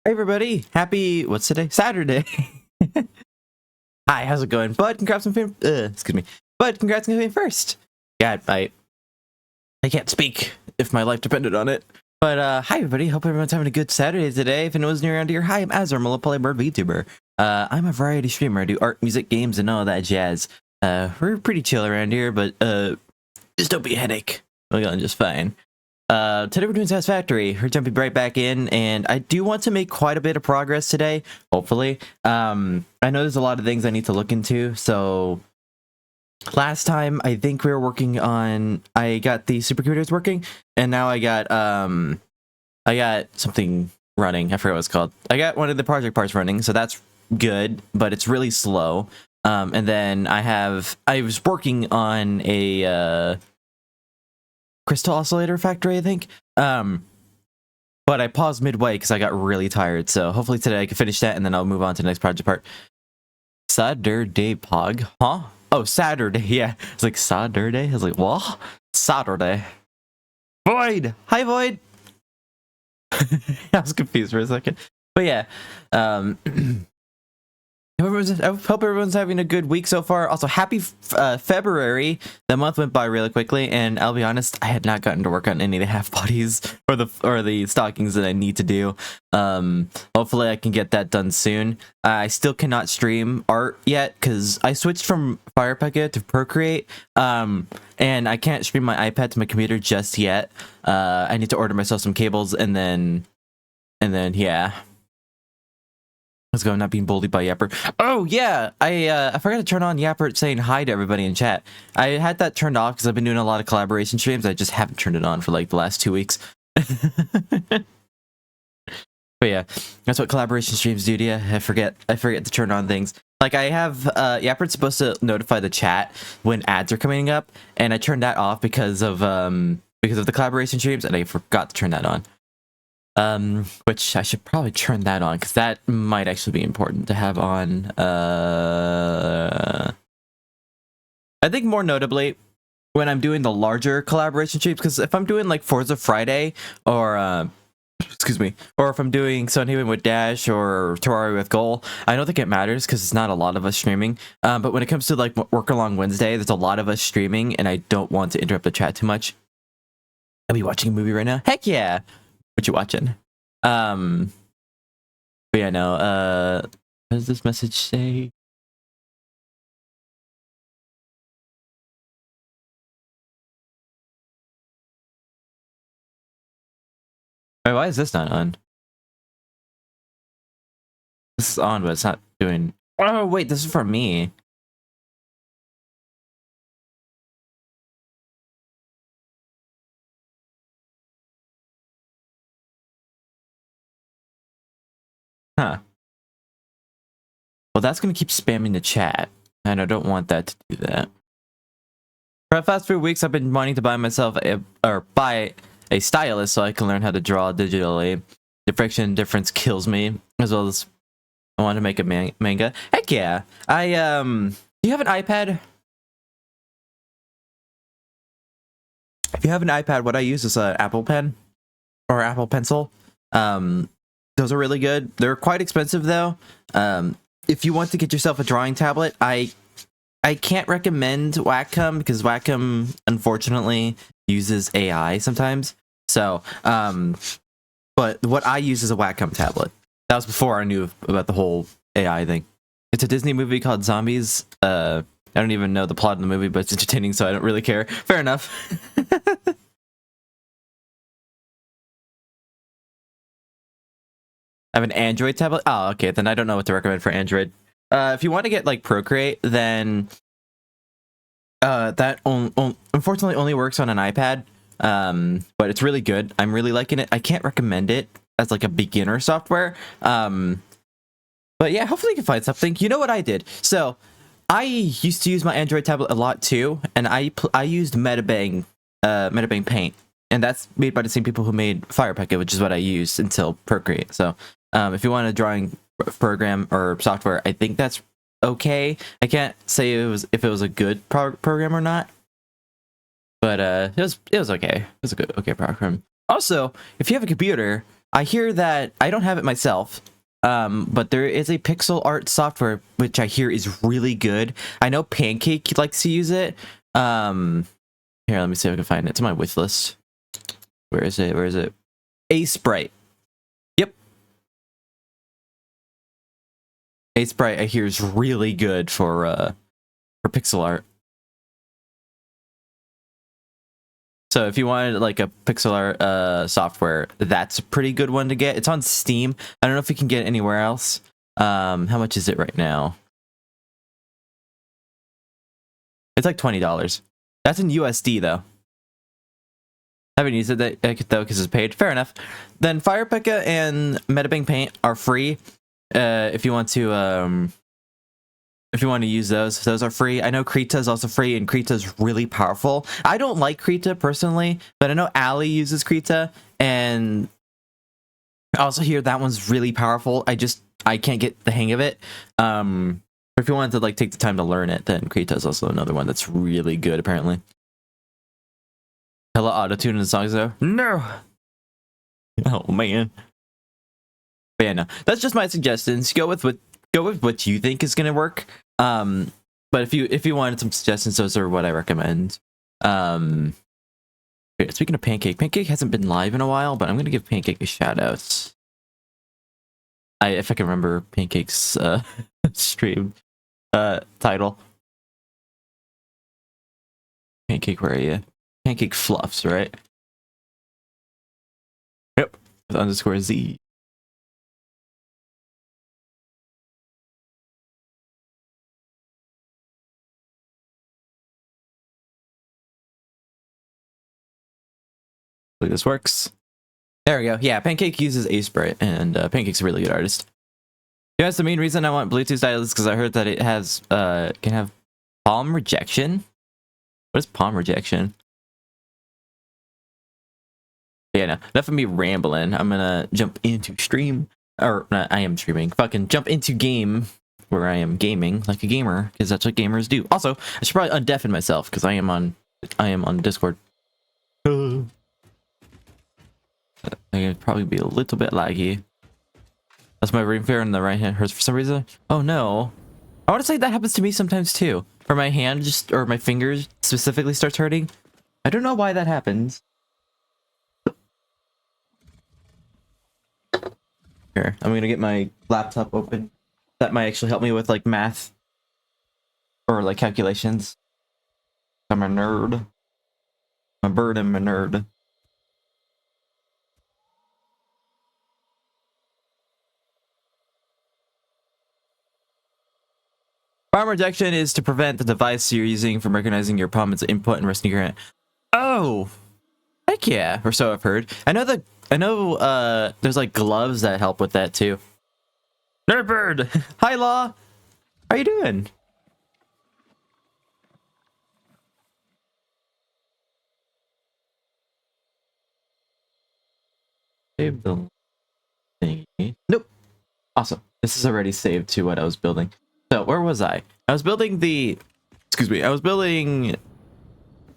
Hey everybody, happy, what's today? Saturday. Hi, how's it going? Bud, congrats on being, excuse me. Bud, congrats on being first. God, I can't speak if my life depended on it. But hi everybody, hope everyone's having a good Saturday today. If anyone's new around here, hi, I'm Azar, I'm a Polybird VTuber. I'm a variety streamer. I do art, music, games, and all that jazz. We're pretty chill around here, but just don't be a headache. We're going just fine. Today we're doing Satisfactory. We're jumping right back in, and I do want to make quite a bit of progress today, hopefully. I know there's a lot of things I need to look into, so last time I think we were working on, I got the supercomputers working, and now I got something running. I forget what it's called. I got one of the project parts running, so that's good, but it's really slow. And then I was working on a crystal oscillator factory, I think. But I paused midway because I got really tired. So hopefully today I can finish that and then I'll move on to the next project part. Saturday Pog? Huh? Oh, Saturday. Yeah. It's like Saturday. I was like, what? Saturday. Void! Hi, Void! I was confused for a second. But yeah. I hope everyone's having a good week so far. Also, happy February. The month went by really quickly, and I'll be honest, I had not gotten to work on any of the half bodies or the stockings that I need to do. Hopefully, I can get that done soon. I still cannot stream art yet because I switched from Firepucket to Procreate, and I can't stream my iPad to my computer just yet. I need to order myself some cables, and then yeah. Let's go. I'm not being bullied by Yapper. Oh yeah, I forgot to turn on Yapper saying hi to everybody in chat. I had that turned off because I've been doing a lot of collaboration streams. I just haven't turned it on for like the last 2 weeks. But yeah, that's what collaboration streams do to you. I forget to turn on things. Like I have Yapper's supposed to notify the chat when ads are coming up, and I turned that off because of the collaboration streams, and I forgot to turn that on. Which I should probably turn that on because that might actually be important to have on. I think more notably when I'm doing the larger collaboration streams, because if I'm doing like Forza Friday or excuse me, or if I'm doing Sunhaven with Dash or Terraria with Goal, I don't think it matters because it's not a lot of us streaming. But when it comes to like Work Along Wednesday, there's a lot of us streaming, and I don't want to interrupt the chat too much. Are you watching a movie right now? Heck yeah! What you watching? But yeah, no, what does this message say? Wait, why is this not on? This is on, but it's not doing... Oh, wait, this is for me. Huh. Well, that's gonna keep spamming the chat, and I don't want that to do that. For the past few weeks, I've been wanting to buy myself buy a stylus so I can learn how to draw digitally. The friction difference kills me, as well as I want to make a manga. Heck yeah! Do you have an iPad? If you have an iPad, what I use is an Apple Pen or Apple Pencil. Those are really good. They're quite expensive though. If you want to get yourself a drawing tablet, I can't recommend Wacom because Wacom unfortunately uses AI sometimes. So, but what I use is a Wacom tablet. That was before I knew about the whole AI thing. It's a Disney movie called Zombies. I don't even know the plot of the movie, but it's entertaining, so I don't really care. Fair enough. I have an Android tablet. Oh, okay. Then I don't know what to recommend for Android. If you want to get like Procreate, then that unfortunately only works on an iPad. But it's really good. I'm really liking it. I can't recommend it as like a beginner software. But yeah, hopefully you can find something. You know what I did? So I used to use my Android tablet a lot too, and I used Metabang Paint, and that's made by the same people who made Firepucket, which is what I used until Procreate. So if you want a drawing program or software, I think that's okay. I can't say if it was a good program or not, but it was okay. It was a good program. Also, if you have a computer, I hear that I don't have it myself, but there is a pixel art software which I hear is really good. I know Pancake likes to use it. Here, let me see if I can find it. It's on my wish list. Where is it? Where is it? Sprite. Yep. Sprite I hear is really good for pixel art. So if you wanted like a pixel art software, that's a pretty good one to get. It's on Steam. I don't know if you can get it anywhere else. How much is it right now? It's like $20. That's in USD though. I haven't used it though because it's paid. Fair enough. Then FirePekka and Metabang Paint are free. If you want to use those are free. I know Krita is also free, and Krita is really powerful. I don't like Krita personally, but I know Ali uses Krita, and I also hear that one's really powerful. I can't get the hang of it. If you wanted to like take the time to learn it, then Krita is also another one that's really good apparently. Hella auto-tune in the songs though? No! Oh man. But yeah, no. That's just my suggestions. Go with what you think is gonna work. But if you wanted some suggestions, those are what I recommend. Speaking of Pancake, Pancake hasn't been live in a while, but I'm gonna give Pancake a shout out. If I can remember Pancake's stream title. Pancake, where are you? Pancake Fluffs, right? Yep. With _Z. Like this works. There we go. Yeah, Pancake uses Sprite, and Pancake's a really good artist. Yeah, that's the main reason I want Bluetooth stylus, because I heard that it has can have palm rejection. What is palm rejection? But yeah, no, enough of me rambling. I'm gonna jump into stream, or I am streaming. Fucking jump into game where I am gaming like a gamer, because that's what gamers do. Also, I should probably undeafen myself because I am on Discord. I could probably be a little bit laggy. That's my ring finger in the right hand hurts for some reason. Oh no. I want to say that happens to me sometimes too. Or my hand or my fingers specifically starts hurting. I don't know why that happens. Here, I'm gonna get my laptop open. That might actually help me with like math. Or like calculations. I'm a nerd. I'm a bird and a nerd. Palm rejection is to prevent the device you're using from recognizing your palm as input and resting your hand. Oh, heck yeah! Or so I've heard. I know there's like gloves that help with that too. Nerdbird! Hi Law! How you doing? Save the thingy. Nope. Awesome. This is already saved to what I was building. So where was I? I was building I was building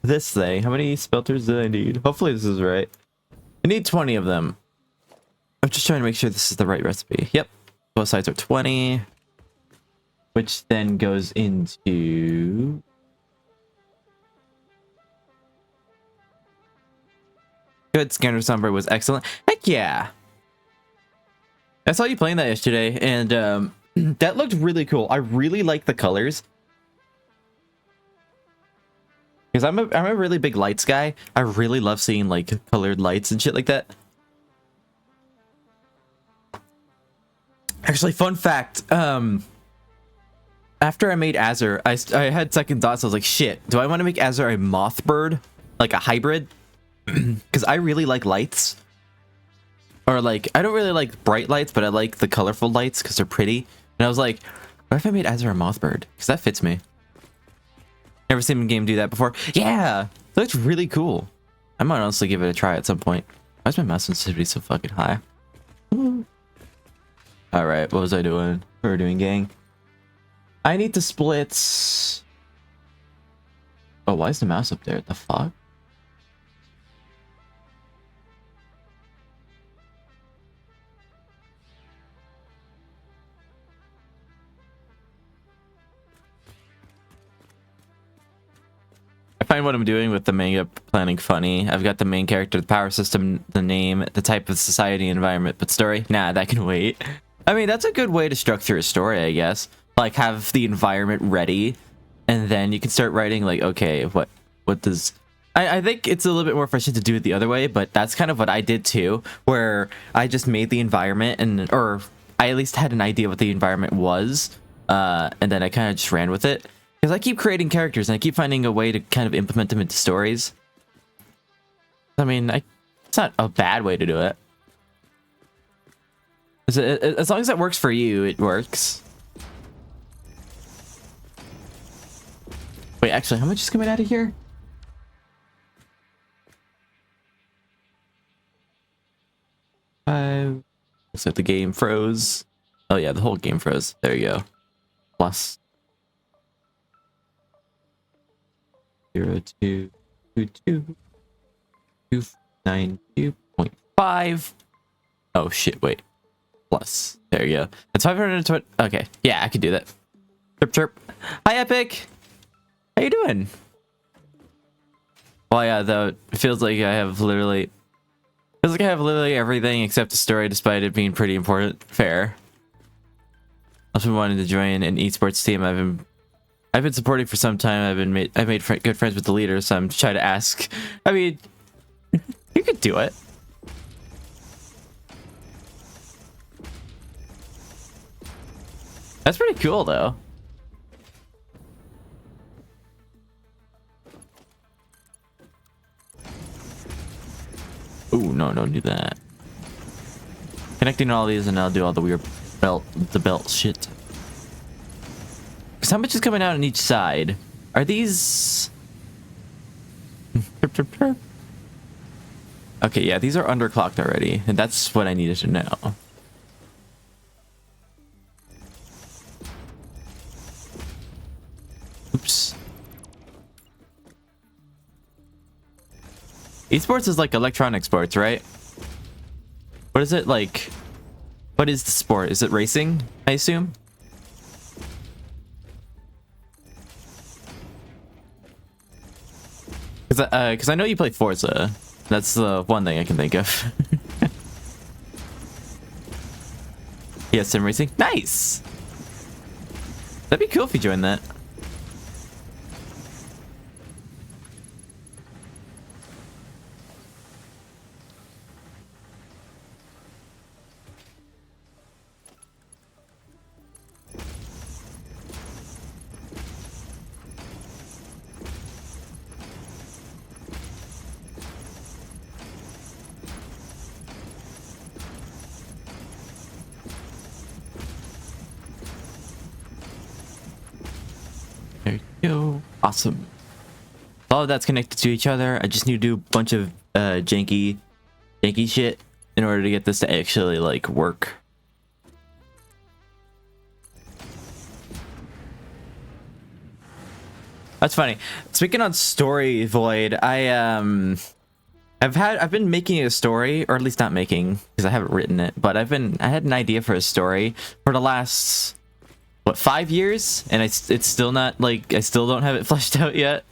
this thing. How many smelters did I need? Hopefully this is right. I need 20 of them. I'm just trying to make sure this is the right recipe. Yep. Both sides are 20. Which then goes into... Good. Scanner Somber was excellent. Heck yeah! I saw you playing that yesterday, and that looked really cool. I really like the colors. Because I'm a really big lights guy. I really love seeing like colored lights and shit like that. Actually, fun fact, after I made Azure, I had second thoughts. I was like, shit, do I want to make Azure a moth bird? Like a hybrid? Because I really like lights. Or like, I don't really like bright lights, but I like the colorful lights because they're pretty. And I was like, what if I made Azure a moth bird? Because that fits me. Never seen a game do that before. Yeah, that looks really cool. I might honestly give it a try at some point. Why is my mouse sensitivity so fucking high? Alright, what was I doing? What were we doing, gang? I need to split... Oh, why is the mouse up there? What the fuck? I find what I'm doing with the manga planning funny. I've got the main character, the power system, the name, the type of society, environment, but story? Nah, that can wait. I mean, that's a good way to structure a story, I guess. Like, have the environment ready, and then you can start writing, like, okay, what does... I think it's a little bit more efficient to do it the other way, but that's kind of what I did too, where I just made the environment, or I at least had an idea what the environment was, and then I kind of just ran with it. Because I keep creating characters, and I keep finding a way to kind of implement them into stories. I mean, it's not a bad way to do it. As long as that works for you, it works. Wait, actually, how much is coming out of here? Looks like the game froze. Oh yeah, the whole game froze. There you go. Plus 0.292.5. Oh shit! Wait. Plus. There you go. That's 520. Okay. Yeah, I can do that. Chirp chirp. Hi, Epic. How you doing? Well, yeah. Though it feels like I have literally. Feels like I have literally everything except the story, despite it being pretty important. Fair. I've been wanting to join an esports team. I've been supporting for some time. I've made good friends with the leader, so I'm trying to ask. I mean, you could do it. That's pretty cool, though. Ooh, no, don't do that. Connecting all these, and I'll do all the weird belt shit. Because how much is coming out on each side? Are these... Okay, yeah, these are underclocked already, and that's what I needed to know. Oops. Esports is like electronic sports, right? What is it like? What is the sport? Is it racing, I assume? Because I know you play Forza. That's the one thing I can think of. Yeah, sim racing. Nice! That'd be cool if you joined that. There you go. Awesome. All of that's connected to each other. I just need to do a bunch of janky shit in order to get this to actually like work. That's funny. Speaking on story, Void, I've been making a story, or at least not making, because I haven't written it, but I had an idea for a story for the last, what, 5 years, and it's still not, like, I still don't have it fleshed out yet.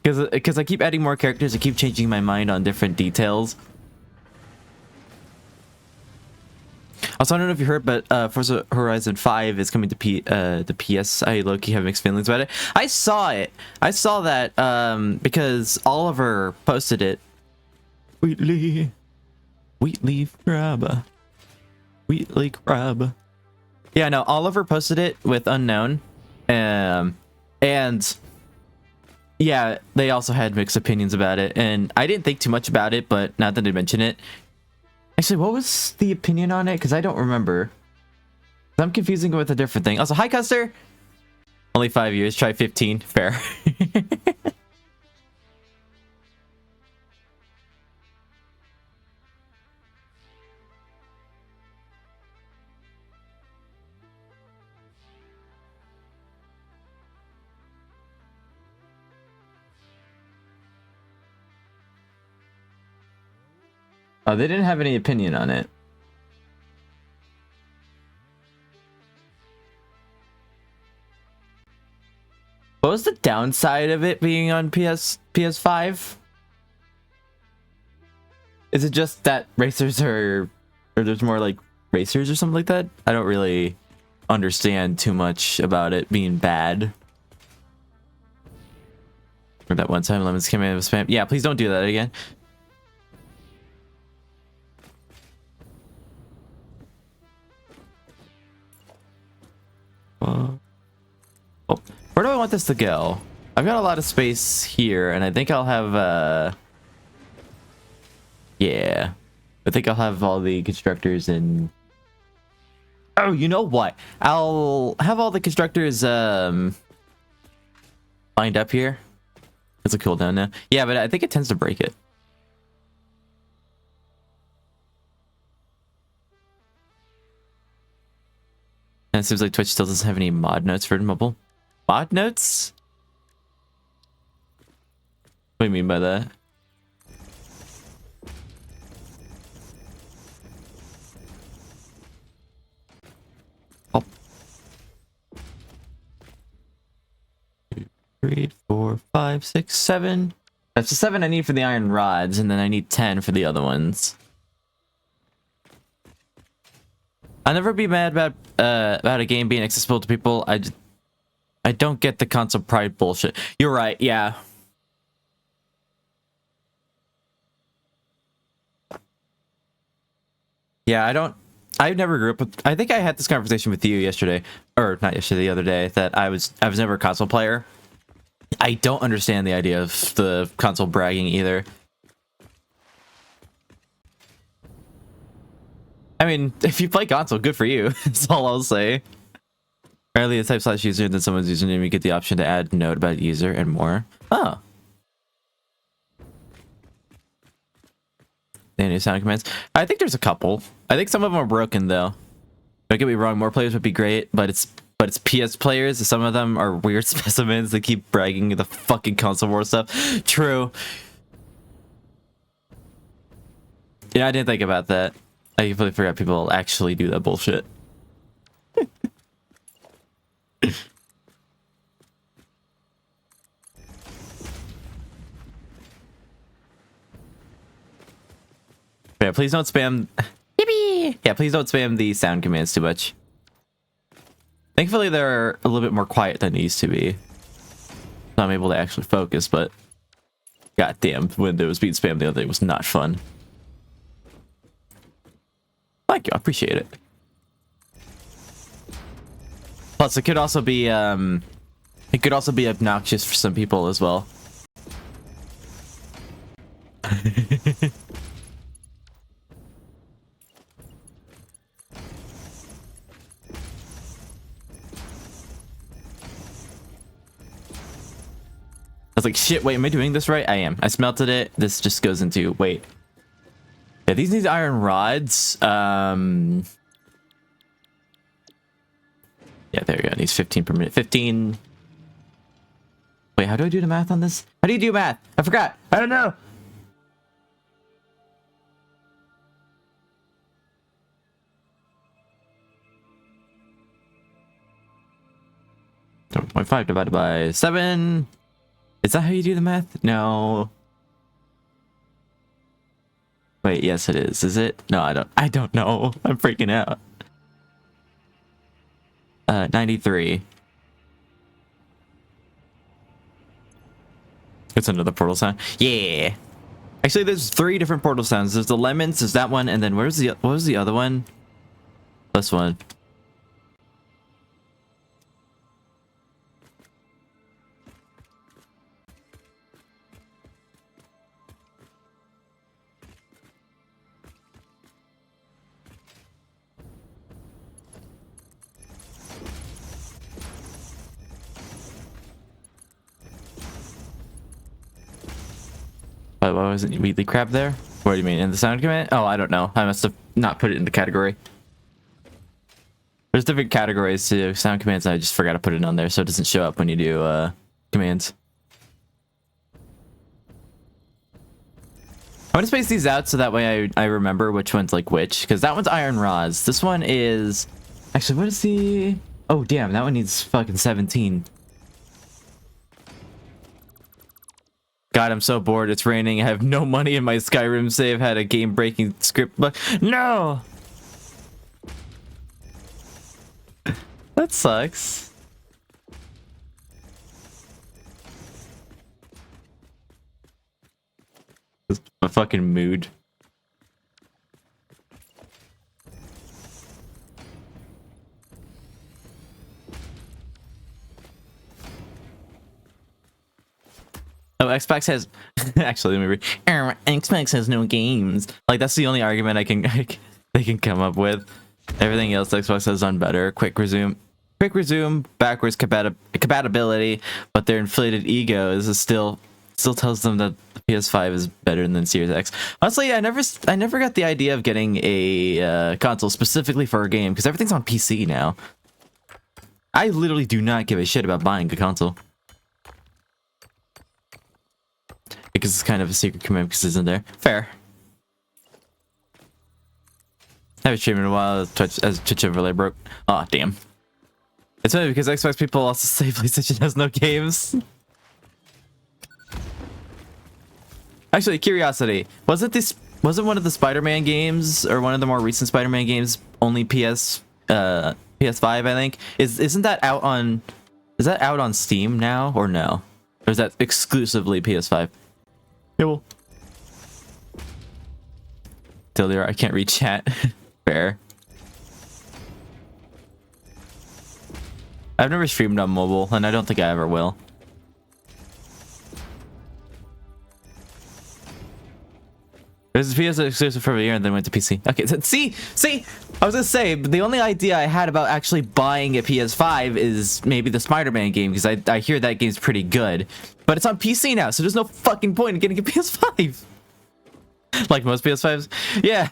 Because I keep adding more characters, I keep changing my mind on different details. Also, I don't know if you heard, but Forza Horizon 5 is coming to the PS. I low-key have mixed feelings about it. I saw it. I saw that because Oliver posted it. Wheatley crab. Yeah, no, Oliver posted it with Unknown. And yeah, they also had mixed opinions about it. And I didn't think too much about it, but now that I mention it, actually, what was the opinion on it? Because I don't remember. I'm confusing it with a different thing. Also, hi, Custer! Only 5 years. Try 15. Fair. Oh, they didn't have any opinion on it. What was the downside of it being on PS5? Is it just that racers are, or there's more like racers or something like that? I don't really understand too much about it being bad. Or that one time Lemons came in with spam. Yeah, please don't do that again. Oh, where do I want this to go? I've got a lot of space here, and I think I'll have yeah, I think I'll have all the constructors in. Oh, you know what? I'll have all the constructors lined up here. It's a cooldown now. Yeah, but I think it tends to break it. And it seems like Twitch still doesn't have any mod notes for mobile. Mod notes? What do you mean by that? Oh. 2, 3, 4, 5, 6, 7. That's the 7 I need for the iron rods, and then I need 10 for the other ones. I'll never be mad about a game being accessible to people. I don't get the console pride bullshit. You're right, yeah. Yeah, I never grew up with. I think I had this conversation with you yesterday, or not yesterday, the other day, that I was never a console player. I don't understand the idea of the console bragging either. I mean, if you play console, good for you. That's all I'll say. Rarely a type slash user, then someone's username, you get the option to add note about user and more. Oh. Any sound commands? I think there's a couple. I think some of them are broken though. Don't get me wrong, more players would be great, but it's PS players. Some of them are weird specimens that keep bragging the fucking console war stuff. True. Yeah, I didn't think about that. I completely forgot people actually do that bullshit. Yeah, please don't spam. Yippee! Yeah, please don't spam the sound commands too much. Thankfully, they're a little bit more quiet than they used to be. So I'm able to actually focus, but goddamn, when there was being spammed the other day, it was not fun. Thank you, I appreciate it. Plus, it could also be obnoxious for some people as well. I was like, shit, wait, am I doing this right? I am. I smelted it. This just goes into, wait. Yeah, these need iron rods. Yeah, there you go. It needs 15 per minute. 15. Wait, how do I do the math on this? How do you do math? I forgot. I don't know. .5 divided by 7. Is that how you do the math? No. Wait, yes it is. Is it? No, I don't know. I'm freaking out. 93. It's another portal sound. Yeah. Actually, there's 3 different portal sounds. There's the lemons, there's that one, and then what was the other one? This one. Why wasn't Wheatley Crab there? What do you mean? In the sound command? Oh, I don't know. I must have not put it in the category. There's different categories to sound commands, and I just forgot to put it on there so it doesn't show up when you do commands. I'm gonna space these out so that way I remember which one's like which, because that one's iron rods. This one is... Actually, what is the... Oh, damn, that one needs fucking 17. God, I'm so bored. It's raining. I have no money in my Skyrim save. Had a game-breaking script, but no. That sucks. This a fucking mood. Oh, Xbox has actually let me read. Xbox has no games. Like that's the only argument they can come up with. Everything else Xbox has done better. Quick resume, backwards compatibility, but their inflated egos is still tells them that the PS5 is better than Series X. Honestly, I never got the idea of getting a console specifically for a game because everything's on PC now. I literally do not give a shit about buying a console. Because it's kind of a secret command because it's in there. Fair. I haven't streamed in a while as Twitch overlay broke. Aw, oh, damn. It's funny because Xbox people also say PlayStation has no games. Actually, curiosity. Wasn't one of the Spider-Man games or one of the more recent Spider-Man games only PS5, I think? Isn't that out on Steam now or no? Or is that exclusively PS5? Yeah, well. Till there, I can't read chat. Fair. I've never streamed on mobile, and I don't think I ever will. It was PS exclusive for a year and then went to PC. Okay, so see, I was gonna say, but the only idea I had about actually buying a PS5 is maybe the Spider-Man game, because I hear that game's pretty good. But it's on PC now, so there's no fucking point in getting a PS5. Like most PS5s. Yeah.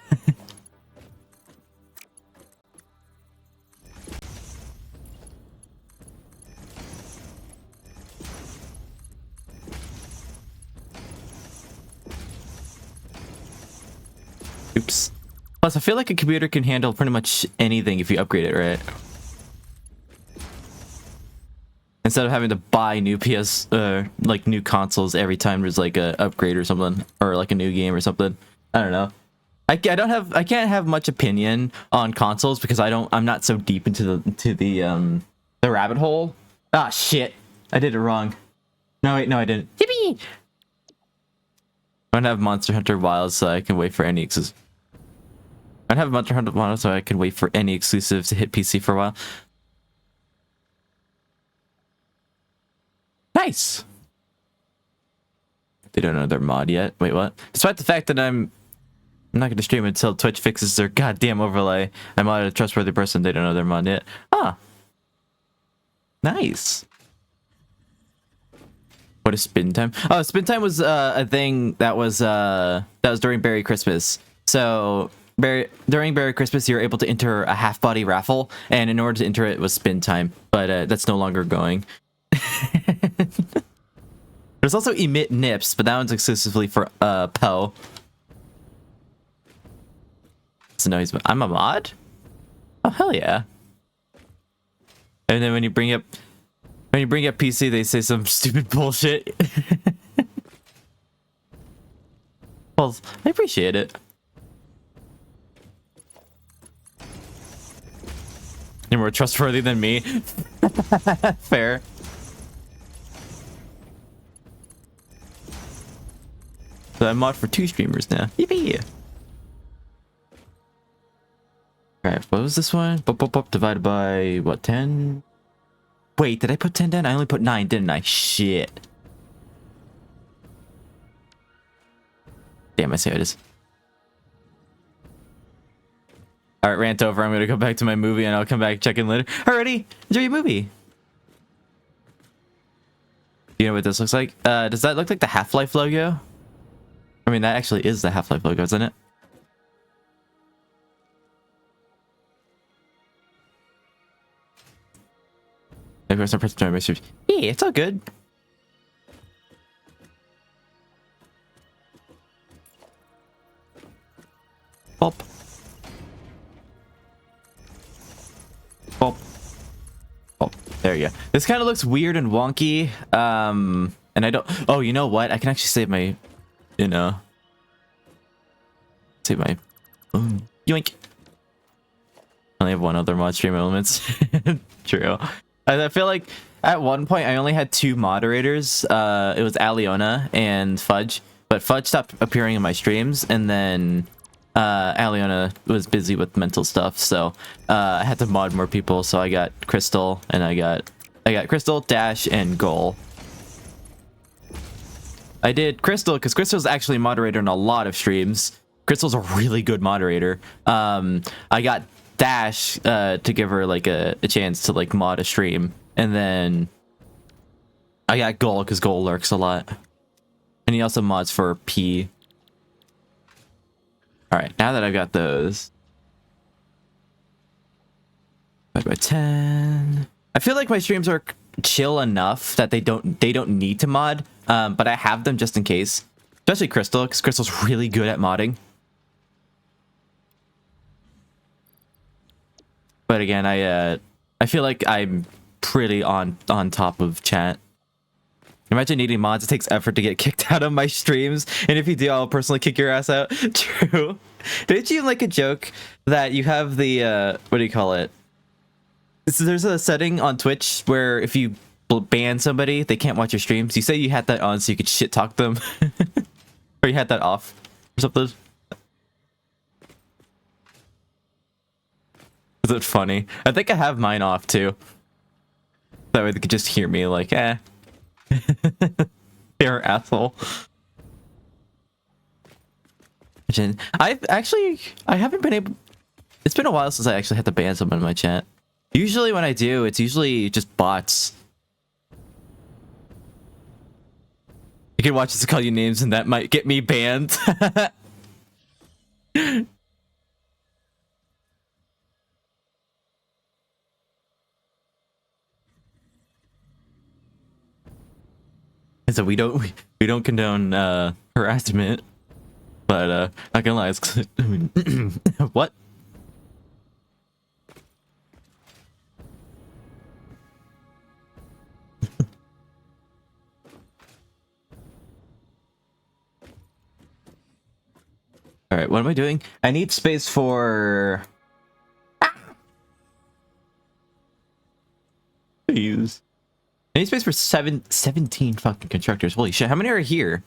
Oops. Plus, I feel like a computer can handle pretty much anything if you upgrade it, right? Instead of having to buy new like new consoles every time there's like a upgrade or something, or like a new game or something. I don't know. I can't have much opinion on consoles because I'm not so deep into the rabbit hole. Ah, shit. I did it wrong. No, wait, no, I didn't. Yippee! I don't have Monster Hunter Wilds, so I can wait for any exclusive. I don't have Monster Hunter Wilds, so I can wait for any exclusive to hit PC for a while. Nice. They don't know their mod yet. Wait, what? Despite the fact that I'm not going to stream until Twitch fixes their goddamn overlay. I'm not a trustworthy person. They don't know their mod yet. Ah. Nice. What is spin time? Oh, spin time was a thing that was during Berry Christmas. So during Berry Christmas, you're able to enter a half body raffle, and in order to enter it was spin time. But that's no longer going. There's also emit nips, but that one's exclusively for Poe. So no, I'm a mod? Oh hell yeah. And then when you bring up PC, they say some stupid bullshit. Well, I appreciate it. You're more trustworthy than me. Fair. So I'm mod for 2 streamers now. Yippee! Alright, what was this one? Divided by, what, 10? Wait, did I put 10 down? I only put 9, didn't I? Shit. Damn, I see how it is. Alright, rant over. I'm gonna go back to my movie and I'll come back check in later. Alrighty, enjoy your movie. You know what this looks like? Does that look like the Half-Life logo? I mean, that actually is the Half-Life logo, isn't it? Maybe some person message. Yeah, it's all good. Pop. Pop. Pop. There you go. This kind of looks weird and wonky. and I don't. Oh, you know what? I can actually save my, you know, save my. Yoink. I only have one other mod stream elements. True. I feel like at one point I only had 2 moderators. It was Aliona and Fudge, but Fudge stopped appearing in my streams, and then Aliona was busy with mental stuff, so I had to mod more people. So I got Crystal, and I got Crystal, Dash, and Goal. I did Crystal because Crystal's actually a moderator in a lot of streams. Crystal's a really good moderator. I got Dash to give her like a chance to like mod a stream, and then I got Goal because Goal lurks a lot, and he also mods for P. All right, now that I've got those, 5 by 10. I feel like my streams are chill enough that they don't need to mod, but I have them just in case. Especially Crystal, because Crystal's really good at modding. But again, I feel like I'm pretty on top of chat. Imagine needing mods. It takes effort to get kicked out of my streams, and if you do, I'll personally kick your ass out. True. Didn't you like a joke that you have the what do you call it? So there's a setting on Twitch where if you ban somebody, they can't watch your streams. You say you had that on so you could shit talk them, or you had that off or something. Is it funny? I think I have mine off too. That way they could just hear me like, eh. They're an asshole. I haven't been able. It's been a while since I actually had to ban someone in my chat. Usually when I do, it's usually just bots. You can watch us call you names, and that might get me banned. And so we don't condone harassment, but not gonna lie, it's, I mean, what? All right, what am I doing? I need space for. Please. I need space for 17 fucking constructors. Holy shit, how many are here?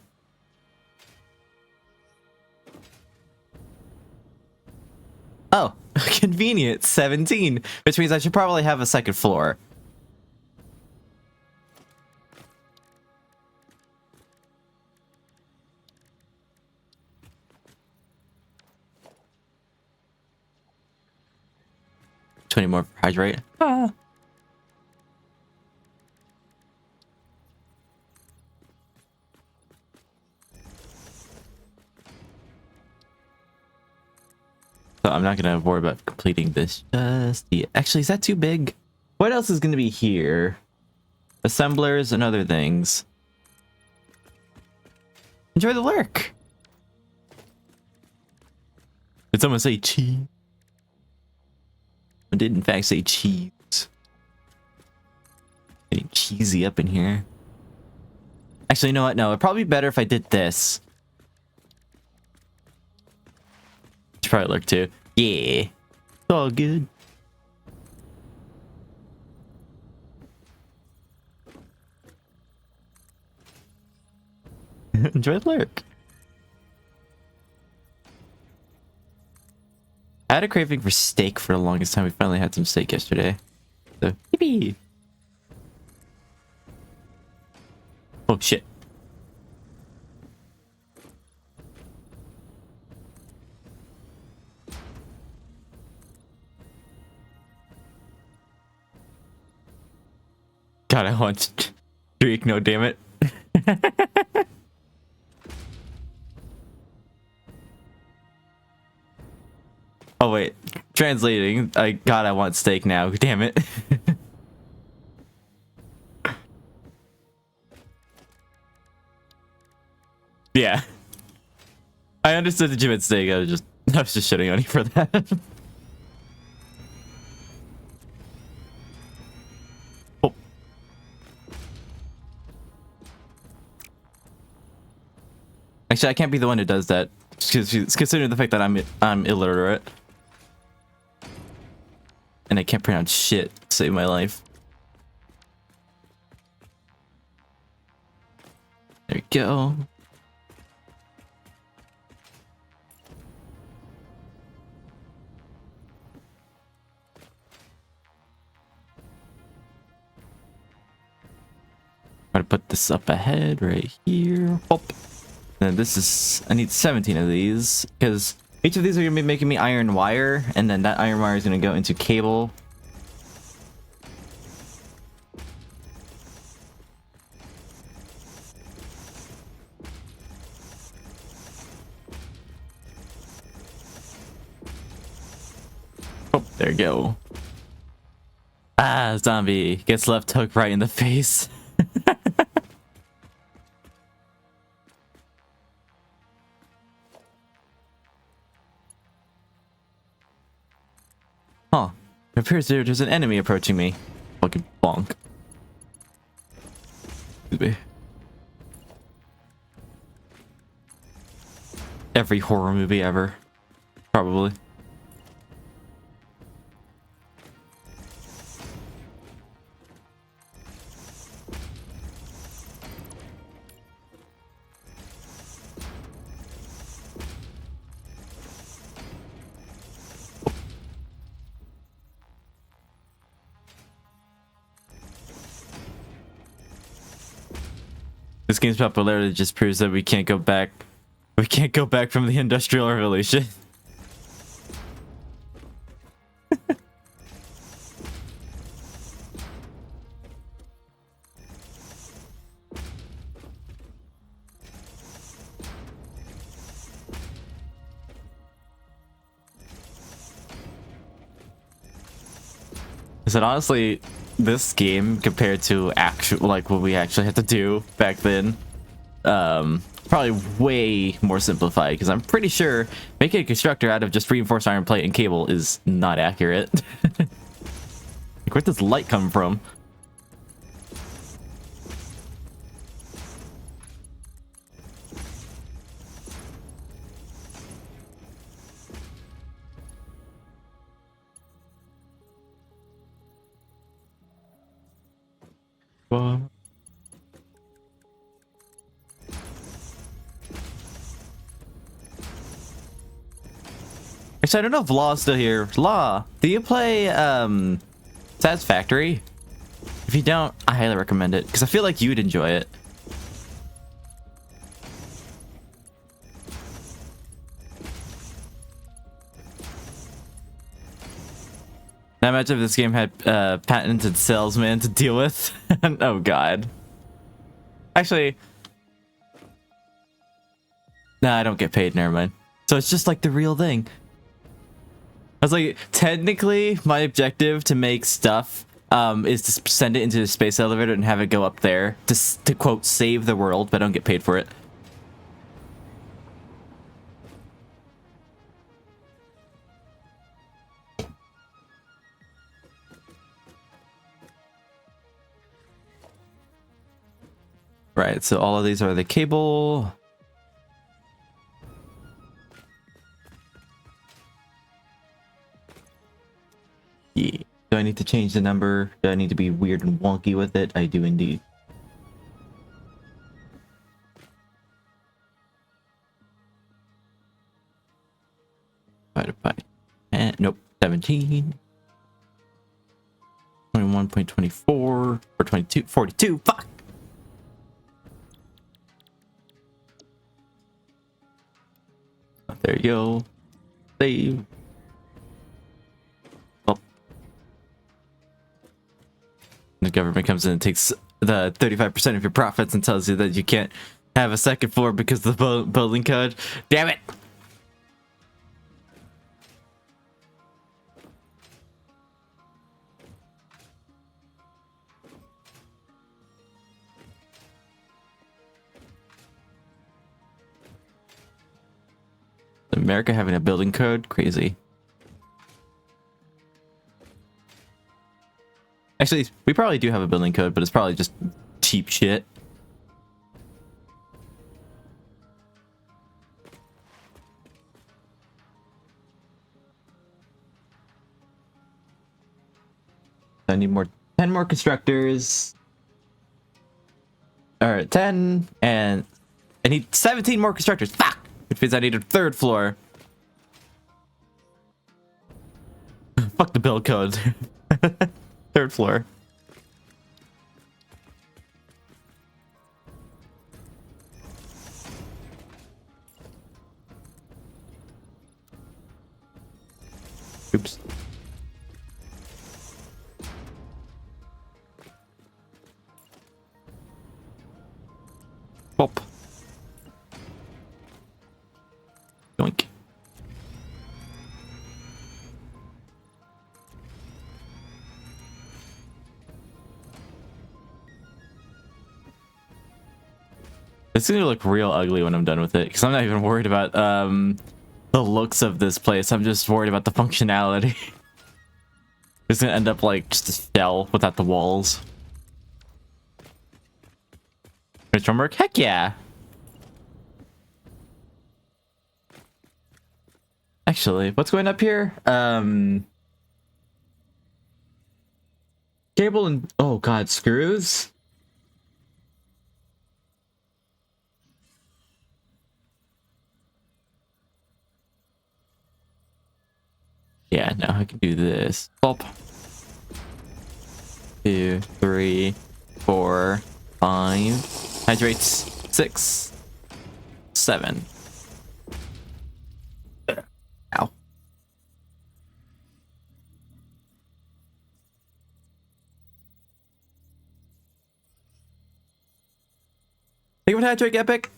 Oh, convenient. 17, which means I should probably have a second floor. $20 more for hydrate. Ah. So I'm not gonna worry about completing this just yet. Actually, is that too big? What else is gonna be here? Assemblers and other things. Enjoy the lurk. Did someone say cheese? I did in fact say cheese. Getting cheesy up in here. Actually, you know what? No, it'd probably be better if I did this. Should probably lurk too. Yeah. It's all good. Enjoy the lurk. I had a craving for steak for the longest time. We finally had some steak yesterday. So, yippee. Oh, shit. God, I want streak, no damn it. Oh wait, translating. God, I want steak now. Damn it. Yeah. I understood that you meant steak. I was just shitting on you for that. Oh. Actually, I can't be the one who does that, considering the fact that I'm illiterate and I can't pronounce shit to save my life. There we go. I'm gonna put this up ahead right here. Hop. And this is, I need 17 of these because each of these are gonna be making me iron wire, and then that iron wire is gonna go into cable. Oh, there you go. Ah, zombie gets left hook right in the face. Huh. It appears there's an enemy approaching me. Fucking bonk. Excuse me. Every horror movie ever. Probably. This game's popularity just proves that we can't go back. We can't go back from the Industrial Revolution. I said honestly, this game compared to actual like what we actually had to do back then, probably way more simplified, because I'm pretty sure making a constructor out of just reinforced iron plate and cable is not accurate. Like, where'd this light come from? What? Actually, I don't know if Law's still here. Law, do you play Satisfactory? If you don't, I highly recommend it, because I feel like you'd enjoy it. Now imagine if this game had patented salesman to deal with. Oh god. Actually, nah, I don't get paid, never mind. So it's just like the real thing. I was like, technically, my objective to make stuff is to send it into the space elevator and have it go up there to quote, save the world, but I don't get paid for it. Right, so all of these are the cable. Yeah. Do I need to change the number? Do I need to be weird and wonky with it? I do indeed. Divided by 10. Nope, 17. 21.24 or 22, 42. Fuck! There you go. Save. Oh. The government comes in and takes the 35% of your profits and tells you that you can't have a second floor because of the building code. Damn it! America having a building code? Crazy. Actually, we probably do have a building code, but it's probably just cheap shit. I need 10 more constructors. Or 10, and I need 17 more constructors. Fuck! Which means I need a third floor. Fuck the build code. Third floor. Oops. Pop. Yoink. It's gonna look real ugly when I'm done with it, because I'm not even worried about the looks of this place. I'm just worried about the functionality. It's gonna end up like just a shell without the walls. Rich homework? Heck yeah! Actually, what's going up here? Cable and oh god, screws? Yeah, no, I can do this. Pop. 2, 3, 4, 5. Hydrates. 6, 7. Ow. Think of a hydrate epic.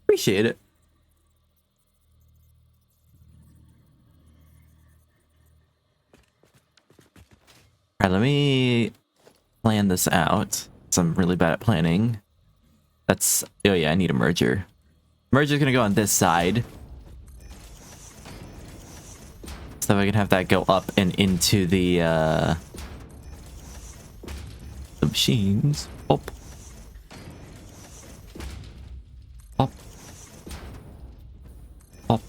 Appreciate it. Alright, let me plan this out. Because I'm really bad at planning. That's... oh yeah, I need a merger. Merger's gonna go on this side. So I can have that go up and into the machines. Pop. Pop. Pop.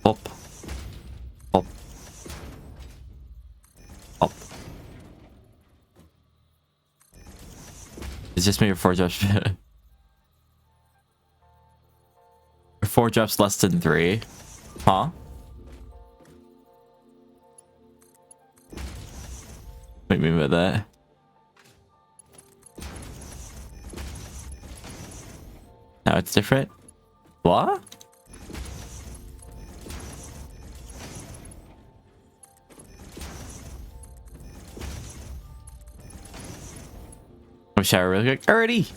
Pop. Pop. Pop. It's just maybe 4 drops. 4 drops less than 3. Huh? What do you mean by that? Now it's different? What? I'll shower really quick. Already!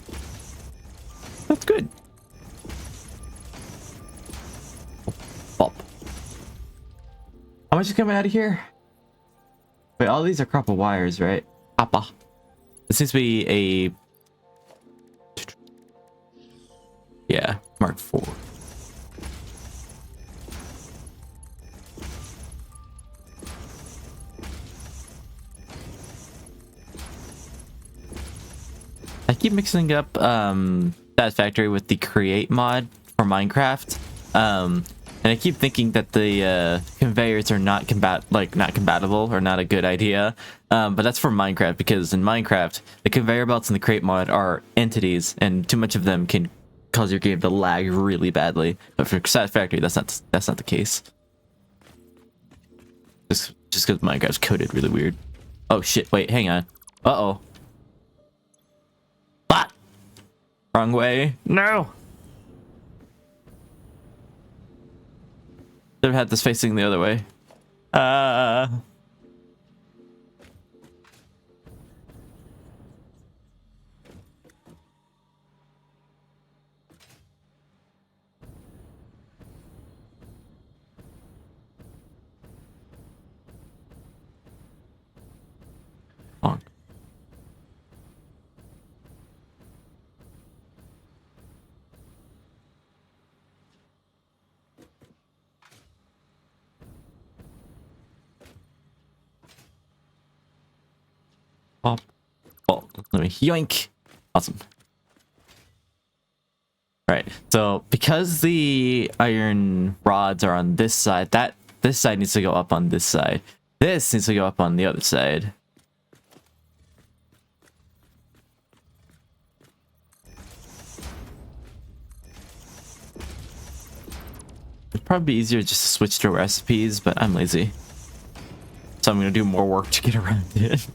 That's good. Pop. How much is coming out of here? Wait, all these are copper wires, right? Copper. This seems to be a... yeah, Mark 4. I keep mixing up that factory with the create mod for Minecraft. And I keep thinking that the conveyors are not compatible or not a good idea. But that's for Minecraft, because in Minecraft, the conveyor belts and the crate mod are entities, and too much of them can cause your game to lag really badly. But for Satisfactory, that's not the case. Just because Minecraft's coded really weird. Oh shit! Wait, hang on. Uh-oh. What? Wrong way. No. Should have had this facing the other way. Bonk. Pop. Oh, let me yoink. Awesome. Right. So because the iron rods are on this side, this side needs to go up on this side. This needs to go up on the other side. It'd probably be easier just to switch to recipes, but I'm lazy. So I'm gonna do more work to get around it.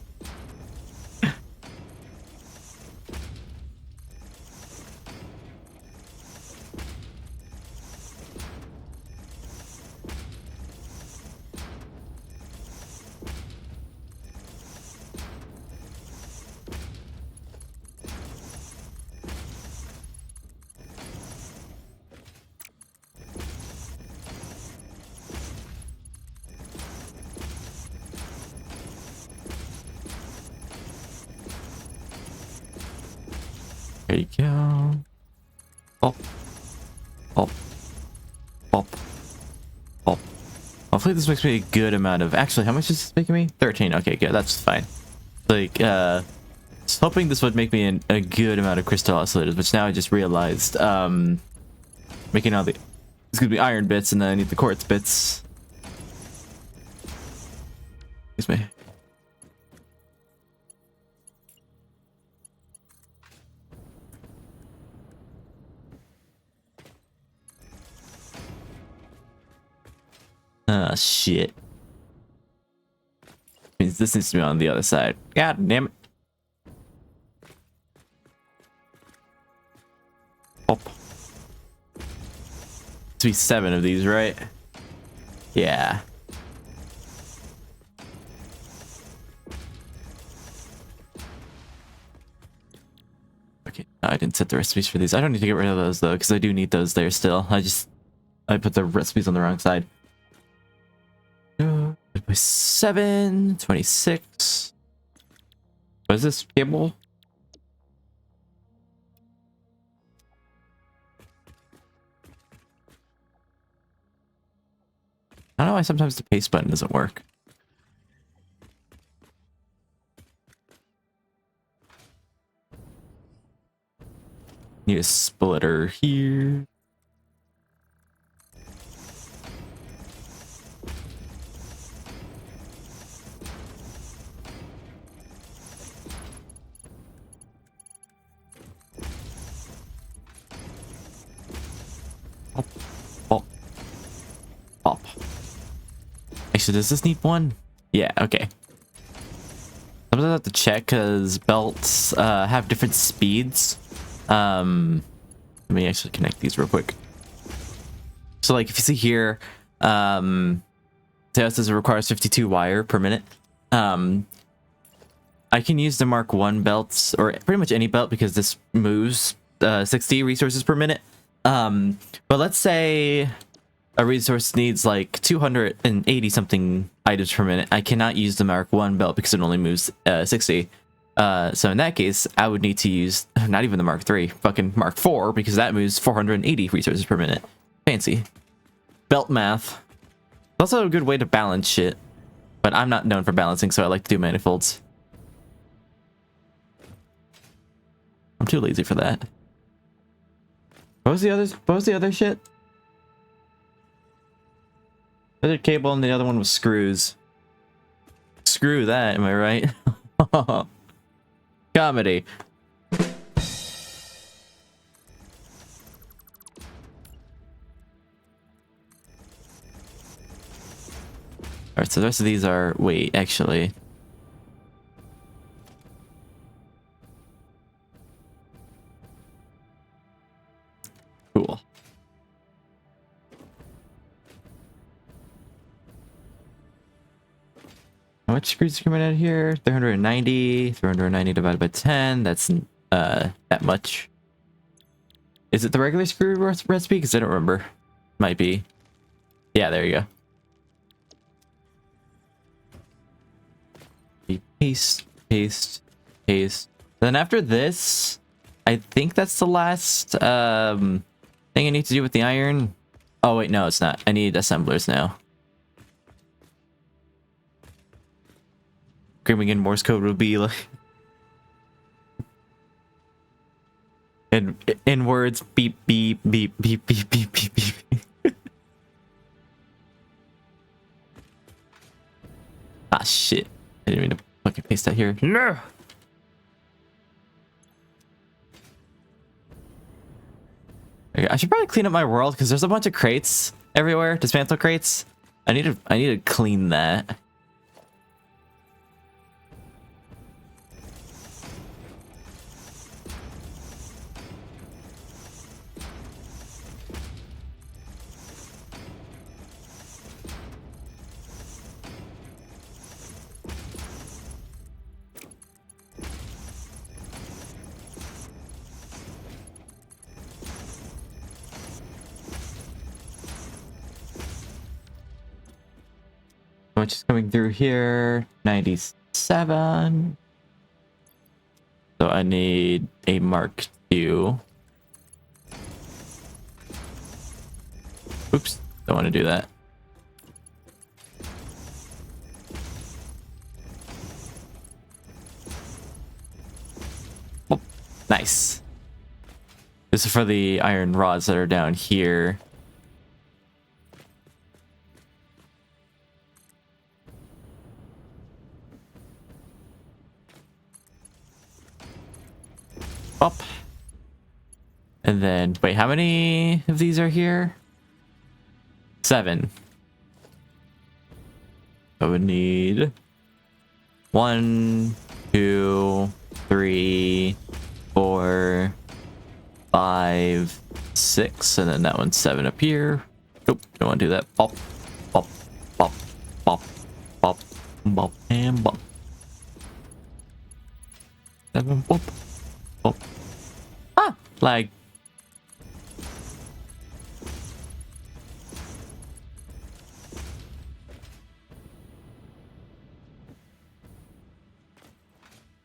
There you go. Pop. Pop. Pop. Pop. Hopefully this makes me a good amount of... Actually, how much is this making me? 13. Okay, good. That's fine. Like, was hoping this would make me a good amount of crystal oscillators, which now I just realized, making all the... It's gonna be iron bits, and then I need the quartz bits. Excuse me. Ah, shit. Means this needs to be on the other side. God damn it. Oh. To be 7 of these, right? Yeah. Okay, I didn't set the recipes for these. I don't need to get rid of those though, because I do need those there still. I put the recipes on the wrong side. 7, 26. What is this cable? I don't know why sometimes the paste button doesn't work. Need a splitter here. Pop. Actually, does this need one? Yeah, okay. Sometimes I have to check because belts have different speeds. Let me actually connect these real quick. So like if you see here, it says it requires 52 wire per minute. I can use the Mark 1 belts, or pretty much any belt, because this moves 60 resources per minute. But let's say a resource needs like 280 something items per minute. I cannot use the Mark 1 belt because it only moves 60. So in that case, I would need to use not even the Mark 3, fucking Mark 4, because that moves 480 resources per minute. Fancy. Belt math. It's also a good way to balance shit. But I'm not known for balancing, so I like to do manifolds. I'm too lazy for that. What was the other shit? The other cable and the other one was screws. Screw that, am I right? Comedy. Alright, so the rest of these are... Wait, actually... Cool. How much screws are coming out here? 390. 390 divided by 10. That's that much. Is it the regular screw recipe? Because I don't remember. Might be. Yeah, there you go. Paste, paste, paste. Then after this, I think that's the last thing I need to do with the iron. Oh wait, no, it's not. I need assemblers now. Screaming in Morse code would be like... in words, beep, beep, beep, beep, beep, beep, beep, beep. Ah, shit. I didn't mean to fucking paste that here. No! Okay, I should probably clean up my world because there's a bunch of crates everywhere. Dismantle crates. I need to clean that. Which is coming through here. 97. So I need a Mark II. Oops, don't want to do that. Oh, nice. This is for the iron rods that are down here. Up. And then, wait, how many of these are here? 7. I would need 1, 2, 3, 4, 5, 6, and then that one's 7 up here. Nope, don't want to do that. Bop, bop, bop, bop, bop, bop, and bop. 7, bop, bop. Ah, lag.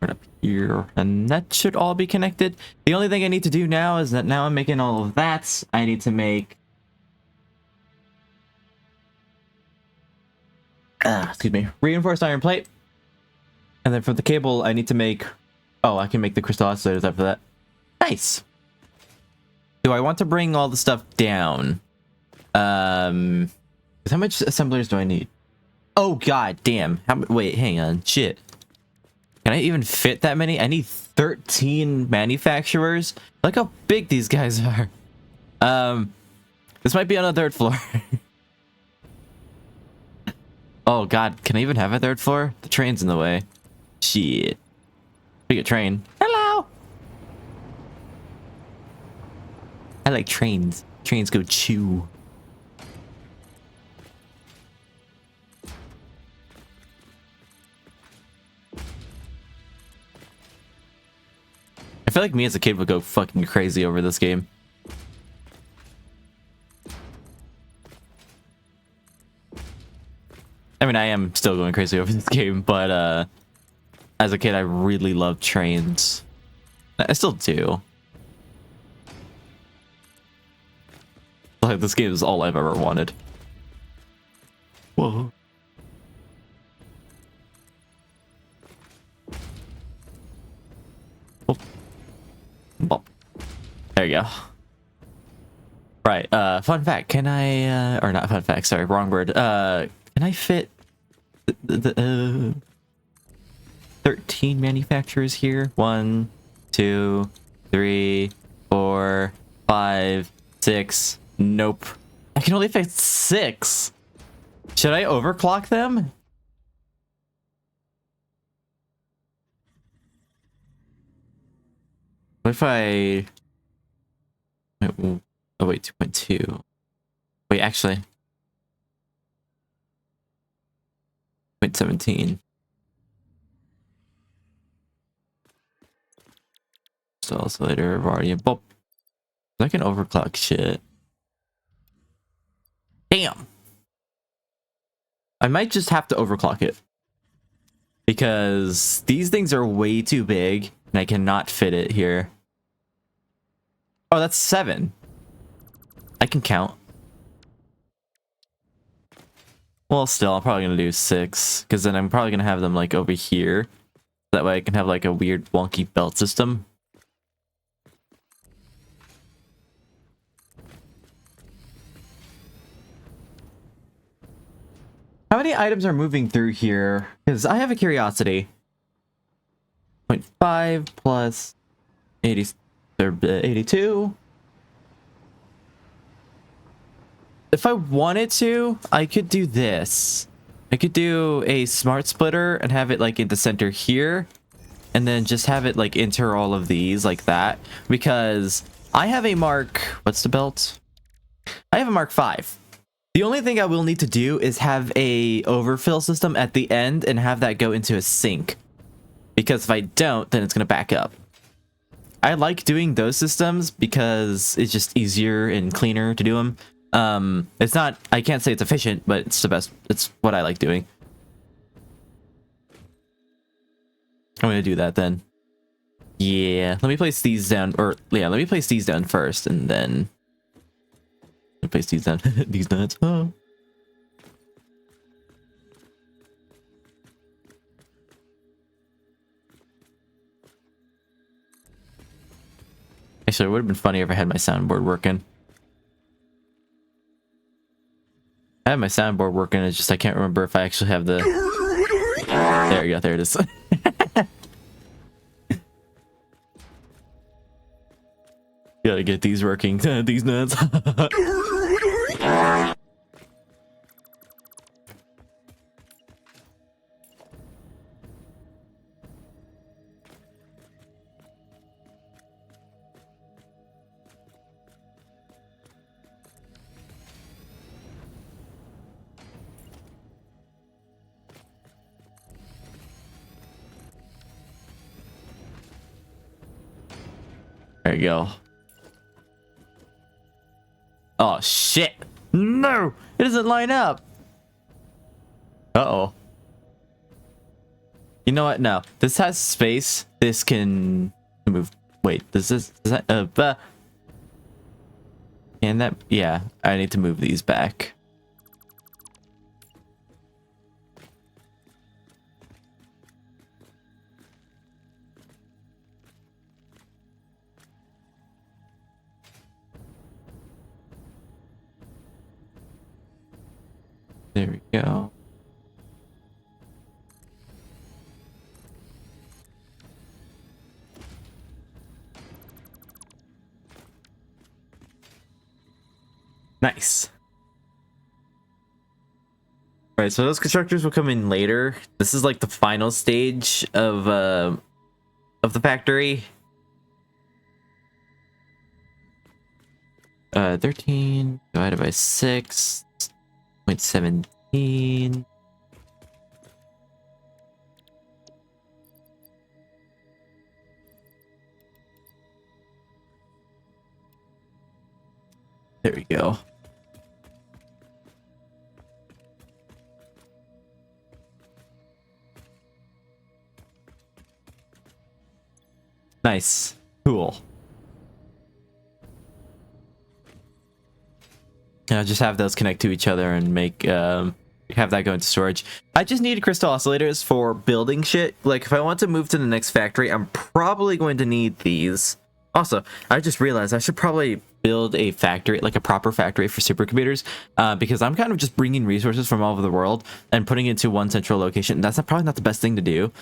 Right up here, and that should all be connected. The only thing I need to do now is that now I'm making all of that. I need to make excuse me, reinforced iron plate. And then for the cable, I need to make... Oh, I can make the crystal oscillators after that. Nice! Do I want to bring all the stuff down? How much assemblers do I need? Oh, god damn. Wait, hang on. Shit. Can I even fit that many? I need 13 manufacturers. Look how big these guys are. This might be on a 3rd floor. Oh god, can I even have a 3rd floor? The train's in the way. Shit. We get train. Hello! I like trains. Trains go chew. I feel like me as a kid would go fucking crazy over this game. I mean, I am still going crazy over this game, but as a kid, I really loved trains. I still do. Like, this game is all I've ever wanted. Whoa. Oh. Bop. There you go. Right, fun fact, can I, or not fun fact, sorry, wrong word. Can I fit the 13 manufacturers here? 1, 2, 3, 4, 5, 6. Nope. I can only fit 6. Should I overclock them? What if I... Oh wait, 2.2. Wait, actually. 0.17. So oscillator, Vardian. Boop. I can overclock shit. Damn. I might just have to overclock it. Because these things are way too big and I cannot fit it here. Oh, that's 7. I can count. Well, still, I'm probably gonna do 6, because then I'm probably gonna have them like over here. That way I can have like a weird wonky belt system. How many items are moving through here? Because I have a curiosity. 0.5 plus 80, 82. If I wanted to, I could do this. I could do a smart splitter and have it like in the center here. And then just have it like enter all of these like that. Because I have a Mark... What's the belt? I have a Mark 5. The only thing I will need to do is have a overfill system at the end and have that go into a sink. Because if I don't, then it's going to back up. I like doing those systems because it's just easier and cleaner to do them. It's not, I can't say it's efficient, but it's the best. It's what I like doing. I'm going to do that then. Yeah, let me place these down, or yeah, let me place these down first and then let me place these down. These nuts. Oh. Actually, it would have been funny if I had my soundboard working. I have my soundboard working, it's just I can't remember if I actually have the... There you go, there it is. Gotta get these working, these nuts. There you go. Oh shit! No! It doesn't line up! Uh-oh. You know what? No. This has space. This can move. Wait, does that and that, yeah, I need to move these back. There we go. Nice. All right, so those constructors will come in later. This is like the final stage of the factory. 13 divided by 6.17. There we go. Nice. Cool. And I'll just have those connect to each other and make have that go into storage. I just need crystal oscillators for building shit. Like if I want to move to the next factory, I'm probably going to need these. Also, I just realized I should probably build a factory, like a proper factory for supercomputers, because I'm kind of just bringing resources from all over the world and putting it into one central location. That's probably not the best thing to do.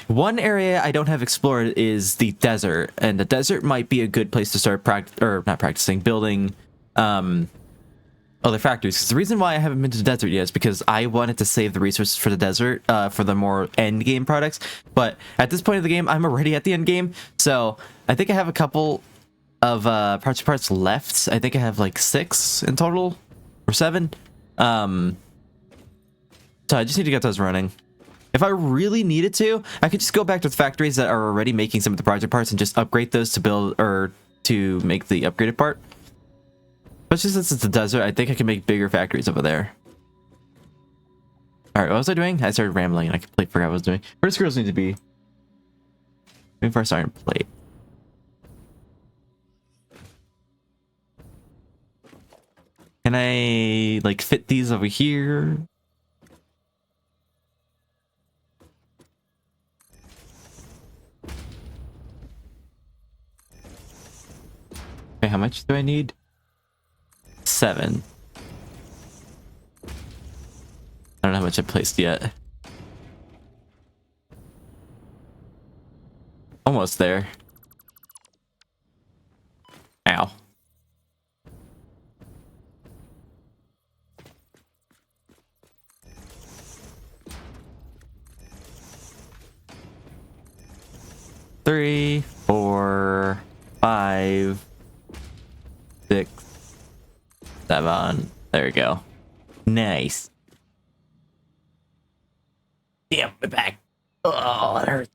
One area I don't have explored is the desert, and the desert might be a good place to start building other factories. Because the reason why I haven't been to the desert yet is because I wanted to save the resources for the desert for the more end game products. But at this point of the game, I'm already at the end game, so I think I have a couple of parts left. I think I have like 6 in total, or 7. So I just need to get those running. If I really needed to, I could just go back to the factories that are already making some of the project parts and just upgrade those to build or to make the upgraded part. But just since it's a desert, I think I can make bigger factories over there. Alright, what was I doing? I started rambling and I completely forgot what I was doing. Where do screws need to be? Maybe for our iron plate. Can I like fit these over here? Okay, how much do I need? 7. much I placed yet. Almost there. Ow. Three, 4, 5, 6, 7. There we go. Nice. Damn, my back. Oh, it hurts.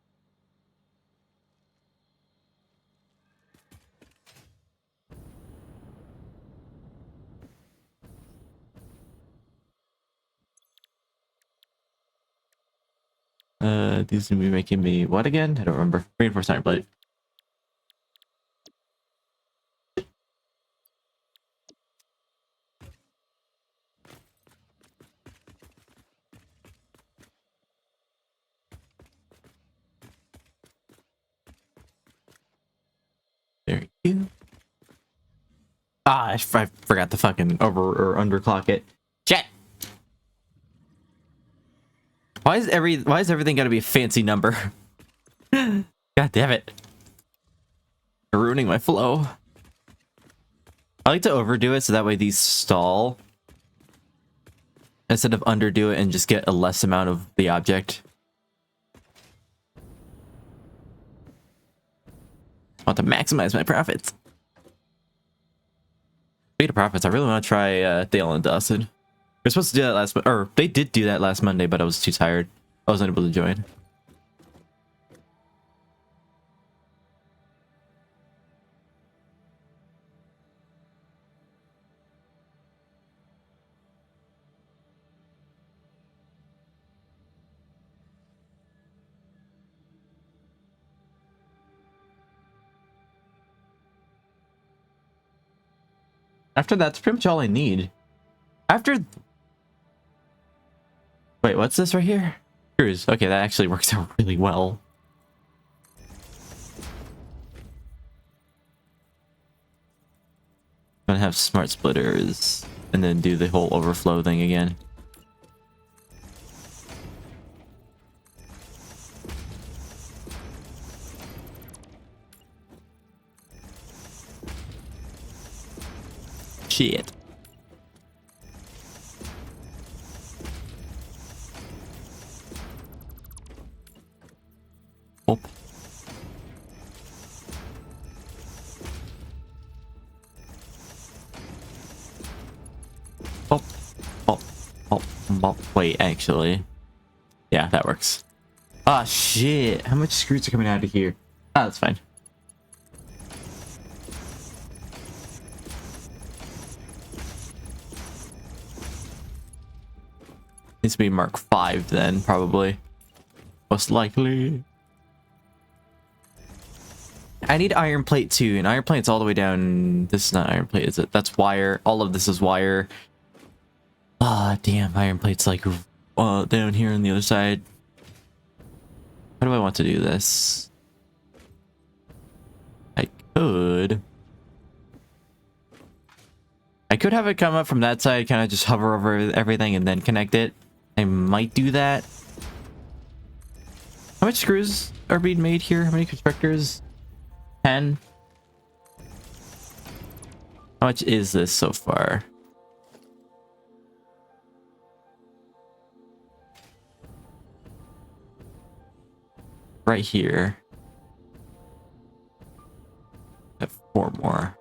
These gonna be making me what again? I don't remember. Reinforced iron plate. There you go. Ah, I forgot to fucking over or underclock it. Shit. Why is everything gotta be a fancy number? God damn it. You're ruining my flow. I like to overdo it so that way these stall. Instead of underdo it and just get a less amount of the object. I want to maximize my profits. Speaking of profits, I really want to try Dale and Dawson. We're supposed to do that last, or they did do that last Monday, but I was too tired. I wasn't able to join. After that's pretty much all I need. After... Wait, what's this right here? Cruise. Okay, that actually works out really well. I'm gonna have smart splitters and then do the whole overflow thing again. Shit. Oh. Oh. Oh. Oh. Oh. Wait, actually. Yeah, that works. Ah, shit. How much screws are coming out of here? Ah, that's fine. Needs to be Mark 5 then, probably. Most likely. I need iron plate too, and iron plate's all the way down. This is not iron plate, is it? That's wire. All of this is wire. Ah, damn, iron plate's like down here on the other side. How do I want to do this? I could have it come up from that side, kind of just hover over everything and then connect it. I might do that. How much screws are being made here? How many constructors? 10. How much is this so far? Right here. I have 4 more.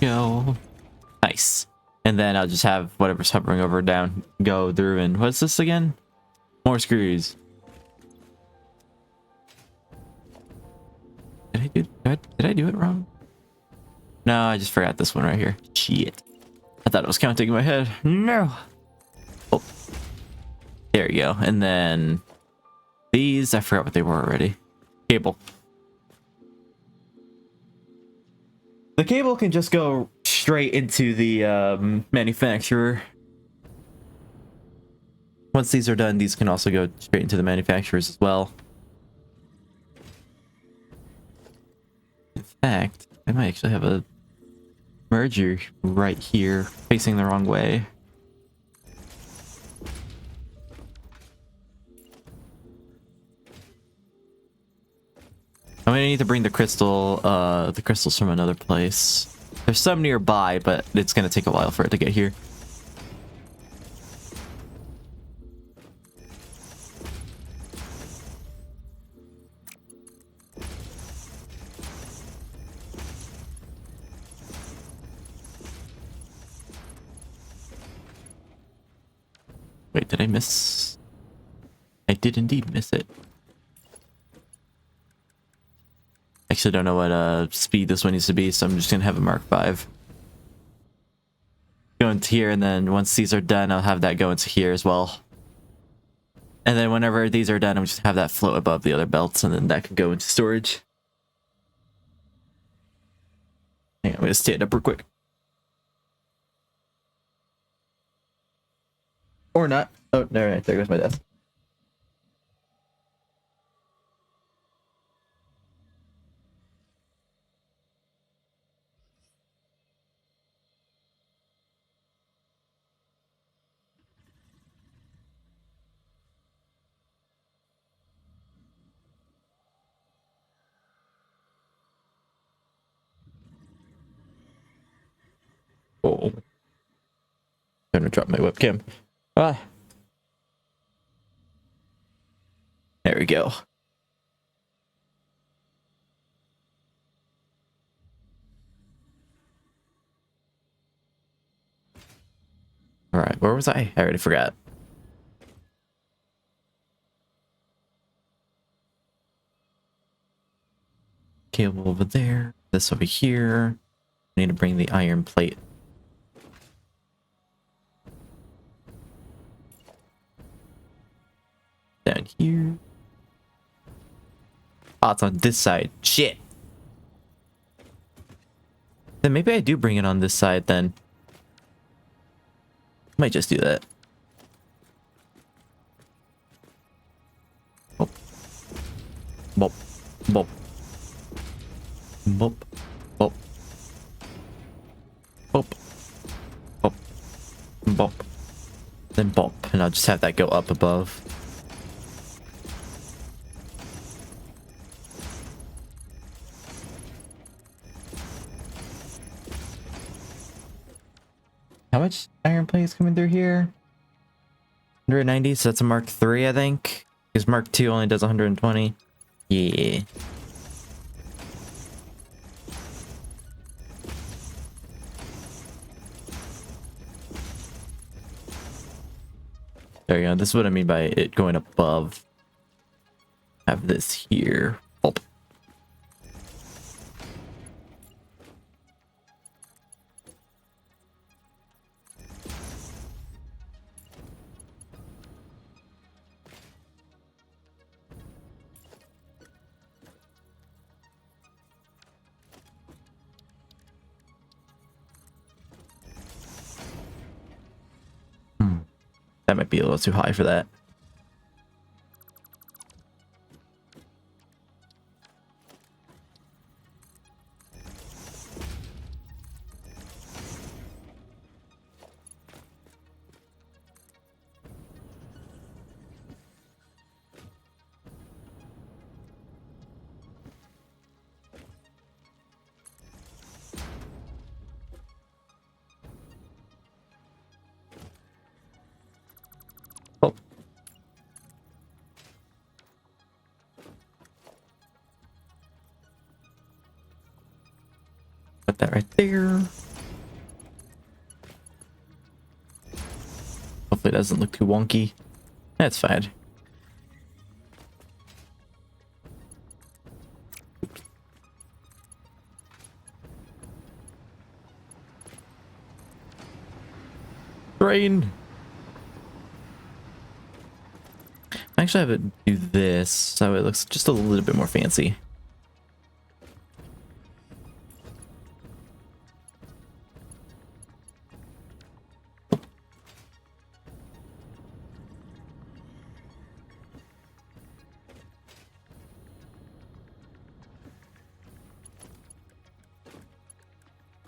Go. Nice. And then I'll just have whatever's hovering over down go through. And what's this again? More screws. Did I do it wrong? No, I just forgot this one right here. Shit. I thought it was counting in my head. No. Oh. There you go. And then these, I forgot what they were already. Cable. The cable can just go straight into the manufacturer. Once these are done, these can also go straight into the manufacturers as well. fact, I might actually have a merger right here, facing the wrong way. I'm gonna need to bring the crystals from another place. There's some nearby, but it's gonna take a while for it to get here. Wait, did I miss? I did indeed miss it. Actually, don't know what speed this one needs to be, so I'm just gonna have a Mark 5. Go into here, and then once these are done, I'll have that go into here as well. And then whenever these are done, I'm just have that float above the other belts, and then that can go into storage. Hang on, I'm gonna stand up real quick. Or not. Oh, there goes my desk. Oh. I'm gonna drop my webcam. Ah. There we go. Alright, where was I? I already forgot. Cable over there. This over here. I need to bring the iron plate. Down here. Oh, it's on this side. Shit. Then maybe I do bring it on this side then. Might just do that. Bop. Bop. Bop. Bop. Bop. Bop. Bop. Bop. Then bop. And I'll just have that go up above. How much iron plate is coming through here? 190, so that's a Mark 3, I think. Because Mark 2 only does 120. Yeah. There you go. This is what I mean by it going above. Have this here. Oh. That might be a little too high for that. Oh. Put that right there. Hopefully it doesn't look too wonky. That's fine. Rain. Actually, I have it do this so it looks just a little bit more fancy.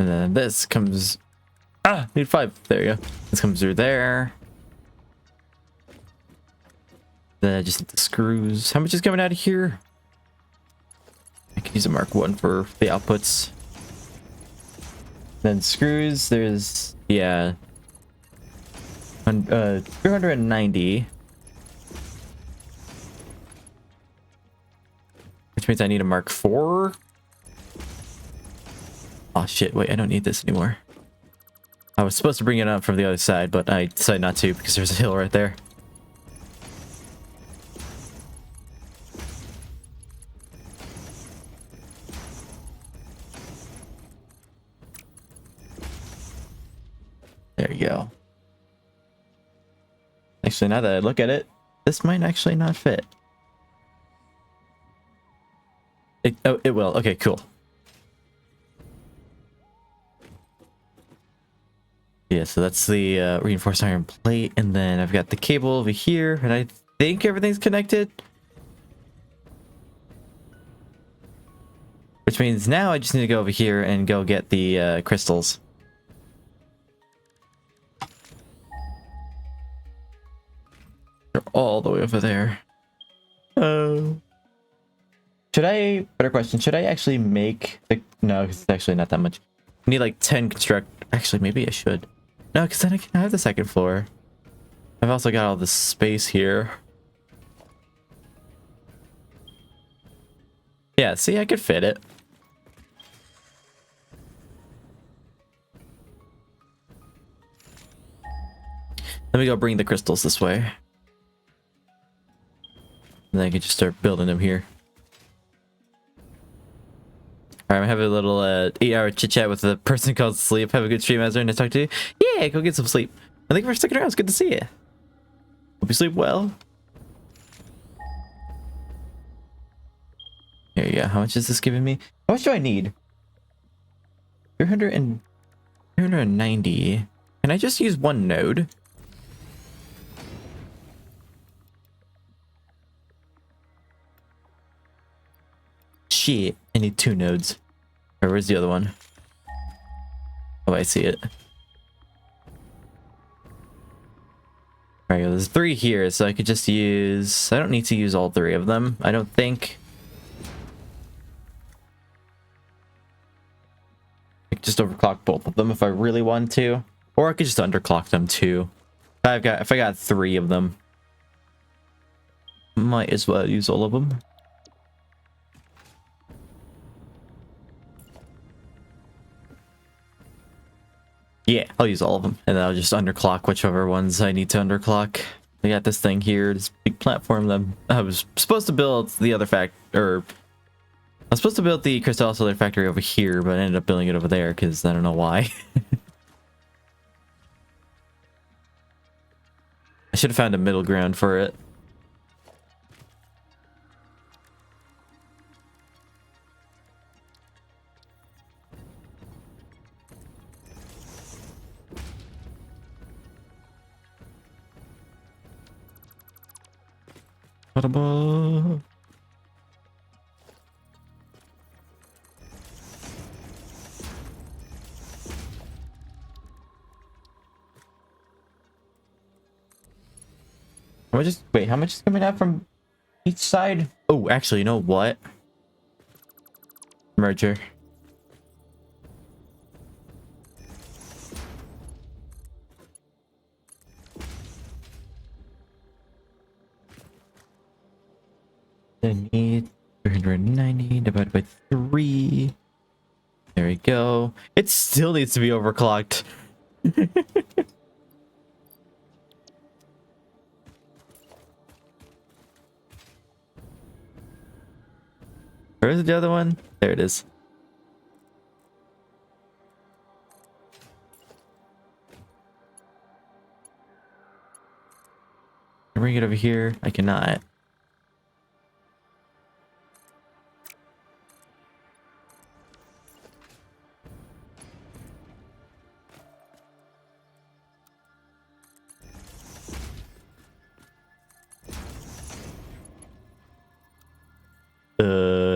And then this comes... need 5. There you go. This comes through there. Then I just need the screws. How much is coming out of here? I can use a Mark 1 for the outputs. Then screws, there's... yeah. 390. Which means I need a Mark 4. Oh shit, wait, I don't need this anymore. I was supposed to bring it up from the other side, but I decided not to because there's a hill right there. There you go. Actually, now that I look at it, this might actually not fit. It will. Okay, cool. Yeah, so that's the reinforced iron plate, and then I've got the cable over here, and I think everything's connected. Which means now I just need to go over here and go get the crystals. They're all the way over there. Oh. Should I... better question, should I actually make the... no, because it's actually not that much. I need like 10 construct... actually, maybe I should. No, because then I can have the second floor. I've also got all this space here. Yeah, see, I could fit it. Let me go bring the crystals this way. And then I can just start building them here. Alright, I'm having a little 8-hour chit-chat with the person called Sleep. Have a good stream, Ezra. Nice to talk to you. Yeah, go get some sleep. And thank you for sticking around. It's good to see you. Hope you sleep well. There you go. How much is this giving me? How much do I need? 390. Can I just use one node? Shit, I need 2 nodes. Or where's the other one? Oh, I see it. Alright, there's 3 here, so I could just use... I don't need to use all 3 of them, I don't think. I could just overclock both of them if I really want to. Or I could just underclock them too. If I got 3 of them. Might as well use all of them. Yeah, I'll use all of them, and then I'll just underclock whichever ones I need to underclock. I got this thing here, this big platform that I was supposed to build the other I was supposed to build the crystal oscillator factory over here, but I ended up building it over there because I don't know why. I should have found a middle ground for it. Ta-da-ba. Wait, how much is coming out from each side? Oh, actually, you know what? Merger. I need 390 divided by 3. There we go. It still needs to be overclocked. Where's the other one? There it is. Can I bring it over here? I cannot.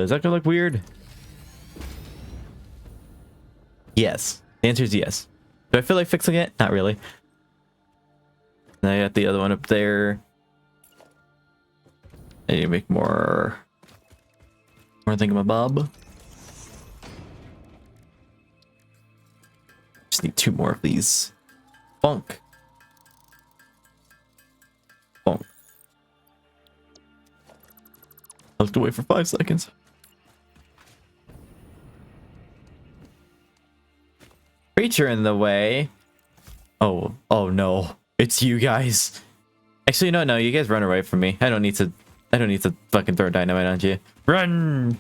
Is that gonna look weird? Yes. The answer is yes. Do I feel like fixing it? Not really. And I got the other one up there. I need to make more thingamabob. Just need 2 more of these. Bonk. Bonk. I looked away for 5 seconds. Creature in the way. Oh no. It's you guys. Actually, no, you guys run away from me. I don't need to fucking throw dynamite on you. Run!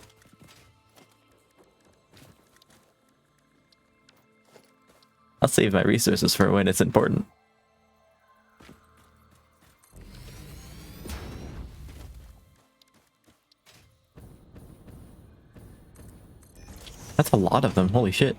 I'll save my resources for when it's important. That's a lot of them. Holy shit.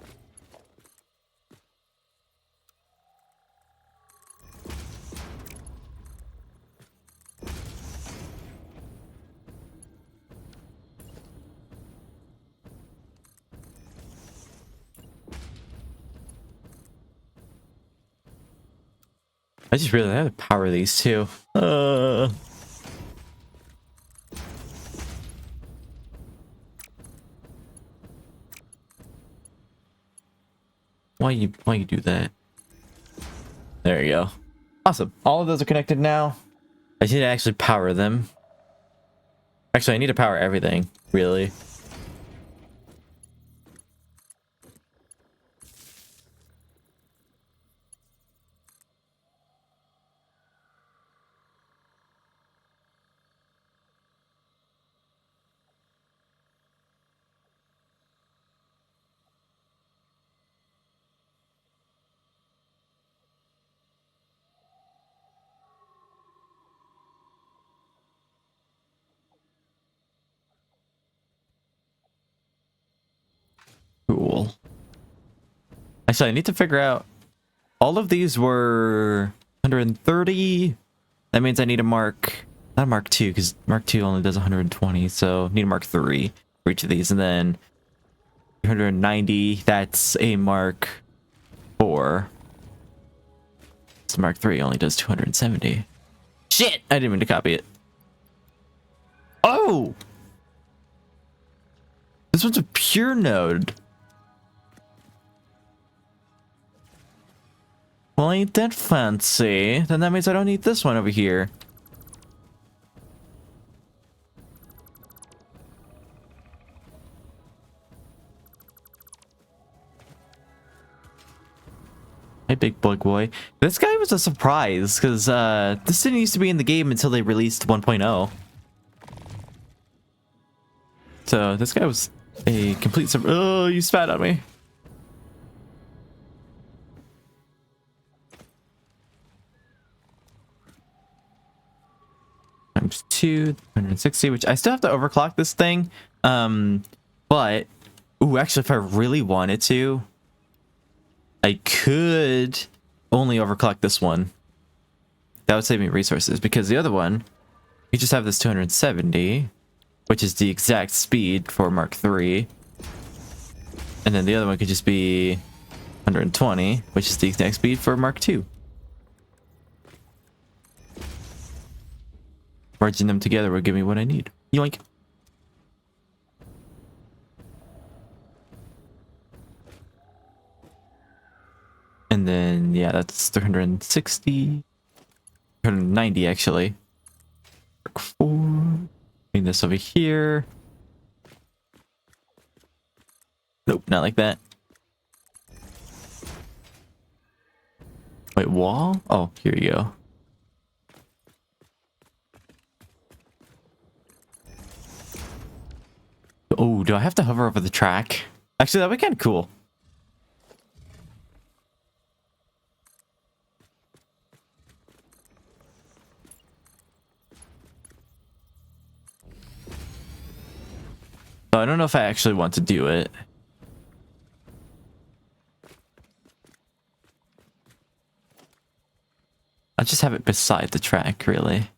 I just realized I have to power these too. Why you do that? There you go. Awesome. All of those are connected now. I need to actually power them. Actually, I need to power everything, really. Cool. Actually, I need to figure out. All of these were 130. That means I need to mark, not Mark 2, because Mark 2 only does 120, so I need a Mark 3 for each of these, and then 190, that's a Mark 4. So Mark 3 only does 270. Shit! I didn't mean to copy it. Oh! This one's a pure node. Well, ain't that fancy? Then that means I don't need this one over here. Hey, big bug boy. This guy was a surprise, because this didn't used to be in the game until they released 1.0. So this guy was a complete surprise. Oh, you spat on me. Times 2, 160, which I still have to overclock this thing. But, ooh, actually, if I really wanted to, I could only overclock this one. That would save me resources, because the other one, you just have this 270, which is the exact speed for Mark 3. And then the other one could just be 120, which is the exact speed for Mark 2. Merging them together will give me what I need. Yoink. And then, yeah, that's 360. 390, actually. Mark 4. Bring this over here. Nope, not like that. Wait, wall? Oh, here you go. Oh, do I have to hover over the track? Actually, that'd be kind of cool. So I don't know if I actually want to do it. I'll just have it beside the track, really.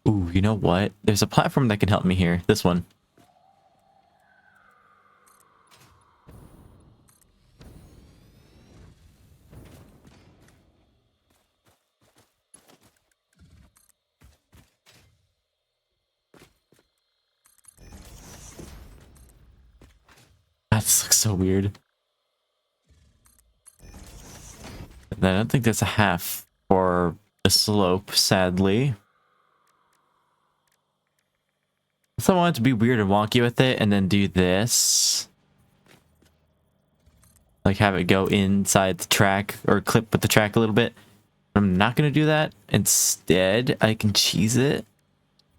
Ooh, you know what? There's a platform that can help me here. This one. That looks so weird. And I don't think there's a half for the slope, sadly. So I wanted to be weird and wonky with it and then do this. Like have it go inside the track or clip with the track a little bit. I'm not going to do that. Instead, I can cheese it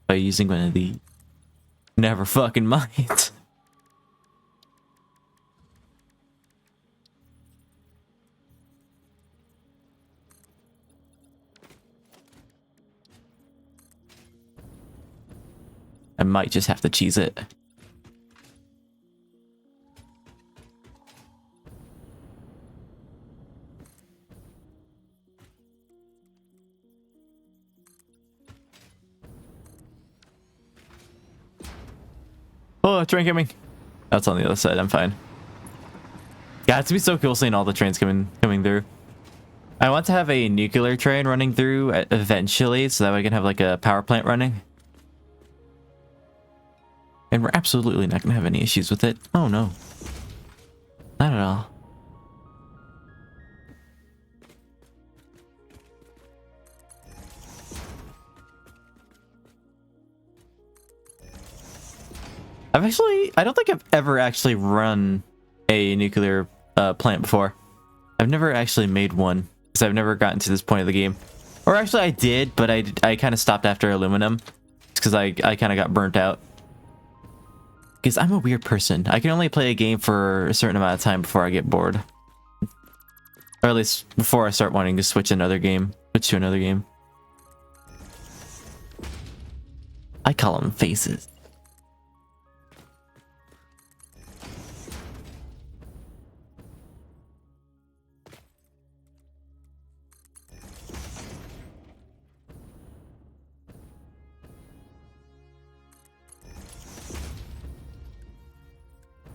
by using one of the... Never fucking mind. I might just have to cheese it. Oh, train coming. That's on the other side. I'm fine. Yeah, it's gonna be so cool seeing all the trains coming through. I want to have a nuclear train running through eventually, so that way I can have like a power plant running. And we're absolutely not gonna have any issues with it. Oh no, not at all. I don't think I've ever actually run a nuclear plant before. I've never actually made one because I've never gotten to this point of the game. Or actually I did, but I kind of stopped after aluminum because I kind of got burnt out. Because I'm a weird person. I can only play a game for a certain amount of time before I get bored. Or at least before I start wanting to switch to another game. I call them faces.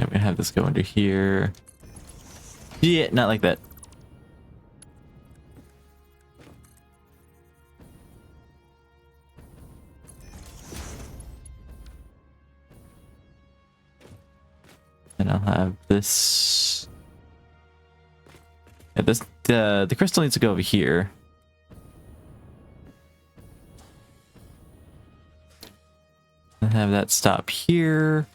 I'm gonna have this go under here. Yeah, not like that. And I'll have this. Yeah, the crystal needs to go over here. And have that stop here.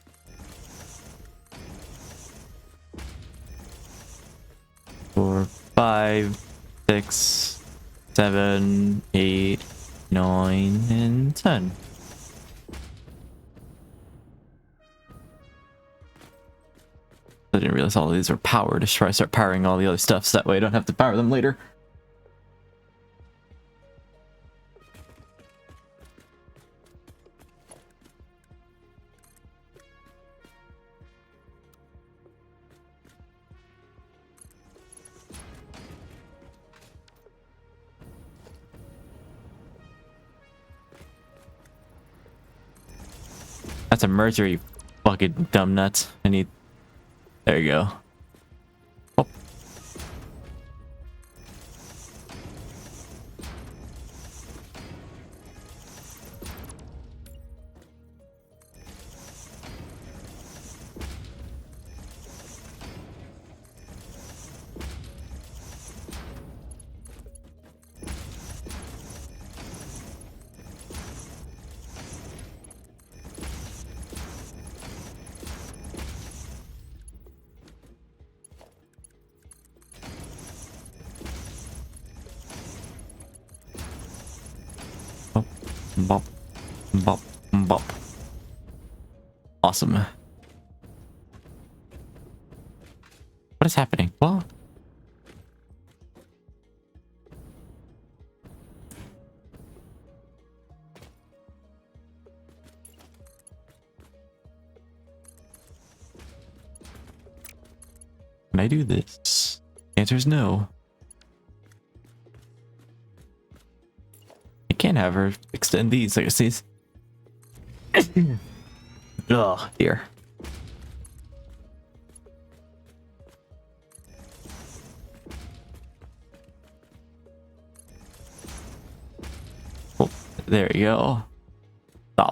4, 5, 6, 7, 8, 9, and 10. I didn't realize all of these are powered. I should probably start powering all the other stuff so that way I don't have to power them later. That's a merger, you fucking dumb nuts. I need... There you go. Oh. Bop, bop, bop. Awesome. What is happening? Well, can I do this? The answer is no. I can't have her extend these legacies. Oh dear. Oh, there you go. The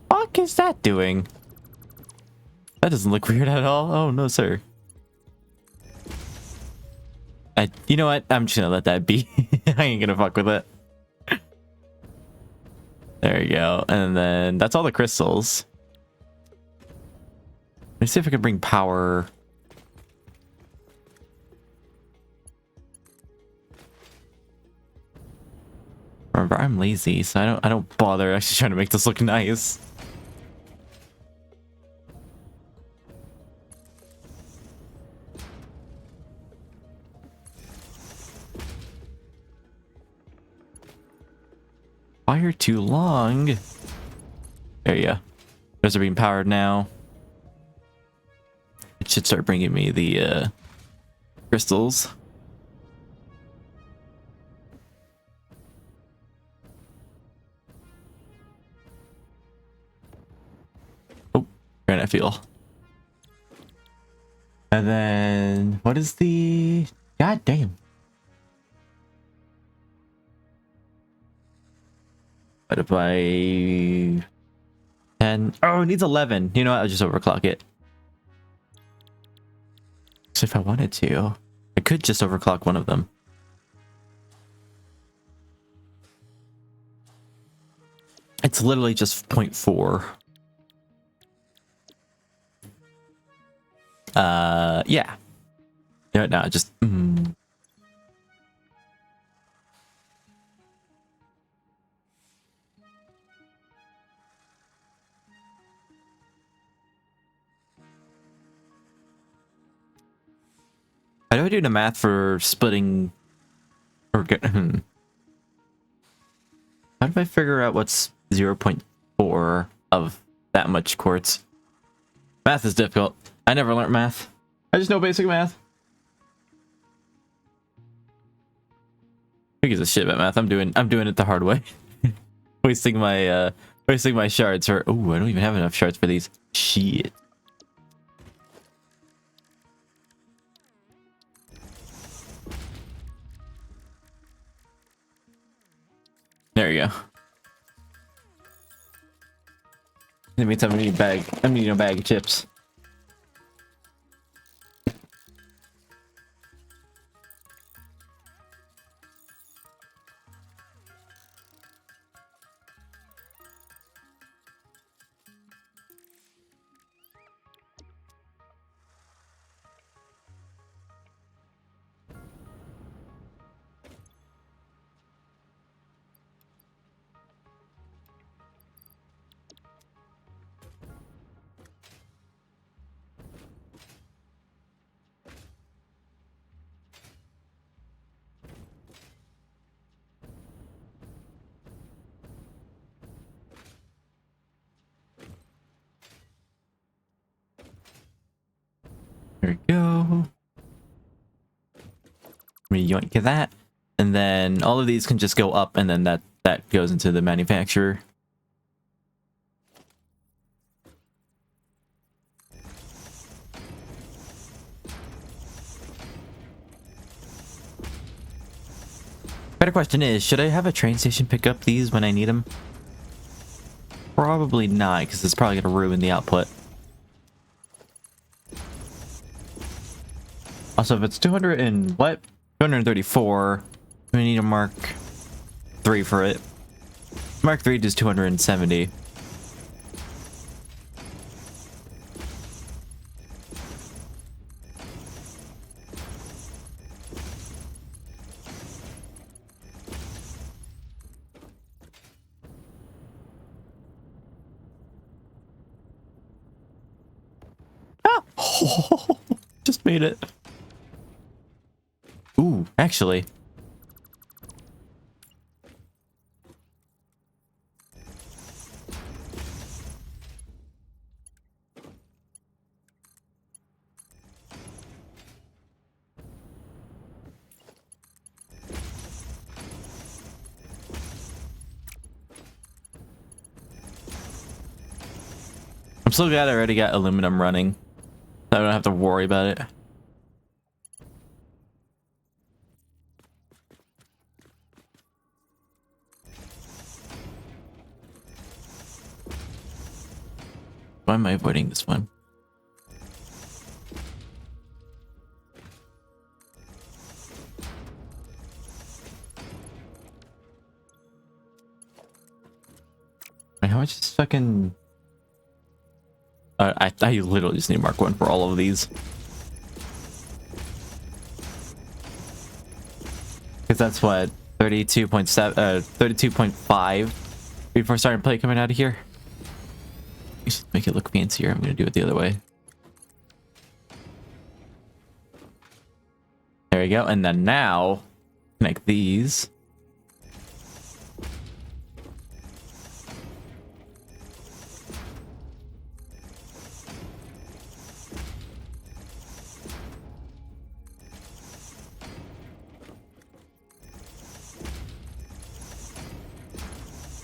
fuck is that doing? That doesn't look weird at all. Oh no, sir. You know what? I'm just gonna let that be. I ain't gonna fuck with it. There you go. And then that's all the crystals. Let's see if I can bring power. Remember, I'm lazy, so I don't bother actually trying to make this look nice. Fire too long. There you go. Those are being powered now. It should start bringing me the crystals. Oh, granite fuel. And then what is the... God damn. What if I... 10? Oh, it needs 11. You know what? I'll just overclock it. So if I wanted to, I could just overclock one of them. It's literally just 0.4. Yeah. No, just... How do I do the math for splitting or get how do I figure out what's 0.4 of that much quartz? Math is difficult. I never learned math. I just know basic math. Who gives a shit about math? I'm doing it the hard way. wasting my shards for... Oh, I don't even have enough shards for these. Shit. There you go. That means I'm gonna need a bag of chips. There we go. We yoink that, and then all of these can just go up, and then that goes into the manufacturer. Better question is, should I have a train station pick up these when I need them? Probably not, because it's probably going to ruin the output. Also, if it's 200 and what? 234, we need a Mark 3 for it. Mark 3 does 270. Ah! Oh, just made it. Ooh, actually. I'm so glad I already got aluminum running. I don't have to worry about it. Why am I avoiding this one? Wait, how much is fucking... I literally just need Mark 1 for all of these. Because that's what, 32.7, 32.5 before starting play coming out of here. You should make it look fancier. I'm gonna do it the other way. There we go. And then now, connect these.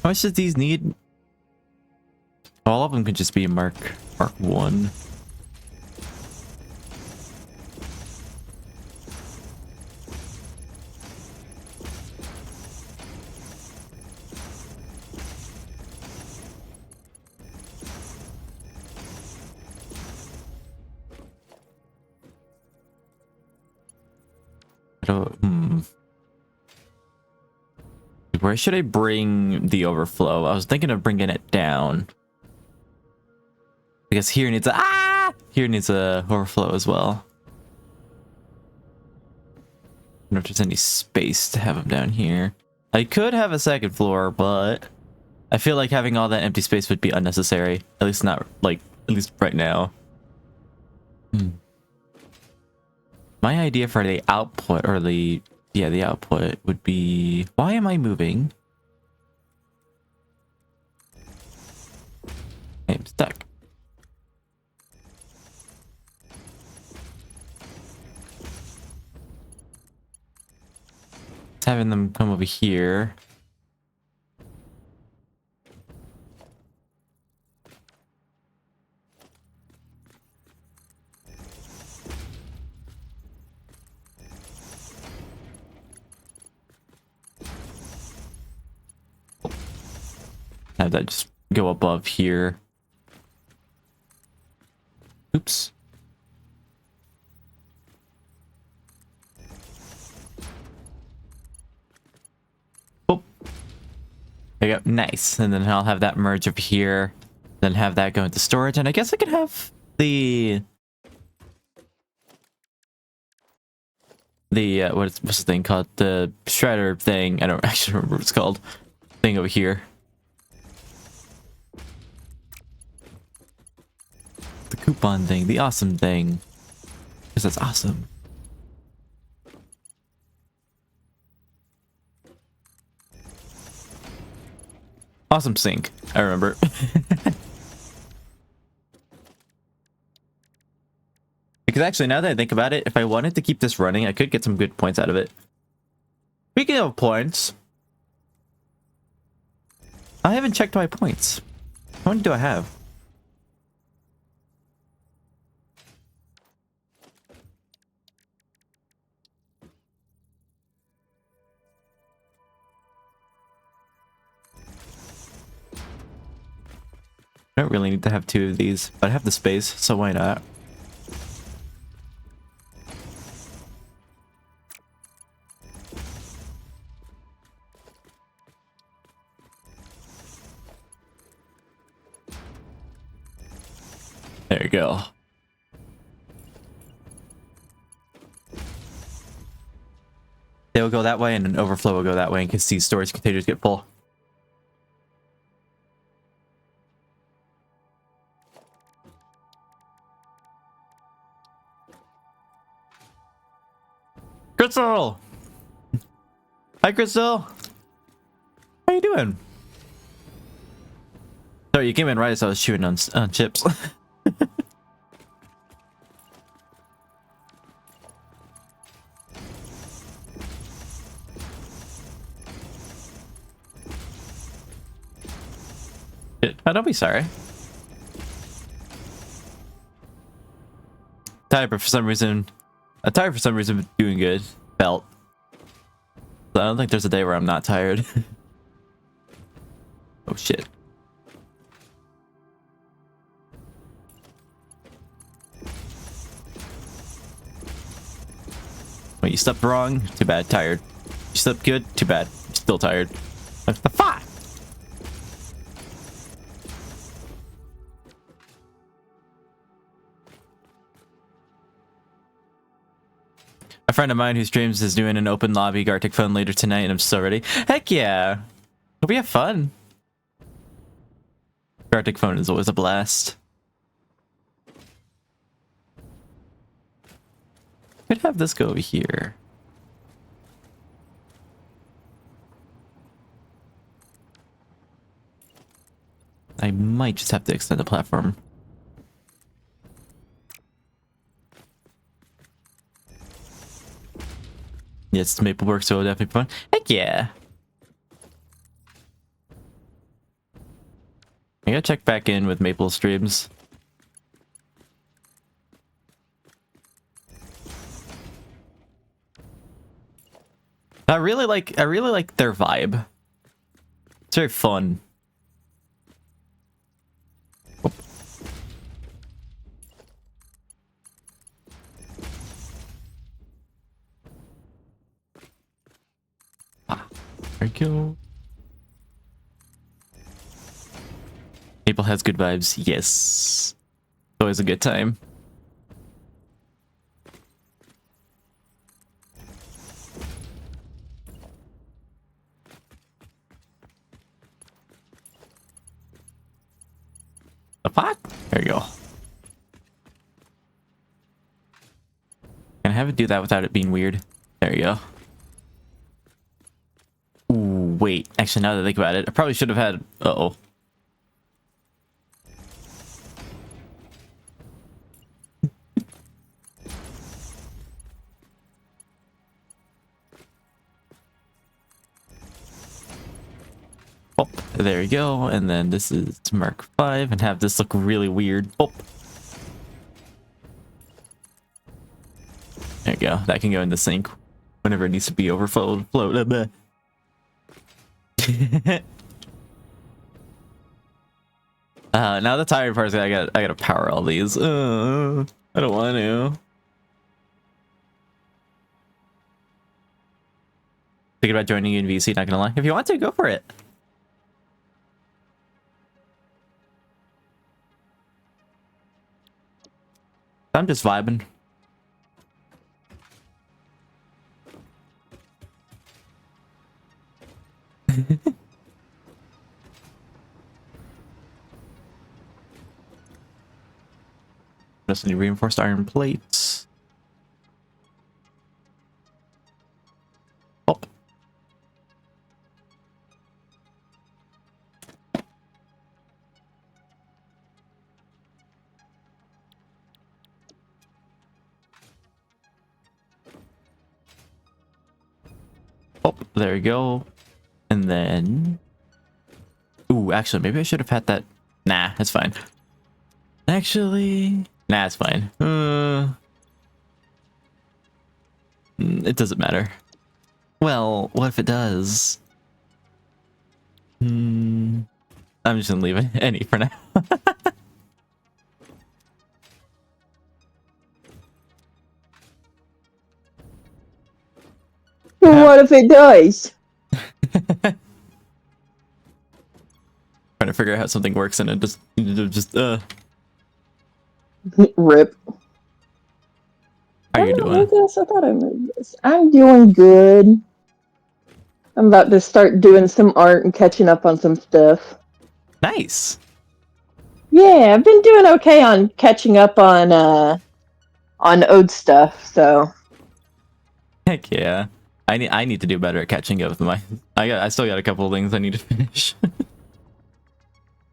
How much does these need? All of them could just be Mark 1. I don't, Where should I bring the overflow? I was thinking of bringing it down. Because here needs a overflow as well. I don't know if there's any space to have them down here. I could have a second floor, but I feel like having all that empty space would be unnecessary. At least not like, at least right now. My idea for the output, or the output would be, why am I moving? I'm stuck. It's having them come over here. Have that just go above here. Oops. Oh. There you go. Nice. And then I'll have that merge over here. Then have that go into storage. And I guess I could have the what's the thing called? The shredder thing. I don't actually remember what it's called. Thing over here. The coupon thing, the awesome thing. Because that's awesome. Awesome sink, I remember. Because actually, now that I think about it, if I wanted to keep this running, I could get some good points out of it. Speaking of points, I haven't checked my points. How many do I have? I don't really need to have 2 of these, but I have the space, so why not? There you go. They will go that way, and an overflow will go that way in case these storage containers get full. Crystal! Hi, Crystal! How you doing? Sorry, you came in right as I was chewing on chips. Oh, don't be sorry. Tired, but for some reason, tired for some reason, but doing good. Felt. So I don't think there's a day where I'm not tired. Oh shit. Wait, you slept wrong? Too bad. Tired. You slept good? Too bad. You're still tired. What the fuck? A friend of mine who streams is doing an open lobby Gartic phone later tonight, and I'm so ready. Heck yeah! Hope we have fun. Gartic phone is always a blast. Could have this go over here. I might just have to extend the platform. Yes, Maple works, so it'll definitely be fun. Heck yeah! I gotta check back in with Maple streams. I really like their vibe. It's very fun. Oh. Ah, there we go. Maple has good vibes. Yes. Always a good time. The pot? There you go. Can I have it do that without it being weird? There you go. Ooh, wait. Actually, now that I think about it, I probably should have had... Uh-oh. Oh, there you go. And then this is Mark 5 and have this look really weird. Oh. There you go. That can go in the sink whenever it needs to be overflowed. Now the tired part is I gotta power all these. I don't want to. Thinking about joining UNVC, not gonna lie. If you want to, go for it. I'm just vibing. Just need reinforced iron plates. Oh. Oh, there we go. And then... Ooh, actually, maybe I should have had that... Nah, it's fine. Actually... Nah, it's fine. It doesn't matter. Well, what if it does? I'm just gonna leave it any for now. What if it does? Trying to figure out how something works and it just Rip. How you doing? I guess I thought I moved this. I'm doing good. I'm about to start doing some art and catching up on some stuff. Nice. Yeah, I've been doing okay on catching up on Ode stuff, so. Heck yeah. I need to do better at catching up with my I still got a couple of things I need to finish.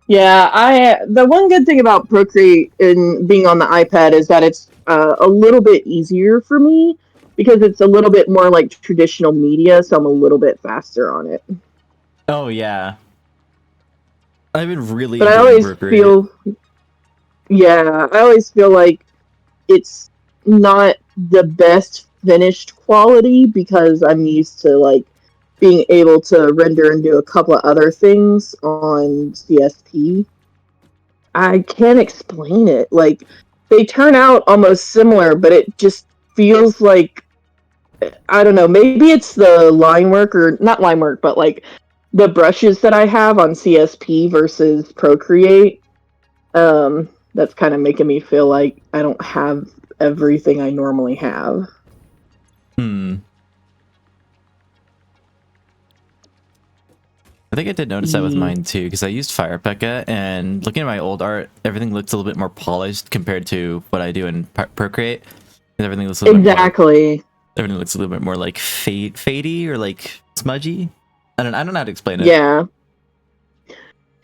Yeah, the one good thing about Procreate and being on the iPad is that it's a little bit easier for me because it's a little bit more like traditional media, so I'm a little bit faster on it. Oh yeah. I've been really But I always feel, yeah, I always feel like it's not the best finished quality because I'm used to like being able to render and do a couple of other things on CSP. I can't explain it. Like they turn out almost similar, but it just feels like I don't know. Maybe it's the line work or not line work, but like the brushes that I have on CSP versus Procreate. That's kind of making me feel like I don't have everything I normally have. I think I did notice that with mine too, because I used FirePekka, and looking at my old art, everything looks a little bit more polished compared to what I do in Procreate. And everything looks a little bit more, everything looks a little bit more like fadey or like smudgy. I don't know how to explain it. Yeah.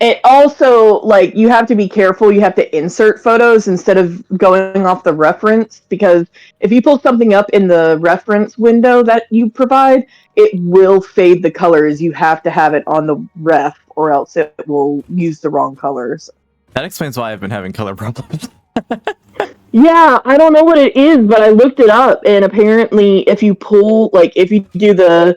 It also, like, you have to be careful. You have to insert photos instead of going off the reference, because if you pull something up in the reference window that you provide, it will fade the colors. You have to have it on the ref, or else it will use the wrong colors. That explains why I've been having color problems. Yeah, I don't know what it is, but I looked it up, and apparently if you pull, like, if you do the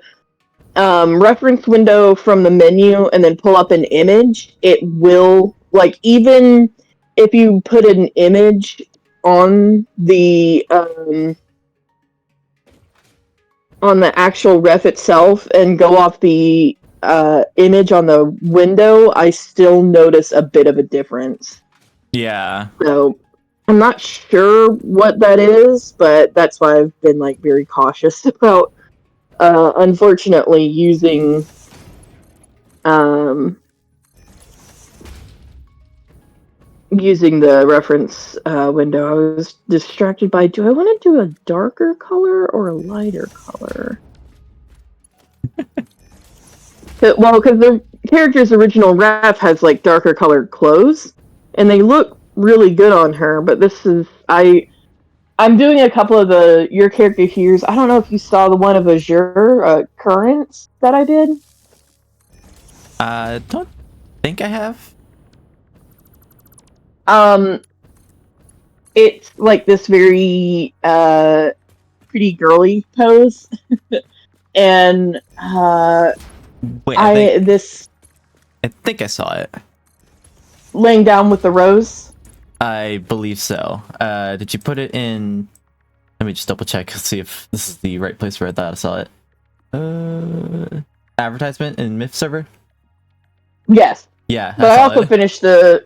reference window from the menu and then pull up an image, it will, like, even if you put an image on the actual ref itself and go off the image on the window, I still notice a bit of a difference. Yeah. So I'm not sure what that is, but that's why I've been like very cautious about unfortunately using using the reference window. I was distracted by, do I want to do a darker color or a lighter color? Well, because the character's original ref has like darker colored clothes, and they look really good on her. But this is I'm doing a couple of your character here's. I don't know if you saw the one of Azure Currents that I did. Don't think I have. It's like this very pretty girly pose, and Wait, I think I saw it. Laying down with the rose. I believe so. Did you put it in? Let me just double check, see if this is the right place where I thought I saw it. Advertisement in Myth server. Yes. Yeah, but I also finished I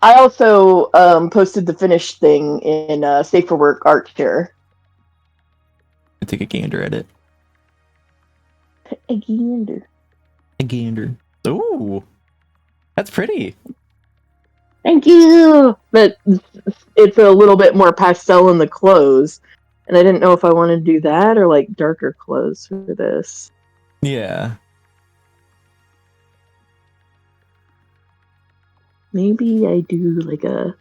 also posted the finished thing in Safe for Work Art Share. I take a gander at it. A gander. A gander. Ooh, that's pretty. Thank you. But it's a little bit more pastel in the clothes, and I didn't know if I wanted to do that or like darker clothes for this. Yeah. Maybe I do like a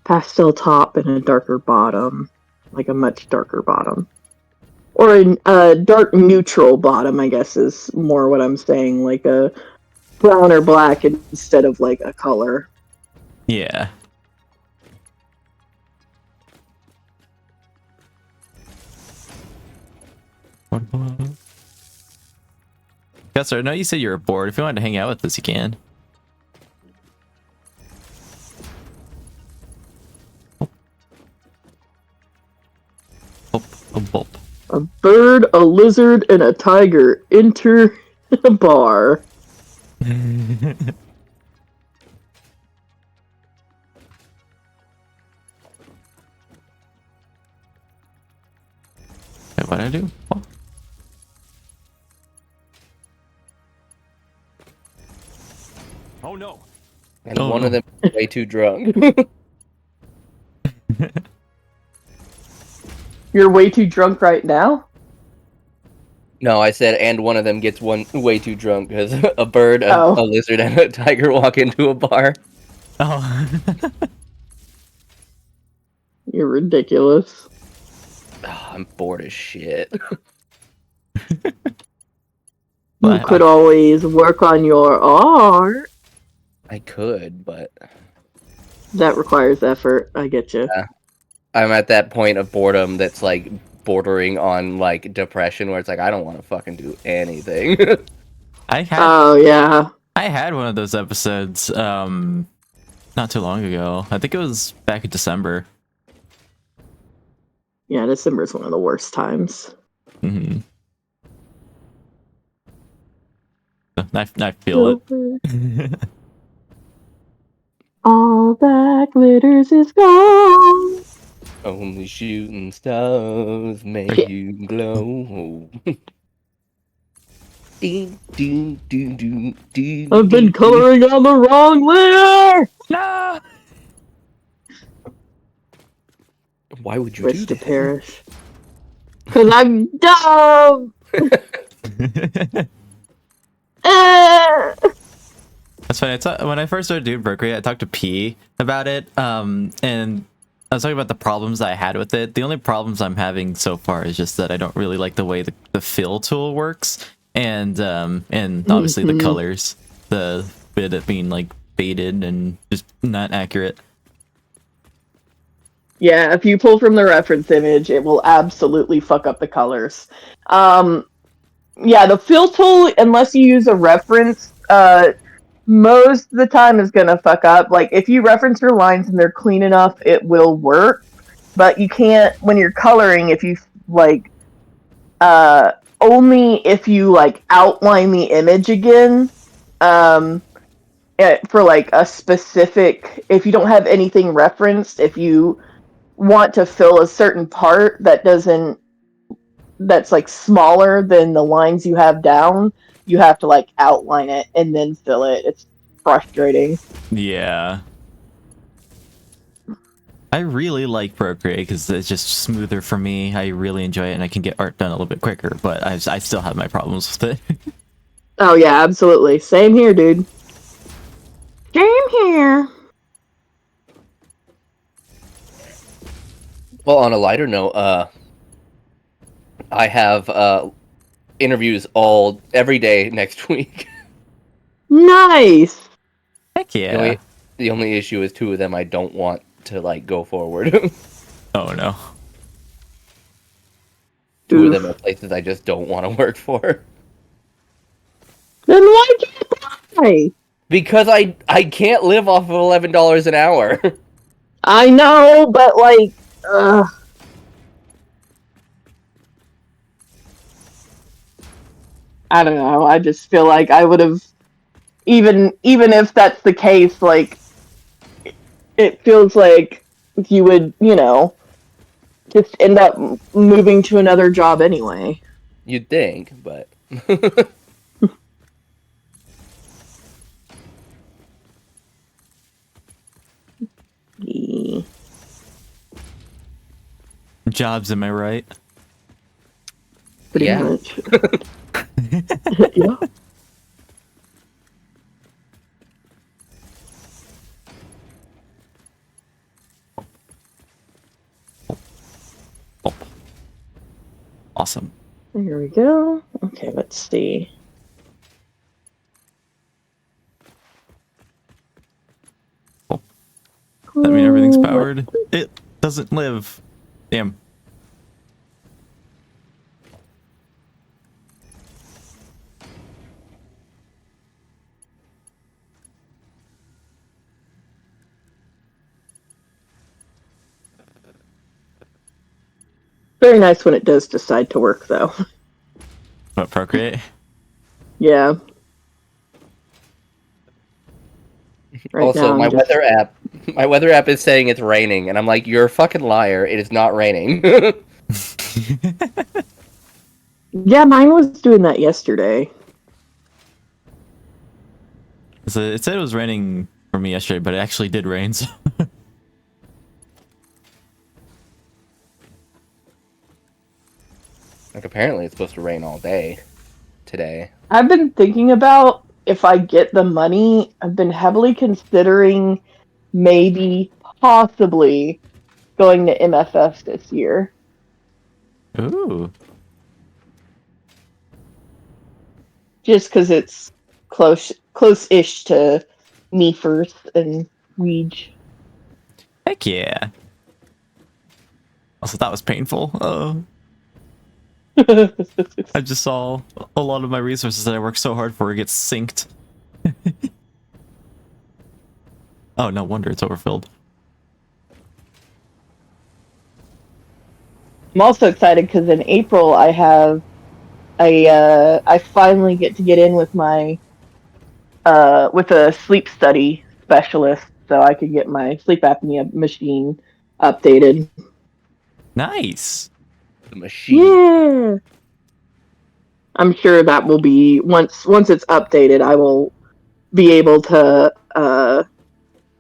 pastel top and a darker bottom, like a much darker bottom. Or a dark neutral bottom, I guess, is more what I'm saying, like a brown or black instead of like a color. Yeah. Guster, I know you said you were bored. If you wanted to hang out with us, you can. A bird, a lizard, and a tiger enter a bar. Wait, what'd I do? Oh. Oh no. And one of them is way too drunk. You're way too drunk right now? No, I said, and one of them gets way too drunk because a bird, a lizard, and a tiger walk into a bar. Oh. You're ridiculous. Oh, I'm bored as shit. You could always work on your art. I could, but... That requires effort. I get you. Yeah. I'm at that point of boredom that's like bordering on like depression, where it's like I don't want to fucking do anything. Oh yeah. I had one of those episodes not too long ago. I think it was back in December. Yeah, December is one of the worst times. Mm-hmm. I feel it. All that glitters is gold. Only shooting stars make Yeah. you glow. I've I've been coloring on the wrong layer. No! Why would you Wish do to that? perish. Because I'm dumb. That's funny. When I first started doing Procreate, I talked to P about it, and I was talking about the problems I had with it. The only problems I'm having so far is just that I don't really like the way the fill tool works, and obviously the colors, the bit of being like faded and just not accurate. Yeah, if you pull from the reference image, it will absolutely fuck up the colors. Yeah, the fill tool, unless you use a reference, most of the time is gonna fuck up. Like, if you reference your lines and they're clean enough, it will work. But you can't, when you're coloring, if you, like, only if you, like, outline the image again, for, like, a specific, if you don't have anything referenced, if you want to fill a certain part that's like smaller than the lines you have down, you have to like outline it and then fill it. It's frustrating. Yeah. I really like Procreate because it's just smoother for me. I really enjoy it, and I can get art done a little bit quicker, but I still have my problems with it. Oh yeah, absolutely. Same here, dude. Same here. Well, on a lighter note, I have interviews every day next week. Nice. Heck yeah. The only issue is 2 of them I don't want to like go forward. Oh no. 2 of them are places I just don't want to work for. Then why can't I? Because I can't live off of $11 an hour. I know, but like, I don't know. I just feel like I would have, even if that's the case, like, it feels like you would, just end up moving to another job anyway. You'd think, but Yeah. Jobs, am I right? Pretty Yeah. much. Yeah. Oh. Awesome. There we go. Okay, let's see. Does that mean everything's powered? It doesn't live. Damn. Very nice when it does decide to work, though. What, Procreate? Yeah. Right also now, my weather app is saying it's raining, and I'm like, you're a fucking liar. It is not raining. Yeah, mine was doing that yesterday. So it said it was raining for me yesterday, but it actually did rain. So. Like, apparently it's supposed to rain all day today. I've been thinking about, if I get the money, I've been heavily considering maybe, possibly, going to MFF this year. Ooh. Just because it's close-ish to me first and Weege. Heck yeah. Also, that was painful. I just saw a lot of my resources that I worked so hard for get synced. Oh, no wonder it's overfilled. I'm also excited because in April I finally get to get in with my with a sleep study specialist, so I could get my sleep apnea machine updated. Nice. The machine. Yeah. I'm sure that will be once it's updated. I will be able to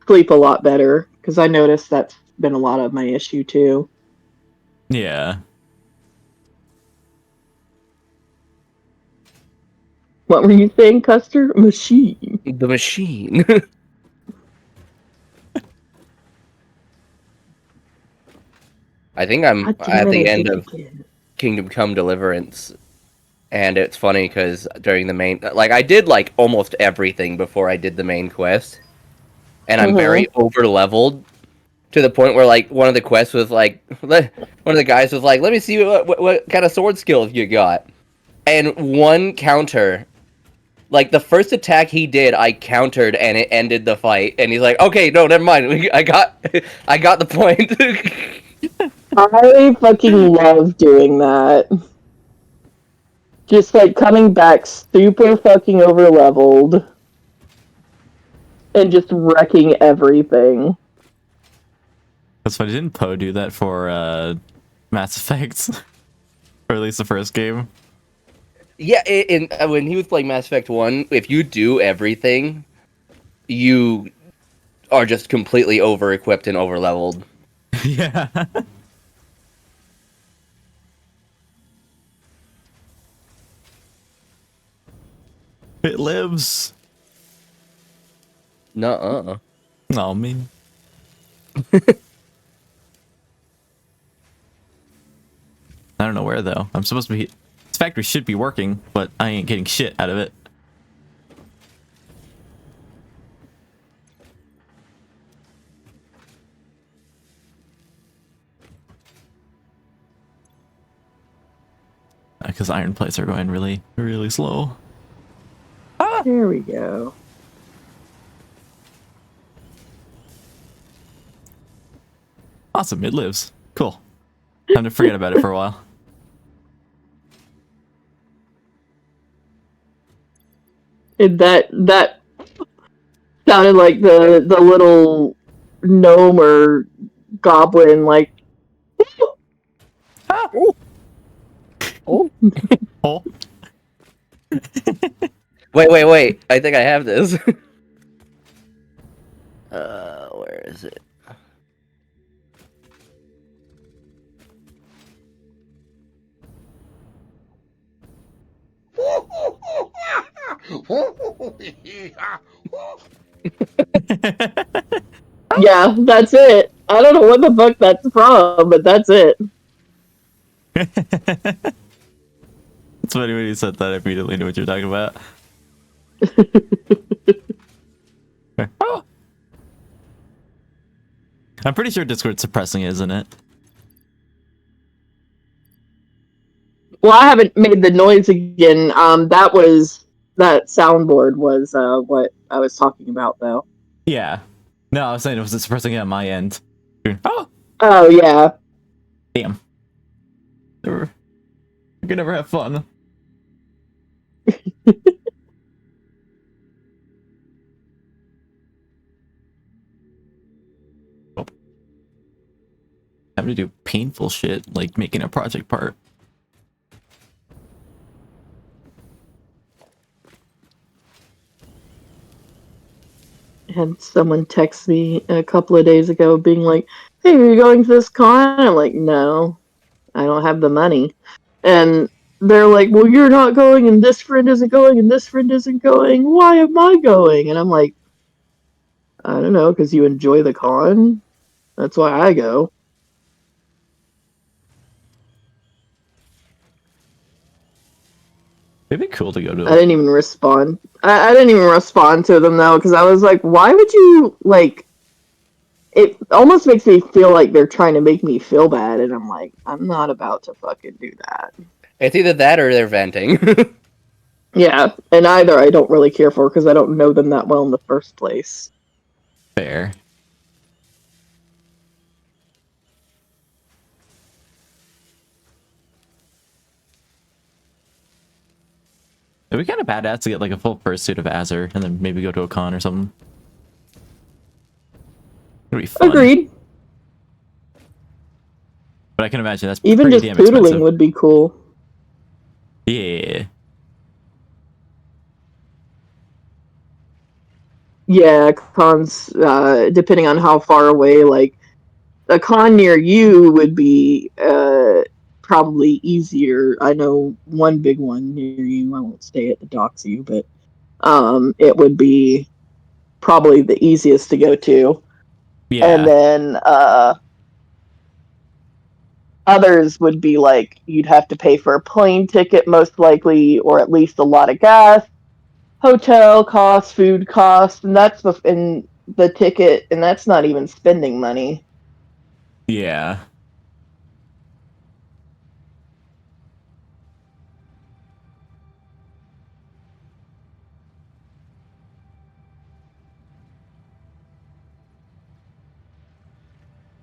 sleep a lot better because I noticed that's been a lot of my issue too. Yeah. What were you saying, Custer? Machine. The machine. I think I'm at the end of Kingdom Come Deliverance, and it's funny because during the main, like, I did like almost everything before I did the main quest, and I'm very over leveled to the point where like one of the quests was like, one of the guys was like, "Let me see what kind of sword skills you got," and one counter. Like, the first attack he did, I countered, and it ended the fight. And he's like, okay, no, never mind. I got the point. I fucking love doing that. Just, like, coming back super fucking over-leveled. And just wrecking everything. That's funny. Didn't Poe do that for Mass Effect? Or at least the first game? Yeah, when he was playing Mass Effect 1, if you do everything, you are just completely over-equipped and over-leveled. Yeah. It lives. Nuh-uh. Oh, man. I don't know where, though. I'm supposed to be... This factory should be working, but I ain't getting shit out of it. Because iron plates are going really, really slow. Ah! There we go. Awesome, it lives. Cool. Time to forget about it for a while. That sounded like the little gnome or goblin, like. Oh. Oh. Oh. Wait. I think I have this. Where is it? Yeah, that's it. I don't know what the fuck that's from, but that's it. It's funny when you said that, I immediately knew what you're talking about. Oh. I'm pretty sure Discord's suppressing it, isn't it? Well, I haven't made the noise again. That soundboard was what I was talking about, though. Yeah. No, I was saying it was suppressing it on my end. Oh! Oh, yeah. Damn. We can never have fun. Oh. Having to do painful shit, like making a project part. Had someone text me a couple of days ago being like, hey, are you going to this con? I'm like, no, I don't have the money. And they're like, well, you're not going, and this friend isn't going, and this friend isn't going. Why am I going? And I'm like, I don't know, because you enjoy the con. That's why I go. It'd be cool to go to. I didn't even respond. I didn't even respond to them, though, because I was like, why would you, like, it almost makes me feel like they're trying to make me feel bad, and I'm like, I'm not about to fucking do that. It's either that or they're venting. Yeah, and either I don't really care for because I don't know them that well in the first place. Fair. It'd be kind of badass to get like a full fursuit of Azure and then maybe go to a con or something. It'd be fun. Agreed. But I can imagine that's Even pretty just damn poodling expensive. would be cool. Yeah. Yeah, cons, depending on how far away, like, a con near you would be probably easier. I know one big one near you. I won't say it to dox you, but it would be probably the easiest to go to. Yeah. And then others would be like you'd have to pay for a plane ticket most likely, or at least a lot of gas, hotel costs, food costs, and that's in the ticket, and that's not even spending money. Yeah.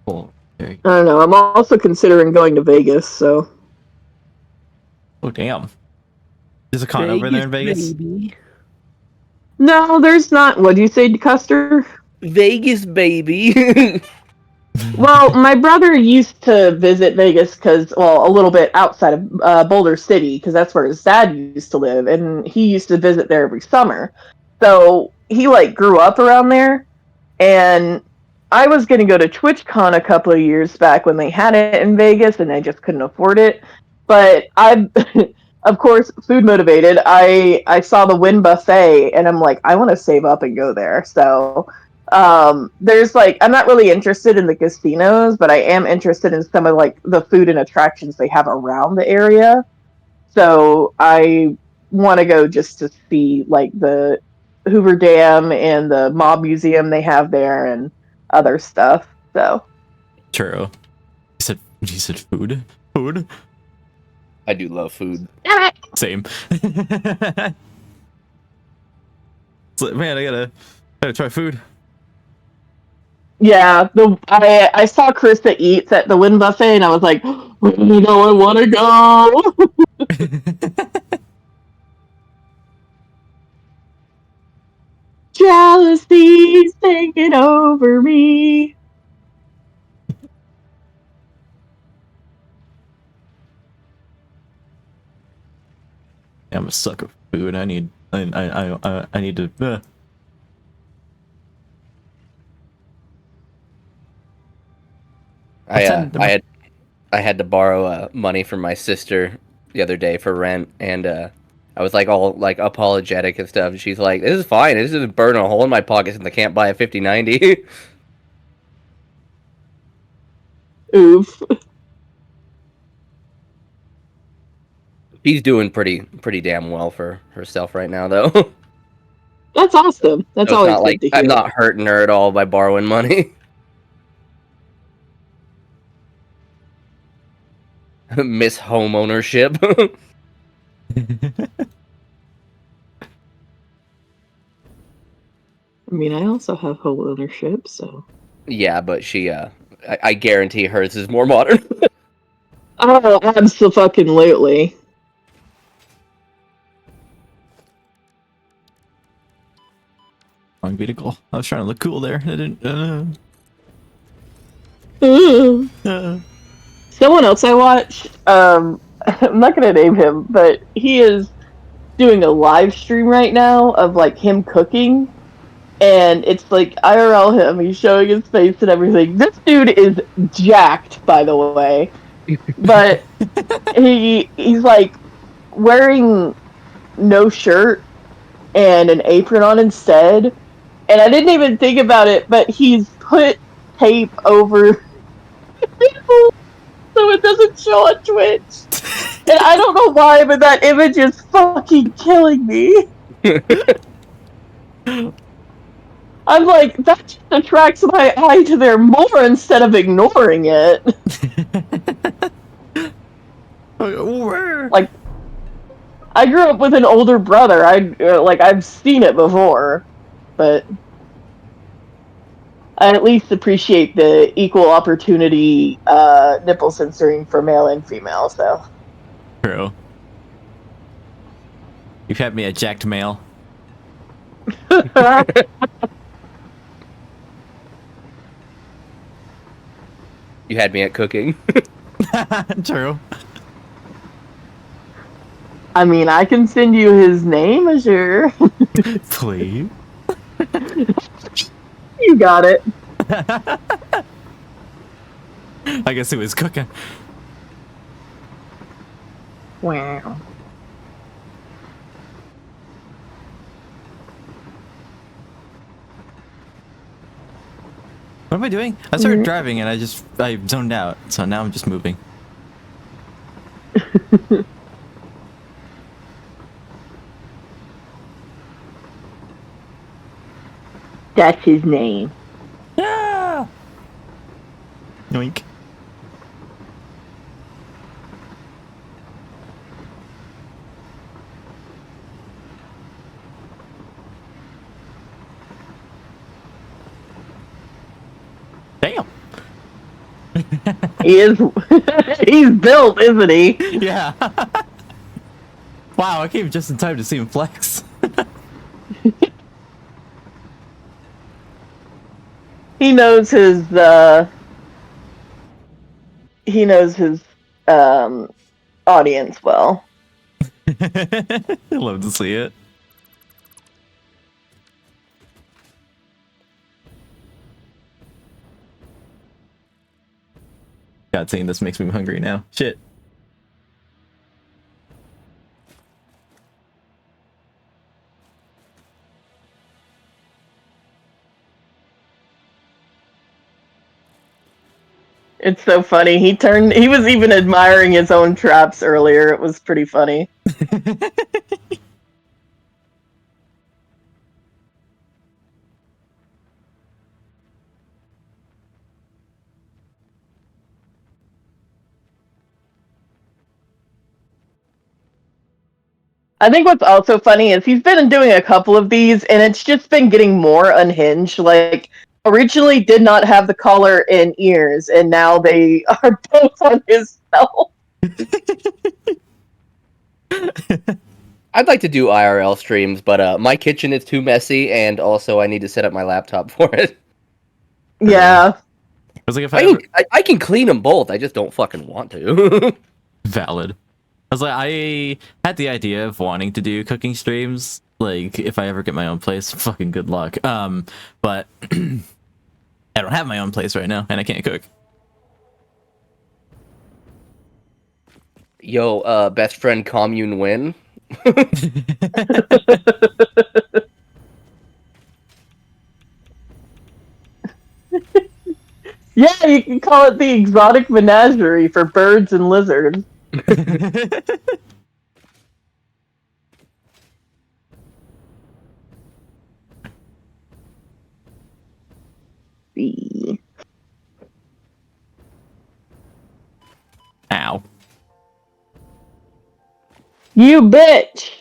Cool. Very. I don't know. I'm also considering going to Vegas, so. Oh damn. There's a con over there in Vegas. Baby. No, there's not. What do you say, Custer? Vegas, baby. Well, my brother used to visit Vegas because, well, a little bit outside of Boulder City, because that's where his dad used to live, and he used to visit there every summer. So he like grew up around there, and I was going to go to TwitchCon a couple of years back when they had it in Vegas, and I just couldn't afford it. But I, of course, food motivated. I saw the Wynn Buffet, and I'm like, I want to save up and go there. So there's like, I'm not really interested in the casinos, but I am interested in some of like the food and attractions they have around the area. So I want to go just to see like the Hoover Dam and the Mob Museum they have there and other stuff. So True. You said food. Food. I do love food. Same. It's like, man, I gotta try food. yeah, I saw Krista Eats at the Wynn Buffet, and I was like, oh, I want to go. Jealousy's taking over me. I'm a sucker for food. I need to. I had to borrow money from my sister the other day for rent, and I was like all like apologetic and stuff. And she's like, "This is fine. This isn't burning a hole in my pocket since I can't buy a 5090." Oof. She's doing pretty damn well for herself right now, though. That's awesome. That's So always not good like to hear. I'm not hurting her at all by borrowing money. Miss home ownership. I mean, I also have home ownership, so. Yeah, but she I guarantee hers is more modern. Oh, absolutely. Wrong vehicle. I was trying to look cool there. I didn't. Someone else I watch, I'm not gonna name him, but he is doing a live stream right now of like him cooking, and it's like IRL him. He's showing his face and everything. This dude is jacked, by the way, but he's like wearing no shirt and an apron on instead. And I didn't even think about it, but he's put tape over people so it doesn't show on Twitch. And I don't know why, but that image is fucking killing me. I'm like, that just attracts my eye to there more instead of ignoring it. Where? Like, I grew up with an older brother. I've seen it before, but I at least appreciate the equal opportunity nipple censoring for male and female. So True. You've had me a jacked male. You had me at cooking. True. I mean, I can send you his name, sure. Please. You got it. I guess it was cooking. Wow. What am I doing? I started driving and I zoned out. So now I'm just moving. That's his name. Yeah. Yoink. Damn. He is. He's built, isn't he? Yeah. Wow, I came just in time to see him flex. He knows his. He knows his audience well. I love to see it. God, seeing this makes me hungry now. Shit. It's so funny. He was even admiring his own traps earlier. It was pretty funny. I think what's also funny is he's been doing a couple of these, and it's just been getting more unhinged. Like, originally did not have the collar and ears, and now they are both on his belt. I'd like to do IRL streams, but my kitchen is too messy, and also I need to set up my laptop for it. Yeah. I was like, if I can clean them both. I just don't fucking want to. Valid. I was like, I had the idea of wanting to do cooking streams. Like, if I ever get my own place, fucking good luck. But I don't have my own place right now, and I can't cook. Yo, best friend commune win. Yeah, you can call it the exotic menagerie for birds and lizards. See. Ow. You bitch!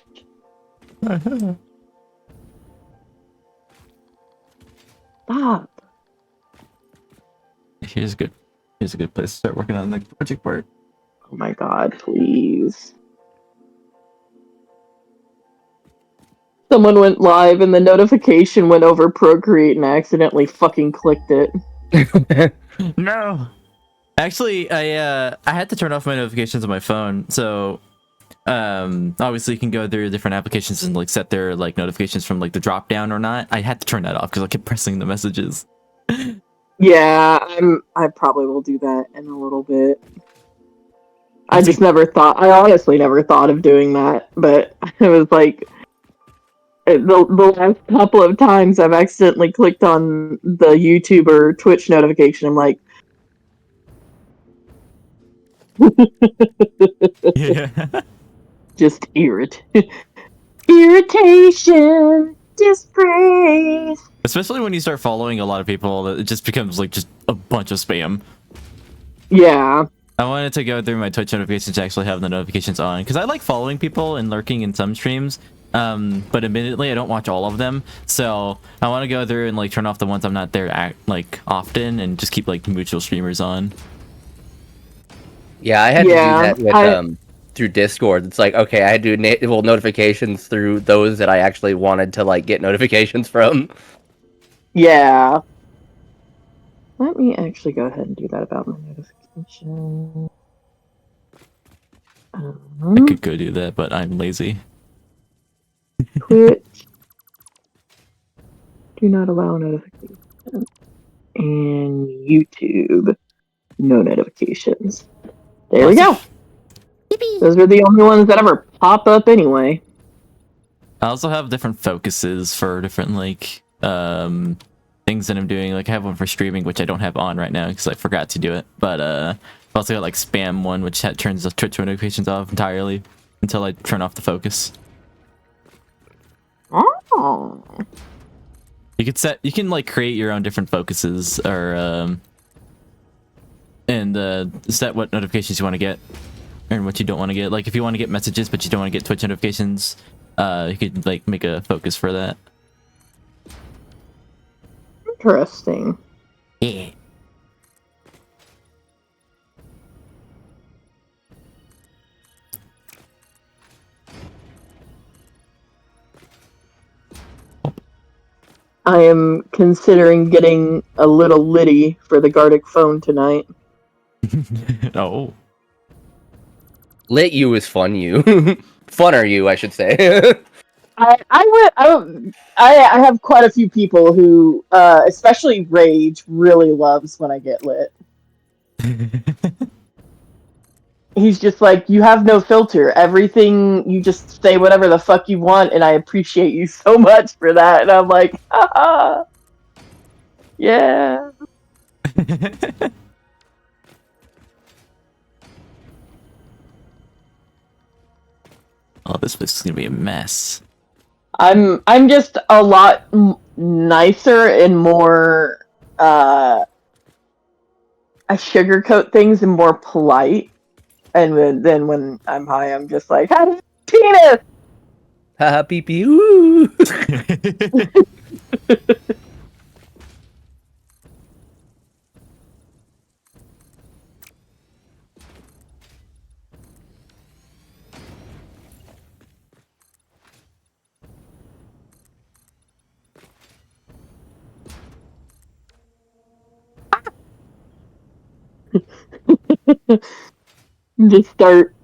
Stop. Here's a good place to start working on the project part. Oh my god, please. Someone went live and the notification went over Procreate and I accidentally fucking clicked it. No. Actually, I had to turn off my notifications on my phone, so obviously you can go through different applications and like set their like notifications from like the drop down or not. I had to turn that off because I kept pressing the messages. Yeah, I probably will do that in a little bit. I honestly never thought of doing that, but it was like the last couple of times I've accidentally clicked on the YouTube or Twitch notification. I'm like, Yeah. just irritation. dispraise. Especially when you start following a lot of people, it just becomes like just a bunch of spam. Yeah. I wanted to go through my Twitch notifications to actually have the notifications on because I like following people and lurking in some streams. But admittedly, I don't watch all of them, so I want to go through and like turn off the ones I'm not there like often and just keep like mutual streamers on. Yeah, I had to do that with through Discord. It's like, okay, I had to enable notifications through those that I actually wanted to like get notifications from. Yeah. Let me actually go ahead and do that about my notification. I could go do that, but I'm lazy. Twitch. Do not allow notifications. And YouTube. No notifications. There we go. Those are the only ones that ever pop up anyway. I also have different focuses for different like things that I'm doing. Like I have one for streaming, which I don't have on right now because I forgot to do it. But I've also got like spam one, which turns the Twitch notifications off entirely until I turn off the focus. Oh. You can like create your own different focuses or and set what notifications you want to get and what you don't want to get. Like if you want to get messages but you don't want to get Twitch notifications, you could like make a focus for that. Interesting. Yeah. I am considering getting a little Liddy for the Gardic phone tonight. Oh. Lit you is fun you. Funner you, I should say. I have quite a few people who, especially Rage, really loves when I get lit. He's just like, you have no filter. Everything, you just say whatever the fuck you want, and I appreciate you so much for that. And I'm like, haha. Yeah. Oh, this place is gonna be a mess. I'm just a lot nicer and more, I sugarcoat things and more polite. And then when I'm high, I'm just like, "Hi, penis!" Haha, pee pee, ooh. Just start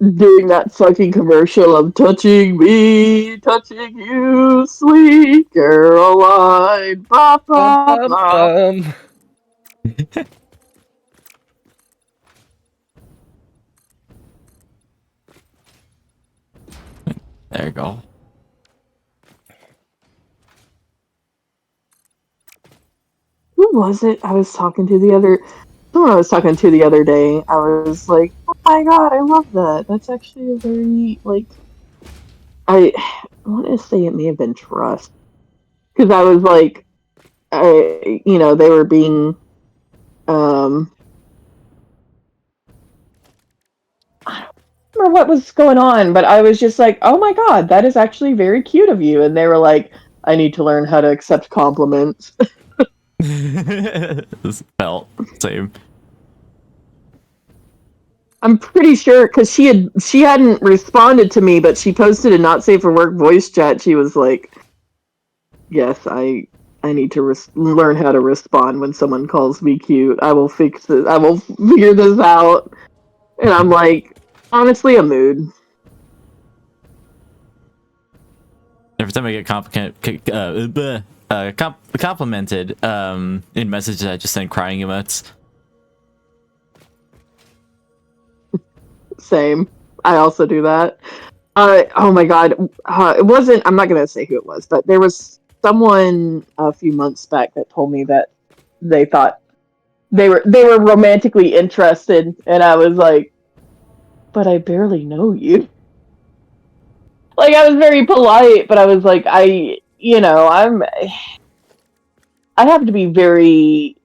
doing that fucking commercial of touching me, touching you, sweet Caroline. Ba, ba, ba. There you go. Who was it I was talking to someone I was talking to the other day? I was like, oh my god, I love that. That's actually a very, like, I want to say it may have been Trust. Because I was like, they were being, I don't remember what was going on, but I was just like, oh my god, that is actually very cute of you. And they were like, I need to learn how to accept compliments. Felt same. I'm pretty sure because she hadn't responded to me, but she posted a not safe for work voice chat. She was like, "Yes, I need to learn how to respond when someone calls me cute. I will fix it. I will figure this out." And I'm like, honestly, a mood. Every time I get complimented in messages, I just send crying emotes. Same. I also do that. Oh my god. It wasn't, I'm not going to say who it was, but there was someone a few months back that told me that they thought they were romantically interested, and I was like, but I barely know you. Like, I was very polite, but I was like, you know, I have to be very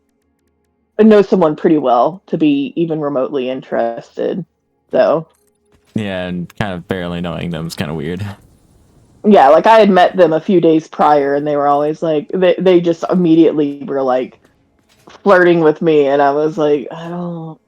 know someone pretty well to be even remotely interested. So Yeah, and kind of barely knowing them is kind of weird. yeah, like I had met them a few days prior, and they were always like they just immediately were like flirting with me, and I was like, I don't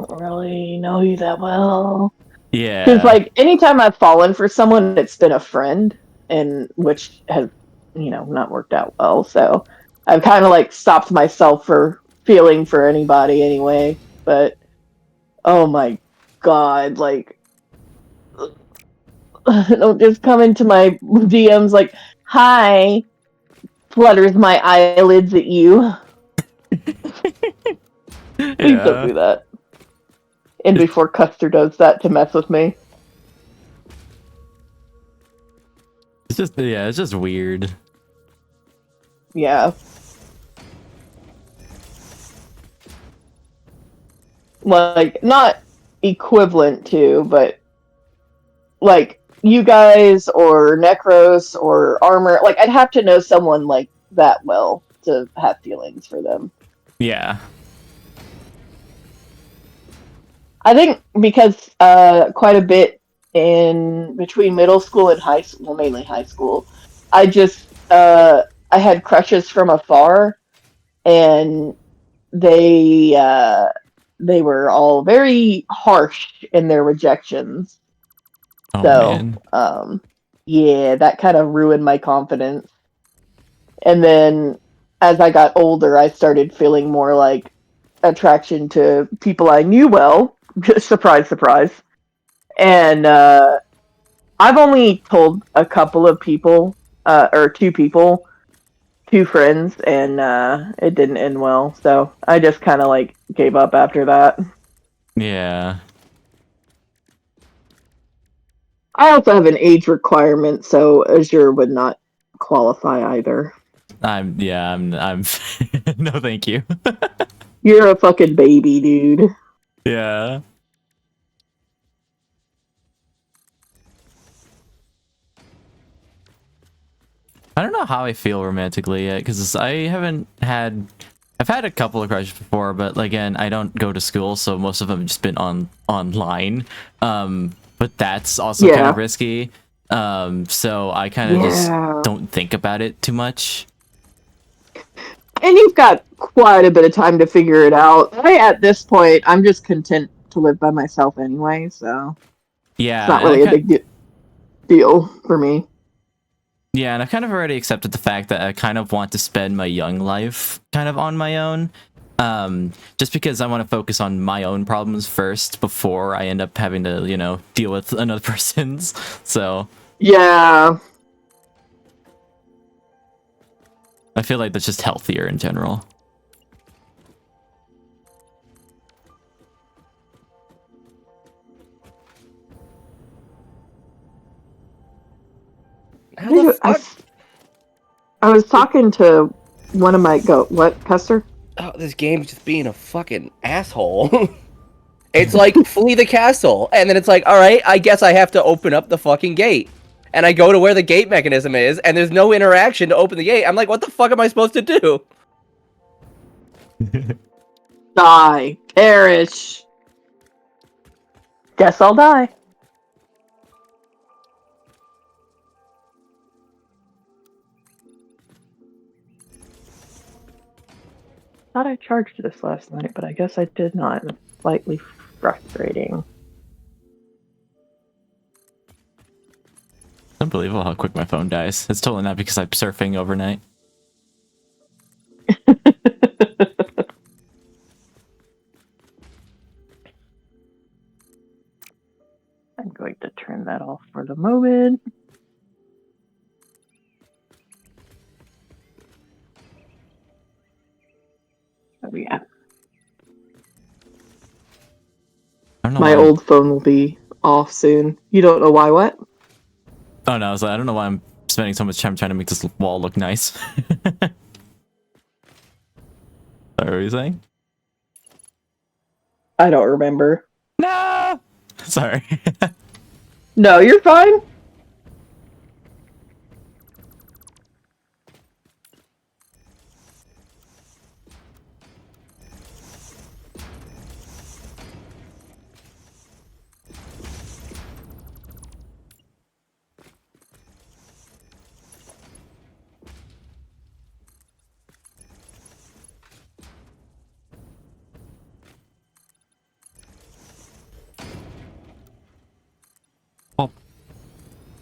really know you that well. Because Yeah. like anytime I've fallen for someone, it's been a friend, and which has not worked out well. So I've kind of like stopped myself for feeling for anybody anyway. But oh my god, like don't just come into my DMs like, hi, flutters my eyelids at you. Please don't Yeah. do that. And before Custer does that to mess with me. It's just weird. Yeah. Like, not equivalent to, but like you guys or Necros or Armor, like I'd have to know someone like that well to have feelings for them. Yeah. I think because quite a bit in between middle school and high school, well, mainly high school, I just I had crushes from afar, and they they were all very harsh in their rejections. Oh So man. yeah, that kind of ruined my confidence. And then as I got older, I started feeling more like attraction to people I knew well. Surprise, surprise. And I've only told a couple of people, or two people, two friends, and it didn't end well. So I just kind of like gave up after that. Yeah. I also have an age requirement, so Azure would not qualify either. I'm no thank you. You're a fucking baby, dude. Yeah. I don't know how I feel romantically yet because I've had a couple of crushes before, but again, I don't go to school, so most of them have just been online. But that's also kind Yeah. of risky. So I kind of just Yeah. don't think about it too much. And you've got quite a bit of time to figure it out. At this point, I'm just content to live by myself anyway, so it's Yeah, not and really a big deal for me. yeah, and I've kind of already accepted the fact that I kind of want to spend my young life kind of on my own. Just because I want to focus on my own problems first before I end up having to, deal with another person's. So Yeah. I feel like that's just healthier in general. How the fuck? I was talking to one of my what, Custer? Oh, this game's just being a fucking asshole. It's like, flee the castle. And then it's like, alright, I guess I have to open up the fucking gate. And I go to where the gate mechanism is, and there's no interaction to open the gate. I'm like, what the fuck am I supposed to do? Die. Perish. Guess I'll die. Thought I charged this last night, but I guess I did not. It's slightly frustrating. Unbelievable how quick my phone dies. It's totally not because I'm surfing overnight. I'm going to turn that off for the moment. Oh, yeah. My old phone will be off soon. You don't know why what? Oh no, I was like, I don't know why I'm spending so much time trying to make this wall look nice. Sorry, what were you saying? I don't remember. No! Sorry. No, you're fine.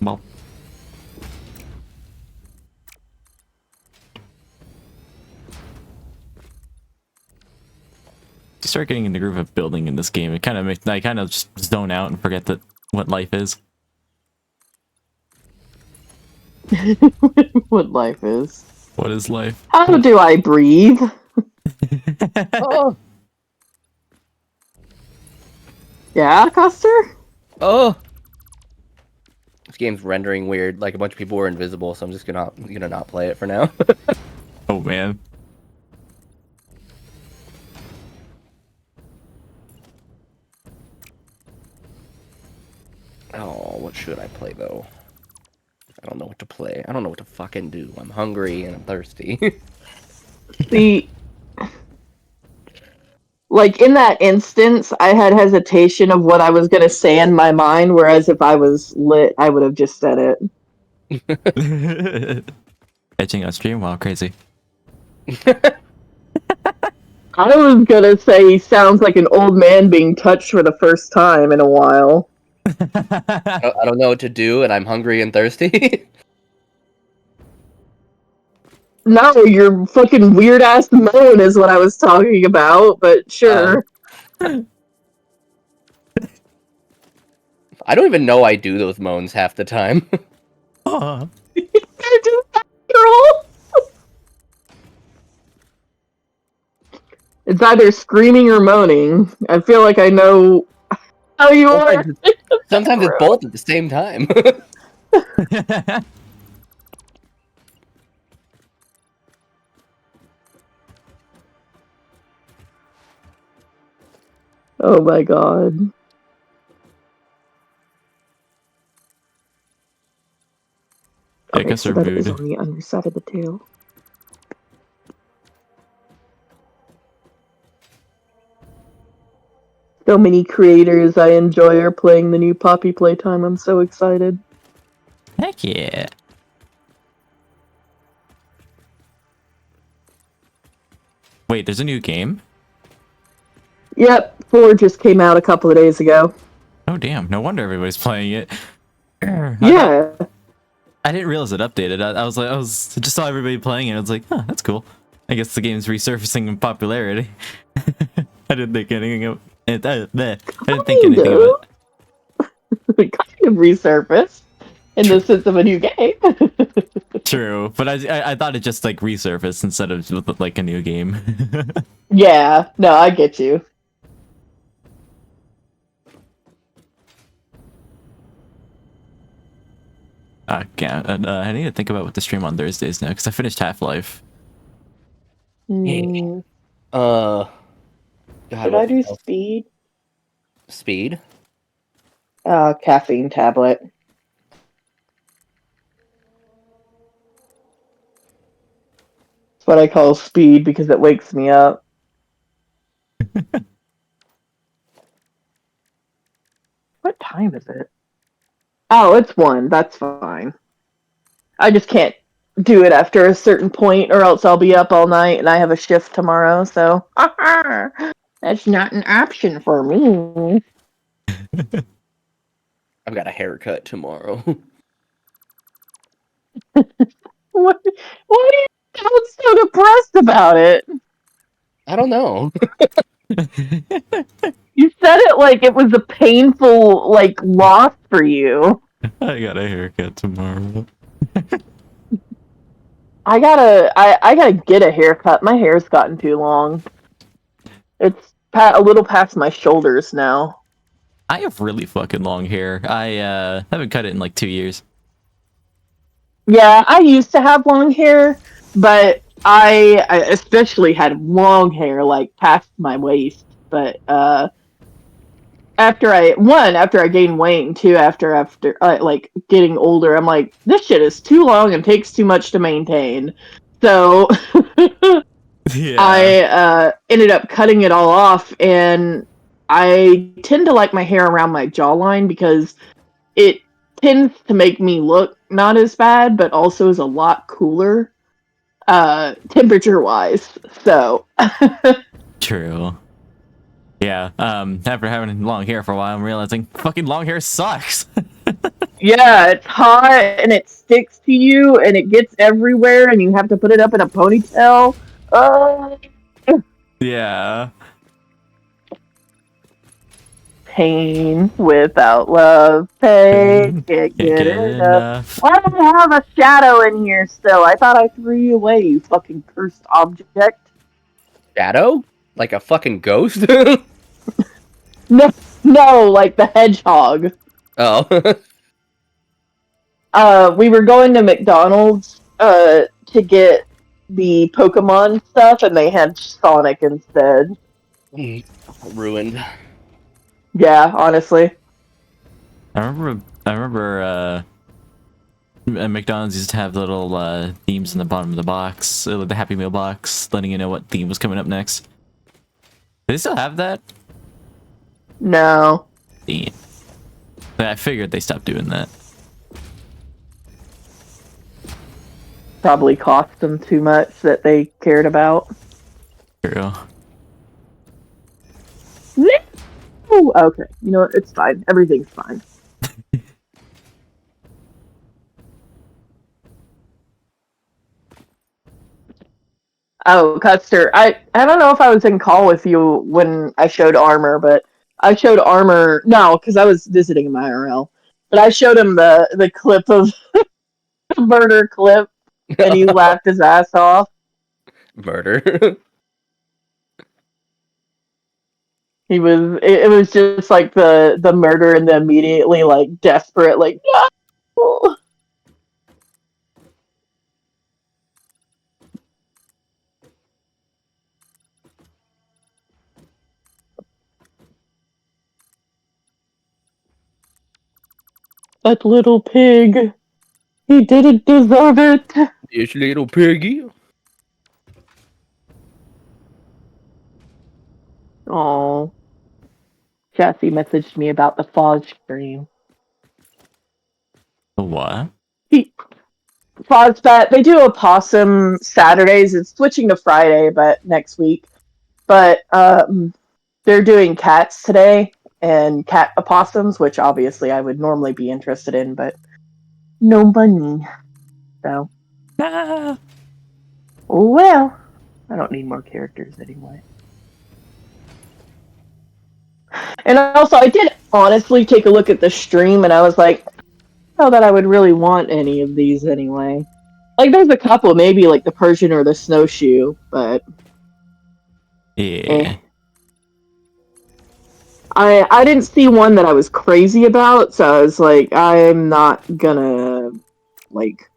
Well, you start getting in the groove of building in this game, it kind of makes I kind of just zone out and forget that what life is. What life is. What is life? How do I breathe? Oh, Yeah, Custer? oh. This game's rendering weird. Like a bunch of people were invisible, so I'm just gonna not play it for now. Oh man. Oh, what should I play though? I don't know what to play. I don't know what to fucking do. I'm hungry and I'm thirsty. See, like in that instance, I had hesitation of what I was going to say in my mind, whereas if I was lit, I would have just said it. Etching on stream? Wow, crazy. I was going to say he sounds like an old man being touched for the first time in a while. I don't know what to do, and I'm hungry and thirsty. No, your fucking weird ass moan is what I was talking about, but sure. I don't even know I do those moans half the time. Oh. It's either screaming or moaning. I feel like I know how you are. Sometimes it's both at the same time. Oh my god. I guess so they're that is mood. on the underside of the tail. So many creators I enjoy are playing the new Poppy Playtime. I'm so excited. Heck yeah. Wait, there's a new game? Yep, 4 just came out a couple of days ago. Oh damn, no wonder everybody's playing it. Yeah. I didn't realize it updated. I just saw everybody playing it. I was like, huh, that's cool. I guess the game's resurfacing in popularity. I didn't think anything of it. I didn't think anything of it. Kind of resurfaced in the sense of a new game. True, but I thought it just like resurfaced instead of with like a new game. Yeah, no, I get you. I need to think about what to stream on Thursdays now because I finished Half-Life. Mm. God, Should I do speed? Speed? Caffeine tablet. That's what I call speed because it wakes me up. What time is it? Oh, it's 1. That's fine. I just can't do it after a certain point or else I'll be up all night and I have a shift tomorrow, so that's not an option for me. I've got a haircut tomorrow. What do you sound so depressed about it? I don't know. You said it like it was a painful loss for you. I got a haircut tomorrow. I gotta get a haircut. My hair's gotten too long. It's a little past my shoulders now. I have really fucking long hair. I haven't cut it in like 2 years. Yeah, I used to have long hair, but I especially had long hair like past my waist. But after I gained weight, and 2 after like getting older, I'm like, this shit is too long and takes too much to maintain. So Yeah. I ended up cutting it all off, and I tend to like my hair around my jawline because it tends to make me look not as bad, but also is a lot cooler, temperature wise. So True. Yeah. After having long hair for a while, I'm realizing fucking long hair sucks. Yeah, it's hot and it sticks to you and it gets everywhere and you have to put it up in a ponytail. Oh, Yeah. pain without love. Pain, can't Can't get get enough. enough. Why do I have a shadow in here still? I thought I threw you away, you fucking cursed object. Shadow? Like a fucking ghost? No, no, like the hedgehog. Oh. We were going to McDonald's to get the Pokemon stuff, and they had Sonic instead. Ruined. Yeah, honestly. I remember McDonald's used to have little themes in the bottom of the box, the Happy Meal box, letting you know what theme was coming up next. Do they still have that? No. Damn. I figured they stopped doing that. Probably cost them too much that they cared about. True. Ooh, okay. You know what? It's fine. Everything's fine. Oh, Custer, I don't know if I was in call with you when I showed armor, but I showed armor no, because I was visiting him IRL. But I showed him the clip of the murder clip, and he laughed his ass off. Murder. He was it was just like the murder and the immediately like desperate like no. That little pig. He didn't deserve it. This little piggy. Oh. Chassis messaged me about the Foz stream. What? Fozbat, they do opossum Saturdays. It's switching to Friday, but next week. But they're doing cats today and cat opossums, which obviously I would normally be interested in, but no money. So, Ah. oh well. I don't need more characters anyway. And also, I did honestly take a look at the stream, and I was like, "Oh, that I would really want any of these anyway." Like, there's a couple, maybe like the Persian or the snowshoe, but Yeah. I didn't see one that I was crazy about, so I was like, I'm not gonna like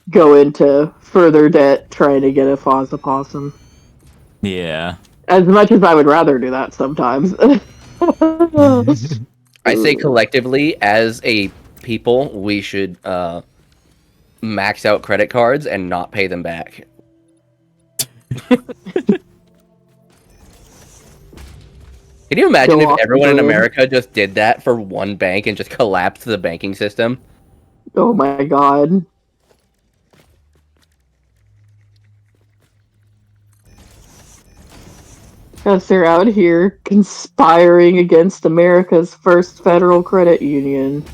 go into further debt trying to get a Foz opossum. Yeah. As much as I would rather do that sometimes. I say collectively, as a people, we should max out credit cards and not pay them back. Can you imagine if everyone in America just did that for one bank and just collapsed the banking system? Oh my god. Because they're out here conspiring against America's first federal credit union.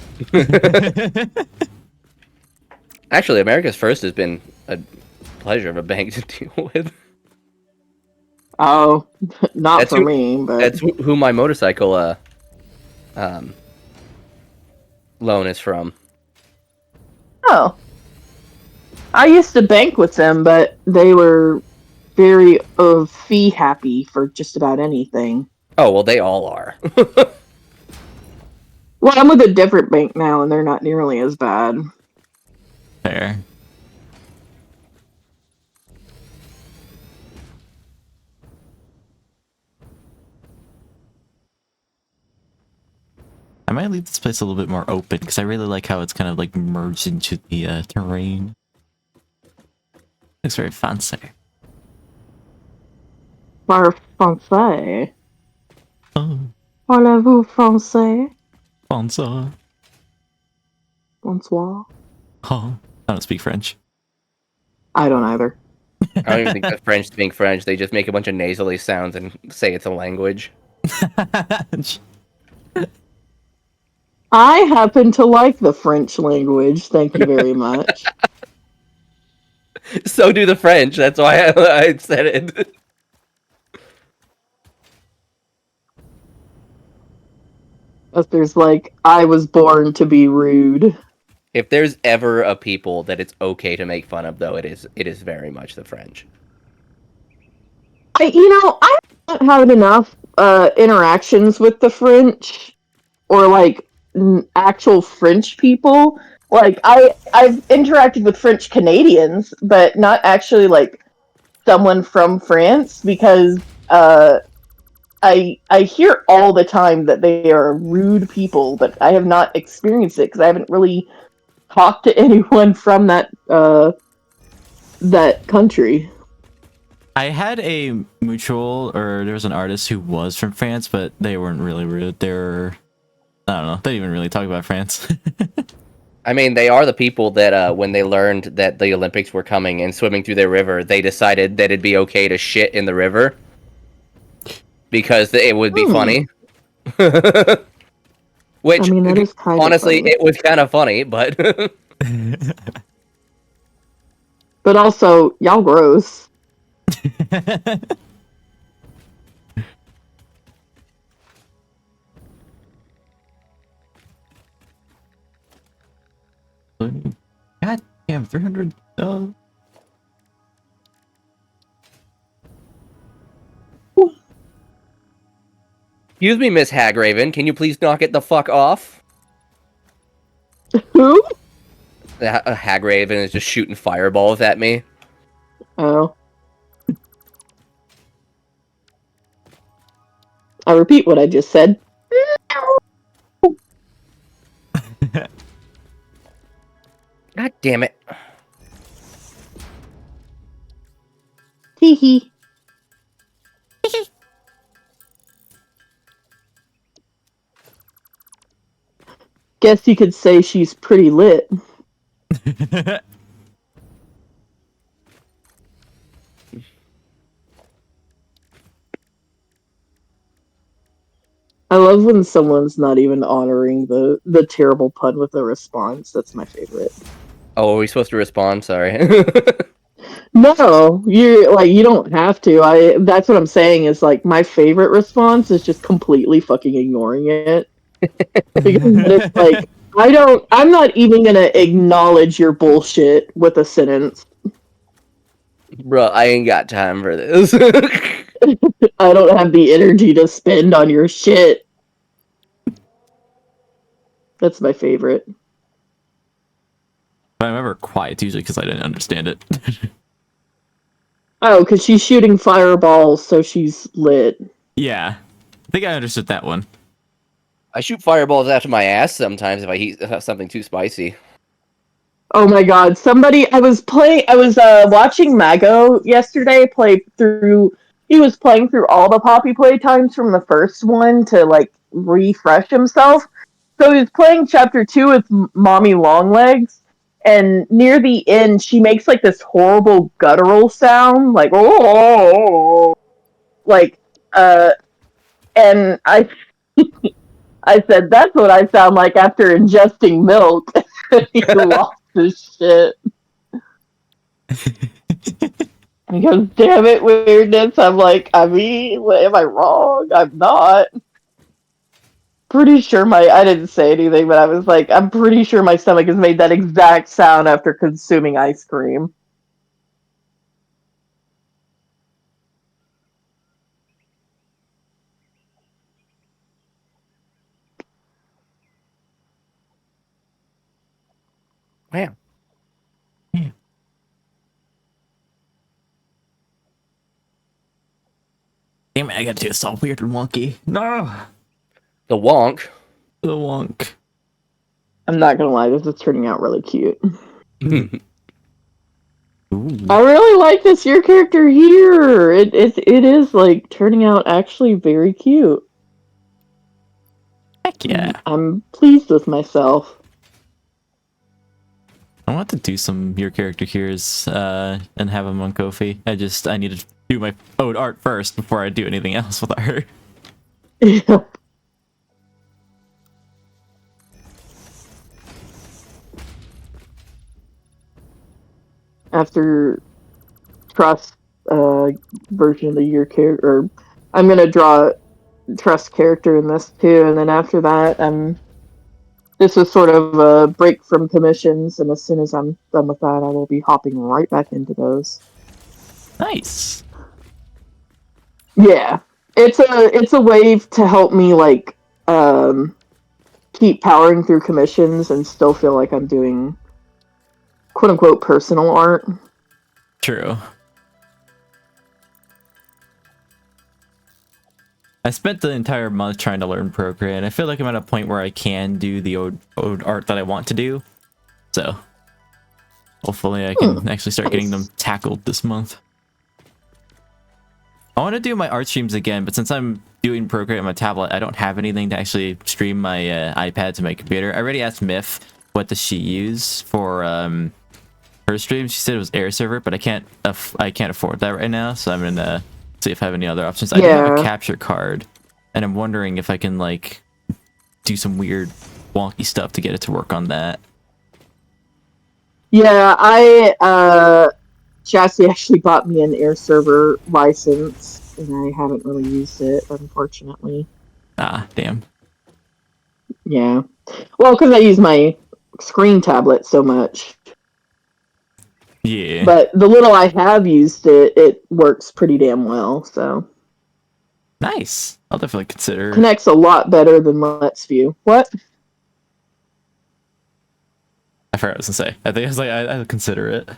Actually, America's first has been a pleasure of a bank to deal with. Oh, not for me, but that's who my motorcycle loan is from. Oh. I used to bank with them, but they were very fee happy for just about anything. Oh, well, they all are. Well, I'm with a different bank now, and they're not nearly as bad. Fair. I might leave this place a little bit more open because I really like how it's kind of like merged into the terrain. Looks very fancy. Par français. Oh, Parlez-vous français? fancy. Bonsoir. Oh, I don't speak French. I don't either. I don't even think that French speak French. They just make a bunch of nasally sounds and say it's a language. I happen to like the French language. Thank you very much. So do the French. That's why I said it. But there's like, I was born to be rude. If there's ever a people that it's okay to make fun of, though, it is very much the French. I haven't had enough interactions with the French or like actual French people. Like I've interacted with French Canadians, but not actually like someone from France because I hear all the time that they are rude people, but I have not experienced it because I haven't really talked to anyone from that country. I had a mutual, or there was an artist who was from France, but they weren't really rude. They were, I don't know, they didn't even really talk about France. I mean, they are the people that when they learned that the Olympics were coming and swimming through their river, they decided that it'd be okay to shit in the river because it would be funny. Which, I mean, that is kind honestly, of funny. it was kind of funny, but But also, y'all gross. God damn, 300. excuse me, Miss Hagraven, can you please knock it the fuck off? Who? Hagraven is just shooting fireballs at me. Oh. I repeat what I just said. God damn it. Hee hee. Guess you could say she's pretty lit. I love when someone's not even honoring the terrible pun with a response. That's my favorite. Oh, are we supposed to respond? Sorry. No, you don't have to. That's what I'm saying is like my favorite response is just completely fucking ignoring it. Because it's like I'm not even gonna acknowledge your bullshit with a sentence. Bro, I ain't got time for this. I don't have the energy to spend on your shit. That's my favorite. But I'm ever quiet usually because I didn't understand it. Oh, because she's shooting fireballs, so she's lit. Yeah, I think I understood that one. I shoot fireballs after my ass sometimes if I eat something too spicy. Oh my god, I was watching Mago yesterday play through, he was playing through all the Poppy playtimes from the first one to, like, refresh himself. So he was playing chapter 2 with Mommy Longlegs, and near the end, she makes, like, this horrible guttural sound, like, oh, like, and I said, that's what I sound like after ingesting milk. He lost his shit. And he goes, damn it, weirdness. I'm like, I mean, am I wrong? I'm not. Pretty sure I didn't say anything, but I was like, I'm pretty sure my stomach has made that exact sound after consuming ice cream. Wow. Damn it, I gotta do this all weird and wonky. No! The wonk. The wonk. I'm not gonna lie, this is turning out really cute. Ooh. I really like your character here. It is like turning out actually very cute. Heck yeah. I'm pleased with myself. I want to do some your character here's and have them on Kofi. I need to do my own art first before I do anything else with art. Yeah. after Trust version of the year character. Or I'm gonna draw Trust character in this too, and then after that, this is sort of a break from commissions, and as soon as I'm done with that, I will be hopping right back into those. Nice. Yeah, it's a way to help me like keep powering through commissions and still feel like I'm doing quote unquote personal art. True. I spent the entire month trying to learn Procreate, and I feel like I'm at a point where I can do the old art that I want to do. So, hopefully I can actually start getting them tackled this month. I want to do my art streams again, but since I'm doing Procreate on my tablet, I don't have anything to actually stream my iPad to my computer. I already asked Myth what does she use for her stream. She said it was Air Server, but I can't afford that right now, so I'm gonna see if I have any other options. I do have a capture card, and I'm wondering if I can like do some weird wonky stuff to get it to work on that. Yeah, Chassis actually bought me an Air Server license, and I haven't really used it, unfortunately. Ah, damn. Yeah. Well, because I use my screen tablet so much. Yeah. But the little I have used it, it works pretty damn well, so. Nice. I'll definitely consider. Connects a lot better than Let's View. What? I forgot what I was gonna say. I think I was like, I'll consider it.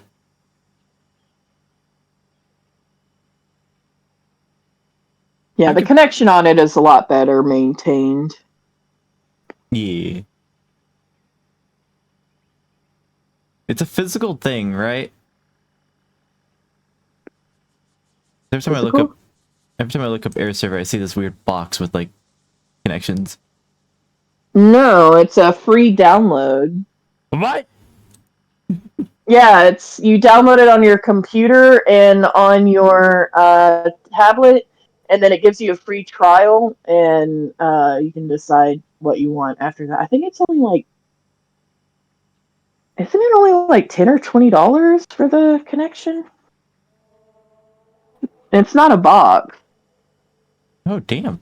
Yeah, the connection on it is a lot better maintained. Yeah. It's a physical thing, right? Every time I look up Air Server, I see this weird box with like connections. No, it's a free download. What? Yeah, it's you download it on your computer and on your tablet, and then it gives you a free trial, and you can decide what you want after that. I think it's only like, isn't it only like $10 or $20 for the connection? It's not a box. Oh damn.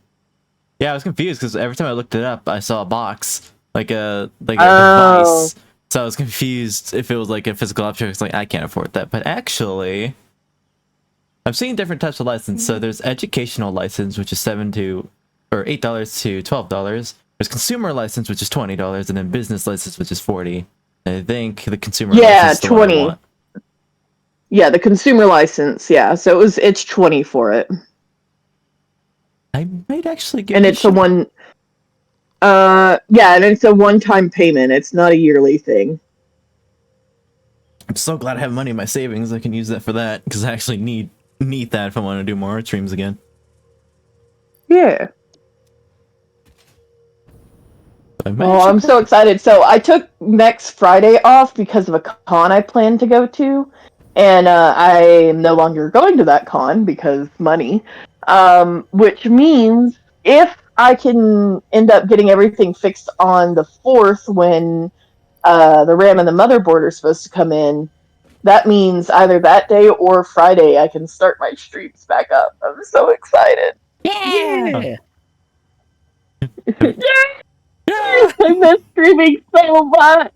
Yeah, I was confused because every time I looked it up, I saw a box, like a device. So I was confused if it was like a physical object. It's like I can't afford that. But actually, I've seen different types of license. So there's educational license, which is $8 to $12. There's consumer license, which is $20, and then business license, which is $40. And I think the consumer license is the one I want. Yeah, the consumer license. Yeah, so it's $20 for it. I might actually give and it it's a one. And it's a one-time payment. It's not a yearly thing. I'm so glad I have money in my savings. I can use that for that because I actually need that if I want to do more art streams again. Yeah. Oh, I'm so excited. So I took next Friday off because of a con I plan to go to. And I am no longer going to that con because money. Which means if I can end up getting everything fixed on the 4th when the RAM and the motherboard are supposed to come in, that means either that day or Friday I can start my streams back up. I'm so excited. Yeah! I miss streaming so much.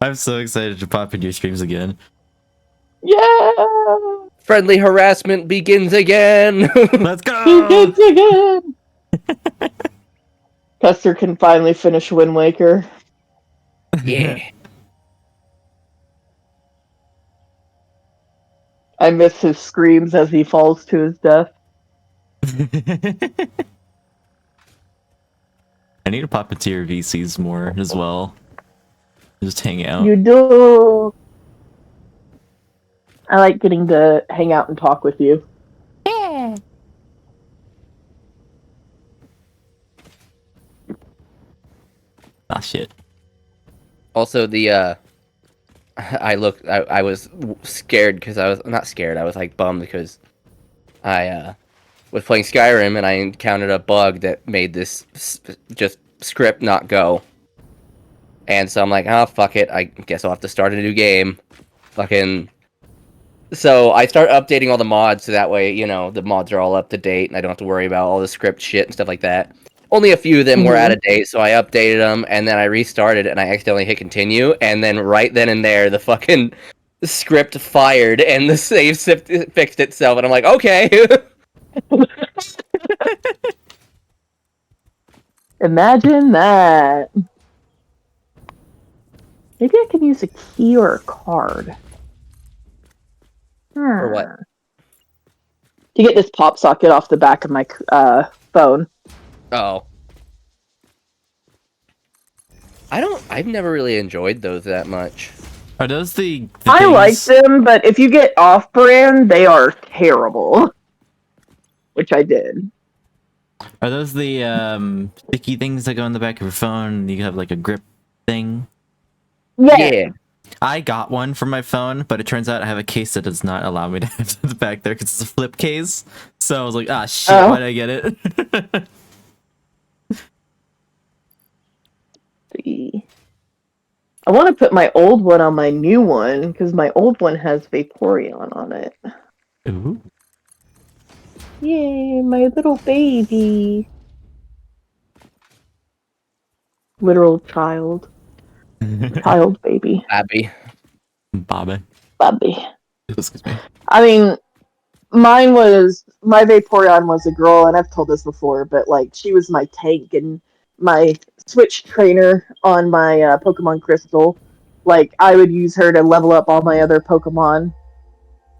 I'm so excited to pop into your streams again. Yeah! Friendly harassment begins again! Let's go! Begins again! Custer can finally finish Wind Waker. Yeah. I miss his screams as he falls to his death. I need to pop into your VCs more as well. Just hang out. You do. I like getting to hang out and talk with you. Yeah. Ah, shit. Also, I was scared because I was not scared. I was like bummed because I was playing Skyrim and I encountered a bug that made this just script not go. And so I'm like, oh fuck it, I guess I'll have to start a new game. Fucking. So I start updating all the mods so that way, you know, the mods are all up to date and I don't have to worry about all the script shit and stuff like that. Only a few of them were out of date, so I updated them and then I restarted and I accidentally hit continue and then right then and there the fucking script fired and the save fixed itself and I'm like, okay. Imagine that. Maybe I can use a key or a card. For what? To get this pop socket off the back of my phone. Oh. I've never really enjoyed those that much. Are those the I things... like them, but if you get off-brand, they are terrible. Which I did. Are those the sticky things that go in the back of your phone? You have like a grip thing? Yeah. I got one for my phone, but it turns out I have a case that does not allow me to have the back there because it's a flip case. So I was like, ah, shit, why did I get it? See. I want to put my old one on my new one, because my old one has Vaporeon on it. Ooh. Yay, my little baby. Literal child. Child baby. Abby. Bobby. Baby. Excuse me. I mean, my Vaporeon was a girl, and I've told this before, but like she was my tank and my switch trainer on my Pokemon Crystal. Like I would use her to level up all my other Pokemon,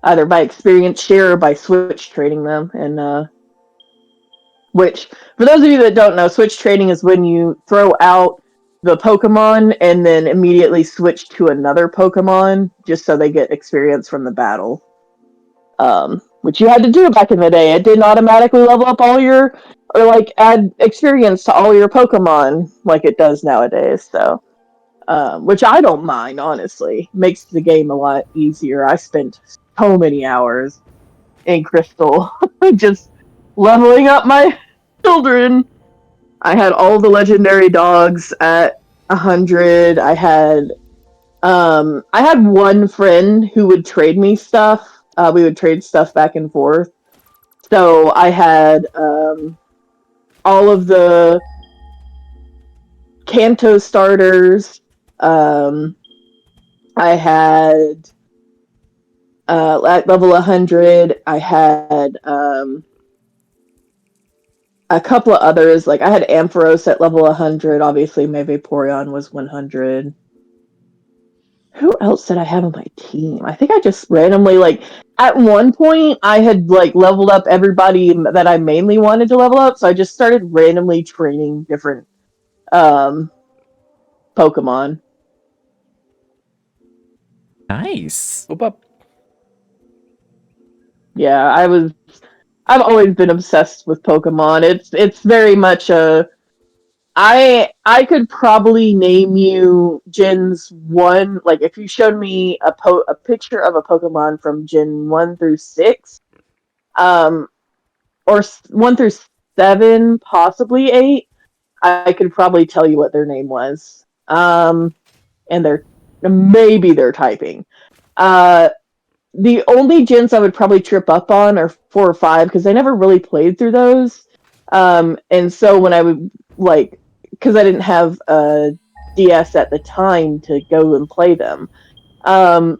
either by experience share or by switch trading them. And which, for those of you that don't know, switch trading is when you throw out the Pokemon and then immediately switch to another Pokemon just so they get experience from the battle. Which you had to do back in the day. It didn't automatically level up all your, or like add experience to all your Pokemon like it does nowadays. So, which I don't mind, honestly. Makes the game a lot easier. I spent so many hours in Crystal just leveling up my children. I had all the legendary dogs at 100. I had one friend who would trade me stuff. We would trade stuff back and forth. So I had all of the Kanto starters. I had at level 100. I had a couple of others. Like I had Ampharos at level 100. Obviously, my Vaporeon was 100. Who else did I have on my team? I think I just randomly, like, at one point, I had, like, leveled up everybody that I mainly wanted to level up, so I just started randomly training different, Pokemon. Nice. Whoop up. Yeah, I've always been obsessed with Pokemon. It's very much I could probably name you Gens 1, like if you showed me a picture of a Pokemon from Gen 1 through 6, or 1 through 7, possibly 8, I could probably tell you what their name was. And maybe their typing. The only gens I would probably trip up on are 4 or 5, because I never really played through those. And so when I would, like, because I didn't have a DS at the time to go and play them. And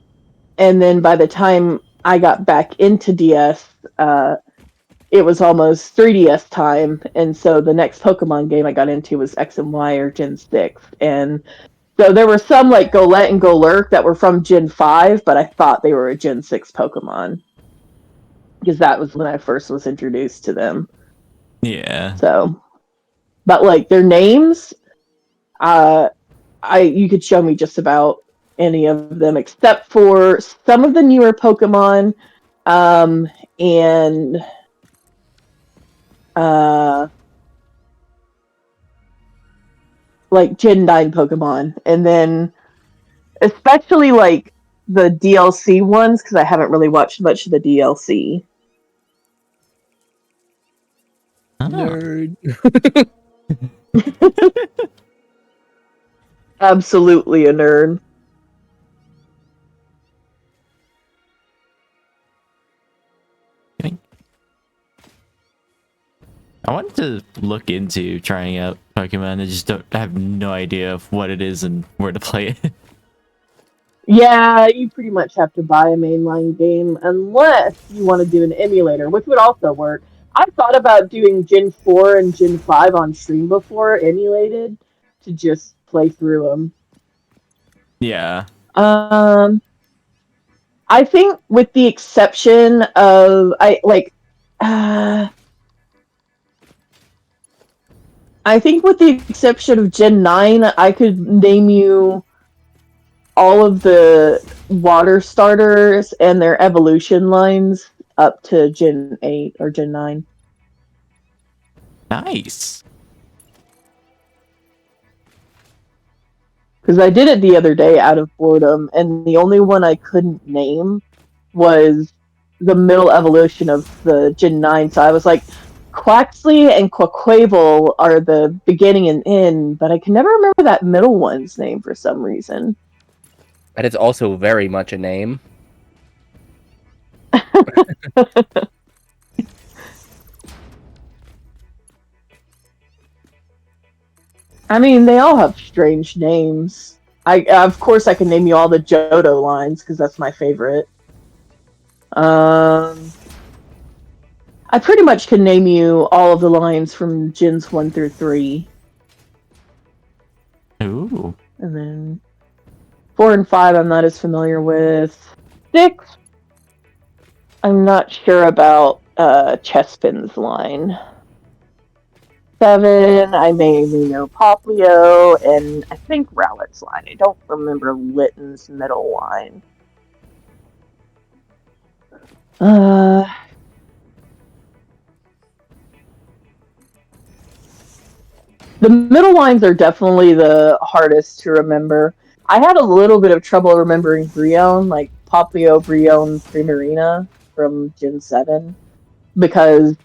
then by the time I got back into DS, it was almost 3DS time, and so the next Pokemon game I got into was X and Y or Gen 6. And so there were some like Golett and Golurk that were from Gen 5, but I thought they were a Gen 6 Pokemon. Because that was when I first was introduced to them. Yeah. So, but like their names, you could show me just about any of them except for some of the newer Pokemon, and like Gen 9 Pokemon, and then especially like the DLC ones, because I haven't really watched much of the DLC. Oh. Nerd. Absolutely a nerd. wanted to look into trying out Pokemon. I just don't have no idea of what it is and where to play it. Yeah, you pretty much have to buy a mainline game unless you want to do an emulator, which would also work. I thought about doing Gen 4 and Gen 5 on stream before, emulated, to just play through them. Yeah. I think with the exception of I think with the exception of Gen 9, I could name you all of the water starters and their evolution lines up to Gen 8 or Gen 9. Nice. Because I did it the other day out of boredom, and the only one I couldn't name was the middle evolution of the Gen 9. So I was like, Quaxley and Quaquaval are the beginning and end, but I can never remember that middle one's name for some reason. And it's also very much a name. I mean, they all have strange names. Of course, I can name you all the Johto lines, because that's my favorite. I pretty much can name you all of the lines from Gens 1 through 3. Ooh. And then 4 and 5 I'm not as familiar with. 6, I'm not sure about Chespin's line. 7, I mainly know Poplio, and I think Rowlett's line. I don't remember Litton's middle line. The middle lines are definitely the hardest to remember. I had a little bit of trouble remembering Brionne, like Poplio, Brionne, Primarina from Gen 7, because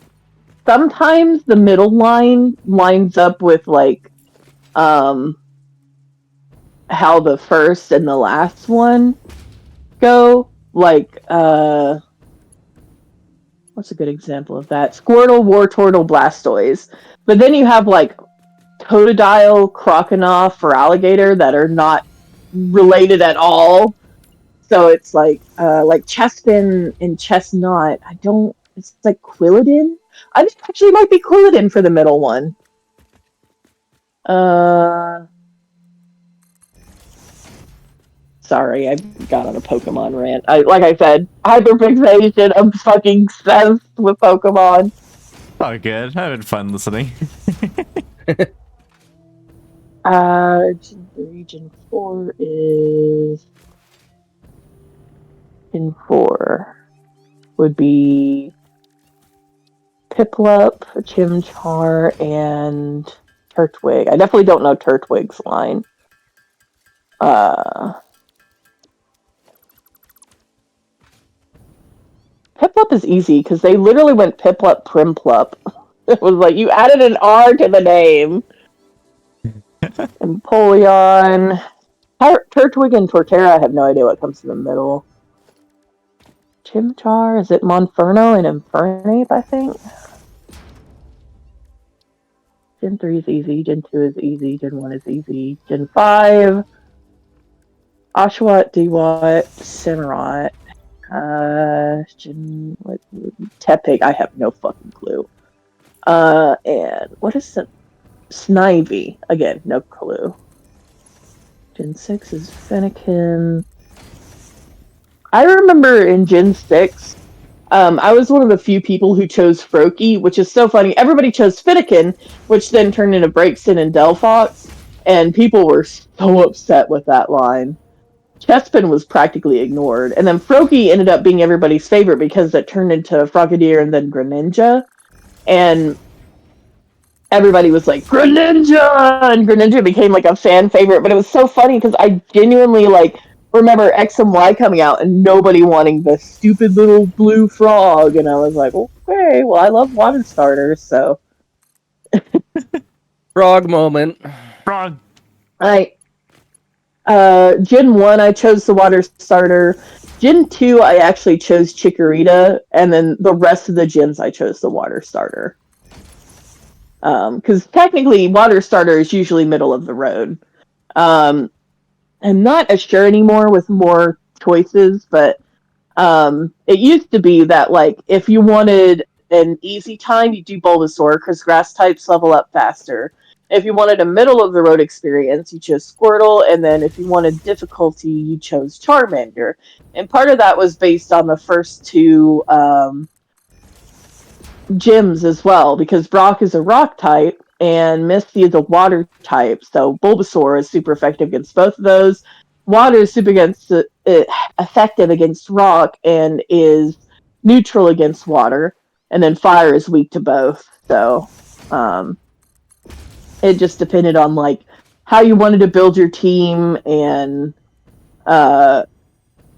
sometimes the middle line lines up with like how the first and the last one go. Like what's a good example of that? Squirtle, Wartortle, Blastoise. But then you have like Totodile, Croconaw, Feraligatr that are not related at all. So it's like Chespin and Chestnut. It's like Quilladin? I think actually might be Quilladin for the middle one. Sorry, I got on a Pokemon rant. Like I said, hyperfixation. I'm fucking obsessed with Pokemon. Oh, good. I had fun listening. Gen 3, Gen 4 is... Gen 4 would be Piplup, Chimchar, and Turtwig. I definitely don't know Turtwig's line. Piplup is easy, because they literally went Piplup, Primplup. It was like, you added an R to the name. Empoleon. Turtwig and Torterra, I have no idea what comes to the middle. Chimchar, is it Monferno and Infernape, I think? Gen 3 is easy, Gen 2 is easy, Gen 1 is easy, Gen 5, Oshawott, Dewott, Cimarron, Tepig, I have no fucking clue. And what is Snivy? Again, no clue. Gen 6 is Fennekin. I remember in Gen 6, I was one of the few people who chose Froakie, which is so funny. Everybody chose Fennekin, which then turned into Braixen and Delphox, and people were so upset with that line. Chespin was practically ignored, and then Froakie ended up being everybody's favorite because it turned into Frogadier and then Greninja, and everybody was like, Greninja! And Greninja became like a fan favorite, but it was so funny because I genuinely remember X and Y coming out and nobody wanting the stupid little blue frog, and I was like, okay, well, I love water starters, so. Frog moment. Frog. Gen 1, I chose the water starter. Gen 2, I actually chose Chikorita, and then the rest of the gens, I chose the water starter. Because technically, water starter is usually middle of the road. I'm not as sure anymore with more choices, but it used to be that like if you wanted an easy time, you do Bulbasaur because grass types level up faster. If you wanted a middle of the road experience, you chose Squirtle, and then if you wanted difficulty, you chose Charmander. And part of that was based on the first two gyms as well, because Brock is a rock type and Misty is a water type. So Bulbasaur is super effective against both of those. Water is super effective against rock and is neutral against water. And then fire is weak to both. So it just depended on like how you wanted to build your team and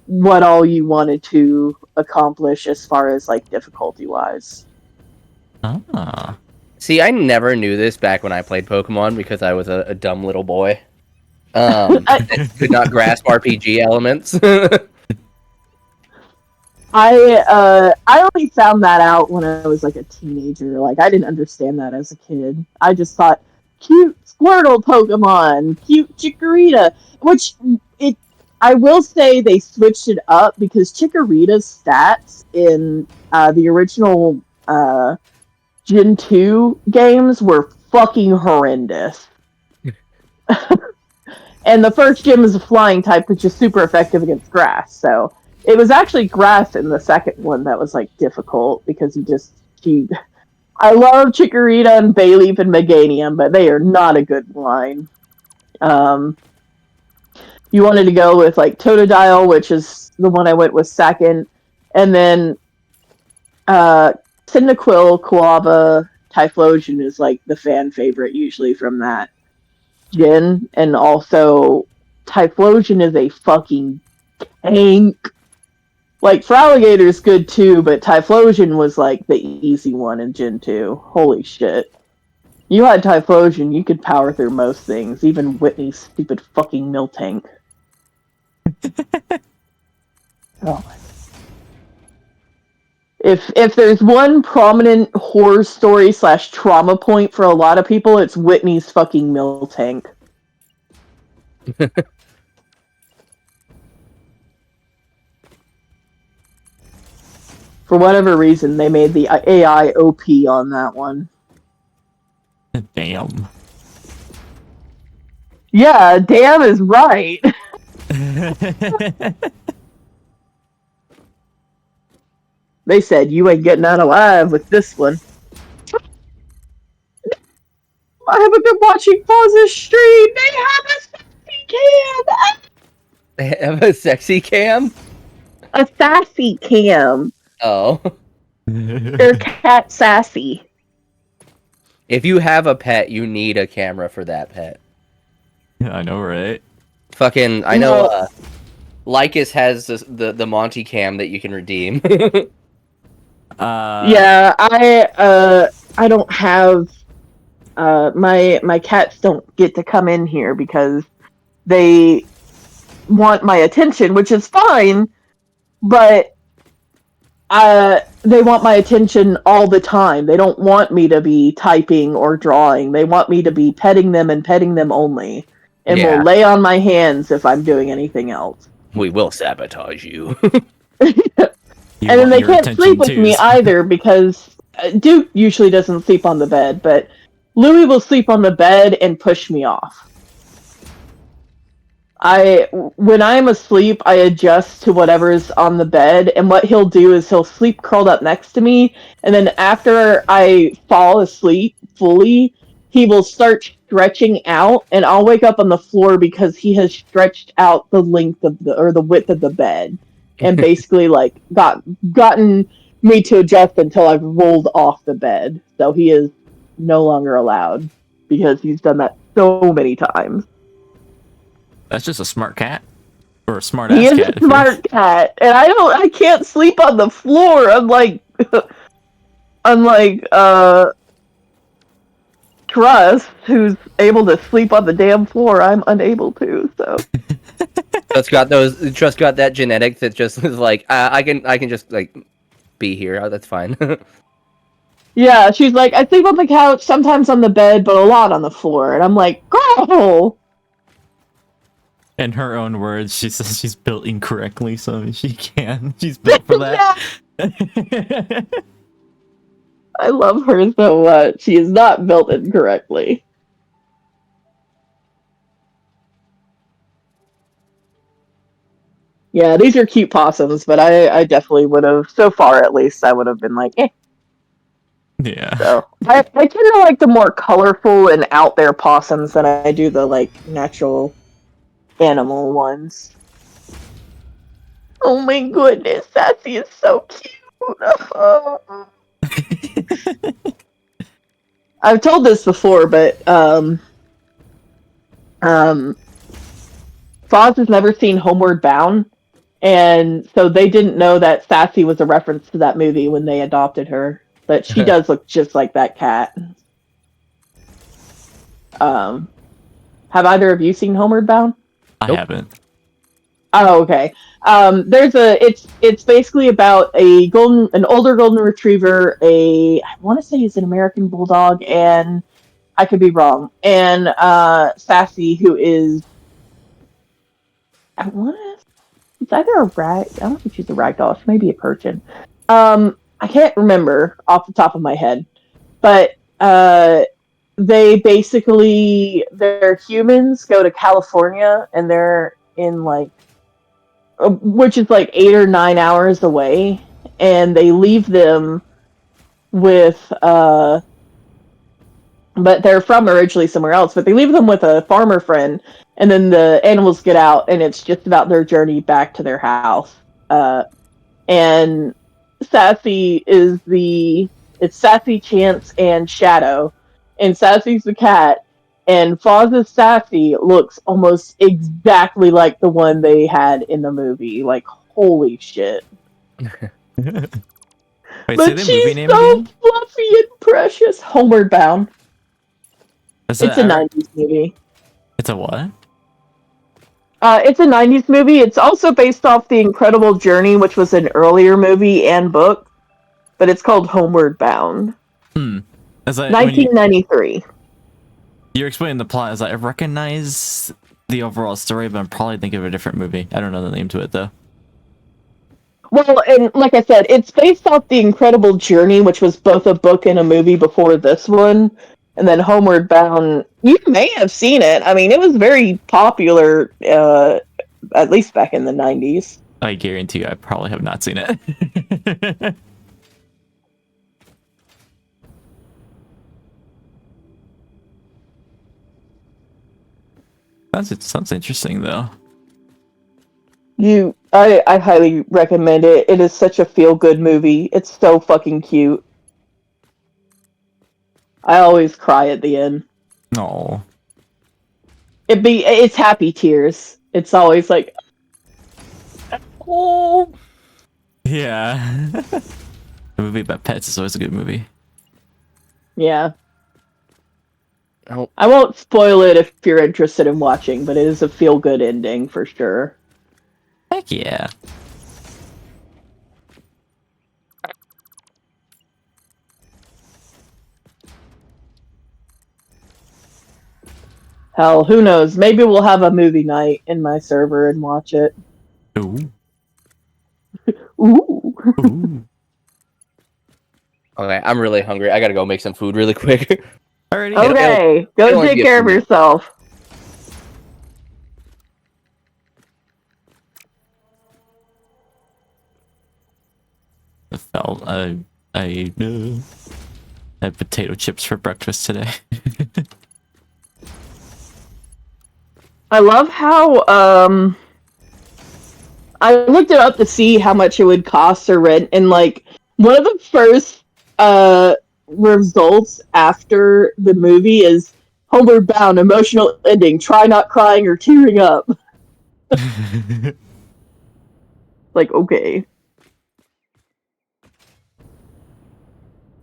what all you wanted to accomplish as far as like difficulty wise. Ah. See, I never knew this back when I played Pokemon because I was a dumb little boy. That could not grasp RPG elements. I only found that out when I was like a teenager. Like I didn't understand that as a kid. I just thought cute Squirtle Pokemon, cute Chikorita, which it I will say they switched it up because Chikorita's stats in the original Gen 2 games were fucking horrendous. And the first gym is a flying type, which is super effective against grass. So it was actually grass in the second one that was like difficult because I love Chikorita and Bayleaf and Meganium, but they are not a good line. You wanted to go with like Totodile, which is the one I went with second, and then Cyndaquil, Quava, Typhlosion is like the fan favorite usually from that gen, and also Typhlosion is a fucking tank. Like Feraligatr is good too, but Typhlosion was like the easy one in Gen 2. Holy shit. You had Typhlosion, you could power through most things, even Whitney's stupid fucking Miltank. Oh. If there's one prominent horror story / trauma point for a lot of people, it's Whitney's fucking Miltank. For whatever reason, they made the AI OP on that one. Damn. Yeah, damn is right. They said you ain't getting out alive with this one. I haven't been watching Pause's stream. They have a sexy cam. They have a sexy cam? A sassy cam. Oh. They're cat sassy. If you have a pet, you need a camera for that pet. Yeah, I know, right? Fucking, I know, Lycus has the Monty cam that you can redeem. Yeah, I don't have my cats don't get to come in here because they want my attention, which is fine, but they want my attention all the time. They don't want me to be typing or drawing. They want me to be petting them and petting them only, and will lay on my hands if I'm doing anything else. We will sabotage you. And then they can't sleep with me either because Duke usually doesn't sleep on the bed, but Louis will sleep on the bed and push me off. When I'm asleep, I adjust to whatever's on the bed, and what he'll do is he'll sleep curled up next to me, and then after I fall asleep fully, he will start stretching out, and I'll wake up on the floor because he has stretched out the length of the width of the bed. And basically, like, gotten me to adjust until I've rolled off the bed. So he is no longer allowed because he's done that so many times. That's just a smart cat, or a smart ass cat. He is a smart cat, and I can't sleep on the floor. Unlike Trust, who's able to sleep on the damn floor. I'm unable to. So. Trust got that genetics that just is like I can just like be here. Oh, that's fine. Yeah, she's like, I sleep on the couch, sometimes on the bed, but a lot on the floor. And I'm like, girl! In her own words, she says she's built incorrectly, so she can. She's built for that. Yeah, I love her so much. She is not built incorrectly. Yeah, these are cute possums, but I definitely would have, so far at least, I would have been like, eh. Yeah. So I tend to like the more colorful and out there possums than I do the like natural animal ones. Oh my goodness, Sassy is so cute. I've told this before, but um, Foz has never seen Homeward Bound, and so they didn't know that Sassy was a reference to that movie when they adopted her. But she does look just like that cat. Um, have either of you seen Homeward Bound? I haven't. Oh, okay. It's basically about an older golden retriever, I want to say he's an American bulldog, and I could be wrong, and Sassy, who is, I want to, it's either a rag, I don't think she's a ragdoll, she may be a Persian. I can't remember off the top of my head, but they basically, their humans go to California, and they're in like, which is like 8 or 9 hours away, and they leave them with but they're from originally somewhere else, but they leave them with a farmer friend, and then the animals get out, and it's just about their journey back to their house. And Sassy is it's Sassy, Chance, and Shadow, and Sassy's the cat, and Foz's Sassy looks almost exactly like the one they had in the movie. Like, holy shit. Wait, say But the movie she's name so again? fluffy and precious. Homeward Bound. Is It's it a 90s movie. It's a what? It's a 90s movie. It's also based off The Incredible Journey, which was an earlier movie and book, but it's called Homeward Bound. As I when 1993. you're explaining the plot, as I recognize the overall story, but I'm probably thinking of a different movie. I don't know the name to it though. Well, and like I said, it's based off The Incredible Journey, which was both a book and a movie before this one. And then Homeward Bound, you may have seen it. I mean, it was very popular, at least back in the 90s. I guarantee you, I probably have not seen it. Sounds interesting though. I highly recommend it. It is such a feel-good movie. It's so fucking cute. I always cry at the end. No. It's happy tears. It's always like, oh. Yeah. A movie about pets is always a good movie. Yeah. Oh, I won't spoil it if you're interested in watching, but it is a feel-good ending for sure. Heck yeah. Hell, who knows? Maybe we'll have a movie night in my server and watch it. Ooh. Ooh. Ooh. okay, I'm really hungry. I gotta go make some food really quick. Alrighty. Okay, go it'll take be a care few of minutes. yourself. I had potato chips for breakfast today. I love how I looked it up to see how much it would cost to rent, and like one of the first results after the movie is Homeward Bound, emotional ending, try not crying or tearing up. Like, okay.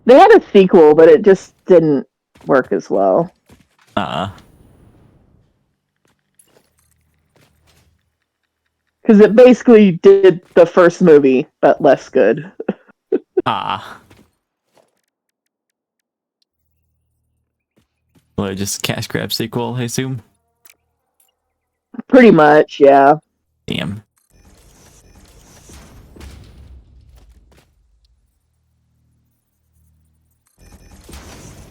They had a sequel, but it just didn't work as well. Because it basically did the first movie, but less good. Well, just cash grab sequel, I assume. Pretty much, yeah. Damn.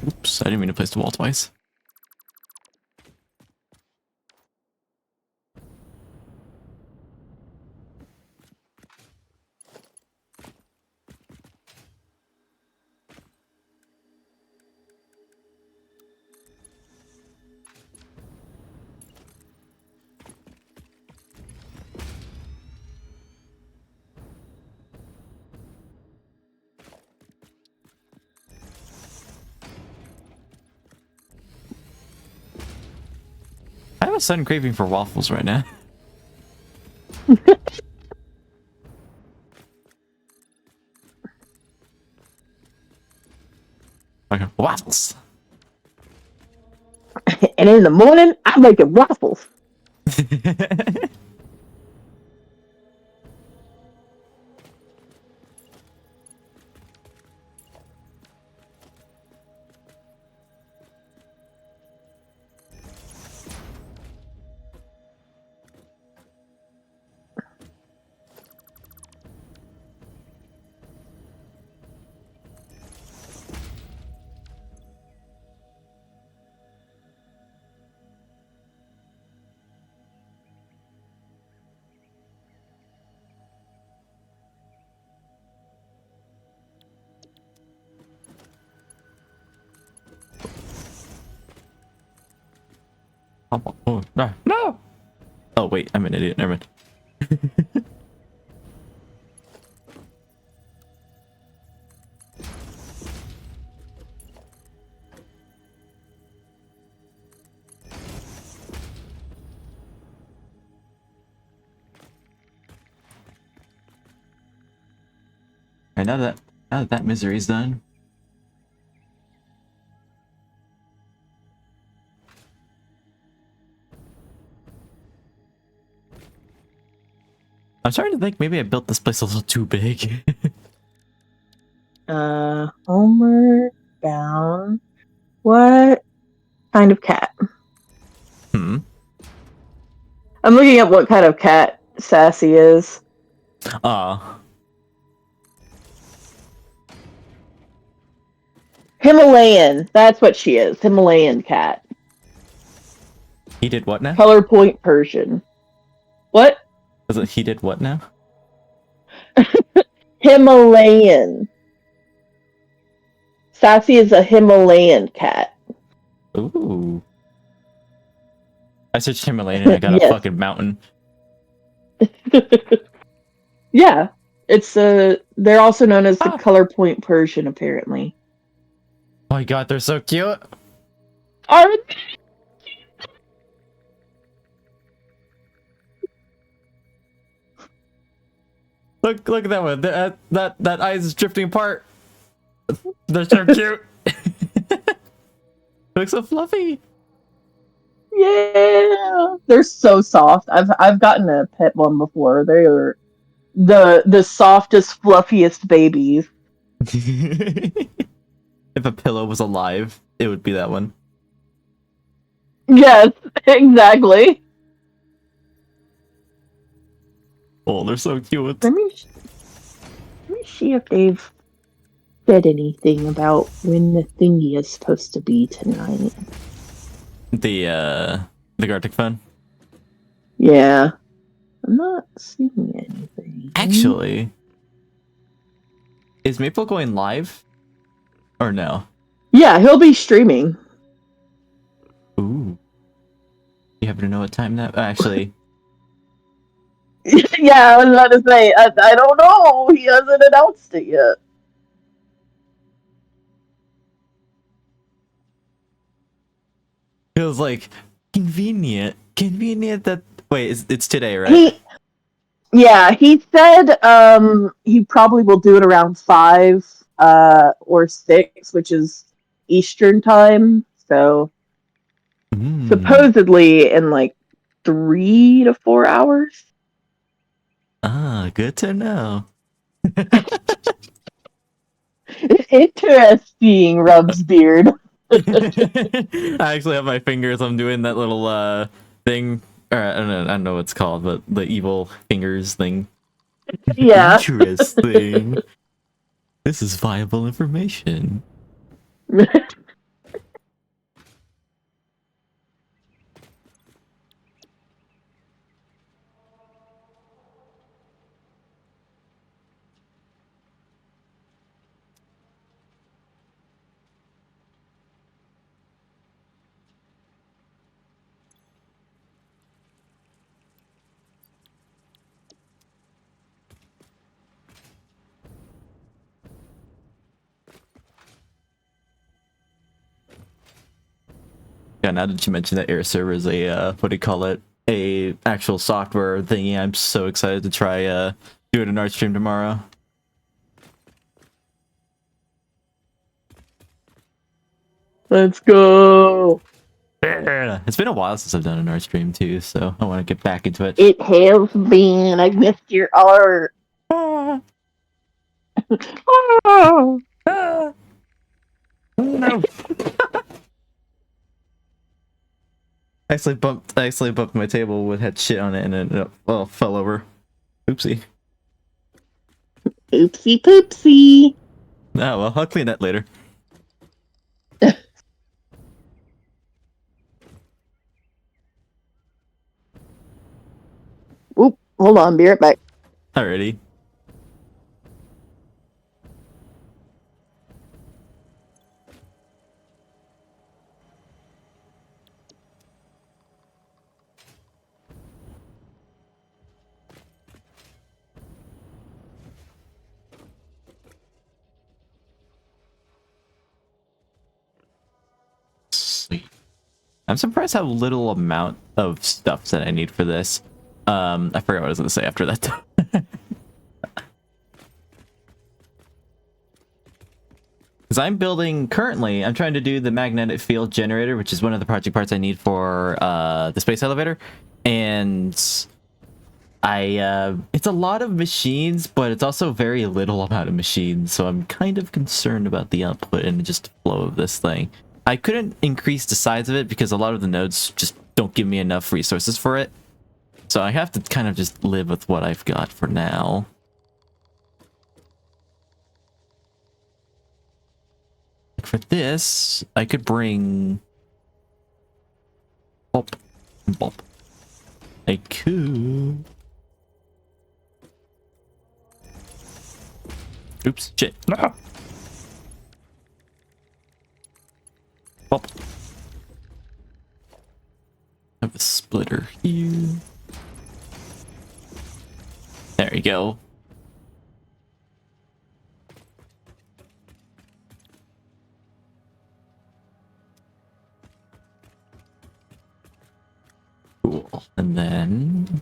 Oops, I didn't mean to place the wall twice. I have a sudden craving for waffles right now. Okay, waffles. And in the morning, I'm making waffles. Oh, no, no! Oh wait, I'm an idiot. Never mind. Alright, now that misery's done. I'm starting to think maybe I built this place a little too big. Homeward bound. What kind of cat? Hmm. I'm looking up what kind of cat Sassy is. Himalayan. That's what she is. Himalayan cat. He did what now? Color point Persian. What? Was it he did what now? Himalayan. Sassy is a Himalayan cat. Ooh. I searched Himalayan and I got a Yes. fucking mountain. Yeah. It's they're also known as the color point Persian, apparently. Oh my god, they're so cute. Are Look at that one. That eyes is drifting apart. They're so cute. Looks so fluffy. Yeah, they're so soft. I've gotten a pet one before. They are the softest, fluffiest babies. If a pillow was alive, it would be that one. Yes, exactly. Oh, they're so cute. Let me see if they've said anything about when the thingy is supposed to be tonight. The Gartic Fun. Yeah, I'm not seeing anything. Actually, is Maple going live? Or no? Yeah, he'll be streaming. Ooh. You happen to know what time that? Actually. Yeah, I was about to say, I don't know. He hasn't announced it yet. Feels like convenient. Convenient that. Wait, it's today, right? He said he probably will do it around 5 or 6, which is Eastern time. So supposedly in like 3 to 4 hours. Ah, good to know. Interesting, Rub's beard. I actually have my fingers. I'm doing that little thing. Or I don't know what it's called, but the evil fingers thing. Yeah. Interesting. This is viable information. Yeah, now that you mention that air server is a what do you call it? A actual software thingy. I'm so excited to try do it in our stream tomorrow. Let's go. It's been a while since I've done an art stream too, so I want to get back into it. It has been. I missed your art. Ah, Oh. ah, no. I actually bumped my table with had shit on it and it fell over. Oopsie. Oopsie poopsie. Oh well, I'll clean that later. Oop, hold on, be right back. Alrighty. Sweet. I'm surprised how little amount of stuff that I need for this. I forgot what I was gonna say after that. Because I'm trying to do the magnetic field generator, which is one of the project parts I need for the space elevator. And it's a lot of machines, but it's also very little amount of machines. So I'm kind of concerned about the output and just flow of this thing. I couldn't increase the size of it because a lot of the nodes just don't give me enough resources for it. So I have to kind of just live with what I've got for now. Like for this, I could bring... Bop. Bop. I could... Oops, shit. No! Bop. Have a splitter here. There you go. Cool. And then...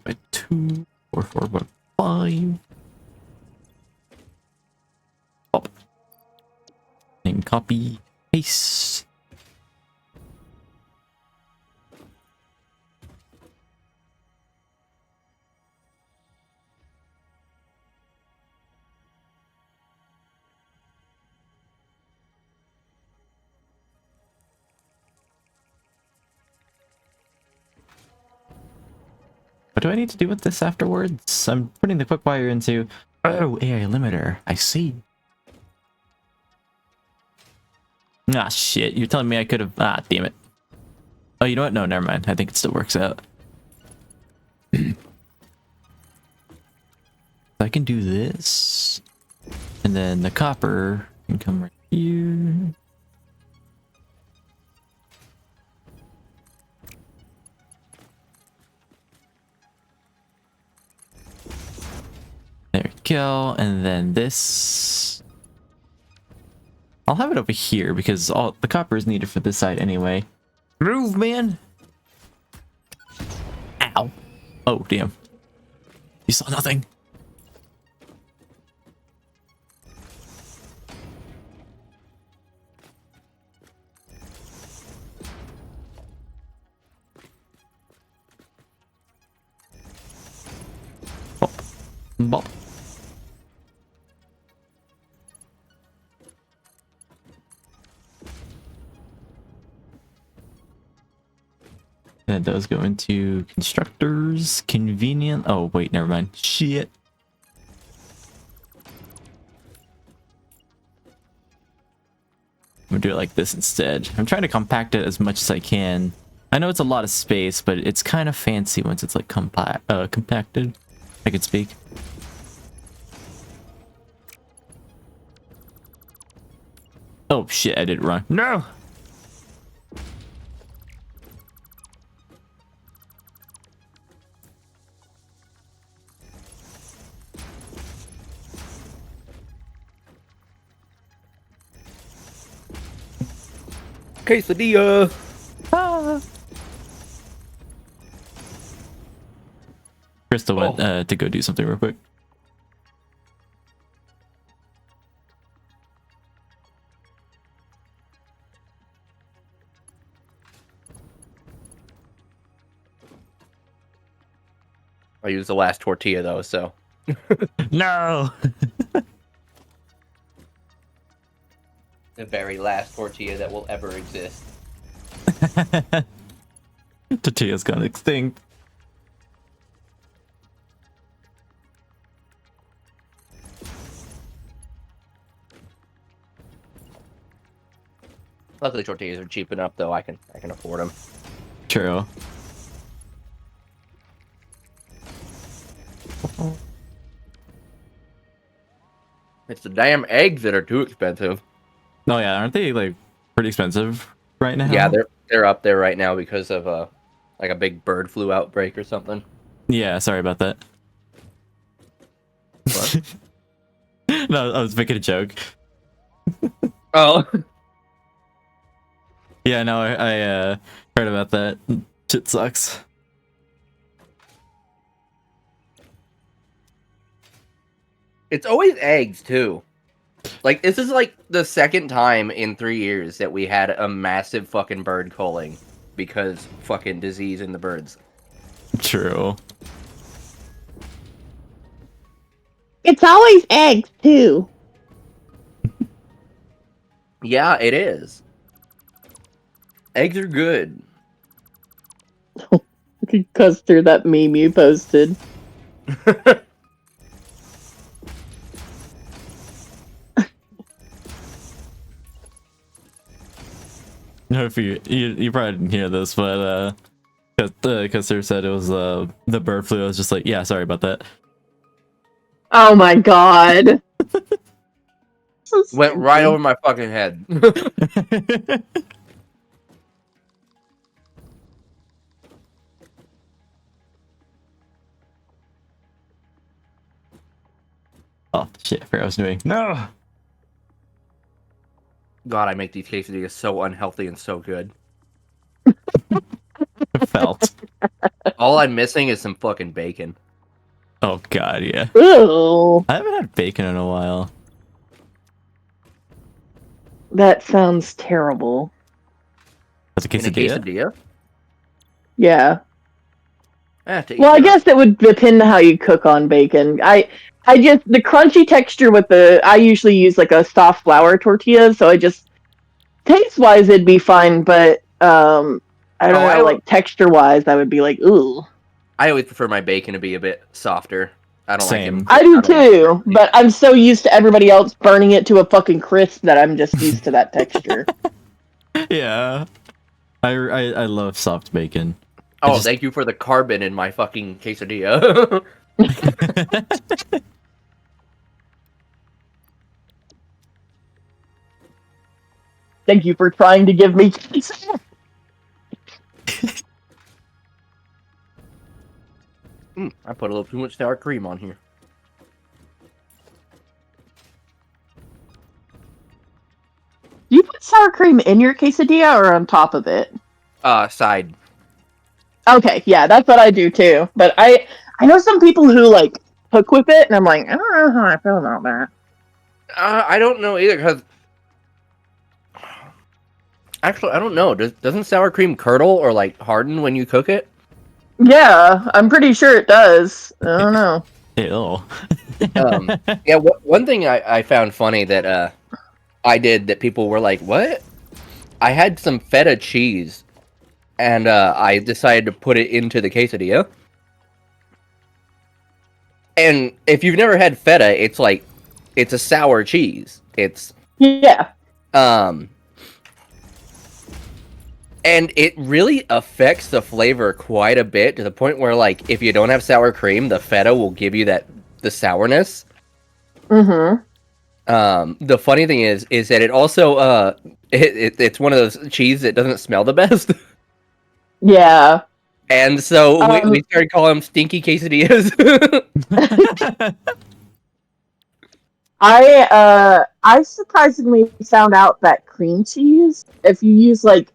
By 2, 4, 4, 1, 5. Pop. Name copy. Paste. What do I need to do with this afterwards? I'm putting the quick wire into... Oh, AI limiter. I see. Ah, shit. You're telling me I could have... Ah, damn it. Oh, you know what? No, never mind. I think it still works out. I can do this. And then the copper can come right here. There we go. And then this... I'll have it over here because all the copper is needed for this side anyway. Move, man! Ow. Oh, damn. You saw nothing. Bop. That does go into constructors. Convenient. Oh, wait, never mind. Shit. I'm gonna do it like this instead. I'm trying to compact it as much as I can. I know it's a lot of space, but it's kind of fancy once it's like compacted. I could speak. Oh shit, I did it wrong. No! Quesadilla! Ah. Crystal went to go do something real quick. I used the last tortilla though, so. No! The very last tortilla that will ever exist. Tortilla's gone extinct. Luckily, tortillas are cheap enough, though. I can afford them. True. It's the damn eggs that are too expensive. Oh yeah, aren't they like pretty expensive right now? Yeah, they're up there right now because of like a big bird flu outbreak or something. Yeah, sorry about that. What? No, I was making a joke. Oh. Yeah, no, I heard about that. Shit sucks. It's always eggs too. Like this is like the second time in 3 years that we had a massive fucking bird culling because fucking disease in the birds. True. It's always eggs too. Yeah, it is. Eggs are good. Custer, that meme you posted. No, if you probably didn't hear this, but Custer said it was the bird flu. I was just like, yeah, sorry about that. Oh my god. So Went right stupid. over my fucking head. Oh shit! I forgot what I was doing. No. God, I make these quesadillas so unhealthy and so good. Felt. All I'm missing is some fucking bacon. Oh god, yeah. Ooh, I haven't had bacon in a while. that sounds terrible. That's a In a quesadilla. quesadilla? Yeah. Well, I guess it would depend on how you cook on bacon. I just the crunchy texture with I usually use like a soft flour tortilla, so I just taste wise it'd be fine, but I don't know, like texture wise I would be like, ooh. I always prefer my bacon to be a bit softer. I don't Same. like it. I do too, but I'm so used to everybody else burning it to a fucking crisp that I'm just used to that texture. Yeah. I love soft bacon. Oh, thank you for the carbon in my fucking quesadilla. Thank you for trying to give me I put a little too much sour cream on here. Do you put sour cream in your quesadilla or on top of it? Side. Okay, yeah, that's what I do too. But I know some people who like cook with it, and I'm like, I don't know how I feel about that. I don't know either, because... Actually, I don't know. Doesn't sour cream curdle or, like, harden when you cook it? Yeah, I'm pretty sure it does. I don't know. Ew. Yeah, one thing I found funny that I did that people were like, "What?" I had some feta cheese, and I decided to put it into the quesadilla. And if you've never had feta, it's a sour cheese. Yeah. Um, and it really affects the flavor quite a bit to the point where, like, if you don't have sour cream, the feta will give you the sourness. Mm-hmm. The funny thing is that it also it's one of those cheese that doesn't smell the best. Yeah. And so we Um, started calling them stinky quesadillas. I surprisingly found out that cream cheese, if you use like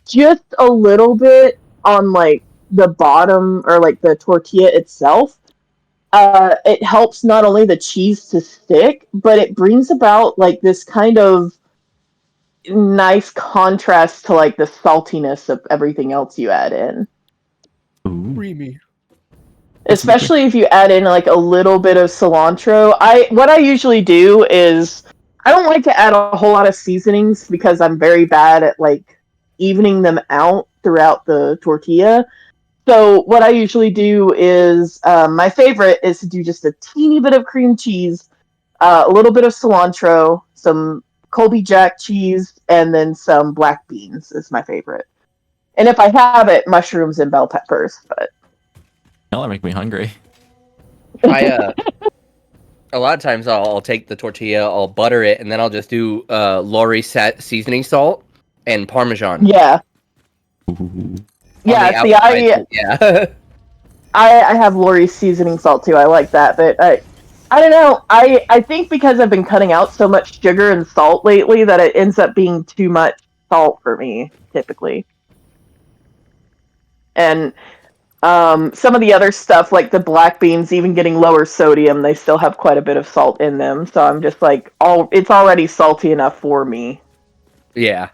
just a little bit on like the bottom or like the tortilla itself, it helps not only the cheese to stick, but it brings about like this kind of nice contrast to like the saltiness of everything else you add in. Ooh, Creamy. that's weird. Especially if you add in like a little bit of cilantro. What I usually do is I don't like to add a whole lot of seasonings because I'm very bad at like evening them out throughout the tortilla. So what I usually do is my favorite is to do just a teeny bit of cream cheese, a little bit of cilantro, some Colby Jack cheese, and then some black beans is my favorite. And if I have it, mushrooms and bell peppers. But Y'all are making me hungry. I a lot of times I'll take the tortilla, I'll butter it, and then I'll just do Lori seasoning salt and Parmesan yeah, Ooh. on yeah. the See, outside. Yeah. I have Lori's seasoning salt too. I like that, but I don't know. I think because I've been cutting out so much sugar and salt lately that it ends up being too much salt for me typically. And some of the other stuff like the black beans, even getting lower sodium, they still have quite a bit of salt in them. So I'm just like, it's already salty enough for me. Yeah.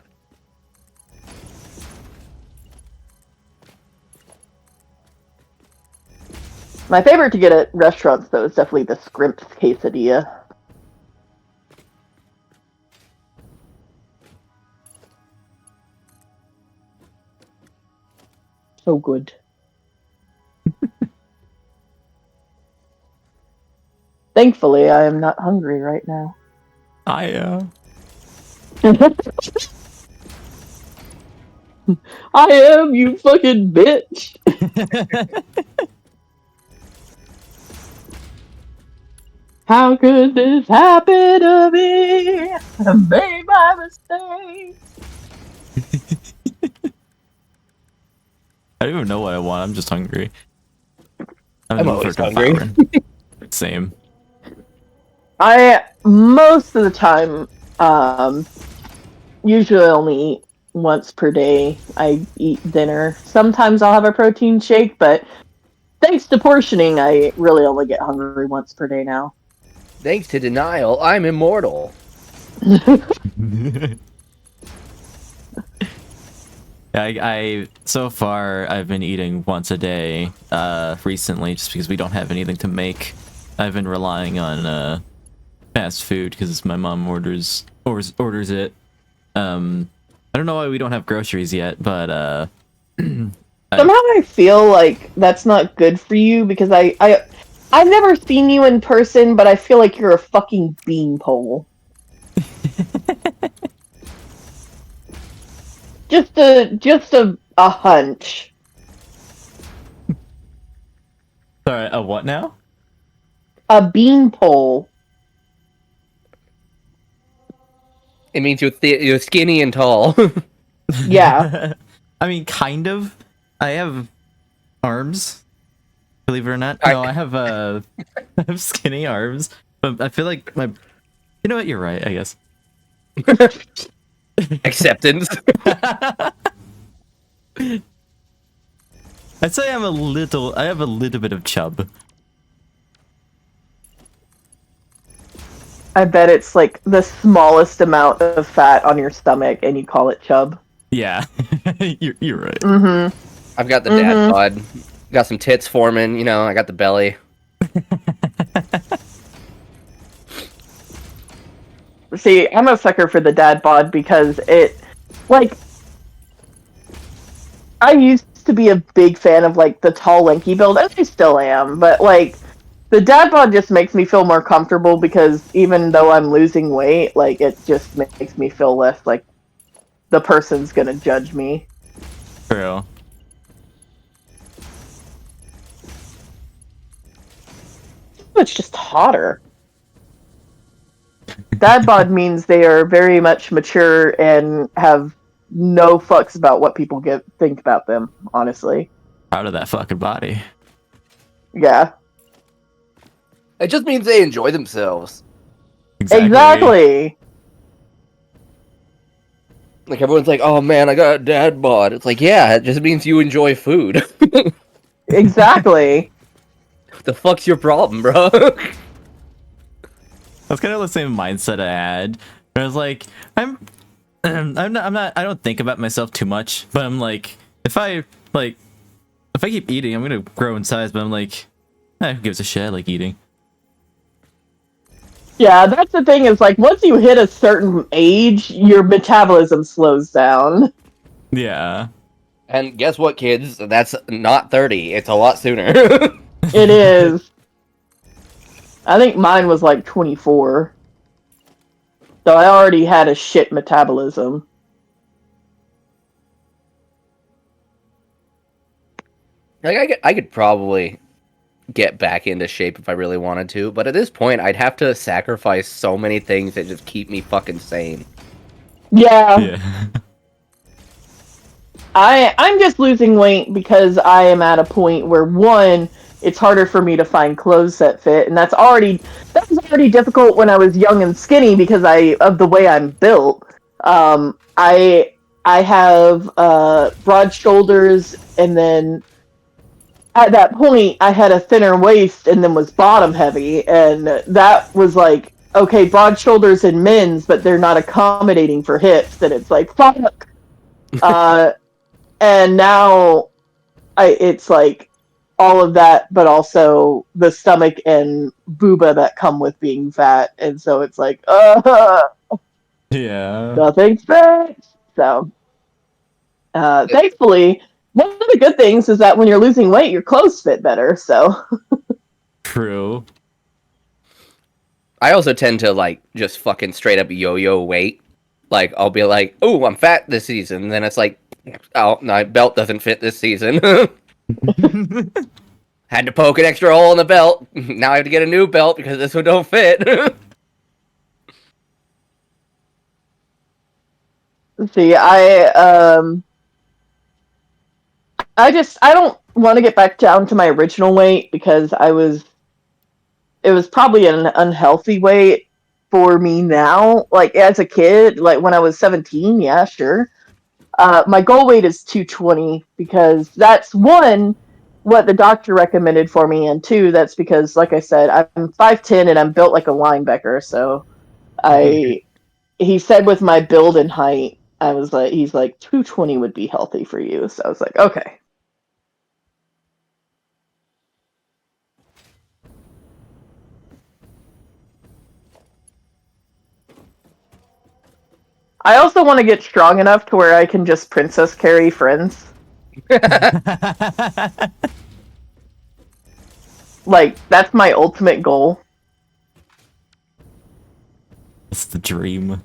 My favorite to get at restaurants though is definitely the scrimp quesadilla. So good. Thankfully, I am not hungry right now. I I am, you fucking bitch. How could this happen to me? I made my mistake. I don't even know what I want. I'm just hungry. I'm I'm in the mood always for hungry. devouring. Same. I most of the time, usually only eat once per day. I eat dinner. Sometimes I'll have a protein shake, but thanks to portioning, I really only get hungry once per day now. Thanks to denial, I'm immortal. I so far I've been eating once a day recently just because we don't have anything to make. I've been relying on fast food because my mom orders it. I don't know why we don't have groceries yet, but Somehow I feel like that's not good for you because I've never seen you in person, but I feel like you're a fucking beanpole. Just a hunch. sorry, a what now? A beanpole. It means you're skinny and tall. Yeah. I mean, kind of. I have arms, believe it or not. I- No, I have I have skinny arms, but I feel like my. You know what? You're right. I guess. Acceptance. I'd say I have a little bit of chub. I bet it's like the smallest amount of fat on your stomach and you call it chub. Yeah, you're right. Mm-hmm. I've got the dad bod. Got some tits forming, I got the belly. See, I'm a sucker for the dad bod because it, like, I used to be a big fan of, like, the tall, lanky build, and I still am, but, like, the dad bod just makes me feel more comfortable because even though I'm losing weight, like, it just makes me feel less like the person's gonna judge me. True. It's just hotter. Dad bod means they are very much mature and have no fucks about what people think about them, honestly. Proud of that fucking body. Yeah. It just means they enjoy themselves. Exactly. Like, everyone's like, oh man, I got a dad bod. It's like, yeah, it just means you enjoy food. Exactly. What the fuck's your problem, bro? That's kind of the same mindset I had. I was like, I'm not, I don't think about myself too much, but I'm like, if I keep eating, I'm gonna grow in size, but I'm like, who gives a shit? I like eating. Yeah, that's the thing is, like, once you hit a certain age, your metabolism slows down. Yeah. And guess what, kids? That's not 30. It's a lot sooner. It is. I think mine was like 24. So I already had a shit metabolism. Like, I could probably get back into shape if I really wanted to, but at this point, I'd have to sacrifice so many things that just keep me fucking sane. Yeah. Yeah. I'm just losing weight because I am at a point where, one, it's harder for me to find clothes that fit, and that was already difficult when I was young and skinny because of the way I'm built. I have broad shoulders, and then at that point I had a thinner waist and then was bottom heavy, and that was like, okay, broad shoulders in men's, but they're not accommodating for hips, and it's like, fuck. And now it's like all of that, but also the stomach and booba that come with being fat, and so it's like, Yeah. nothing fits. So, thankfully, one of the good things is that when you're losing weight, your clothes fit better. So, True. I also tend to, like, just fucking straight up yo-yo weight. Like, I'll be like, oh, I'm fat this season, and then it's like, oh, my belt doesn't fit this season. Had to poke an extra hole in the belt. Now I have to get a new belt because this one don't fit. see, I don't want to get back down to my original weight because it was probably an unhealthy weight for me now. Like, as a kid, like when I was 17, yeah, sure. My goal weight is 220 because that's, one, what the doctor recommended for me, and two, that's because, like I said, I'm 5'10" and I'm built like a linebacker. So he said with my build and height, he's like 220 would be healthy for you. So I was like, okay. I also want to get strong enough to where I can just princess carry friends. Like, that's my ultimate goal. It's the dream.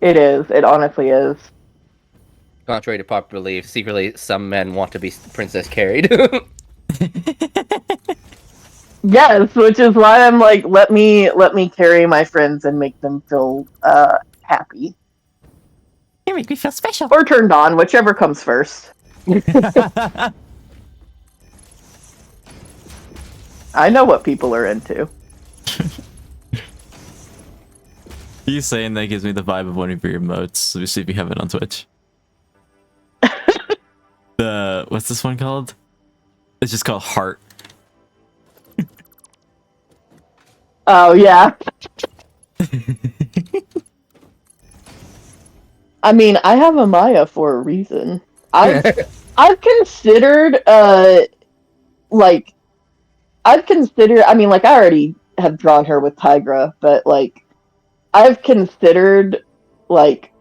It is. It honestly is. Contrary to popular belief, secretly some men want to be princess carried. Yes, which is why I'm like, let me carry my friends and make them feel happy. You make me feel special. Or turned on, whichever comes first. I know what people are into. You saying that gives me the vibe of one of your emotes. Let me see if you have it on Twitch. What's this one called? It's just called Heart. Oh, yeah. I mean, I have a Maya for a reason. I've considered, I mean, like, I already have drawn her with Tigra, but, like, I've considered like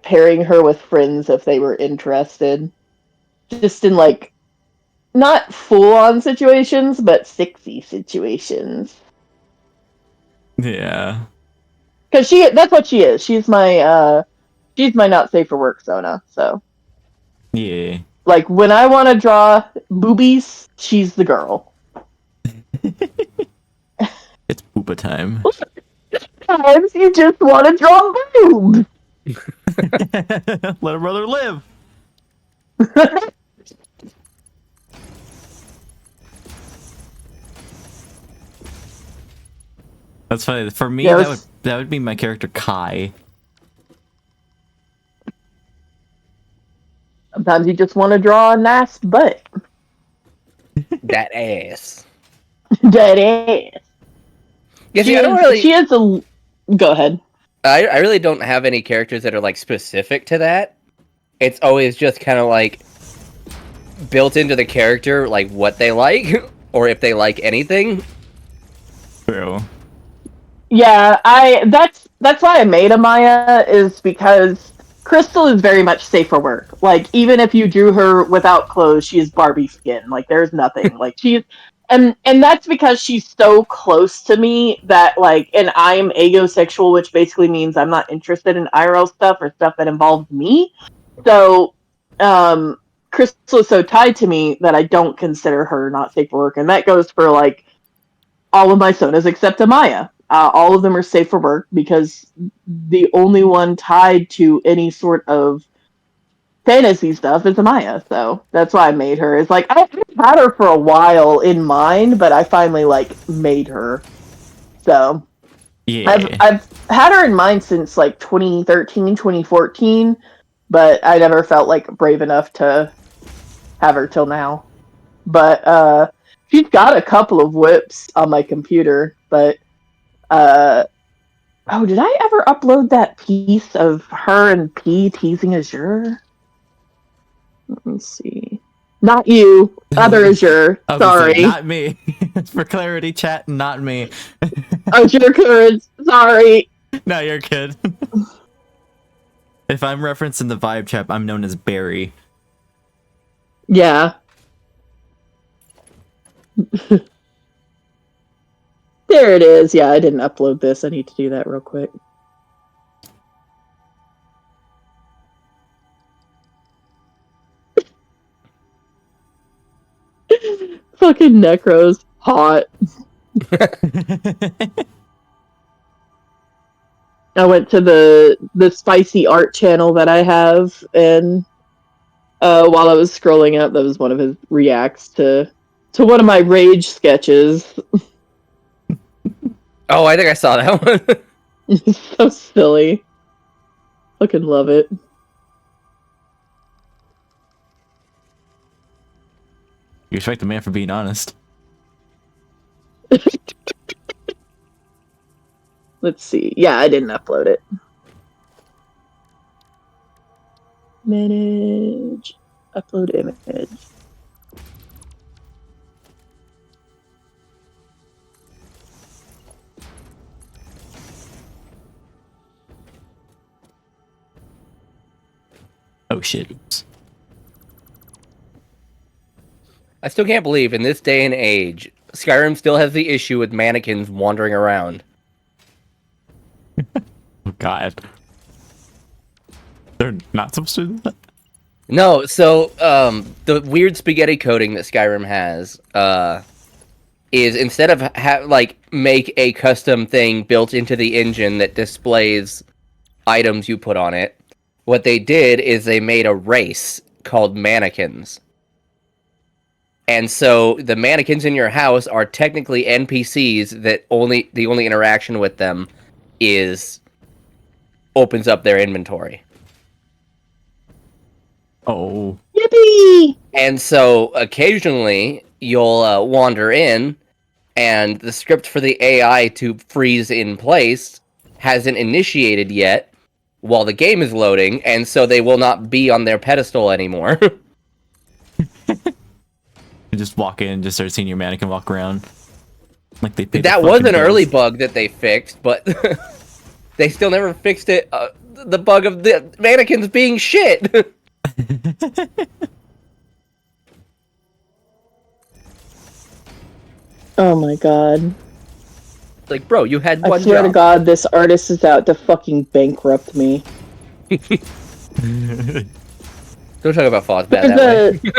pairing her with friends if they were interested, just in like not full on situations, but sexy situations. Yeah. Because that's what she is. She's my not safe for work Sona. So Yeah. like when I want to draw boobies, she's the girl. It's poopa time. Sometimes you just want to draw boobs. Let a brother live. That's funny. For me, Yeah, that would be my character Kai. sometimes you just want to draw a nice butt. That ass. That ass. Yeah, She see, I don't is. really. She is a. Go ahead. I really don't have any characters that are like specific to that. It's always just kind of like built into the character, like what they like, or if they like anything. True. Yeah, that's why I made a Maya is because Crystal is very much safe for work. Like even if you drew her without clothes, she is Barbie skin. Like there's nothing. Like she's and that's because she's so close to me that like and I'm agosexual, which basically means I'm not interested in IRL stuff or stuff that involves me. So Crystal is so tied to me that I don't consider her not safe for work. And that goes for like all of my sodas except Amaya. All of them are safe for work because the only one tied to any sort of fantasy stuff is Amaya. So that's why I made her. It's like I had her for a while in mind, but I finally like made her. So Yeah. I've had her in mind since like 2013, 2014, but I never felt like brave enough to have her till now. But she's got a couple of whips on my computer, but oh, did I ever upload that piece of her and P teasing Azure? Let me see. Not you, other Azure. I was gonna say, Sorry. not me. For clarity, chat, not me. Azure Currents. Sorry. No, you're good. If I'm referencing the vibe chat, I'm known as Barry. Yeah. There it is. Yeah, I didn't upload this. I need to do that real quick. Fucking Necros. Hot. I went to the spicy art channel that I have, and while I was scrolling up, that was one of his reacts to one of my rage sketches. Oh, I think I saw that one. It's so silly. Fucking love it. You respect the man for being honest. Let's see. Yeah, I didn't upload it. Manage. Upload image. Oh shit. I still can't believe in this day and age, Skyrim still has the issue with mannequins wandering around. Oh god. They're not supposed to do that? No, so the weird spaghetti coding that Skyrim has is instead of make a custom thing built into the engine that displays items you put on it, what they did is they made a race called mannequins. And so the mannequins in your house are technically NPCs that the only interaction with them is opens up their inventory. Oh. Yippee! And so occasionally you'll wander in, and the script for the AI to freeze in place hasn't initiated yet while the game is loading, and so they will not be on their pedestal anymore. You just walk in and just start seeing your mannequin walk around. Like they paid That the was fucking an early bills. bug that they fixed, but They still never fixed it. The bug of the mannequins being shit. Oh my god. Like, bro, you had I one swear to job. god, this artist is out to fucking bankrupt me. Don't talk about Foz bad that way.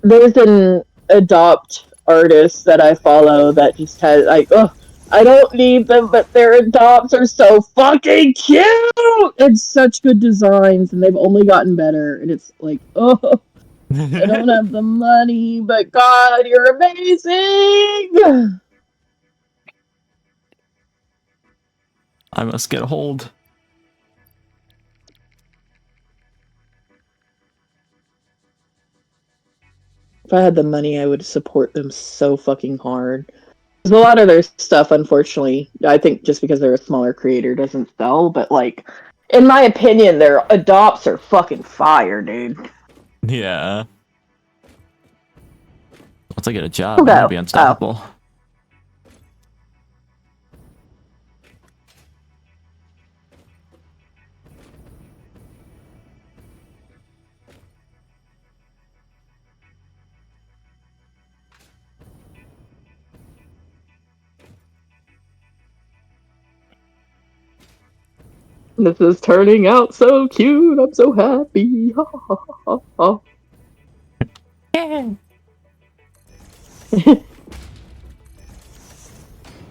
There's an adopt artist that I follow that just has, like, oh, I don't need them, but their adopts are so fucking cute! It's such good designs, and they've only gotten better, and it's like, oh, I don't have the money, but God, you're amazing! I must get a hold. If I had the money, I would support them so fucking hard. Because a lot of their stuff, unfortunately, I think just because they're a smaller creator doesn't sell, but, like, in my opinion, their adopts are fucking fire, dude. Yeah. Once I get a job, I'm gonna be unstoppable. This is turning out so cute. I'm so happy. Yeah.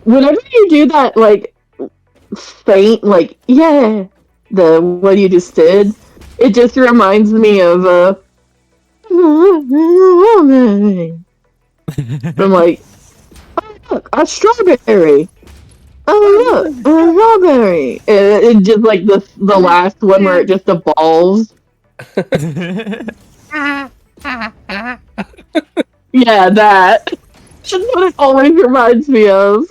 Whenever you do that, like, faint, like, yeah, the what you just did, it just reminds me of I'm like, oh look, a strawberry. Oh look, a strawberry. And just like the last one where it just evolves. Yeah, that. That's what it always reminds me of.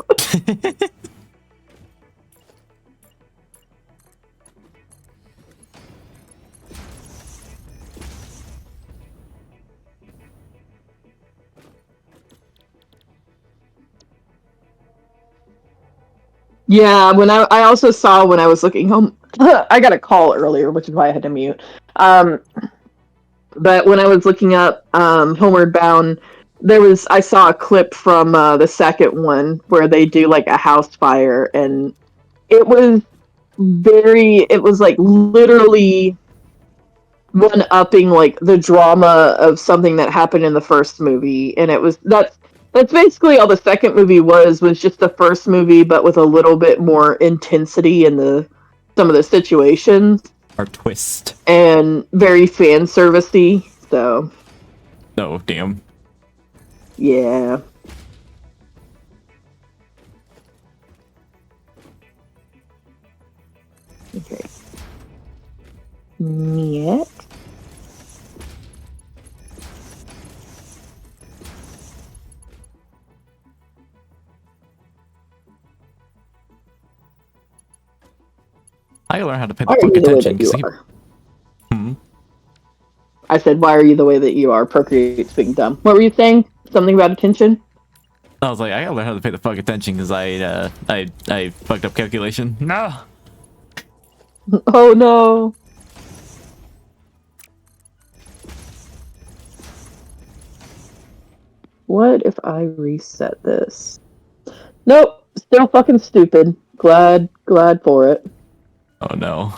Yeah, when I also saw when I was looking home, I got a call earlier, which is why I had to mute. But when I was looking up Homeward Bound, I saw a clip from the second one where they do like a house fire, and it was it was like literally one upping like the drama of something that happened in the first movie, and that's basically all the second movie was just the first movie, but with a little bit more intensity in some of the situations. Or twist. And very fan servicey, so. Oh, damn. Yeah. Okay. Next. I gotta learn how to pay the fuck attention. I said, why are you the way that you are? Procreate's being dumb. What were you saying? Something about attention? I was like, I gotta learn how to pay the fuck attention because I fucked up calculation. No. Oh no. What if I reset this? Nope. Still fucking stupid. Glad for it. Oh no.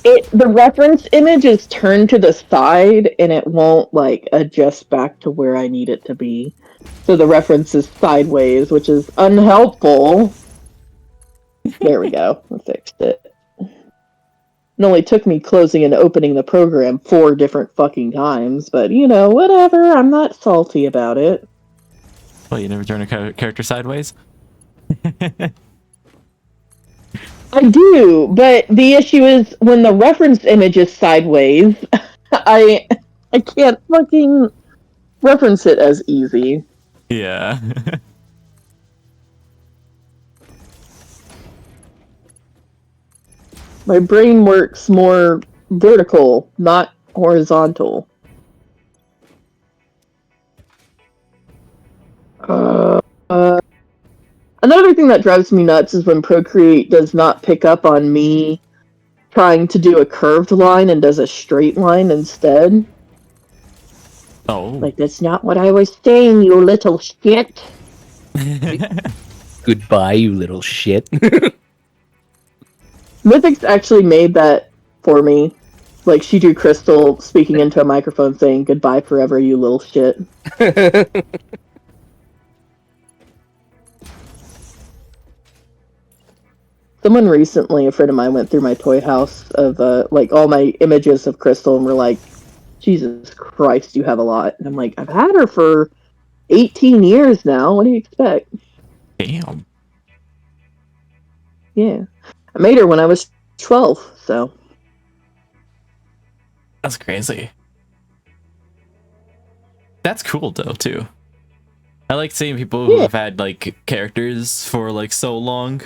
The reference image is turned to the side and it won't like adjust back to where I need it to be. So the reference is sideways, which is unhelpful. There we go. I fixed it. It only took me closing and opening the program 4 different fucking times, but you know, whatever. I'm not salty about it. Well, you never turn a character sideways? I do, but the issue is when the reference image is sideways, I can't fucking reference it as easy. Yeah. My brain works more vertical, not horizontal. Another thing that drives me nuts is when Procreate does not pick up on me trying to do a curved line and does a straight line instead. Oh. Like, that's not what I was saying, you little shit. Goodbye, you little shit. Mythic's actually made that for me. Like, she drew Crystal speaking into a microphone saying, "Goodbye forever, you little shit." Someone recently, a friend of mine, went through my toy house of, like, all my images of Crystal and were like, "Jesus Christ, you have a lot." And I'm like, "I've had her for 18 years now. What do you expect?" Damn. Yeah. I made her when I was 12, so. That's crazy. That's cool though too. I like seeing people who have had like characters for like so long.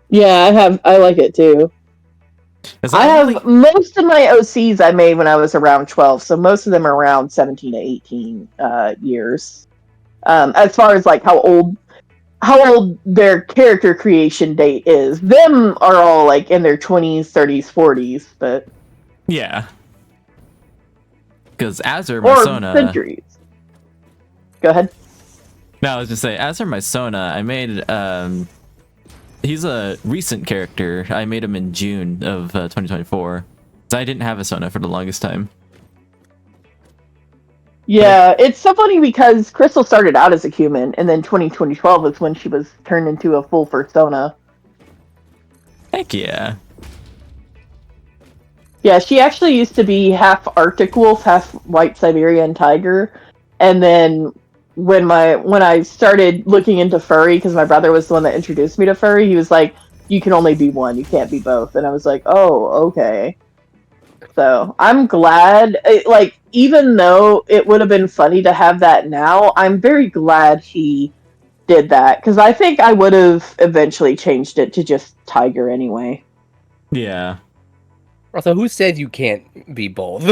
Yeah, I like it too. I have most of my OCs I made when I was around 12, so most of them are around 17 to 18 years. As far as like how old their character creation date is. Them are all like in their 20s, 30s, 40s, but yeah. Because Azur or Mysona, centuries. Go ahead. No, I was just saying, Azur Mysona, I made he's a recent character. I made him in June of 2024. So I didn't have a Sona for the longest time. Yeah, it's so funny because Crystal started out as a human, and then 2012 was when she was turned into a full persona. Heck yeah. Yeah, she actually used to be half Arctic wolf, half white Siberian tiger, and then when I started looking into furry, because my brother was the one that introduced me to furry, he was like, "You can only be one, you can't be both," and I was like, "Oh, okay." So I'm glad, like, even though it would have been funny to have that now, I'm very glad he did that, because I think I would have eventually changed it to just tiger anyway. Yeah. Also, who said you can't be both?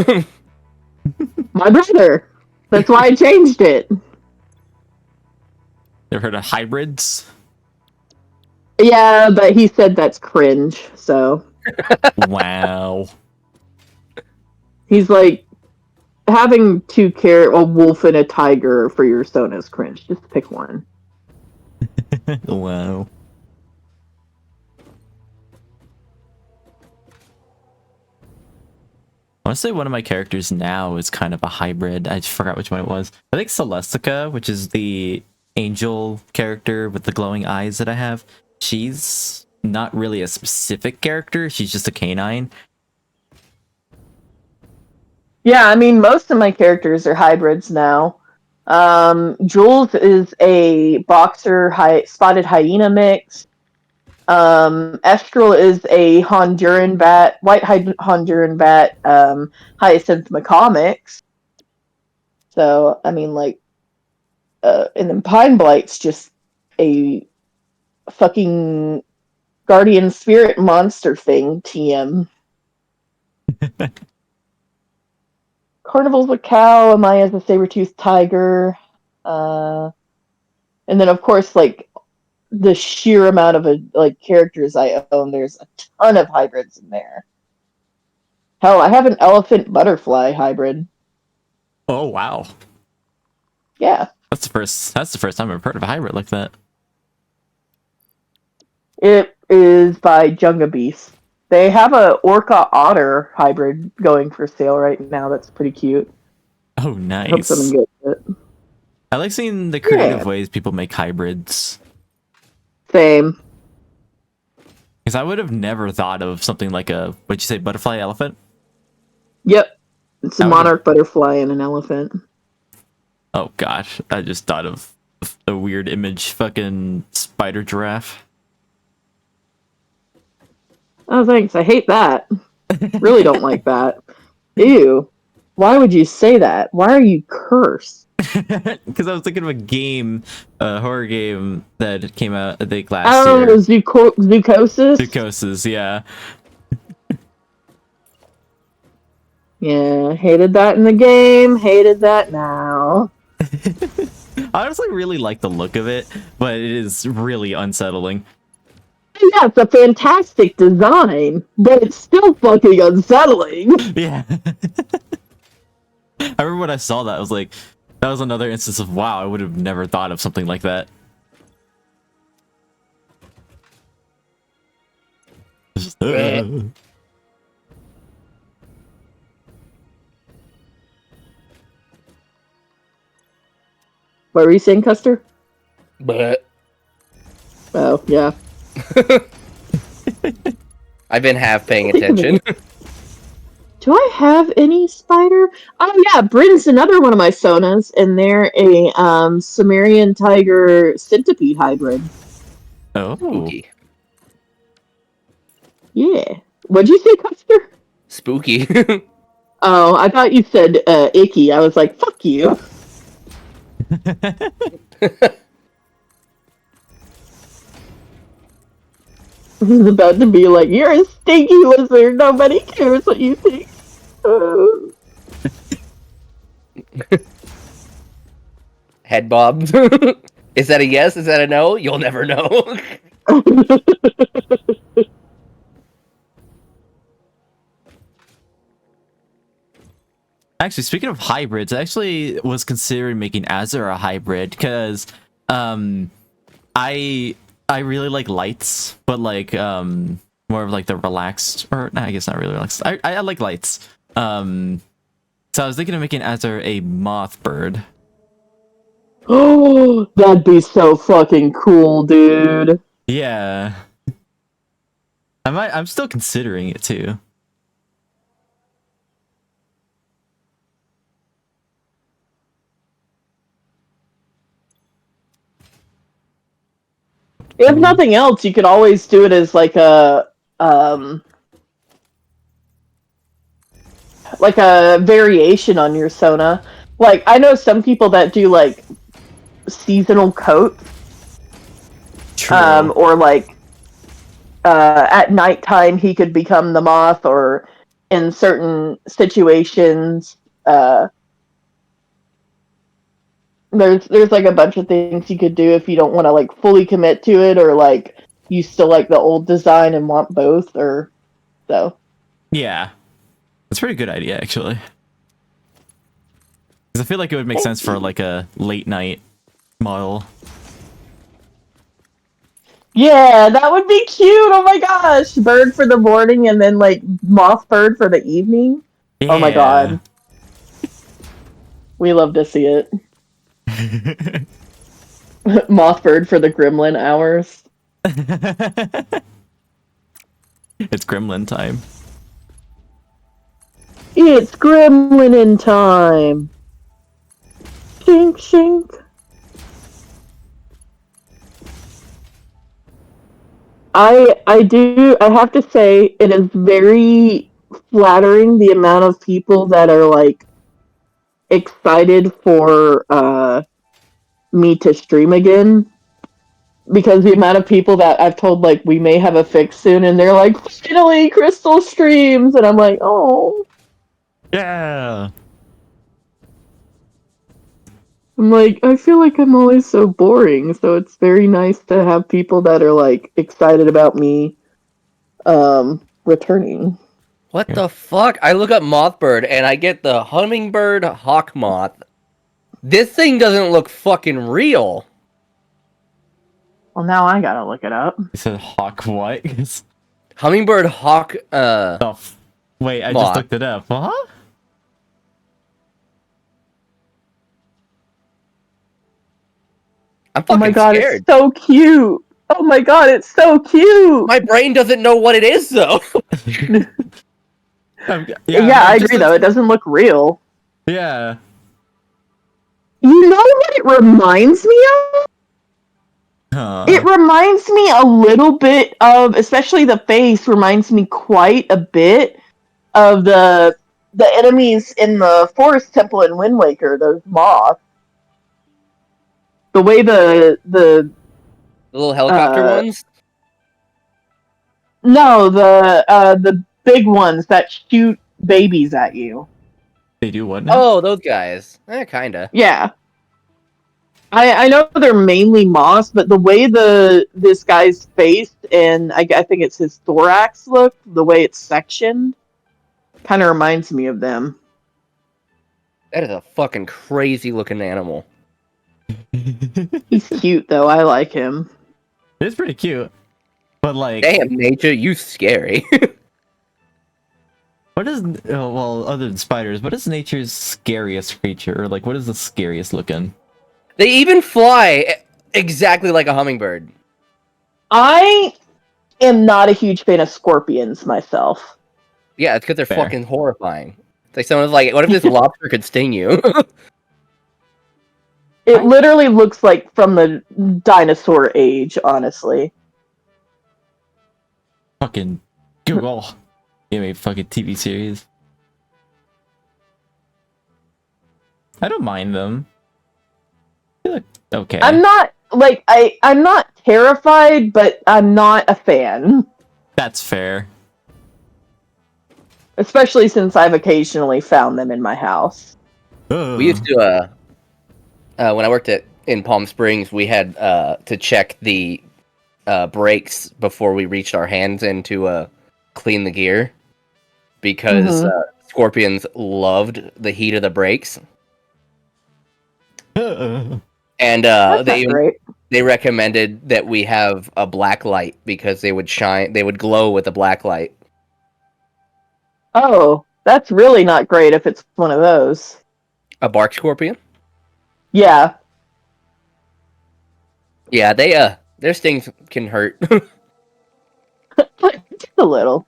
My brother. That's why I changed it. Ever heard of hybrids? Yeah, but he said that's cringe, so. Wow. He's like, having a wolf and a tiger for your Sona is cringe. Just pick one. Wow. I want to say one of my characters now is kind of a hybrid. I just forgot which one it was. I think Celestica, which is the angel character with the glowing eyes that I have. She's not really a specific character. She's just a canine. Yeah, I mean, most of my characters are hybrids now. Jules is a boxer spotted hyena mix. Estral is a Honduran bat, white Honduran bat, hyacinth macaw mix. So, I mean, like, and then Pine Blight's just a fucking guardian spirit monster thing, TM. Carnival's a cow, Amaya's a saber-toothed tiger. And then, of course, like, the sheer amount of like characters I own, there's a ton of hybrids in there. Hell, I have an elephant butterfly hybrid. Oh wow. Yeah. That's the first time I've heard of a hybrid like that. It is by Junga Beast. They have a orca otter hybrid going for sale right now. That's pretty cute. Oh, nice. I hope someone gets it. I like seeing the creative ways people make hybrids. Same. Because I would have never thought of something like a, what'd you say, butterfly elephant? Yep. It's a monarch butterfly and an elephant. Oh gosh, I just thought of a weird image, fucking spider giraffe. Oh, thanks. I hate that. Really don't like that. Ew. Why would you say that? Why are you cursed? Because I was thinking of a game, a horror game that came out, I think, last year. Oh, Zoocosis? Zoocosis, yeah. Yeah, hated that in the game, hated that now. I honestly really like the look of it, but it is really unsettling. Yeah, it's a fantastic design, but it's still fucking unsettling. Yeah. I remember when I saw that, I was like, that was another instance of, wow, I would have never thought of something like that. Just, What were you saying, Custer? But Oh, yeah. I've been half paying attention. Do I have any spider? Oh yeah, Bryn's another one of my Sonas, and they're a Sumerian tiger centipede hybrid. oh. Spooky. Yeah. What'd you say, Custer? Spooky. Oh, I thought you said icky. I was like, fuck you. He's about to be like, you're a stinky lizard. Nobody cares what you think. Head bob. Is that a yes? Is that a no? You'll never know. Actually, speaking of hybrids, I actually was considering making Azure a hybrid because I really like lights, but like more of like the relaxed, or no, I guess not really relaxed. I like lights. So I was thinking of making Azure a moth bird. Oh, that'd be so fucking cool, dude. Yeah. I'm still considering it too. If nothing else, you could always do it as like a variation on your Sona. Like I know some people that do like seasonal coats. True. Or like at nighttime he could become the moth, or in certain situations there's like a bunch of things you could do if you don't want to like fully commit to it, or like you still like the old design and want both, or so. Yeah. That's a pretty good idea, actually. Because I feel like it would make sense for like a late night model. Yeah, that would be cute. Oh my gosh. Bird for the morning and then like moth bird for the evening. Yeah. Oh my god. We love to see it. Moth bird for the gremlin hours. It's gremlin time. It's gremlin time. Shink shink. I have to say it is very flattering the amount of people that are like excited for me to stream again, because the amount of people that I've told like we may have a fix soon, and they're like, finally Crystal streams, and I'm like, oh Yeah. I'm like, I feel like I'm always so boring, so it's very nice to have people that are like excited about me returning. What the fuck? I look up mothbird and I get the hummingbird hawk moth. This thing doesn't look fucking real. Well, now I gotta look it up. You said hawk what? Hummingbird hawk Wait, I moth. just looked it up. Huh? I'm fucking Oh my god, scared. it's so cute. Oh my god, it's so cute. My brain doesn't know what it is though. Yeah, I agree though. It doesn't look real. Yeah. You know what it reminds me of? It reminds me a little bit of, especially the face reminds me quite a bit of the enemies in the Forest Temple in Wind Waker, those moths. The way the little helicopter ones? No, the big ones that shoot babies at you. They do what now? Oh, those guys. Kinda. Yeah. I know they're mainly moss, but the way this guy's face and I think it's his thorax look, the way it's sectioned, kind of reminds me of them. That is a fucking crazy looking animal. He's cute though. I like him. It's pretty cute. But like, damn, nature, you scary. what is well, other than spiders, what is nature's scariest creature? Or like, what is the scariest looking? They even fly exactly like a hummingbird. I am not a huge fan of scorpions myself. Yeah, it's because they're Fair. fucking horrifying. It's like someone's like, what if this lobster could sting you? It literally looks like from the dinosaur age, honestly. Fucking Google. Give me a fucking TV series. I don't mind them. They look okay. I'm not I'm not terrified, but I'm not a fan. That's fair. Especially since I've occasionally found them in my house. We used to, when I worked in Palm Springs, we had to check the brakes before we reached our hands in to clean the gear because scorpions loved the heat of the brakes. And they recommended that we have a black light because they would glow with a black light. Oh, that's really not great if it's one of those. A bark scorpion? Yeah. Yeah, their stings can hurt. Just a little.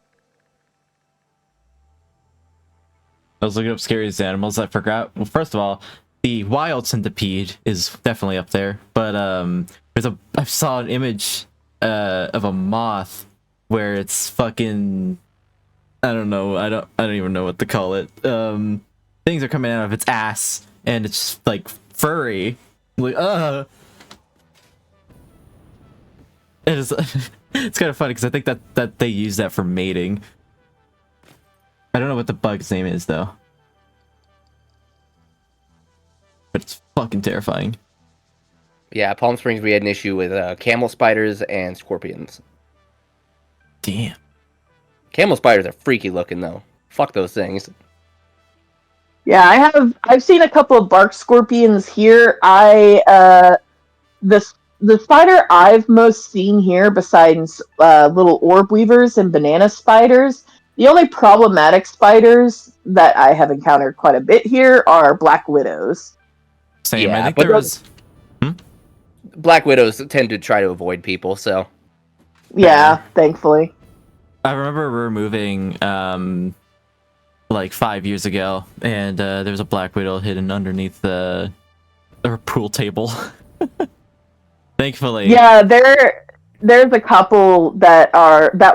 I was looking up scariest animals. I forgot. Well, first of all, the wild centipede is definitely up there. But I saw an image of a moth where it's fucking, I don't know. I don't even know what to call it. Things are coming out of its ass and it's like furry. Like it is. It's kind of funny because I think that they use that for mating. I don't know what the bug's name is though. But it's fucking terrifying. Yeah, Palm Springs, we had an issue with camel spiders and scorpions. Damn. Camel spiders are freaky looking though. Fuck those things. Yeah, I've seen a couple of bark scorpions here. The spider I've most seen here, besides little orb weavers and banana spiders, the only problematic spiders that I have encountered quite a bit here are black widows. Same. Yeah, I think but there was. Black widows tend to try to avoid people, so. Yeah, thankfully. I remember removing like 5 years ago, and there was a black widow hidden underneath the pool table. Thankfully. Yeah, there's a couple that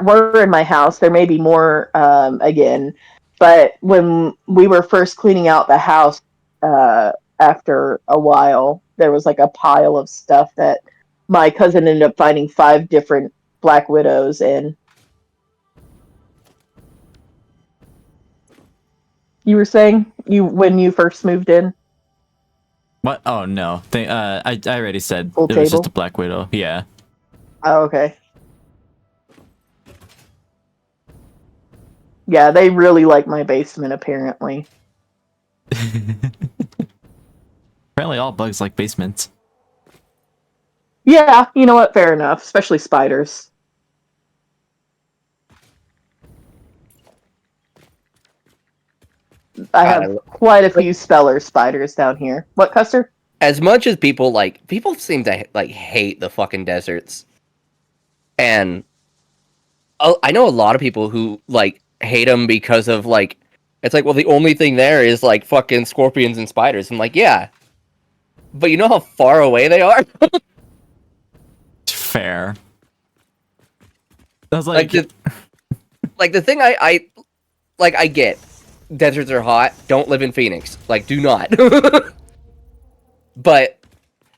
were in my house. There may be more again, but when we were first cleaning out the house after a while, there was like a pile of stuff that my cousin ended up finding 5 different black widows in. You were saying when you first moved in? What? Oh no! I already said Full it was table? just a black widow. Yeah. Oh, okay. Yeah, they really like my basement, apparently. Apparently, all bugs like basements. Yeah, you know what? Fair enough. Especially spiders. I have quite a few speller spiders down here. What, Custer? As much as people seem to hate the fucking deserts, and I know a lot of people who hate them because of it's like, well, the only thing there is fucking scorpions and spiders. I'm like, yeah, but you know how far away they are. Fair. I was like the thing I get. Deserts are hot. Don't live in Phoenix. Do not. But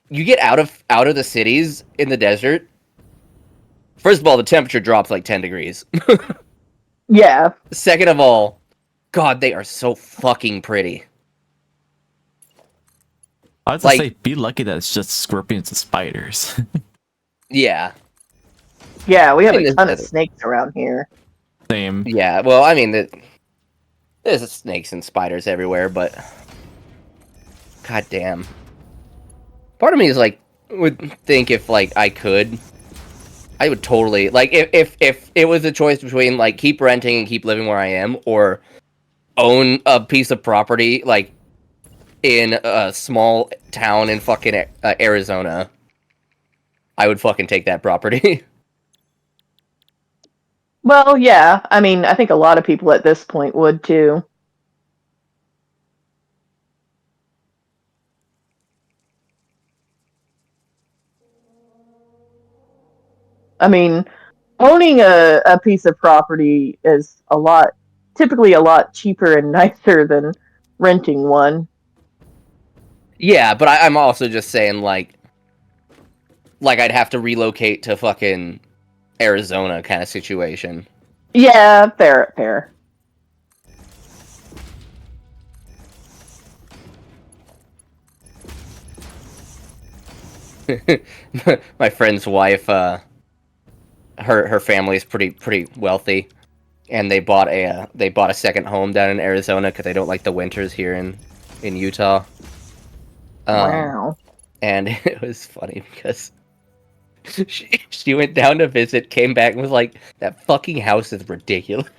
you get out of the cities in the desert. First of all, the temperature drops 10 degrees. Yeah. Second of all, God, they are so fucking pretty. I was like, say, be lucky that it's just scorpions and spiders. yeah. Yeah, we have In a this ton of nether. snakes around here. Same. Yeah, well, I mean, there's snakes and spiders everywhere, but god damn. Part of me is like, would think if like I would totally like if it was a choice between like keep renting and keep living where I am or own a piece of property like in a small town in fucking Arizona, I would fucking take that property. Well, yeah. I mean, I think a lot of people at this point would too. I mean, owning a piece of property is typically a lot cheaper and nicer than renting one. Yeah, but I'm also just saying like I'd have to relocate to fucking Arizona kind of situation. Yeah, fair, fair. My friend's wife, her family's pretty wealthy, and they bought a second home down in Arizona because they don't like the winters here in Utah. Wow. And it was funny because she went down to visit, came back, and was like, "That fucking house is ridiculous."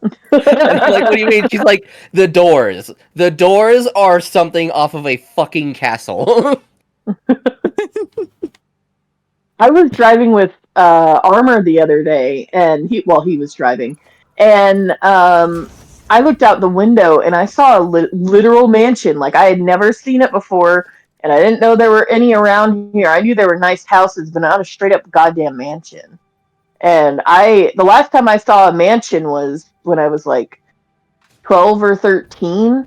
And I'm like, what do you mean? She's like, the doors. The doors are something off of a fucking castle. I was driving with Armor the other day, and he was driving, and I looked out the window and I saw a literal mansion. Like I had never seen it before, and I didn't know there were any around here. I knew there were nice houses, but not a straight up goddamn mansion. And the last time I saw a mansion was when I was like 12 or 13.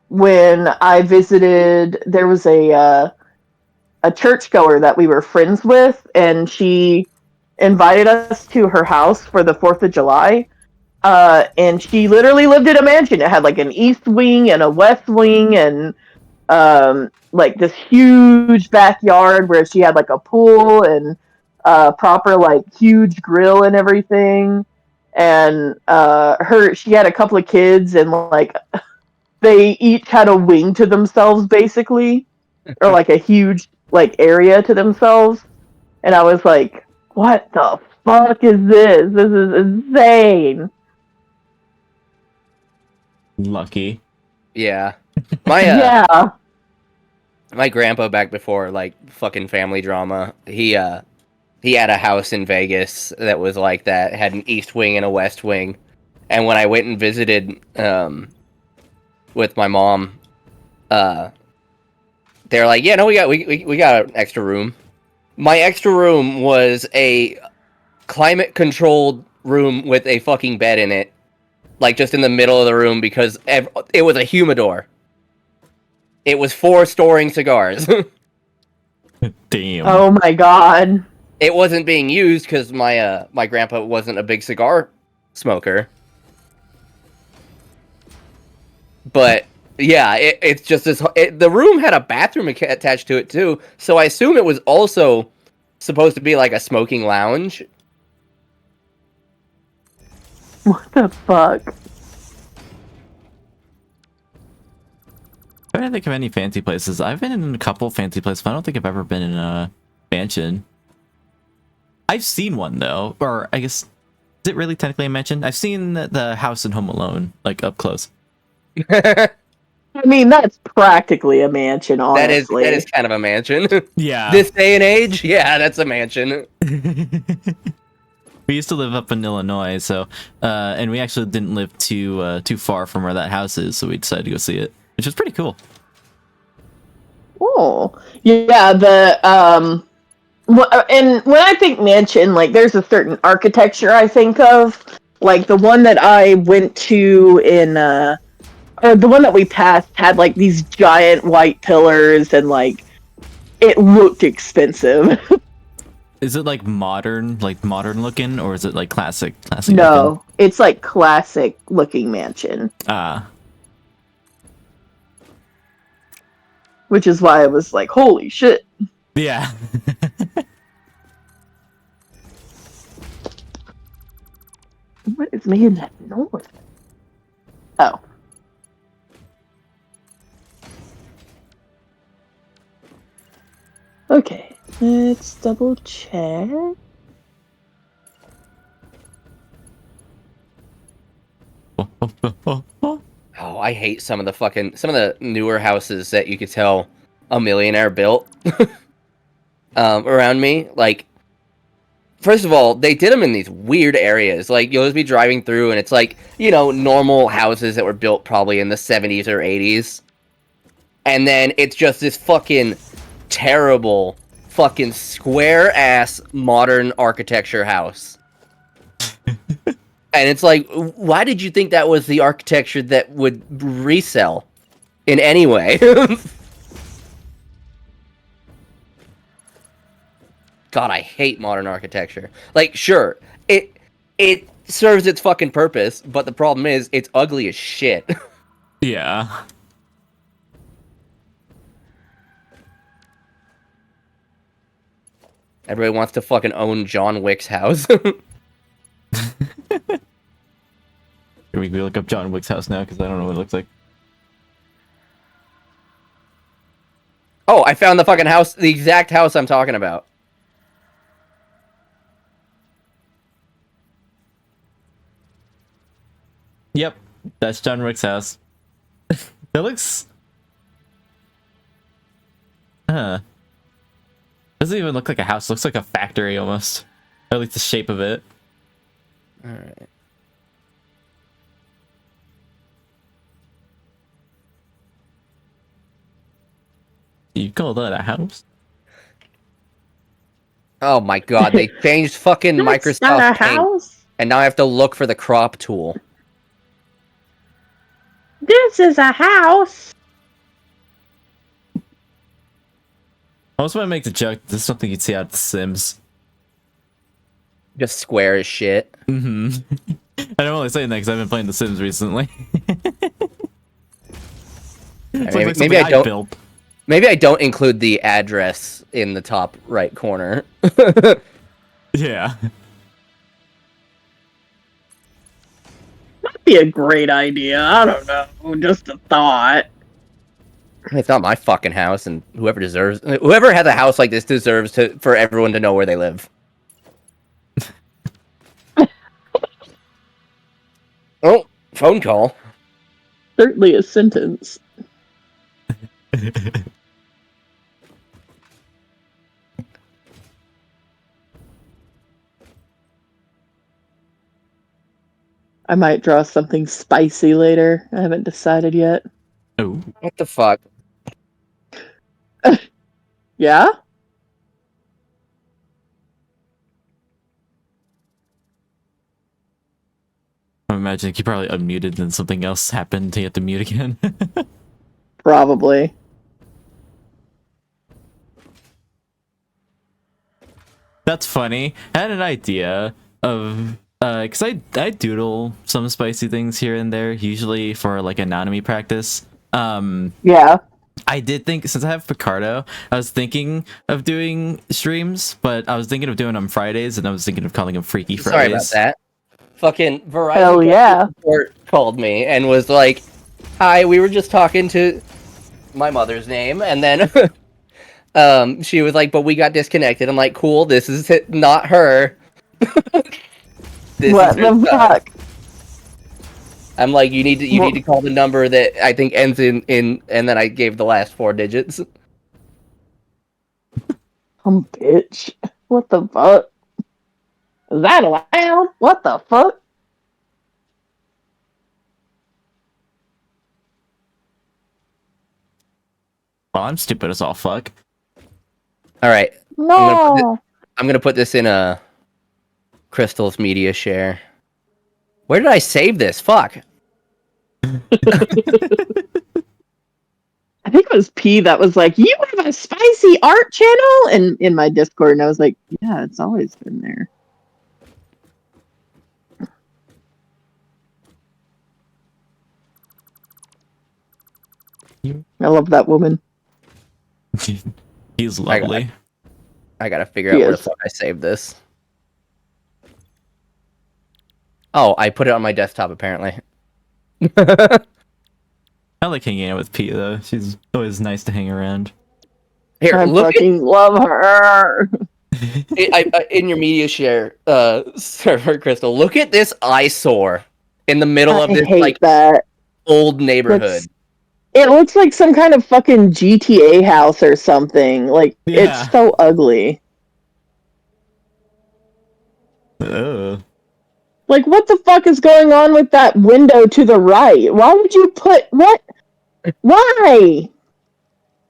When I visited, there was a churchgoer that we were friends with, and she invited us to her house for the 4th of July. And she literally lived in a mansion. It had like an east wing and a west wing, and like this huge backyard where she had like a pool and proper like huge grill and everything. And she had a couple of kids, and like they each had a wing to themselves basically, or like a huge like area to themselves. And I was like, what the fuck is this? This is insane. Lucky. Yeah. My Yeah. my grandpa back before like fucking family drama, he had a house in Vegas that was like that, had an east wing and a west wing. And when I went and visited with my mom, they're like, "Yeah, no, we got an extra room." My extra room was a climate controlled room with a fucking bed in it, like just in the middle of the room because it was a humidor. It was for storing cigars. Damn. Oh my god. It wasn't being used because my grandpa wasn't a big cigar smoker. But yeah, it's just this. The room had a bathroom attached to it too, so I assume it was also supposed to be like a smoking lounge. What the fuck? I don't think of any fancy places. I've been in a couple fancy places, but I don't think I've ever been in a mansion. I've seen one though, or I guess, is it really technically a mansion? I've seen the house in Home Alone, like up close. I mean, that's practically a mansion, honestly. That is kind of a mansion. Yeah. This day and age, yeah, that's a mansion. We used to live up in Illinois, so and we actually didn't live too far from where that house is, so we decided to go see it, which was pretty cool. Oh, yeah. And when I think mansion, like there's a certain architecture I think of, like the one that I went to in, or the one that we passed had like these giant white pillars, and like it looked expensive. Is it like modern looking, or is it like classic No, looking? it's like classic looking mansion. Ah. which is why I was like, holy shit. Yeah. What is making that noise? Oh. Okay, let's double check. Oh, I hate some of the newer houses that you could tell a millionaire built around me. Like, first of all, they did them in these weird areas. Like, you'll just be driving through, and it's like, normal houses that were built probably in the 70s or 80s. And then it's just this fucking terrible, fucking square-ass modern architecture house. And it's like, why did you think that was the architecture that would resell in any way? God, I hate modern architecture. Like, sure, it serves its fucking purpose, but the problem is, it's ugly as shit. Yeah. Everybody wants to fucking own John Wick's house. We look up John Wick's house now because I don't know what it looks like. Oh, I found the fucking house, the exact house I'm talking about. Yep, that's John Wick's house. That looks... Doesn't even look like a house. It looks like a factory almost. Or at least the shape of it. Alright. You call that a house? Oh my god, they changed fucking That's Microsoft not a Paint, house. and now I have to look for the crop tool. This is a house. I also want to make the joke. This is something you'd see out of The Sims. Just square as shit. Mm-hmm. And I'm only saying that because I've been playing The Sims recently. Maybe I don't. Built. Maybe I don't include the address in the top right corner. Yeah. That'd be a great idea. I don't know. Just a thought. It's not my fucking house, and whoever has a house like this deserves for everyone to know where they live. Oh, phone call. Certainly a sentence. I might draw something spicy later. I haven't decided yet. Oh. What the fuck? Yeah? I'm imagining he probably unmuted and something else happened. He had to mute again. Probably. That's funny. I had an idea of because I doodle some spicy things here and there, usually for like anatomy practice. Yeah. I did think, since I have Picardo, I was thinking of doing streams, but I was thinking of doing them Fridays, and I was thinking of calling them Freaky Fridays. Sorry about that. Fucking Verizon Hell yeah. support called me and was like, "Hi, we were just talking to my mother's name," and then she was like, "But we got disconnected." I'm like, "Cool, this is not her." This What is her the son. fuck? I'm like, you need to call the number that I think ends in, and then I gave the last 4 digits. Bitch. What the fuck? Is that allowed? What the fuck? Well, I'm stupid as all fuck. All right. No. I'm gonna put this in a Crystal's media share. Where did I save this? Fuck. I think it was P that was like, "You have a spicy art channel?" And in my Discord, and I was like, "Yeah, it's always been there." I love that woman. He's lovely. I gotta figure out where the fuck I saved this. Oh, I put it on my desktop, apparently. I like hanging out with P, though. She's always nice to hang around. Here, I fucking love her. In your media share server, Crystal, look at this eyesore in the middle of this like old neighborhood. It looks like some kind of fucking GTA house or something. Like, it's so ugly. Like, what the fuck is going on with that window to the right? Why would you put... What? Why?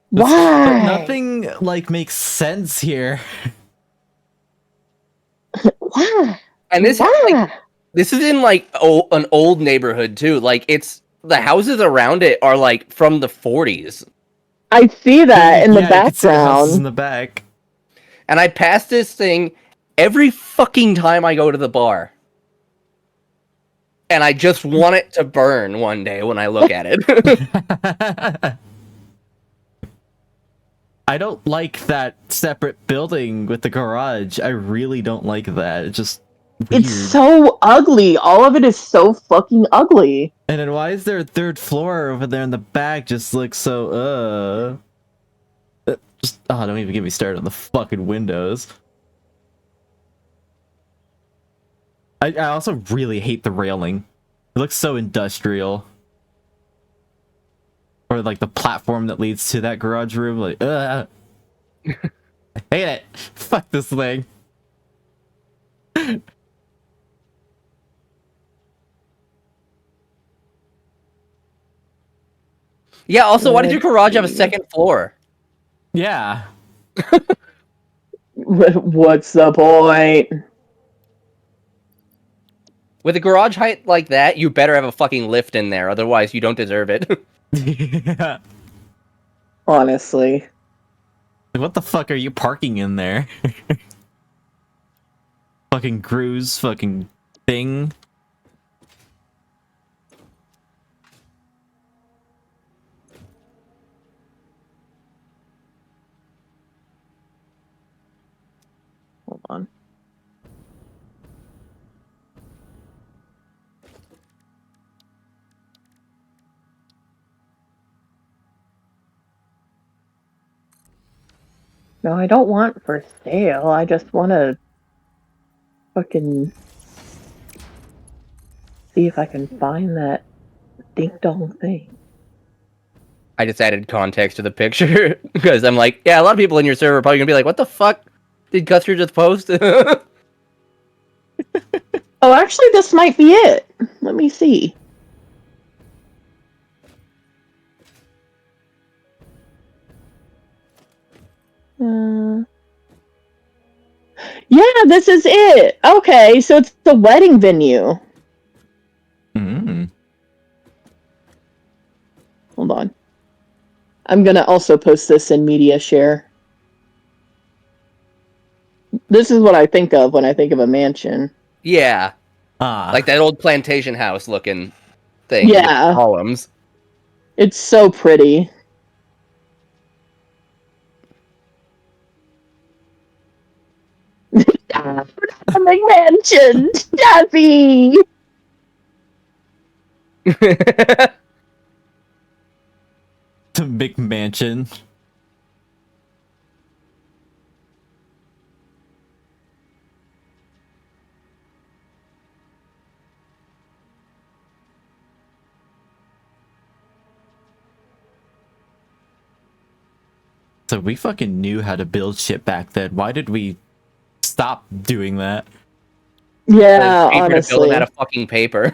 Why? Nothing, like, makes sense here. Why? And this this is in, like, an old neighborhood, too. Like, it's... The houses around it are, like, from the 40s. I see that in the You can see the houses background. in the back. And I pass this thing every fucking time I go to the bar. And I just want it to burn one day when I look at it. I don't like that separate building with the garage. I really don't like that. It's just weird. It's so ugly. All of it is so fucking ugly. And then why is there a third floor over there in the back just looks so, just, don't even get me started on the fucking windows. I also really hate the railing. It looks so industrial. Or like the platform that leads to that garage room, like, I hate it. Fuck this thing. Yeah, also, why did your garage have a second floor? Yeah. What's the point? With a garage height like that, you better have a fucking lift in there, otherwise you don't deserve it. Yeah. Honestly. What the fuck are you parking in there? Fucking Gru's fucking thing. Hold on. No, I don't want for sale. I just want to fucking see if I can find that ding-dong thing. I just added context to the picture, because I'm like, yeah, a lot of people in your server are probably gonna be like, what the fuck did Custer just post? Oh, actually, this might be it. Let me see. Yeah, this is it. Okay, so it's the wedding venue. Hold on. I'm gonna also post this in media share. This is what I think of when I think of a mansion. Yeah. Like that old plantation house looking thing. Yeah. With columns. It's so pretty. A mansion, Jazzy. The McMansion. So we fucking knew how to build shit back then. Why did we stop doing that? Yeah, honestly. honestly. To build them out of fucking paper.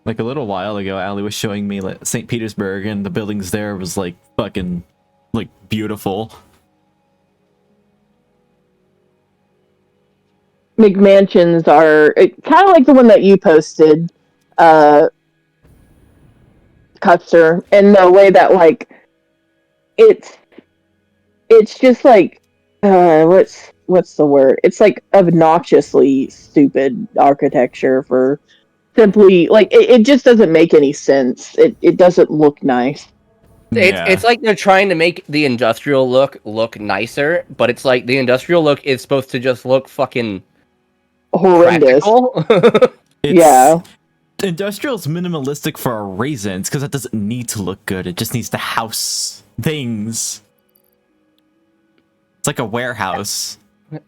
Like a little while ago, Allie was showing me like St. Petersburg, and the buildings there was like fucking like beautiful. McMansions are kind of like the one that you posted. custer in the way that like it's just like what's the word? It's like obnoxiously stupid architecture for simply like it just doesn't make any sense. It doesn't look nice. It's like they're trying to make the industrial look nicer, but it's like the industrial look is supposed to just look fucking horrendous. Yeah. Industrial's minimalistic for a reason. It's because it doesn't need to look good. It just needs to house things. It's like a warehouse.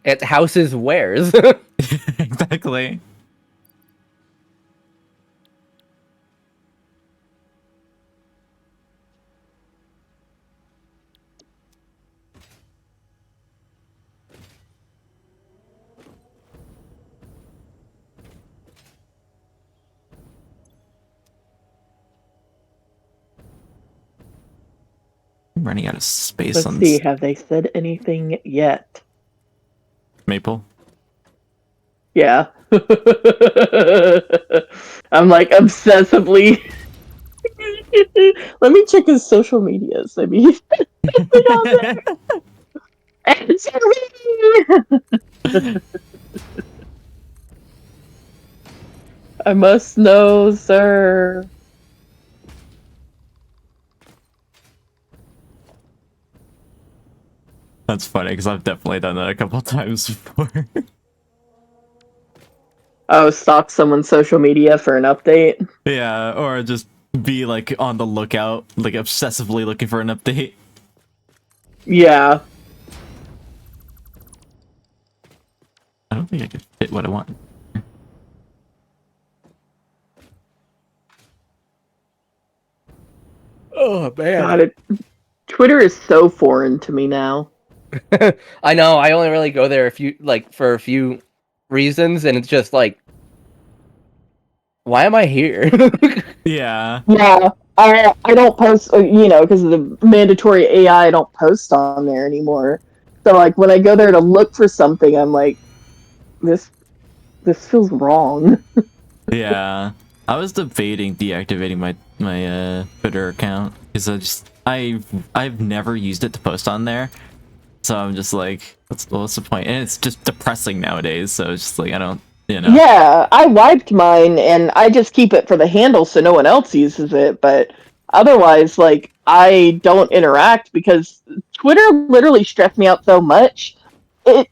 It houses wares. Exactly. I'm running out of space. Let's on see, this. have they said anything yet? Maple? Yeah. I'm like obsessively. Let me check his social medias. I mean, answer me! I must know, sir. That's funny because I've definitely done that a couple times before. Oh, stalk someone's social media for an update? Yeah, or just be like on the lookout, like obsessively looking for an update. Yeah. I don't think I could fit what I want. Oh man. God, Twitter is so foreign to me now. I know. I only really go there for a few reasons, and it's just like, why am I here? Yeah. Yeah, I don't post, because of the mandatory AI. I don't post on there anymore. So like when I go there to look for something, I'm like, this feels wrong. Yeah. I was debating deactivating my Twitter account because I've never used it to post on there. So I'm just like, what's the point? And it's just depressing nowadays. So it's just like I don't, Yeah, I wiped mine and I just keep it for the handle so no one else uses it. But otherwise, like I don't interact because Twitter literally stressed me out so much. It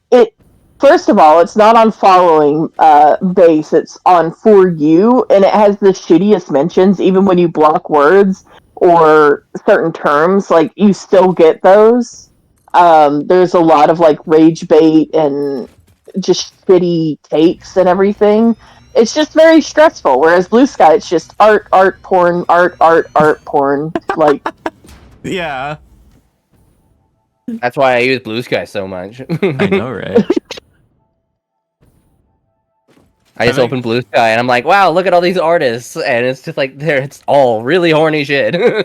first of all, it's not on following base; it's on for you, and it has the shittiest mentions. Even when you block words or certain terms, like you still get those. There's a lot of like rage bait and just shitty takes and everything. It's just very stressful. Whereas Blue Sky, it's just art, porn, art, porn. Like, yeah. That's why I use Blue Sky so much. I know, right? I just open Blue Sky and I'm like, wow, look at all these artists, and it's just like it's all really horny shit. I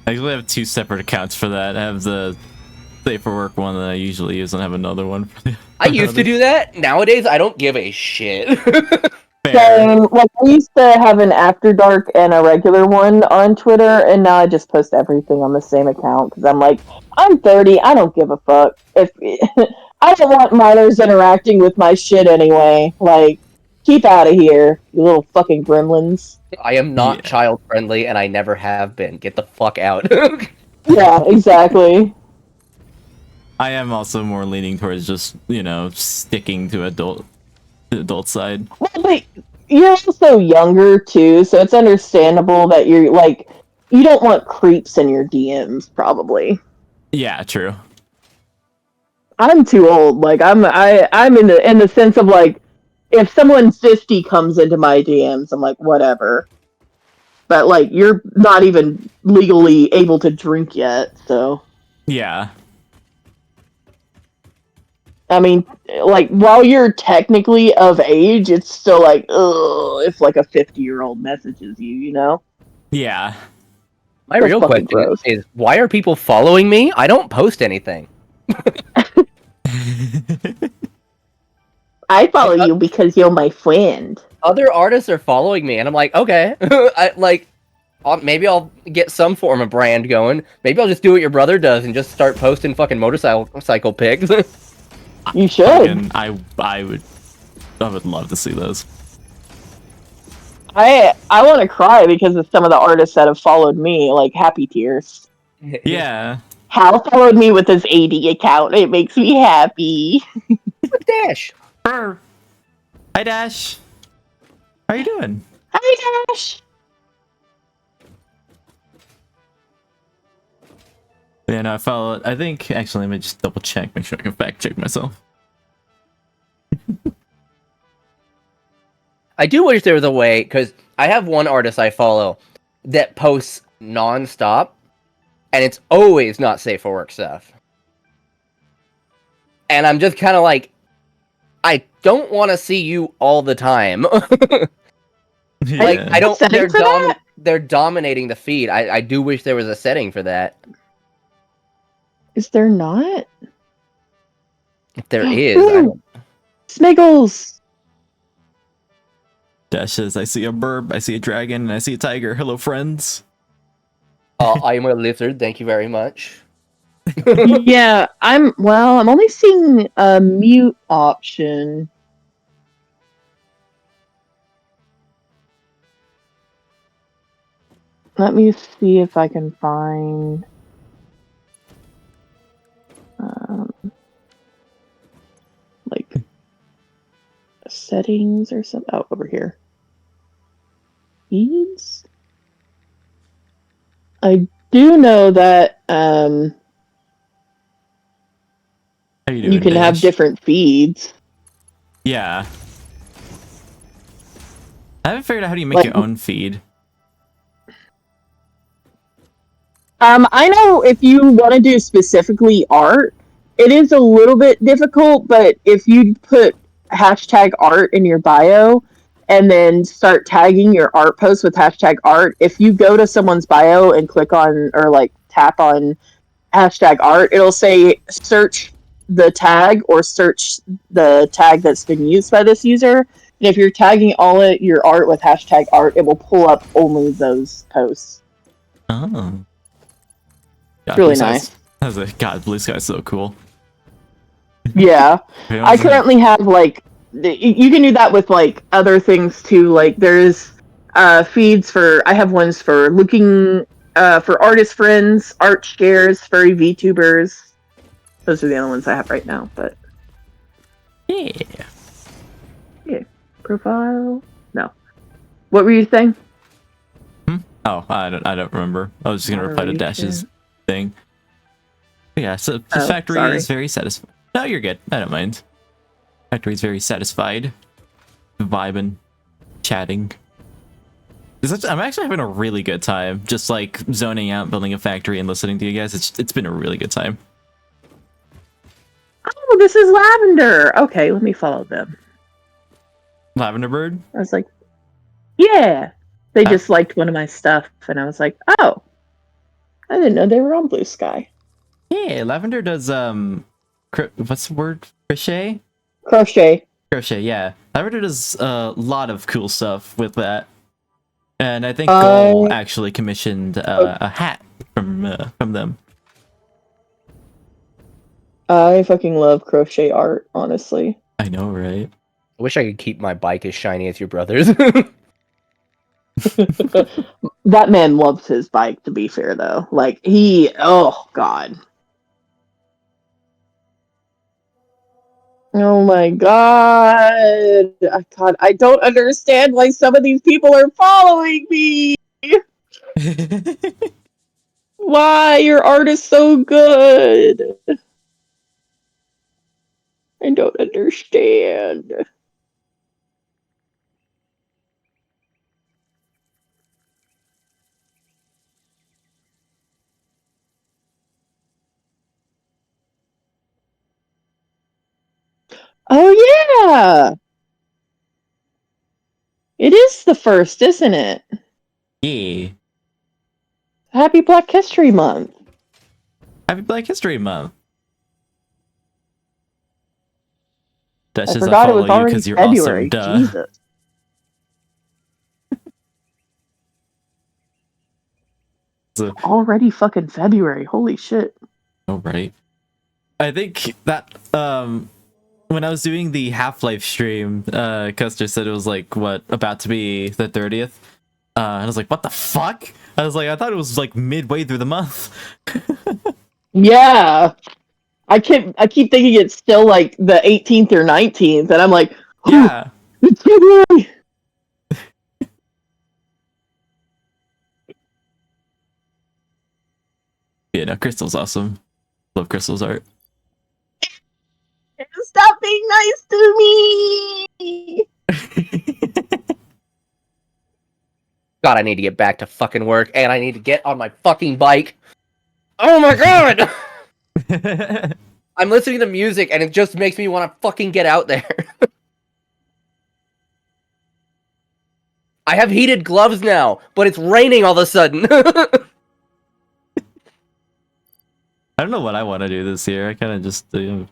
actually have two separate accounts for that. I have the Safe for Work one that I usually use, and I have another one for the I used to do that. Nowadays, I don't give a shit. same. Like, I used to have an After Dark and a regular one on Twitter, and now I just post everything on the same account because I'm like, I'm 30. I don't give a fuck. If I don't want minors interacting with my shit anyway. Like, keep out of here, you little fucking gremlins. I am not child friendly, and I never have been. Get the fuck out. Yeah, exactly. I am also more leaning towards just, sticking to adult side. Well, but you're also younger too, so it's understandable that you're like, you don't want creeps in your DMs, probably. Yeah, true. I'm too old. Like I'm in the sense of like, if someone 50 comes into my DMs, I'm like, whatever. But like, you're not even legally able to drink yet, so. Yeah. I mean, like, while you're technically of age, it's still like, ugh, if like a 50-year-old messages you, you know? Yeah. My real question is, why are people following me? I don't post anything. I follow you because you're my friend. other artists are following me, and I'm like, okay, maybe I'll get some form of brand going. Maybe I'll just do what your brother does and just start posting fucking motorcycle pics. You should. Fucking, I would love to see those. I want to cry because of some of the artists that have followed me, like Happy Tears. Yeah. Hal followed me with his AD account. It makes me happy. Dash. Hi, Dash. How you doing? Hi, Dash. Yeah, no, I followed. I think actually, let me just double check, make sure I can fact check myself. I do wish there was a way, because I have one artist I follow that posts non-stop, and it's always not safe for work stuff. And I'm just kind of like, I don't want to see you all the time. Yeah. Like, I don't. Setting for that? They're dominating the feed. I do wish there was a setting for that. Is there not? If there is, I don't. Smiggles. Dash says, I see a burb, I see a dragon, and I see a tiger. Hello, friends. I am a lizard. Thank you very much. Yeah, I'm only seeing a mute option. Let me see if I can find like settings or something. Oh, over here. Feeds? I do know that How you doing, you can have Dash? different feeds. Yeah. I haven't figured out how do you make your own feed. I know if you want to do specifically art, it is a little bit difficult, but if you put hashtag art in your bio and then start tagging your art posts with hashtag art, if you go to someone's bio and click on or like tap on hashtag art, it'll say search the tag or search the tag that's been used by this user. And if you're tagging all of your art with hashtag art, it will pull up only those posts. Oh. God, Really Blue nice. Sky's, God, Blue Sky's so cool. Yeah. I currently have like you can do that with like other things too. Like there's feeds for I have ones for looking for artist friends, art shares, furry VTubers. Those are the only ones I have right now, but Yeah. Profile? No. What were you saying? Oh, I don't remember. I was just gonna reply to Dash's thing. But yeah, so the factory is very satisfied. No, you're good. I don't mind. Factory is very satisfied. Vibing, chatting. I'm actually having a really good time. Just like zoning out, building a factory, and listening to you guys. It's been a really good time. Oh, this is Lavender. Okay, let me follow them. Lavender Bird? I was like, yeah. They just liked one of my stuff, and I was like, oh, I didn't know they were on Blue Sky. Yeah, Lavender does what's the word? Crochet? Crochet. Crochet, yeah. Lavender does a lot of cool stuff with that. And I think Goal actually commissioned a hat from them. I fucking love crochet art, honestly. I know, right? I wish I could keep my bike as shiny as your brother's. That man loves his bike, to be fair, though. Like, oh, God. Oh my God. God, I don't understand why some of these people are following me. Why? Your art is so good. I don't understand. Oh, yeah. It is the first, isn't it? Yeah. Happy Black History Month. Happy Black History Month. That's I just forgot I it was follow you already because you're February. awesome, duh. Jesus. So, already fucking February. Holy shit. oh right. I think that when I was doing the Half-Life stream, Custer said it was like what about to be the 30th. And I was like, what the fuck? I was like, I thought it was like midway through the month. Yeah. I keep thinking it's still like the 18th or 19th, and I'm like, Yeah. it's February. Yeah, no, Crystal's awesome. Love Crystal's art. Stop being nice to me. God, I need to get back to fucking work, and I need to get on my fucking bike. Oh my god! I'm listening to music, and it just makes me want to fucking get out there. I have heated gloves now, but it's raining all of a sudden. I don't know what I want to do this year. I kind of just I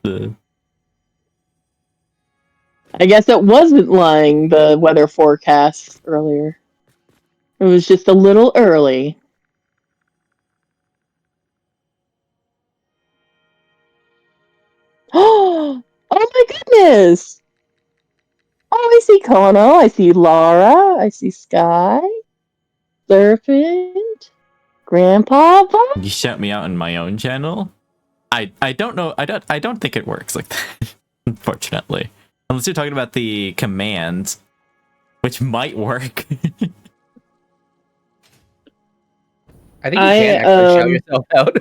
guess it wasn't lying, the weather forecast earlier. It was just a little early. Oh my goodness! Oh, I see Kono, I see Laura, I see Sky, Serpent, Grandpa. You shout me out on my own channel. I don't know. I don't think it works like that. Unfortunately, unless you're talking about the commands, which might work. I think you can actually shout yourself out.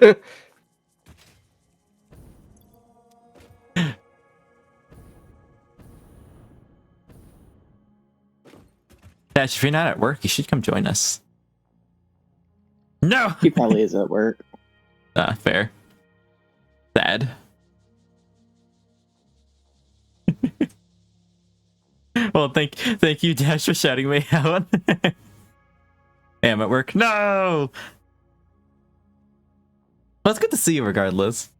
Dash, if you're not at work, you should come join us. No! He probably is at work. Fair. Sad. Well, thank you, Dash, for shouting me out. Hey, I'm at work. No! Well, it's good to see you regardless.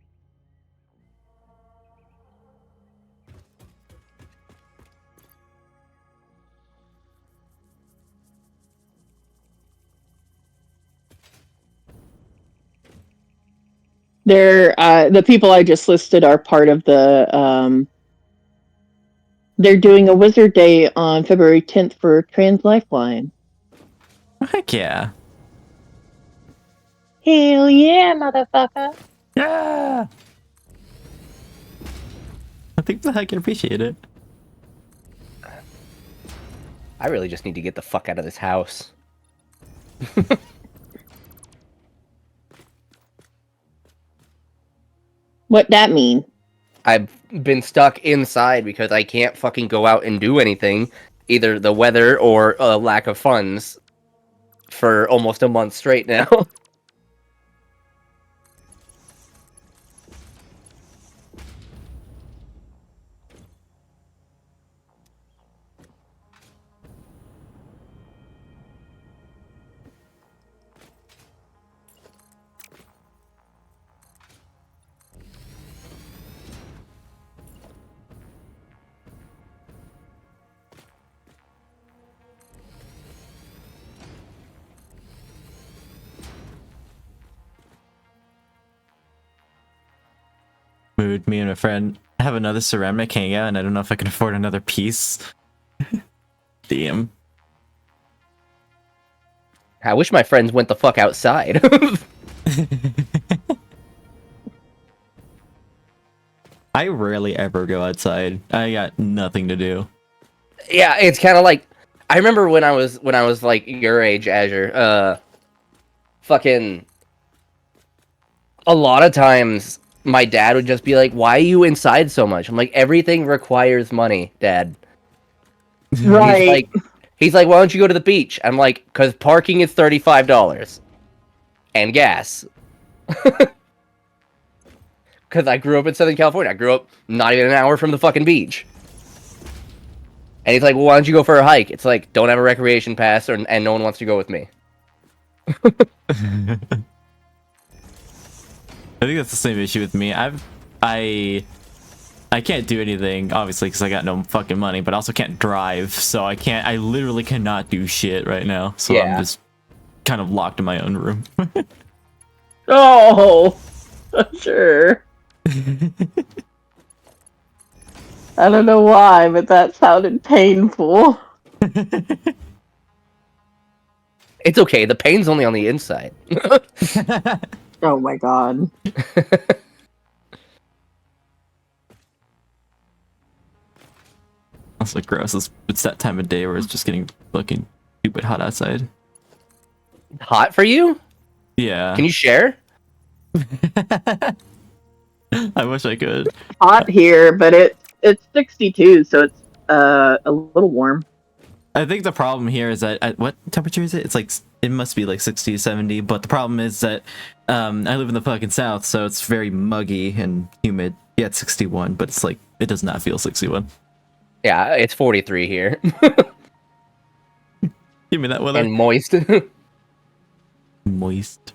They're the people I just listed are part of the they're doing a Wizard Day on February 10th for Trans Lifeline. Heck yeah. Hell yeah, motherfucker. Yeah! I think I can appreciate it. I really just need to get the fuck out of this house. What that mean? I've been stuck inside because I can't fucking go out and do anything, either the weather or a lack of funds, for almost a month straight now. Mood, me and my friend have another ceramic hangout, and I don't know if I can afford another piece. Damn. I wish my friends went the fuck outside. I rarely ever go outside. I got nothing to do. Yeah, it's kind of like, I remember when I was like your age, Azure. Fucking a lot of times my dad would just be like, "Why are you inside so much?" I'm like, "Everything requires money, Dad." Right. He's like, "Why don't you go to the beach?" I'm like, "'Cause parking is $35 and gas." Because I grew up in Southern California. I grew up not even an hour from the fucking beach. And he's like, "Well, why don't you go for a hike?" It's like, don't have a recreation pass, and no one wants to go with me. I think that's the same issue with me. I can't do anything, obviously, because I got no fucking money, but I also can't drive, so I literally cannot do shit right now. So Yeah. I'm just kind of locked in my own room. Oh, sure. I don't know why, but that sounded painful. It's okay. The pain's only on the inside. Oh my god. That's like gross. It's that time of day where it's just getting fucking stupid hot outside. Hot for you? Yeah. Can you share? I wish I could. Hot here, but it's 62, so it's a little warm. I think the problem here is that what temperature is it? It's like it must be like 60 to 70, but the problem is that I live in the fucking south, so it's very muggy and humid. Yeah, it's 61, but it's like it does not feel 61. Yeah, it's 43 here. Give me that weather. And moist. Moist.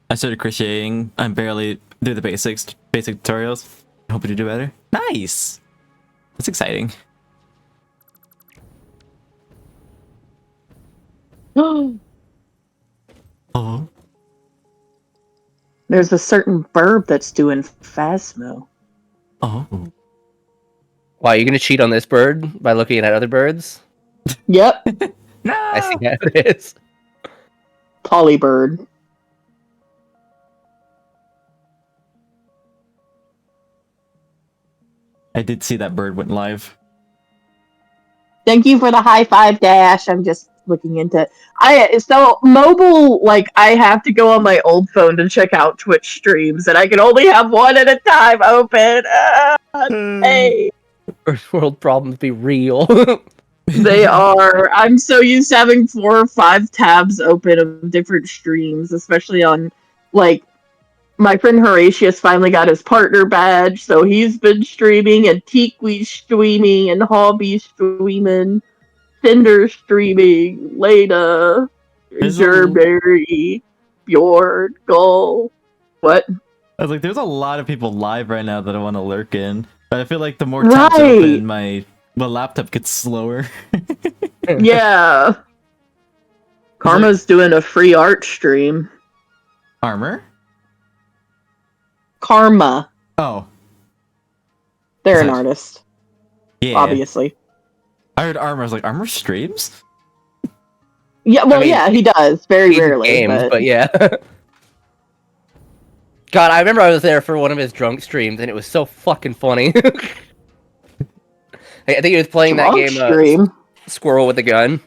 I started crocheting. I'm barely do the basic tutorials. Hoping to do better. Nice. That's exciting. Oh. There's a certain verb that's doing Phasmo. Oh. Wow, are you gonna cheat on this bird by looking at other birds? Yep. No. I see how it is. Polybird. I did see that bird went live. Thank you for the high five, Dash. I'm just looking into so mobile, like I have to go on my old phone to check out Twitch streams, and I can only have one at a time open. Hey, First world problems be real. they are. I'm so used to having 4 or 5 tabs open of different streams, especially on like my friend Horatius finally got his partner badge, so he's been streaming, and Teakwee's streaming, and Hobby's streaming, Cinder streaming, Leda, Gerberry, Bjord, Gull. What? I was like, there's a lot of people live right now that I want to lurk in, but I feel like the more tabs open, my laptop gets slower. Yeah. Karma's doing a free art stream. Armor? Karma. Oh. They're an artist. Yeah. Obviously. I heard Armor. I was like, Armor streams? Yeah, well, I mean, yeah, he does. Very rarely. Games, but yeah. God, I remember I was there for one of his drunk streams, and it was so fucking funny. I think he was playing drunk that game, stream? Squirrel with a Gun.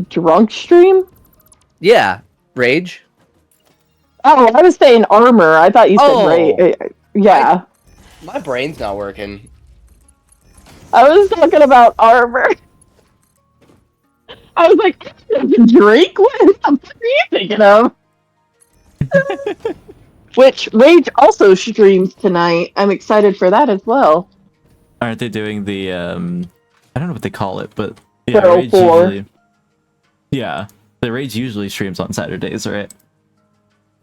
Drunk stream? Yeah. Rage. Oh, I was saying Armor. I thought you said Rage. Yeah. My brain's not working. I was talking about Armor. I was like, Drake? What the fuck are you thinking of? Which Rage also streams tonight. I'm excited for that as well. Aren't they doing the I don't know what they call it, but yeah, Battle Rage 4. usually. Yeah, the Rage usually streams on Saturdays, right?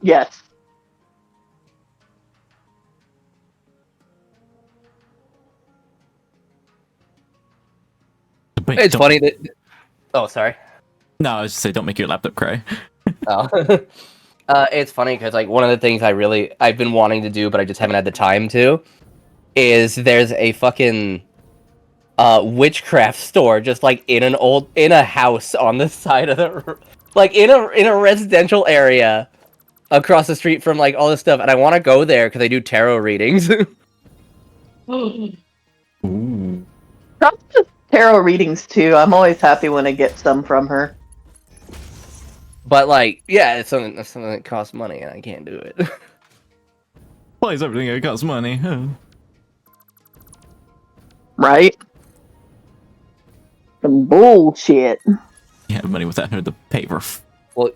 Yes. Wait, It's funny that. Oh, sorry. No, I was just saying, don't make your laptop cry. Oh. It's funny because like one of the things I've been wanting to do, but I just haven't had the time to, is there's a fucking witchcraft store just like in a house on the side of the like in a residential area across the street from like all this stuff, and I want to go there because they do tarot readings. Ooh. Tarot readings too. I'm always happy when I get some from her. But like, yeah, it's something that costs money, and I can't do it. Why is everything that costs money? Huh. Right? Some bullshit. You have money without the paper. Well,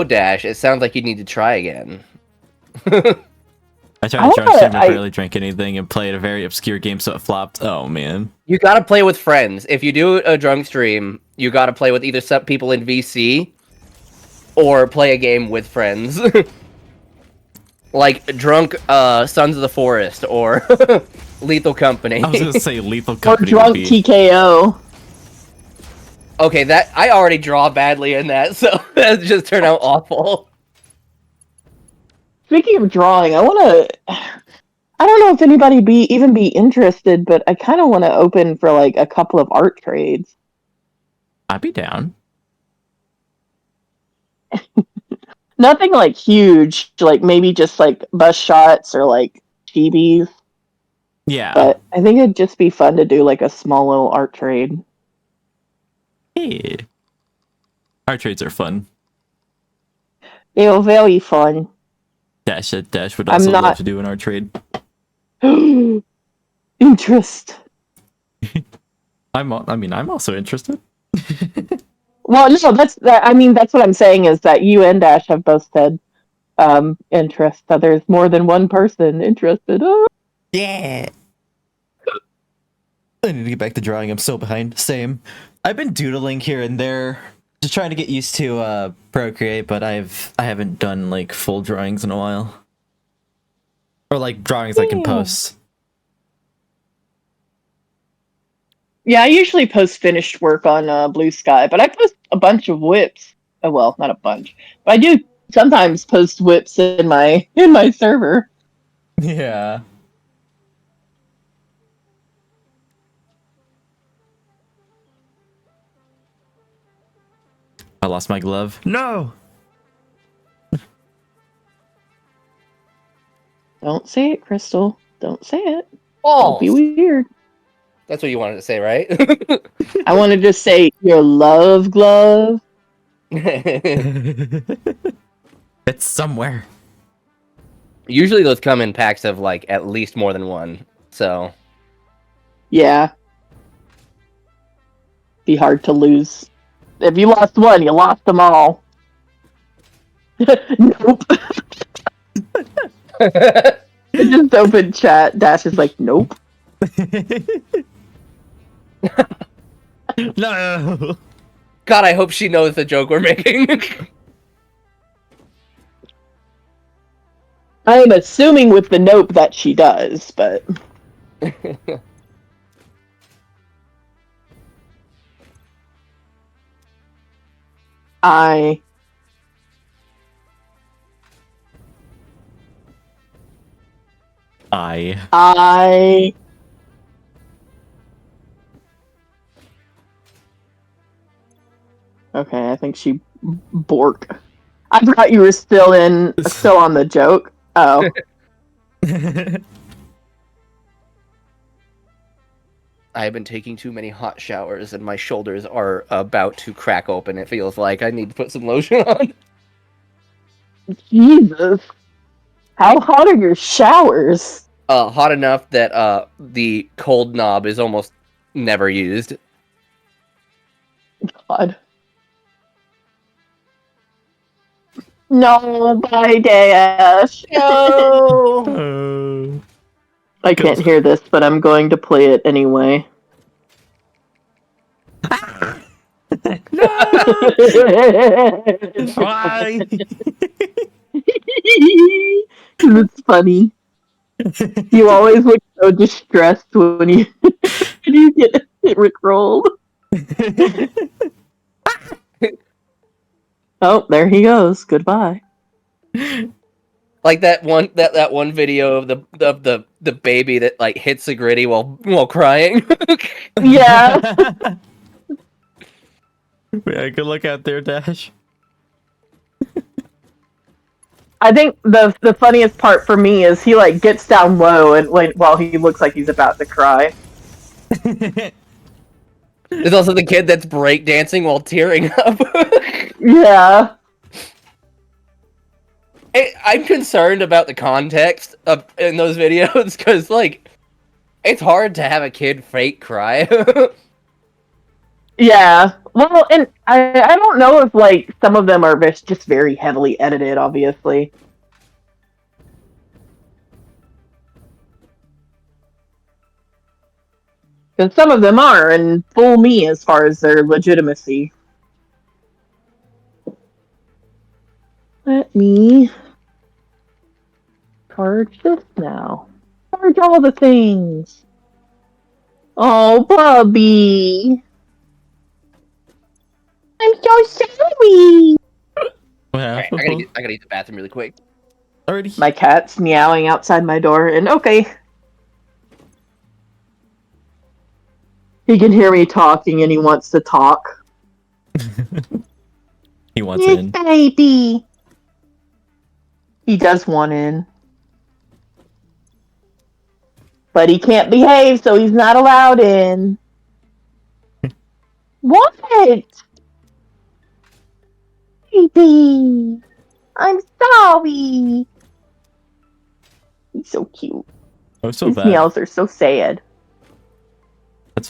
Dash, it sounds like you need to try again. I tried to charge him to barely drink anything and played a very obscure game, so it flopped. Oh man. You gotta play with friends. If you do a drunk stream, you gotta play with either some people in VC or play a game with friends. Like drunk Sons of the Forest or Lethal Company. I was gonna say Lethal Company. Or drunk TKO. Okay, that I already draw badly in that, so that just turned out awful. Speaking of drawing, I want to. I don't know if anybody even be interested, but I kind of want to open for like a couple of art trades. I'd be down. Nothing like huge, like maybe just like bus shots or like chibis. Yeah. But I think it'd just be fun to do like a small little art trade. Hey. Art trades are fun. They were very fun. Dash would also love to do an art trade. Interest. I'm also interested. Well, no, that's what I'm saying is that you and Dash have both said interest. So there's more than one person interested. Oh. Yeah. I need to get back to drawing. I'm so behind. Same. I've been doodling here and there, just trying to get used to Procreate, but I haven't done like full drawings in a while, or like drawings I can post. Yeah, I usually post finished work on Blue Sky, but I post a bunch of whips. Oh, well, not a bunch, but I do sometimes post whips in my server. Yeah. I lost my glove. No. Don't say it, Crystal. Don't say it. Balls. Don't be weird. That's what you wanted to say, right? I want to just say your love glove. It's somewhere. Usually those come in packs of like at least more than one. So Yeah. Be hard to lose. If you lost one, you lost them all. Nope. I just opened chat. Dash is like, nope. No. God, I hope she knows the joke we're making. I am assuming with the nope that she does, but I Okay, I think she borked. I forgot you were still on the joke. Oh. I have been taking too many hot showers and my shoulders are about to crack open. It feels like I need to put some lotion on. Jesus. How hot are your showers? Hot enough that the cold knob is almost never used. God. No, bye, Dash. No. I can't hear this, but I'm going to play it anyway. No! Why? It's funny. You always look so distressed when you get rickrolled. Oh, there he goes. Goodbye. Like that one video of the baby that like hits the gritty while crying. Yeah. Yeah, good look out there, Dash. I think the funniest part for me is he like gets down low and while he looks like he's about to cry. There's also the kid that's breakdancing while tearing up. Yeah. I'm concerned about the context in those videos because like it's hard to have a kid fake cry. Yeah. Well, and I don't know if like some of them are just very heavily edited, obviously. Because some of them are, and fool me as far as their legitimacy. Let me charge this now. Charge all the things. Oh, Bubby. I'm so sorry. Alright, I gotta use the bathroom really quick. Already. My cat's meowing outside my door, and okay. He can hear me talking and he wants to talk. He wants Yes, in. baby. He does want in. But he can't behave, so he's not allowed in. What? Baby. I'm sorry. He's so cute. Oh, so His bad. meows are so sad.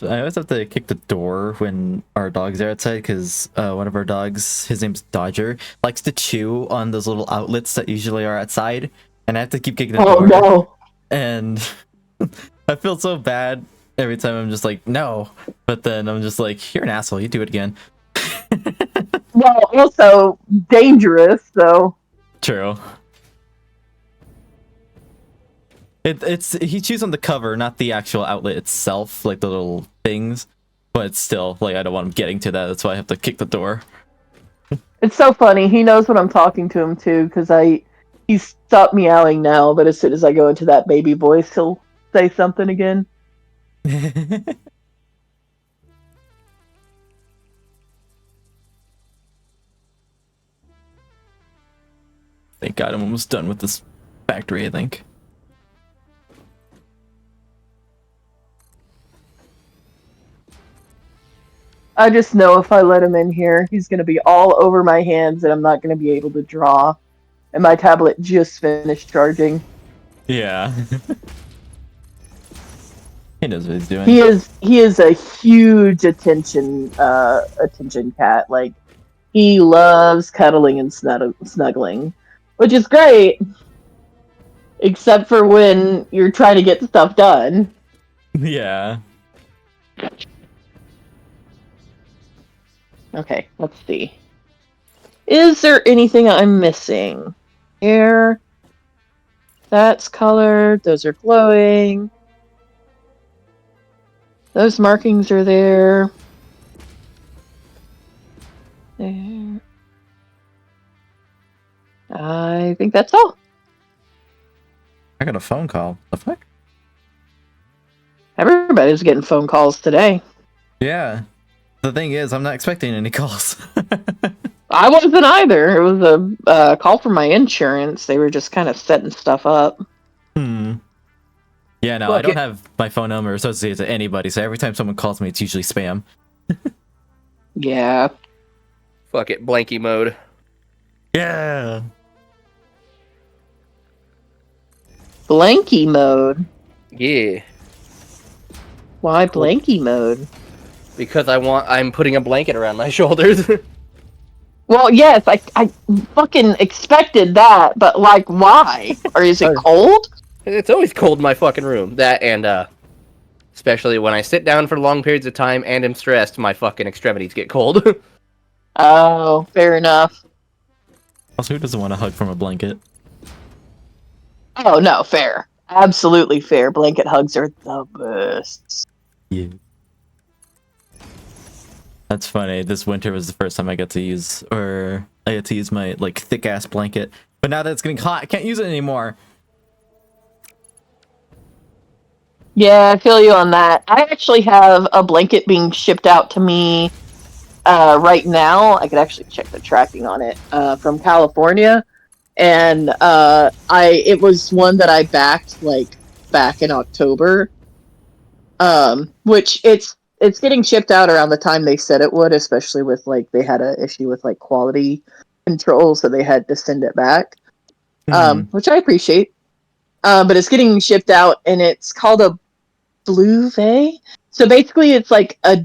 I always have to kick the door when our dogs are outside because one of our dogs, his name's Dodger, likes to chew on those little outlets that usually are outside, and I have to keep kicking the door. No. And I feel so bad every time. I'm just like, no, but then I'm just like, you're an asshole. You do it again. Well, also dangerous, so. True. It's he chews on the cover, not the actual outlet itself, like the little things. But still, like I don't want him getting to that. That's why I have to kick the door. It's so funny. He knows what I'm talking to him too, because he stopped meowing now, but as soon as I go into that baby voice, he'll say something again. Thank God I'm almost done with this factory, I think. I just know if I let him in here, he's going to be all over my hands and I'm not going to be able to draw. And my tablet just finished charging. Yeah. He knows what he's doing. He is a huge attention cat. Like, he loves cuddling and snuggling, which is great. Except for when you're trying to get stuff done. Yeah. Okay, let's see. Is there anything I'm missing? Here. That's colored. Those are glowing. Those markings are there. There. I think that's all. I got a phone call. The fuck? Everybody's getting phone calls today. Yeah. The thing is, I'm not expecting any calls. I wasn't either. It was a call from my insurance. They were just kind of setting stuff up. Yeah, no, I don't have my phone number associated to anybody, so every time someone calls me, it's usually spam. Yeah. Fuck it, blanky mode. Yeah. Blanky mode. Yeah. Why blanky mode? Because I'm putting a blanket around my shoulders. Well, yes, I fucking expected that, but like, why? Or is it cold? It's always cold in my fucking room. That and especially when I sit down for long periods of time and am stressed, my fucking extremities get cold. Oh, fair enough. Also, who doesn't want a hug from a blanket? Oh, no, fair. Absolutely fair. Blanket hugs are the best. Yeah. That's funny. This winter was the first time I got to use my like thick ass blanket. But now that it's getting hot, I can't use it anymore. Yeah, I feel you on that. I actually have a blanket being shipped out to me right now. I could actually check the tracking on it from California, and it was one that I backed like back in October. Which it's getting shipped out around the time they said it would, especially with like they had an issue with like quality control, so they had to send it back. Which I appreciate. But it's getting shipped out, and it's called a Bluvet. So basically, it's like a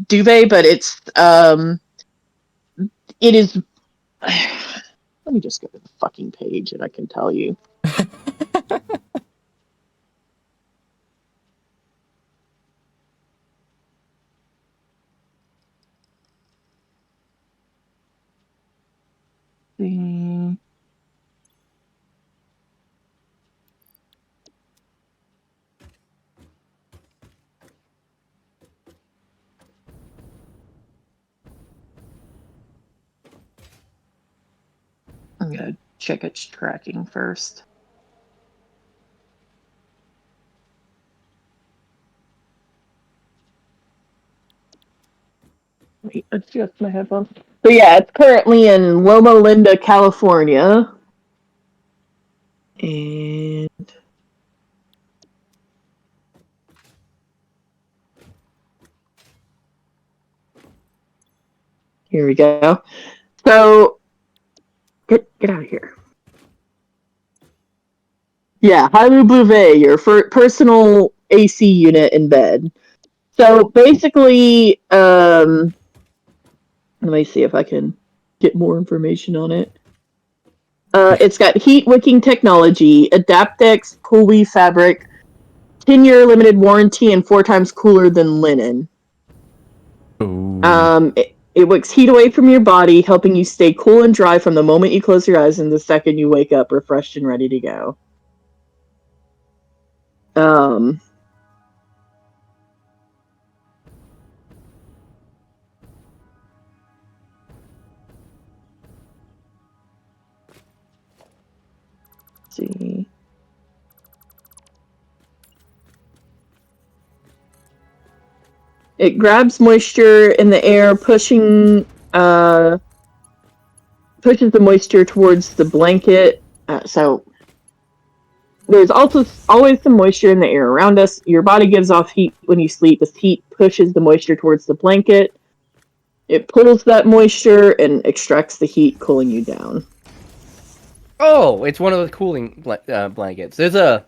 duvet, but it is. Let me just go to the fucking page, and I can tell you. I'm gonna check its tracking first. Let me adjust my headphones. So yeah, it's currently in Loma Linda, California. And here we go. So get out of here. Yeah, Hilu Bouvet, your personal AC unit in bed. So basically, let me see if I can get more information on it. It's got heat wicking technology, Adaptex cool weave fabric, 10-year limited warranty, and 4 times cooler than linen. Ooh. It wicks heat away from your body, helping you stay cool and dry from the moment you close your eyes and the second you wake up, refreshed and ready to go. Let's see. It grabs moisture in the air, pushes the moisture towards the blanket. So there's also always some moisture in the air around us. Your body gives off heat when you sleep. This heat pushes the moisture towards the blanket. It pulls that moisture and extracts the heat, cooling you down. Oh, it's one of the cooling blankets. There's a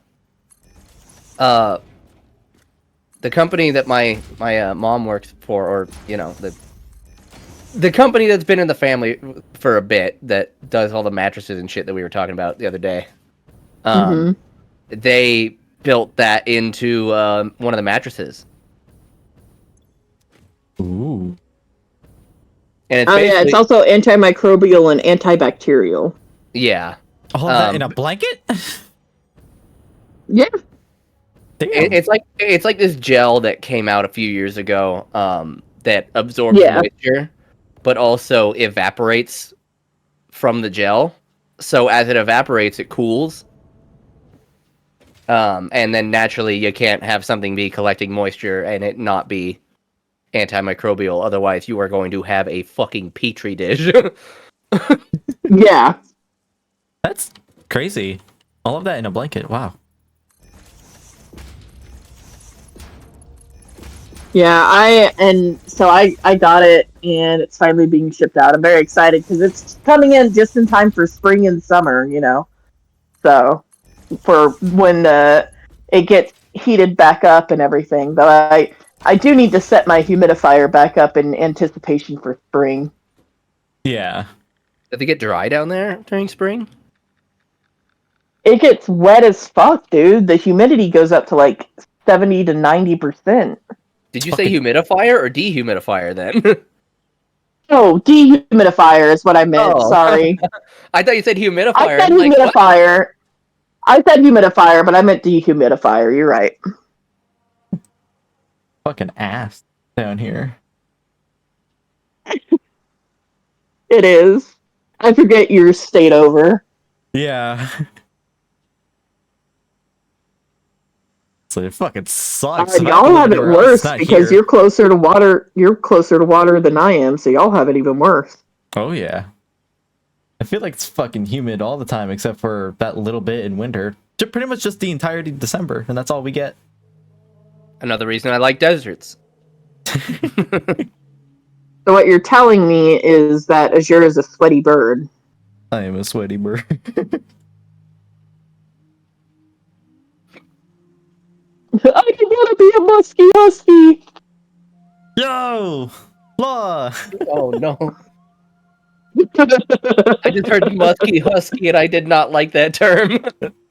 the company that my mom works for, or the company that's been in the family for a bit that does all the mattresses and shit that we were talking about the other day. They built that into one of the mattresses. Ooh. And It's also antimicrobial and antibacterial. Yeah. All of that in a blanket? Yeah. It's like this gel that came out a few years ago that absorbs moisture, but also evaporates from the gel. So as it evaporates, it cools. And then naturally, you can't have something be collecting moisture and it not be antimicrobial. Otherwise, you are going to have a fucking petri dish. Yeah. That's crazy. All of that in a blanket. Wow. Yeah, I got it, and it's finally being shipped out. I'm very excited because it's coming in just in time for spring and summer, So, for when it gets heated back up and everything. But I do need to set my humidifier back up in anticipation for spring. Yeah. Does it get dry down there during spring? It gets wet as fuck, dude. The humidity goes up to like 70 to 90%. Did you say humidifier or dehumidifier then? Oh, dehumidifier is what I meant. Oh. Sorry. I thought you said humidifier. I said humidifier. Like, I said humidifier, but I meant dehumidifier. You're right. Fucking ass down here. It is. I forget your state over. Yeah. So it fucking sucks. Y'all have it worse because you're closer to water. You're closer to water than I am, so y'all have it even worse. Oh yeah. I feel like it's fucking humid all the time, except for that little bit in winter. Pretty much just the entirety of December, and that's all we get. Another reason I like deserts. So what you're telling me is that Azure is a sweaty bird. I am a sweaty bird. I can wanna be a musky husky. Yo, Law. Oh no. I just heard musky husky and I did not like that term.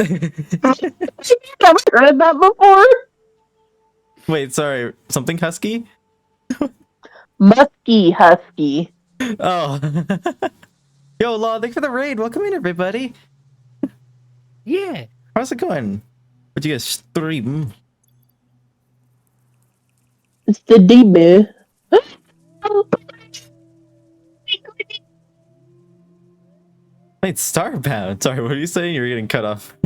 Never heard that before. Wait, sorry. Something husky? Musky husky. Oh. Yo, Law, thanks for the raid. Welcome in, everybody. Yeah. How's it going? What'd you guys stream? It's the DB. Wait, Starbound. Sorry, what are you saying? You're getting cut off.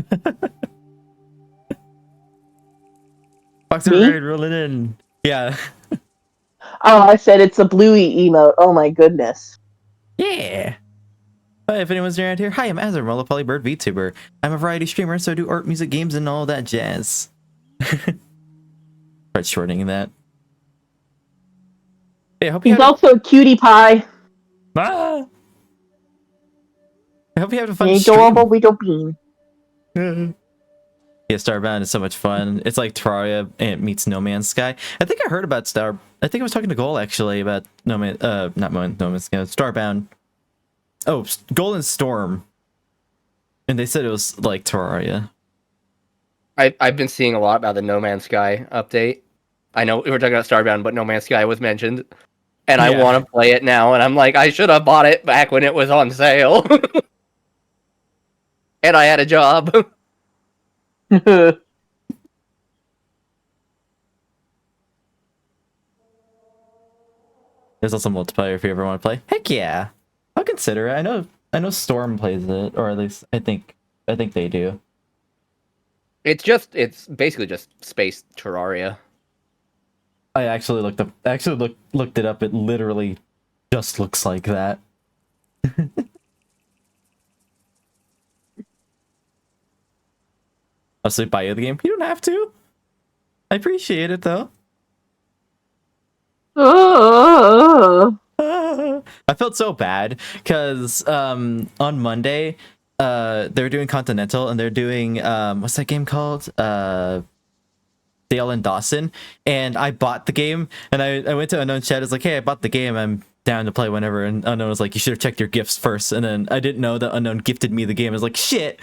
Fox Me? Raid rolling in. Yeah. Oh, I said it's a bluey emote. Oh my goodness. Yeah. Hi, if anyone's new around here, hi, I'm Azar, Poly Bird VTuber. I'm a variety streamer, so I do art, music, games, and all that jazz. Start shortening that. Hey, I hope you He's had also a cutie pie. Ah! I hope you had a fun An stream. adorable little bean. Yeah, Starbound is so much fun. It's like Terraria and it meets No Man's Sky. I think I heard about I think I was talking to Goal actually about No Man's Sky, Starbound. Oh, Golden Storm. And they said it was like Terraria. I've been seeing a lot about the No Man's Sky update. I know we were talking about Starbound, but No Man's Sky was mentioned. And I want to play it now, and I'm like, I should have bought it back when it was on sale. And I had a job. There's also multiplayer if you ever want to play. Heck yeah. I'll consider it. I know Storm plays it, or at least I think they do. It's basically just space Terraria. I actually looked it up. It literally just looks like that. I'll say buy you the game. You don't have to. I appreciate it though. I felt so bad because on Monday they're doing Continental and they're doing what's that game called? Dale and Dawson, and I bought the game and I went to Unknown chat. It's like, hey, I bought the game. I'm down to play whenever. And Unknown was like, you should have checked your gifts first. And then I didn't know that Unknown gifted me the game. I was like, shit.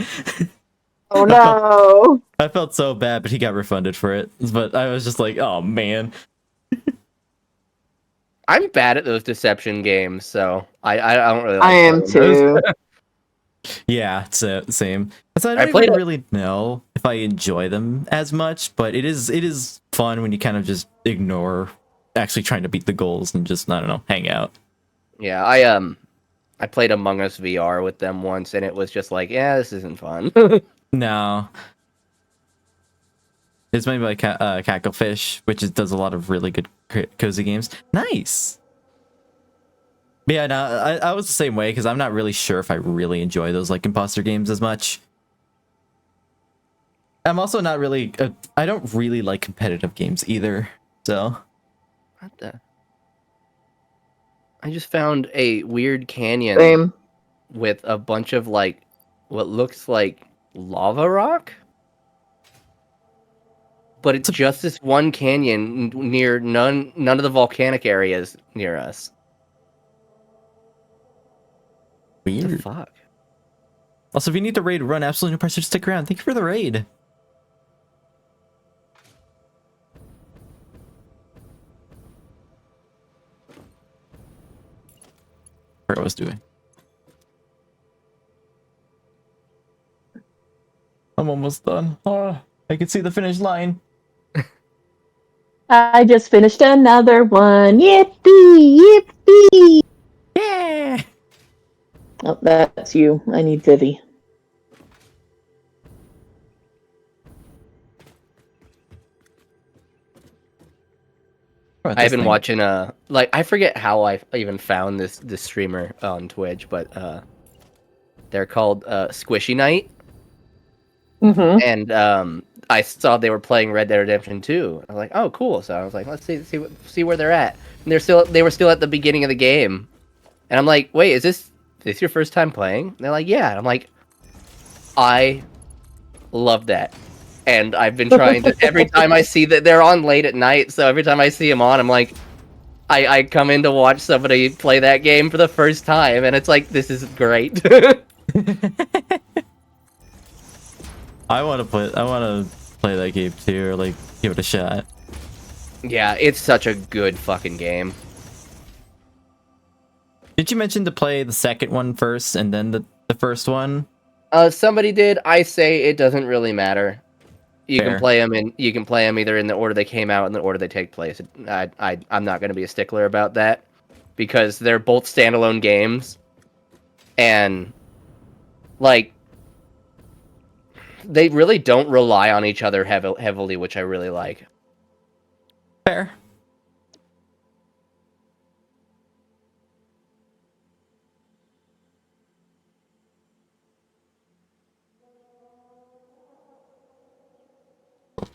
Oh no. I felt so bad, but he got refunded for it. But I was just like, oh man. I'm bad at those deception games, so I don't really. I am too. Yeah, it's same. So I I don't played even it- really know if I enjoy them as much, but it is fun when you kind of just ignore actually trying to beat the goals and just, I don't know, hang out. Yeah, I played Among Us VR with them once, and it was just like, yeah, this isn't fun. No. It's made by Cacklefish, which does a lot of really good cozy games. Nice. But yeah, no, I was the same way because I'm not really sure if I really enjoy those like imposter games as much. I'm also not really. I don't really like competitive games either. So. What the? I just found a weird canyon Same. with a bunch of like what looks like lava rock. But it's just this one canyon near none of the volcanic areas near us. What the Weird. fuck? Also, if you need the raid run, absolutely no pressure to stick around. Thank you for the raid. What I was doing. I'm almost done. Oh, I can see the finish line. I just finished another one. Yippee! Yippee! Yeah. Oh, that's you. I need Vivi. I've been watching like I forget how I even found this streamer on Twitch, but they're called Squishy Night. Mm-hmm. And I saw they were playing Red Dead Redemption 2. I was like, oh cool. So I was like, let's see where they're at. And they were still at the beginning of the game. And I'm like, wait, is this your first time playing? And they're like, yeah. And I'm like, I love that. And I've been trying to every time I see that they're on late at night, so every time I see them on, I'm like, I come in to watch somebody play that game for the first time, and it's like, this is great. I want to play that game too, or like give it a shot. Yeah, it's such a good fucking game. Did you mention to play the second one first and then the first one? Somebody did. I say it doesn't really matter. You Fair. can play them either in the order they came out and the order they take place. I'm not going to be a stickler about that because they're both standalone games, and like they really don't rely on each other heavily, which I really like. Fair.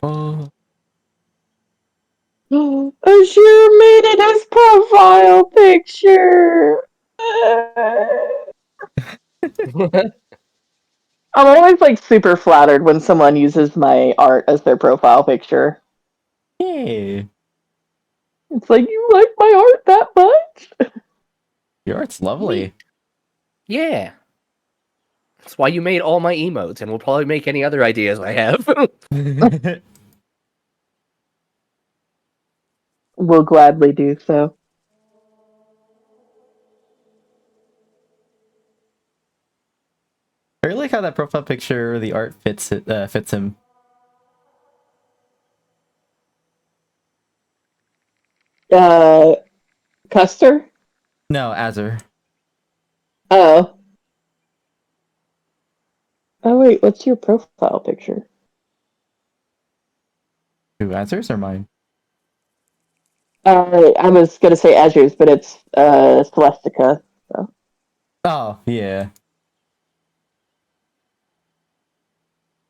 Oh. Azure made it his profile picture. I'm always like super flattered when someone uses my art as their profile picture. Hey, It's like, you like my art that much? your art's lovely. Yeah. That's why you made all my emotes, and will probably make any other ideas I have. Will gladly do so. I really like how that profile picture, the art fits him. Custer? No, Azur. Oh. Oh wait, what's your profile picture? Who, Azur's or mine? I was gonna say Azure's, but it's Celestica. So. Oh, yeah.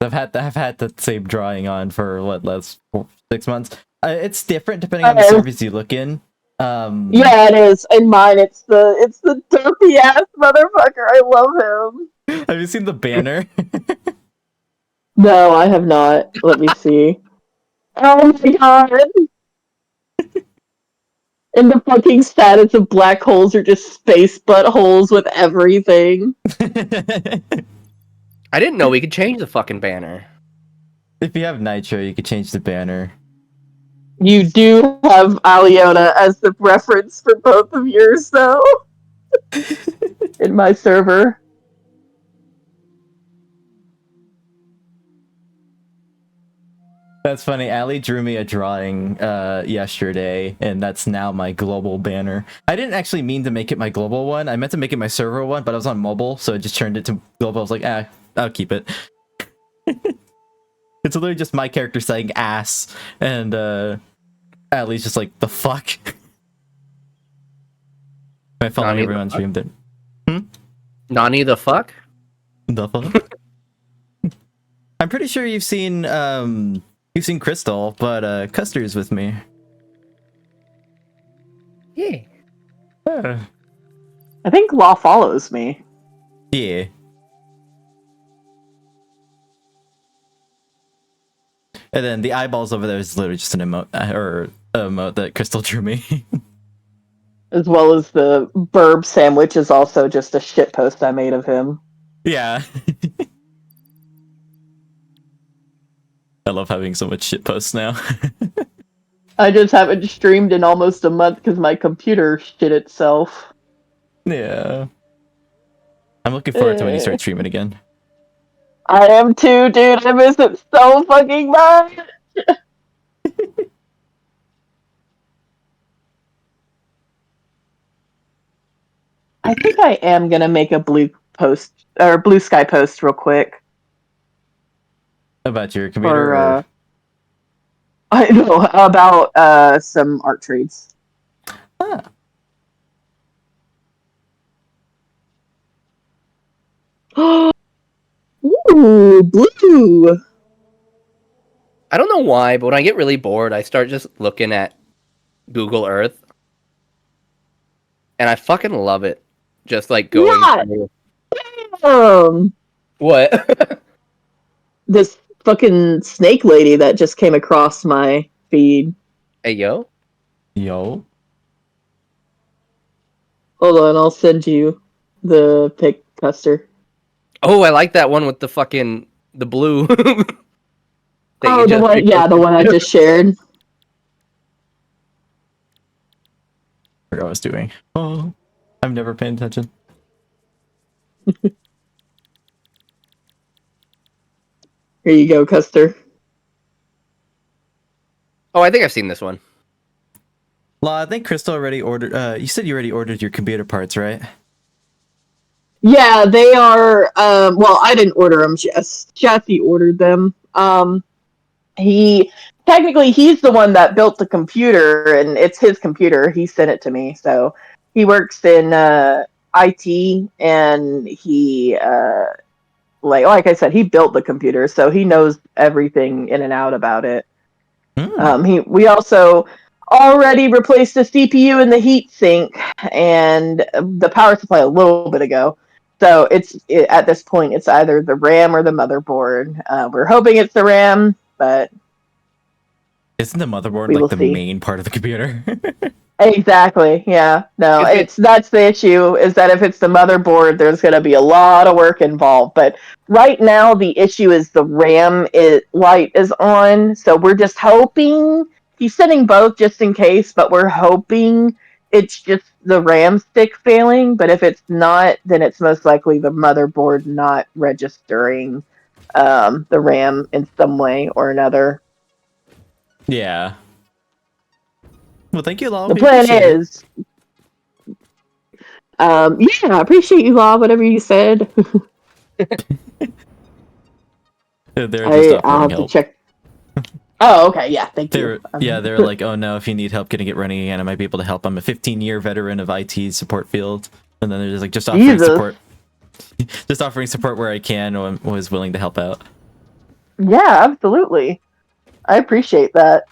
I've had the same drawing on for what, last 6 months. It's different depending on the service you look in. Yeah, it is. In mine, it's the derpy ass motherfucker. I love him. Have you seen the banner? No, I have not. Let me see. Oh my god! And the fucking status of black holes are just space buttholes with everything. I didn't know we could change the fucking banner. If you have Nitro, you could change the banner. You do have Aliona as the reference for both of yours, though. In my server. That's funny. Ali drew me a drawing yesterday, and that's now my global banner. I didn't actually mean to make it my global one. I meant to make it my server one, but I was on mobile, so it just turned it to global. I was like, I'll keep it. It's literally just my character saying ass, and Ali's just like, the fuck? I felt like Nani everyone streamed it. Nani the fuck? The fuck? I'm pretty sure you've seen Crystal, but Custer's with me. Yeah. I think Law follows me. Yeah. And then the eyeballs over there is literally just an emote, or emote that Crystal drew me. As well as the burb sandwich is also just a shitpost I made of him. Yeah. I love having so much shitposts now. I just haven't streamed in almost a month because my computer shit itself. Yeah. I'm looking forward to when you start streaming again. I am too, dude. I miss it so fucking much. I think I am gonna make a blue sky post real quick. About your computer? Or, I know about some art trades. Ah. Ooh, blue. I don't know why, but when I get really bored, I start just looking at Google Earth. And I fucking love it. Just like going through. What? This fucking snake lady that just came across my feed. Hey, yo? Yo. Hold on, I'll send you the pic, Custer. Oh, I like that one with the fucking the blue. Oh, the one, yeah, the one I just shared. I forgot what I was doing. Oh, I'm never paying attention. Here you go, Custer. Oh, I think I've seen this one. La, I think Crystal already ordered. You said you already ordered your computer parts, right? Yeah, they are. Well, I didn't order them. Chassis ordered them. He technically he's the one that built the computer, and it's his computer. He sent it to me, so he works in IT, and he like I said, he built the computer, so he knows everything in and out about it. We also already replaced the CPU and the heat sink and the power supply a little bit ago. So at this point, it's either the RAM or the motherboard. We're hoping it's the RAM, but Isn't the motherboard we like will the see. main part of the computer? Exactly. Yeah. No, Is it? that's the issue is that if it's the motherboard, there's going to be a lot of work involved. But right now, the issue is the light is on, so we're just hoping he's setting both just in case. But we're hoping it's just the RAM stick failing. But if it's not, then it's most likely the motherboard not registering the RAM in some way or another. Yeah. Well, thank you, Law. The We plan appreciate it. is yeah, I appreciate you, Law, whatever you said. They're just I'll offering have to help. check. Oh, okay, yeah, thank you. They're like, oh no, if you need help getting it running again, I might be able to help. I'm a 15-year veteran of IT support field, and then they're just like, just offering Jesus. support, just offering support where I can, or was willing to help out. Yeah, absolutely. I appreciate that.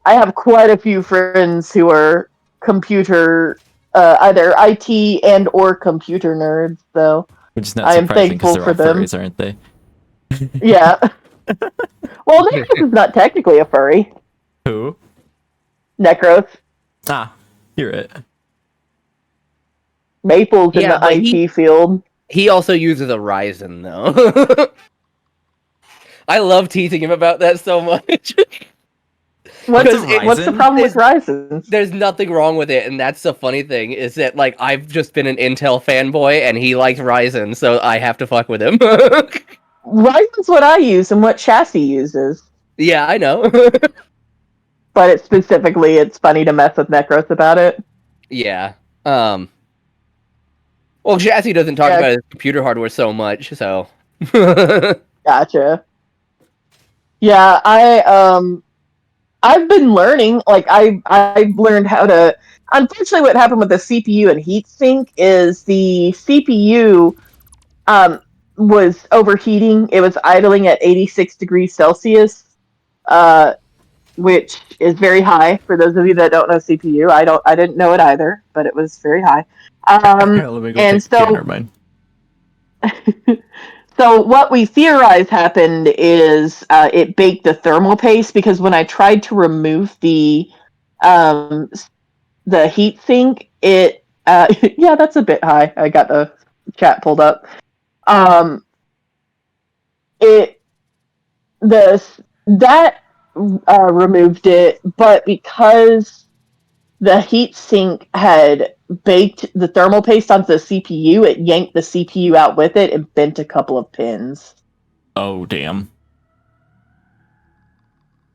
I have quite a few friends who are computer, either IT and or computer nerds, so Which is not I am surprising because thankful they're for all them. furries, aren't they? Yeah. Well, Necros is not technically a furry. Who? Necros. Ah, you're it. Maple's in Yeah, the but IT field. he also uses a Ryzen though. I love teasing him about that so much. What's Ryzen? the problem with Ryzen? There's nothing wrong with it, and that's the funny thing is that like I've just been an Intel fanboy, and he likes Ryzen, so I have to fuck with him. Ryzen's what I use and what Chassis uses. Yeah, I know. But it's funny to mess with Necros about it. Yeah. Well, Chassis doesn't talk about his computer hardware so much, so. Gotcha. Yeah, I've been learning. Like I've learned how to. Unfortunately, what happened with the CPU and heatsink is the CPU was overheating. It was idling at 86 degrees Celsius, uh, which is very high for those of you that don't know CPU. I didn't know it either, but it was very high. Let me go And take the so never mind. So what we theorize happened is it baked the thermal paste because when I tried to remove um, the heat sink, it yeah, that's a bit high. I got the chat pulled up. It the that removed it, but because the heat sink had baked the thermal paste onto the CPU, it yanked the CPU out with it and bent a couple of pins. Oh damn.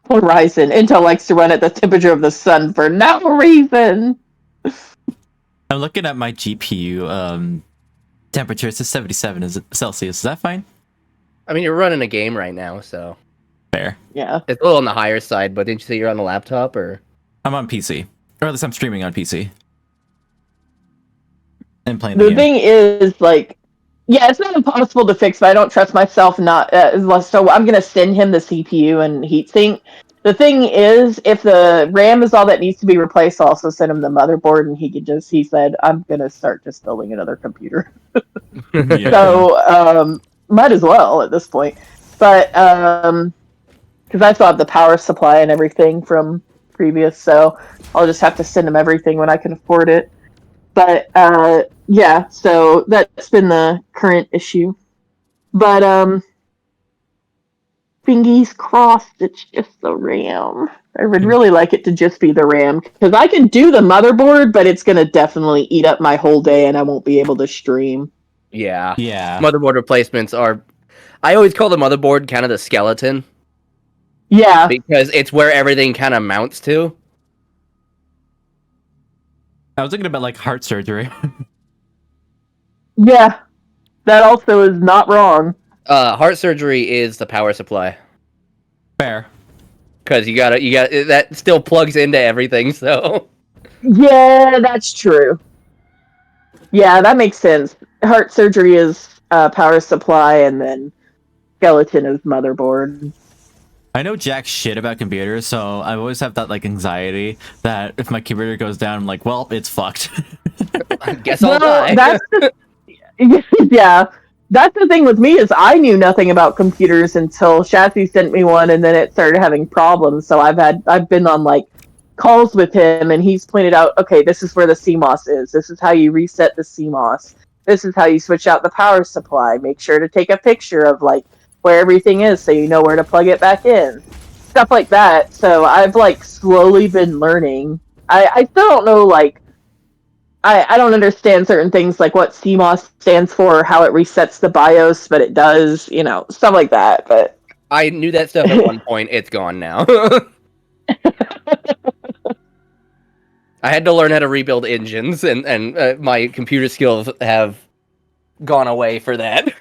Ryzen. Intel likes to run at the temperature of the sun for no reason. I'm looking at my GPU temperature. It says 77 Celsius. Is that fine? I mean, you're running a game right now, so. Fair. Yeah. It's a little on the higher side, but didn't you say you're on a laptop, or? I'm on PC. Or at least I'm streaming on PC. And playing the The game. thing is, like, yeah, it's not impossible to fix, but I don't trust myself not. So I'm gonna send him the CPU and heatsink. The thing is, if the RAM is all that needs to be replaced, I'll also send him the motherboard, and he said, I'm gonna start just building another computer. Yeah. So might as well at this point. But because I still have the power supply and everything from previous, so I'll just have to send him everything when I can afford it. But yeah, so that's been the current issue. But fingers crossed, it's just the RAM. I would really like it to just be the RAM because I can do the motherboard, but it's gonna definitely eat up my whole day, and I won't be able to stream. Yeah. Yeah. Motherboard replacements are. I always call the motherboard kind of the skeleton. Yeah. Because it's where everything kind of mounts to. I was thinking about like heart surgery. Yeah. that also is not wrong. Heart surgery is the power supply. Fair. Because you got that still plugs into everything, so... Yeah, that's true. Yeah, that makes sense. Heart surgery is power supply, and then skeleton is motherboard. I know jack shit about computers, so I always have that like anxiety that if my computer goes down, I'm like, well, it's fucked. I guess I'll die. That's yeah. That's the thing with me is I knew nothing about computers until Chassis sent me one, and then it started having problems. So I've been on like calls with him, and he's pointed out, okay, this is where the CMOS is. This is how you reset the CMOS. This is how you switch out the power supply. Make sure to take a picture of like where everything is so you know where to plug it back in. Stuff like that. So I've like slowly been learning. I still don't know like I don't understand certain things like what CMOS stands for, how it resets the BIOS, but it does, stuff like that. But I knew that stuff at one point. It's gone now. I had to learn how to rebuild engines, and my computer skills have gone away for that.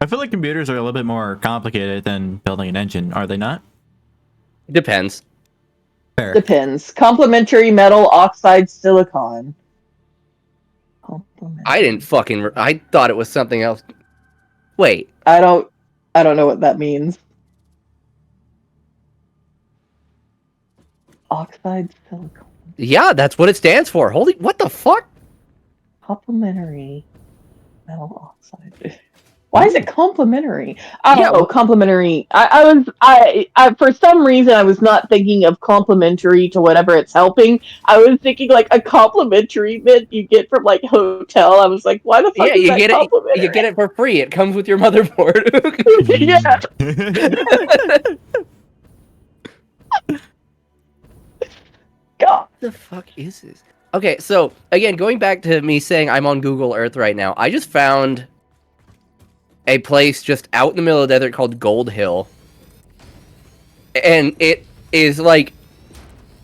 I feel like computers are a little bit more complicated than building an engine, are they not? Depends. Fair. Depends. Complementary metal oxide silicon. I didn't fucking... I thought it was something else. Wait. I don't know what that means. Oxide silicon. Yeah, that's what it stands for. Holy... What the fuck? Complementary metal oxide. Why is it complementary? Oh, Yeah, well, complementary. I for some reason I was not thinking of complementary to whatever it's helping. I was thinking like a complimentary mint you get from like hotel. I was like, why the fuck is that complimentary? You get it for free. It comes with your motherboard. Yeah. God. What the fuck is this? Okay, so again, going back to me saying I'm on Google Earth right now, I just found a place just out in the middle of the desert called Gold Hill. And it is like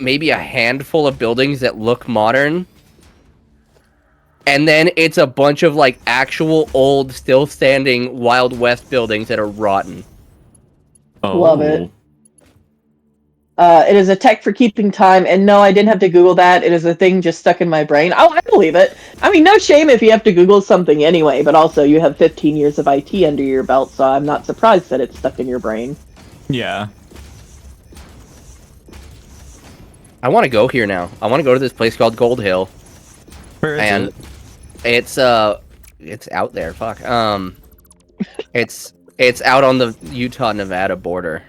maybe a handful of buildings that look modern. And then it's a bunch of like actual old, still standing Wild West buildings that are rotten. Oh. Love it. It is a tech for keeping time, and no, I didn't have to Google that. It is a thing just stuck in my brain. Oh, I believe it. I mean, no shame if you have to Google something anyway, but also you have 15 years of IT under your belt, so I'm not surprised that it's stuck in your brain. Yeah. I want to go here now. I want to go to this place called Gold Hill. Where is and it? it's out there. Fuck. It's out on the Utah-Nevada border.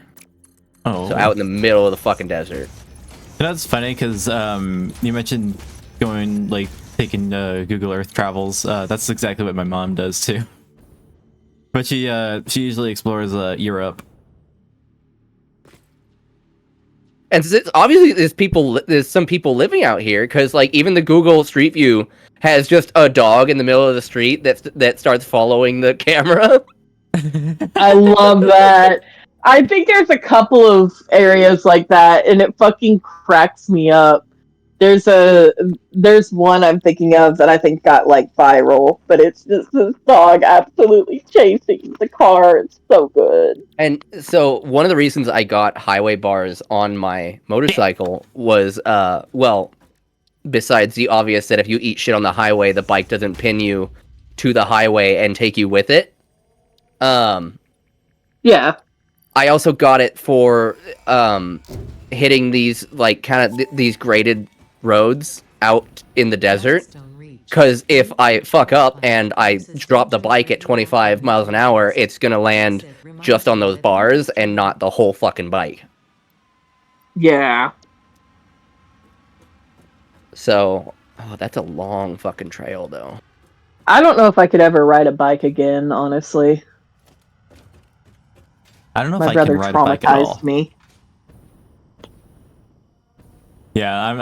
Oh. So out in the middle of the fucking desert. That's funny because you mentioned going like taking Google Earth travels. That's exactly what my mom does too. But she usually explores Europe. And obviously there's some people living out here because like even the Google Street View has just a dog in the middle of the street that starts following the camera. I love that. I think there's a couple of areas like that, and it fucking cracks me up. There's one I'm thinking of that I think got like viral, but it's just this dog absolutely chasing the car. It's so good. And so one of the reasons I got highway bars on my motorcycle was well, besides the obvious that if you eat shit on the highway, the bike doesn't pin you to the highway and take you with it. Yeah. I also got it for hitting these like kind of these graded roads out in the desert. Because if I fuck up and I drop the bike at 25 miles an hour, it's gonna land just on those bars and not the whole fucking bike. Yeah. So, that's a long fucking trail though. I don't know if I could ever ride a bike again, honestly. I don't know My if I brother can ride a bike at all. traumatized me. Yeah,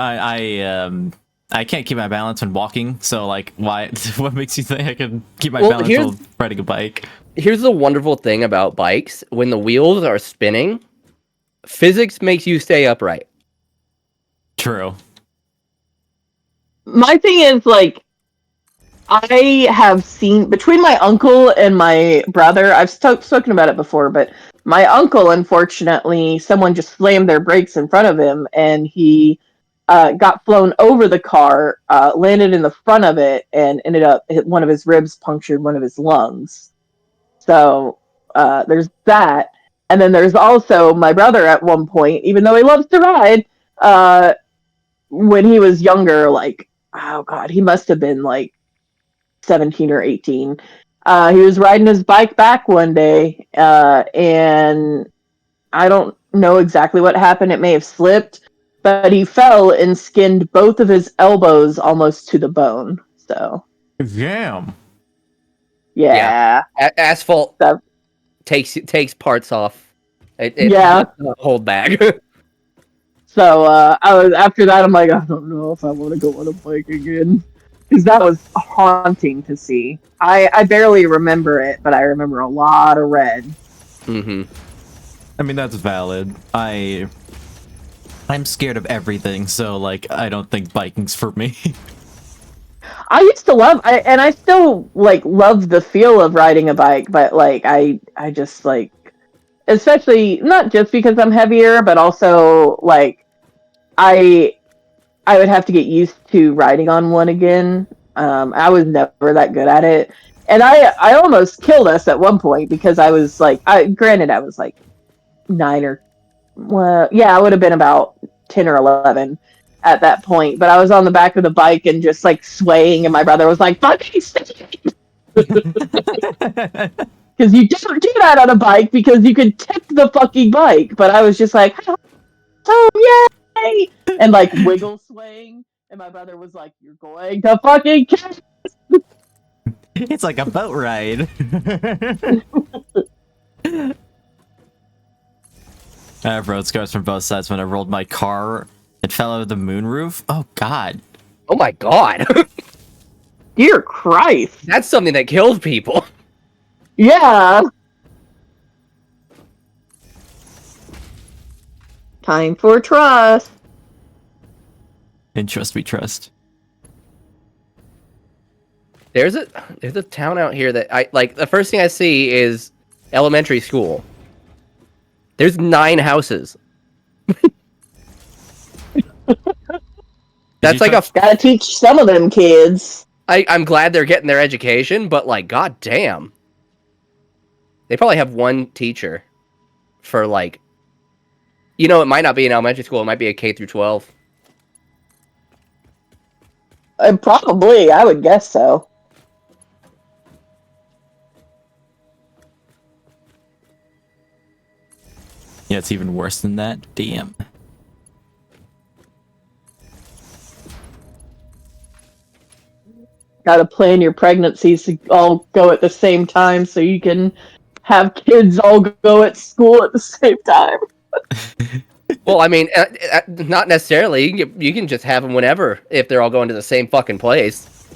I can't keep my balance when walking. So like, why? What makes you think I can keep my Well, balance while riding a bike? Here's the wonderful thing about bikes: when the wheels are spinning, physics makes you stay upright. True. My thing is like I have seen between my uncle and my brother. I've spoken about it before, but my uncle, unfortunately, someone just slammed their brakes in front of him, and he got flown over the car, landed in the front of it, and ended up one of his ribs punctured one of his lungs. So there's that, and then there's also my brother. At one point, even though he loves to ride, when he was younger, like oh god, he must have been like 17 or 18. He was riding his bike back one day, and I don't know exactly what happened. It may have slipped, but he fell and skinned both of his elbows almost to the bone. So, Damn. yeah. Asphalt So, takes parts off. It Yeah. does not hold back. so I was after that. I'm like, I don't know if I want to go on a bike again because that was haunting to see. I barely remember it, but I remember a lot of red. Mm-hmm. I mean, that's valid. I'm scared of everything, so like I don't think biking's for me. I used to and I still like love the feel of riding a bike, but like I just like, especially not just because I'm heavier, but also like I I would have to get used to riding on one again. I was never that good at it, and I almost killed us at one point because I was like, granted I was like 9 or well, yeah, I would have been about 10 or 11 at that point. But I was on the back of the bike and just like swaying, and my brother was like, "Fucking stay!" Because you don't do that on a bike because you can tip the fucking bike. But I was just like, "Oh yay!" and like wiggle swaying, and my brother was like, "You're going to fucking kill." It's like a boat ride. I have road scars from both sides when I rolled my car. It fell out of the moonroof. Oh god. Oh my god. Dear Christ. That's something that kills people. Yeah. Time for trust. In trust we trust. There's a town out here that I like. The first thing I see is elementary school. There's 9 houses. That's like gotta teach some of them kids. I'm glad they're getting their education, but like, god damn. They probably have one teacher for like, you know, it might not be an elementary school. It might be a K through 12. Probably, I would guess so. Yeah, it's even worse than that. Damn. Gotta plan your pregnancies to all go at the same time so you can have kids all go at school at the same time. Well, I mean, not necessarily. You can just have them whenever if they're all going to the same fucking place.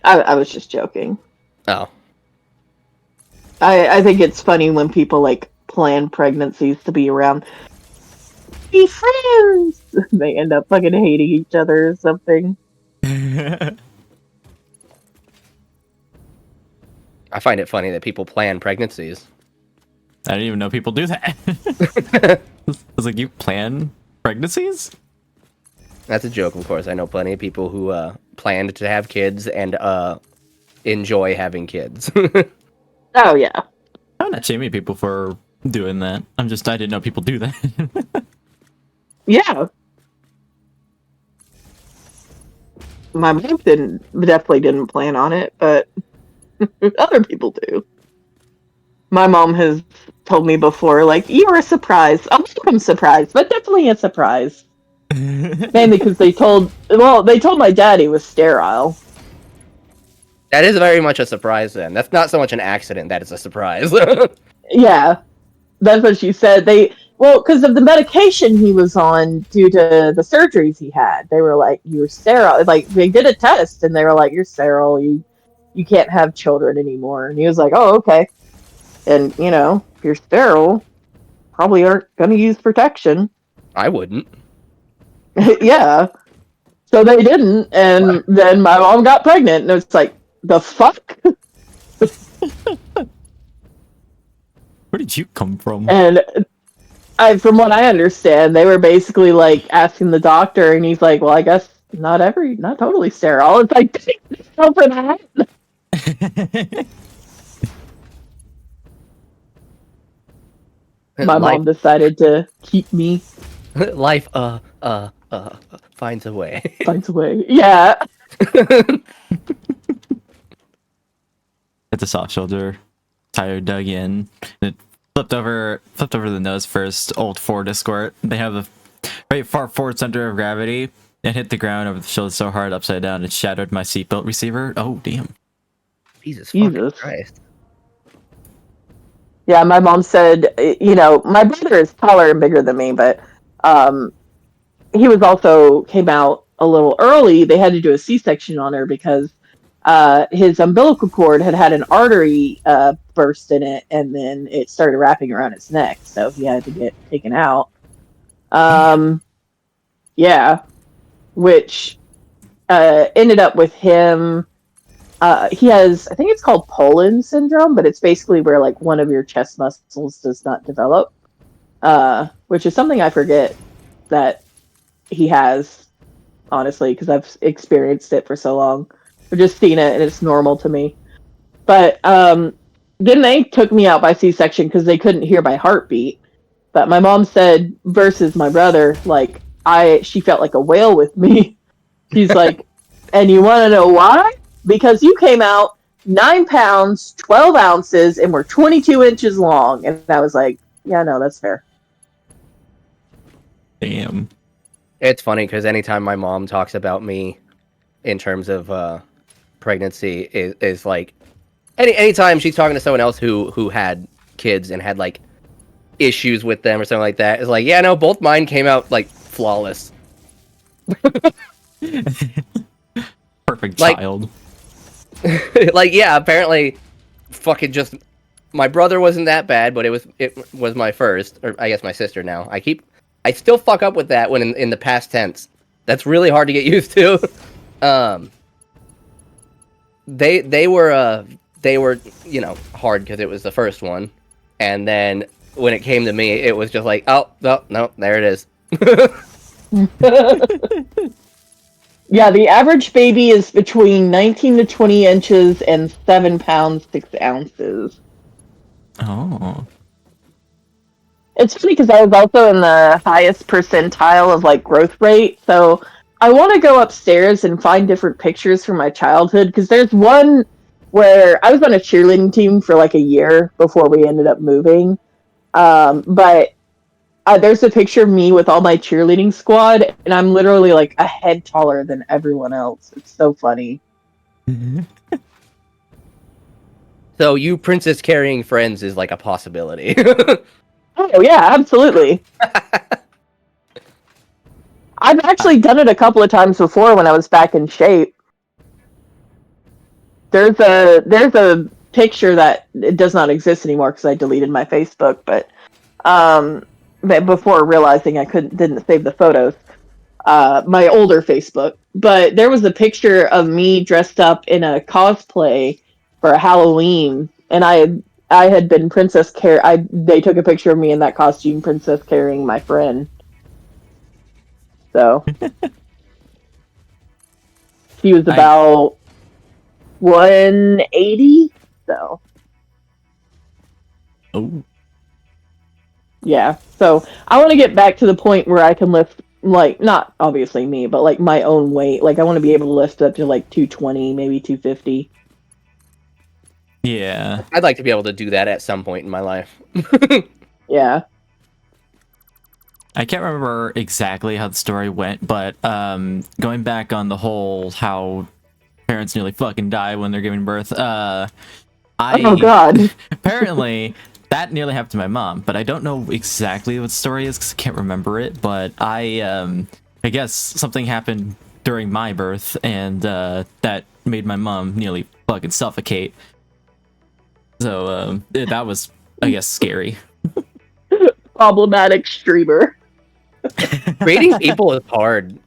I was just joking. Oh. I think it's funny when people like plan pregnancies to be around. Be friends. They end up fucking hating each other or something. I find it funny that people plan pregnancies. I didn't even know people do that. I was like, you plan pregnancies? That's a joke, of course. I know plenty of people who planned to have kids and enjoy having kids. Oh, yeah. I'm not shaming people for doing that. I didn't know people do that. Yeah. My mom definitely didn't plan on it, but other people do. My mom has told me before, like, you were a surprise. A welcome surprise, but definitely a surprise. Mainly because they told my dad he was sterile. That is very much a surprise then. That's not so much an accident, that is a surprise. Yeah. That's what she said. Because of the medication he was on due to the surgeries he had. They were like, you're sterile. Like, they did a test, and they were like, you're sterile. You can't have children anymore. And he was like, oh, okay. And, you know, if you're sterile, probably aren't going to use protection. I wouldn't. Yeah. So they didn't, and then my mom got pregnant, and it's like, the fuck? Where did you come from? And from what I understand, they were basically like asking the doctor, and he's like, "Well, I guess not totally sterile." It's like, go for that. My mom decided to keep me. Life, finds a way. Finds a way. Yeah. Hit the soft shoulder, tire dug in. It flipped over the nose first. Old Ford Escort. They have the right far forward center of gravity. It hit the ground over the shoulder so hard upside down it shattered my seatbelt receiver. Oh damn! Jesus fucking Christ. Yeah, my mom said, my brother is taller and bigger than me, but he was also came out a little early. They had to do a C-section on her because his umbilical cord had an artery burst in it, and then it started wrapping around his neck, so he had to get taken out. Yeah, which ended up with him. He has, I think it's called Poland syndrome, but it's basically where like one of your chest muscles does not develop, which is something I forget that he has, honestly, because I've experienced it for so long. I've just seen it and it's normal to me. But then they took me out by C-section because they couldn't hear my heartbeat. But my mom said, versus my brother, like she felt like a whale with me. She's like, and you want to know why? Because you came out 9 pounds, 12 ounces, and were 22 inches long. And I was like, yeah, no, that's fair. Damn. It's funny because anytime my mom talks about me in terms of pregnancy is like anytime she's talking to someone else who had kids and had like issues with them or something like that, it's like, yeah, no, both mine came out like flawless. Perfect child. Like, yeah, apparently fucking just my brother wasn't that bad, but it was my first, or I guess my sister now. I still fuck up with that when in the past tense. That's really hard to get used to. They were hard because it was the first one, and then when it came to me, it was just like, oh no, there it is. Yeah, the average baby is between 19 to 20 inches and 7 pounds, 6 ounces. Oh. It's funny because I was also in the highest percentile of like growth rate, so I want to go upstairs and find different pictures from my childhood because there's one where I was on a cheerleading team for like a year before we ended up moving. But there's a picture of me with all my cheerleading squad, and I'm literally like a head taller than everyone else. It's so funny. So you princess carrying friends is like a possibility. Oh yeah, absolutely. I've actually done it a couple of times before when I was back in shape. There's a picture that it does not exist anymore because I deleted my Facebook, but before realizing I didn't save the photos, my older Facebook. But there was a picture of me dressed up in a cosplay for Halloween, and I had been Princess they took a picture of me in that costume, Princess carrying my friend. So she was about 180. So. Oh. Yeah. So I want to get back to the point where I can lift, like, not obviously me, but like my own weight. Like I want to be able to lift up to like 220, maybe 250. Yeah. I'd like to be able to do that at some point in my life. Yeah. I can't remember exactly how the story went, but going back on the whole how parents nearly fucking die when they're giving birth, oh god. Apparently that nearly happened to my mom, but I don't know exactly what the story is because I can't remember it, but I guess something happened during my birth and that made my mom nearly fucking suffocate. So that was, I guess, scary. Problematic streamer. Creating people is hard.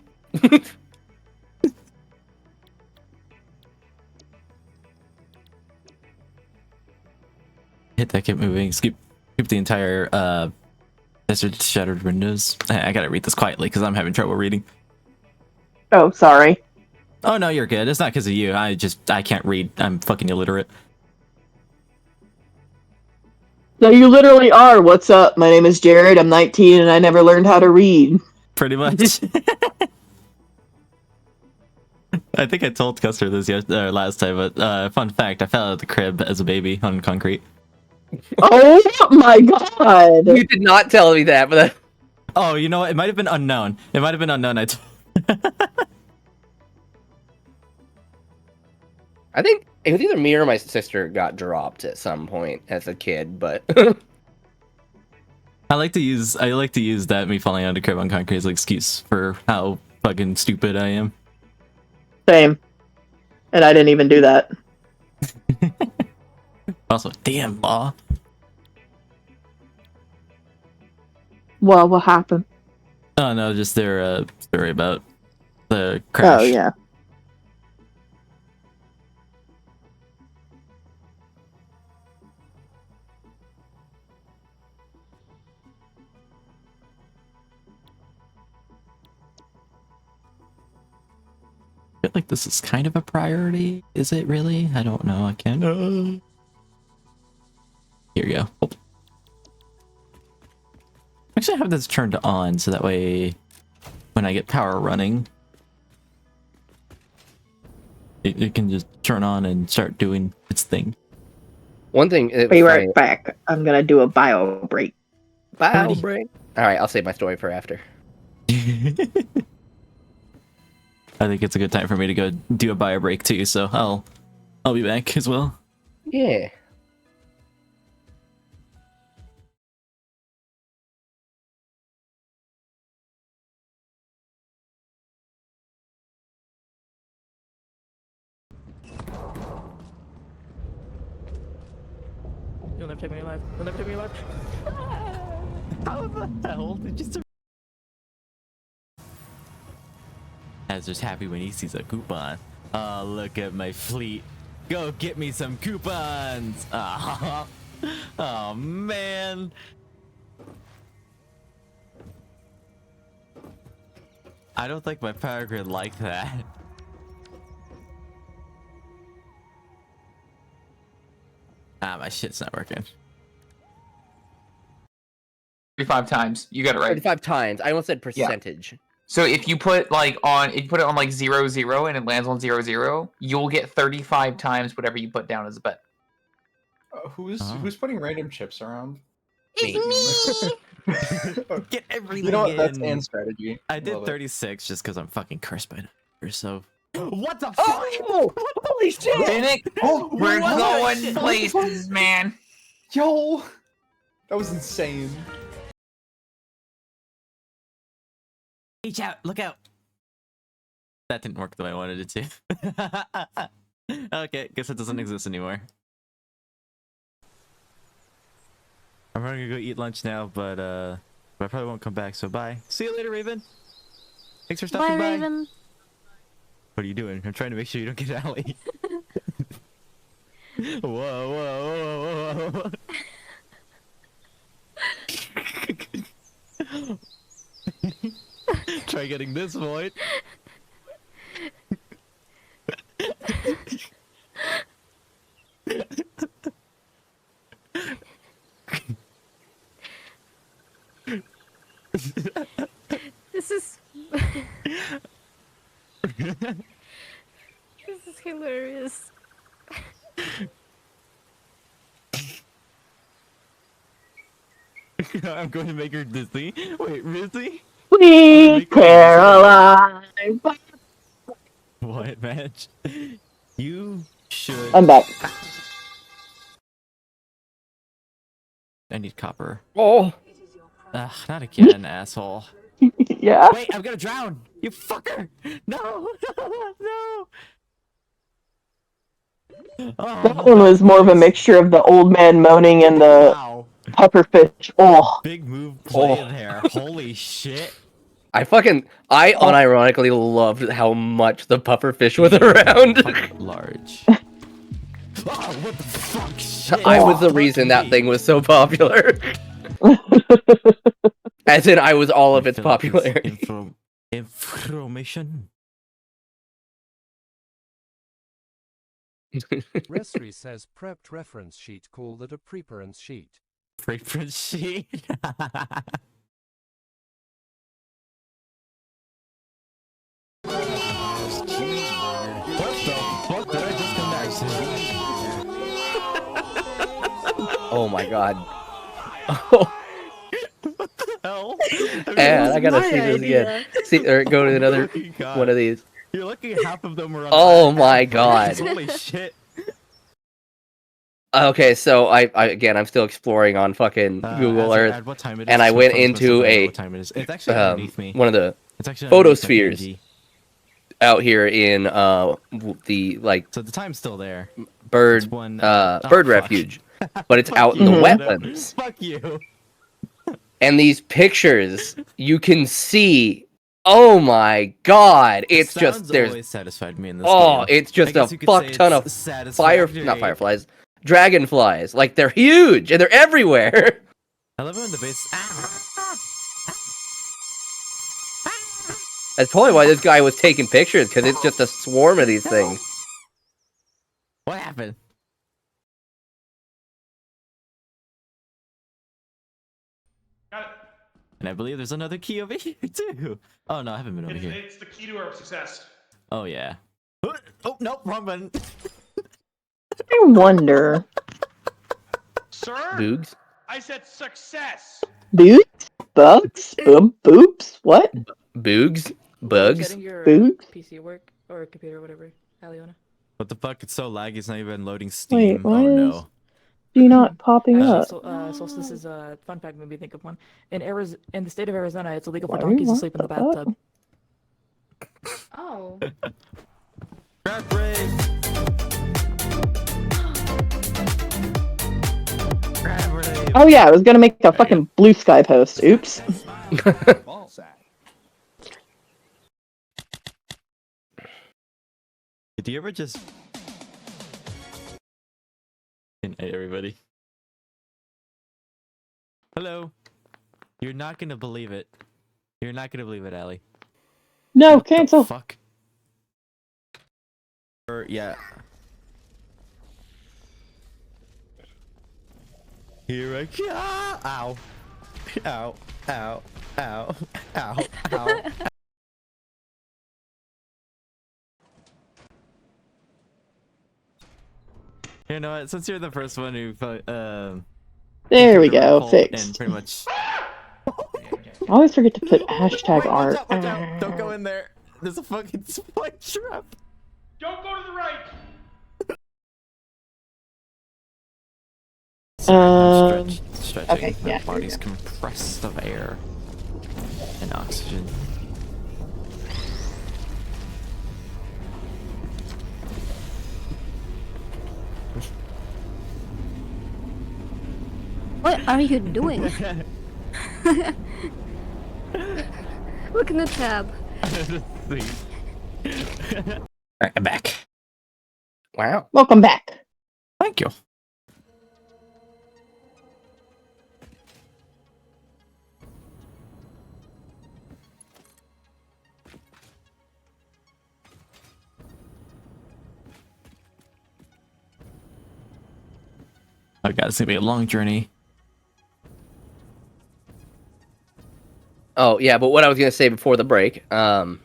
hit that, keep moving. Skip the entire desert shattered windows. I gotta read this quietly because I'm having trouble reading. Oh, sorry. Oh no, you're good. It's not because of you. I can't read. I'm fucking illiterate. So you literally are. What's up? My name is Jared. I'm 19 and I never learned how to read. Pretty much. I think I told Custer this last time, but fun fact, I fell out of the crib as a baby on concrete. Oh my god! You did not tell me that, but that... Oh, you know what? It might have been unknown. It might have been unknown. I think it was either me or my sister got dropped at some point as a kid, but I like to use that me falling out of the crib on concrete as an excuse for how fucking stupid I am. Same. And I didn't even do that. Also, damn law. Well, what happened? Oh no, just their story about the crash. Oh yeah. I feel like this is kind of a priority. Is it really? I don't know. I can't. Here we go. Oh. Actually, I have this turned on so that way when I get power running, it can just turn on and start doing its thing. one thing... Be right back. I'm gonna do a bio break. Bio break. Alright, I'll save my story for after. I think it's a good time for me to go do a bio break too, so I'll be back as well. Yeah. You'll never take me alive. You'll never take me alive. How the hell did you survive? As just happy when he sees a coupon. Oh, look at my fleet. Go get me some coupons. Oh, oh man. I don't think my power grid liked that. Ah, my shit's not working. 35 times. You got it right. 35 times. I almost said percentage. So if you put it on like 0, 0 and it lands on 0, 0, you'll get 35 times whatever you put down as a bet. Who's putting random chips around? It's me. Get everything You know what? in. That's Anne's strategy. I did Love it. 36 just because I'm fucking cursed by numbers, so. What the fuck? Oh! Holy shit! Finnick, we're What? going places, man. Yo, that was insane. Reach out, look out. That didn't work the way I wanted it to. Okay, guess it doesn't exist anymore. I'm gonna go eat lunch now, but I probably won't come back, so bye. See you later, Raven. Thanks for stopping by. Raven. What are you doing? I'm trying to make sure you don't get Allie. Whoa, whoa, whoa, whoa, whoa. Try getting this void. This is this is hilarious. I'm going to make her dizzy. Wait, Rizzy? Sweet Caroline. What match? You should. I'm back. I need copper. Oh! Ugh, not again, asshole. Yeah. Wait, I'm gonna drown! You fucker! No! No! Oh, That one was more of a mixture of the old man moaning and the wow. pufferfish. Oh. Big move play there. Holy shit. I unironically loved how much the pufferfish was around. Large. Oh, what the fuck? Shit. I was the reason that thing was so popular. As in, I was all of its popularity. Information. Resri says prepped reference sheet, call it a preference sheet. Preference sheet. What the fuck did I just come back to? Oh my god. What the hell? And I gotta see this again. See, or go to another one of these. You're lucky half of them were on. Oh my god. Holy shit. Okay, so I'm still exploring on fucking Google Earth, What time it is, and I so went please into must a what time it is. It's actually underneath me. one of the It's actually photospheres PNG. out here in the like So the time's still there. bird It's one, bird fuck. refuge, but it's Fuck out in the you. wetlands. Fuck you. And these pictures, you can see. Oh my god! It's Sounds just there's always satisfied me in this oh, game. it's just I guess a you could fuck say ton it's of satisfactory. not fireflies, dragonflies. Like they're huge and they're everywhere. I love it when the base. That's probably why this guy was taking pictures, because it's just a swarm of these things. What happened? Got it. And I believe there's another key over here too. Oh no, I haven't been over here. It's the key to our success. Oh yeah. Oh nope, wrong button. I wonder. Sir? Boogs? I said success. Boots? Bugs? Boops? What? Boogs? Bugs? Getting your Boogs? PC work or computer or whatever, Aliona. What the fuck? It's so laggy. It's not even loading Steam. Wait, why oh is no. she not popping Actually, up? Solstice is a fun fact. Made me think of one. In the state of Arizona, it's illegal for Why donkeys to what sleep in the the fuck? bathtub. Oh. Crap break. Crap break. Oh yeah, I was gonna make a fucking blue sky post. Oops. Ball sack. Did you ever just? Hey everybody. Hello. You're not gonna believe it. You're not gonna believe it, Allie. No, What the cancel. fuck. Yeah. Here I go. Ow. Ow. Ow. Ow. Ow. Ow. You know what? Since you're the first one who, There we go. and Fixed. pretty much. I always forget to put hashtag art. Watch out! Don't go in there. There's a fucking spike trap. Don't go to the right. Stretching. okay, My yeah, here we body's go. compressed of air and oxygen. What are you doing? Look in the tab. Alright, I'm back. Wow. Welcome back. Thank you. Oh god, it's gonna be a long journey. Oh yeah, but what I was gonna say before the break, when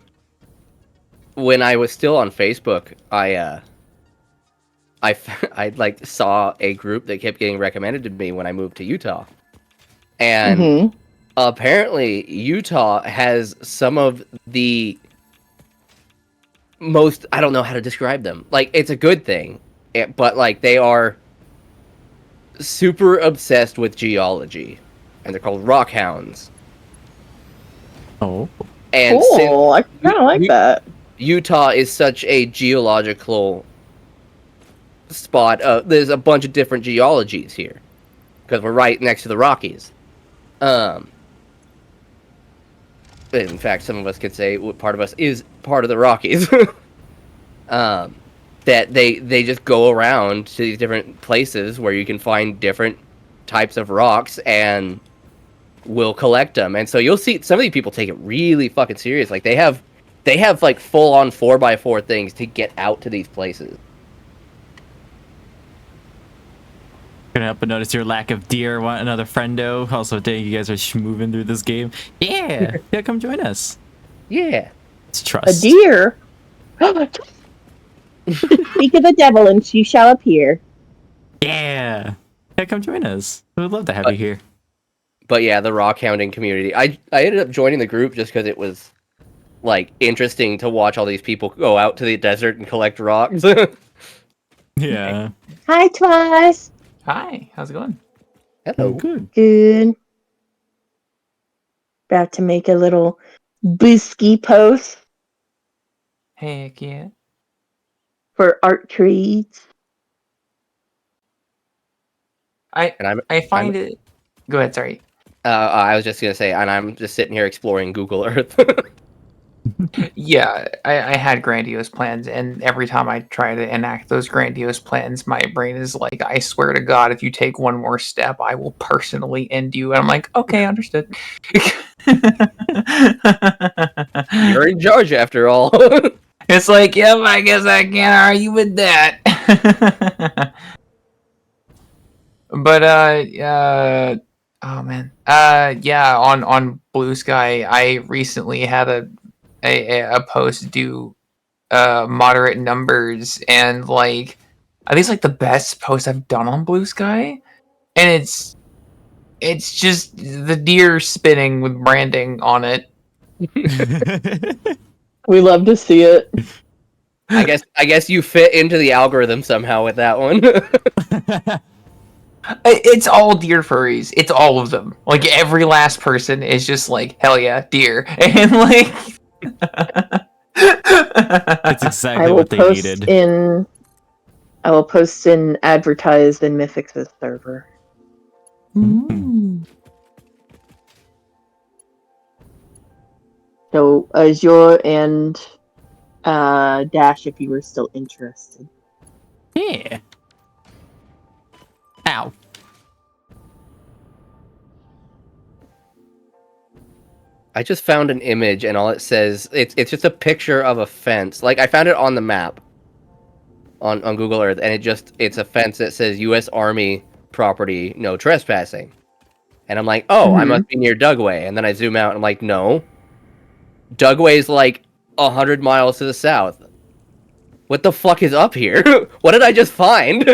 I was still on Facebook, I like saw a group that kept getting recommended to me when I moved to Utah, and apparently Utah has some of the most, I don't know how to describe them. Like, it's a good thing, but like they are super obsessed with geology, and they're called rock hounds. Oh. And Cool. I kind of like that. Utah is such a geological spot. There's a bunch of different geologies here because we're right next to the Rockies. In fact, some of us could say what part of us is part of the Rockies. that they just go around to these different places where you can find different types of rocks and will collect them. And so you'll see some of these people take it really fucking serious. Like they have like full on 4x4 things to get out to these places. Couldn't help but notice your lack of deer. Want another friendo? Also, dang, you guys are moving through this game. Yeah, yeah, come join us. Yeah, it's trust. A deer. Speak of the devil, and she shall appear. Yeah, yeah, come join us. We would love to have you here. But yeah, the rock hounding community. I ended up joining the group just because it was like interesting to watch all these people go out to the desert and collect rocks. Yeah. Hi, Twice. Hi, how's it going? Hello. Good. Good. About to make a little Boosky post Heck yeah. for art trades. I find it. Go ahead. Sorry. I was just gonna say, and I'm just sitting here exploring Google Earth. Yeah, I had grandiose plans, and every time I try to enact those grandiose plans, my brain is like, I swear to God, if you take one more step, I will personally end you. And I'm like, okay, understood. You're in charge after all. It's like, yep, I guess I can't argue with that. But oh man, yeah, on Blue Sky, I recently had a post do moderate numbers, and like I think it's like the best post I've done on Blue Sky, and it's just the deer spinning with branding on it. We love to see it. I guess you fit into the algorithm somehow with that one. It's all deer furries. It's all of them. Like every last person is just like, hell yeah, deer, and like. It's exactly what they needed. I will post and advertise in Mythic's server. So Azure and Dash, if you were still interested. Yeah. Ow. I just found an image, and all it says it's just a picture of a fence. Like I found it on the map on Google Earth, and it's a fence that says U.S. Army property, no trespassing. And I'm like, oh, I must be near Dugway. And then I zoom out, and I'm like, no, Dugway's like 100 miles to the south. What the fuck is up here? What did I just find?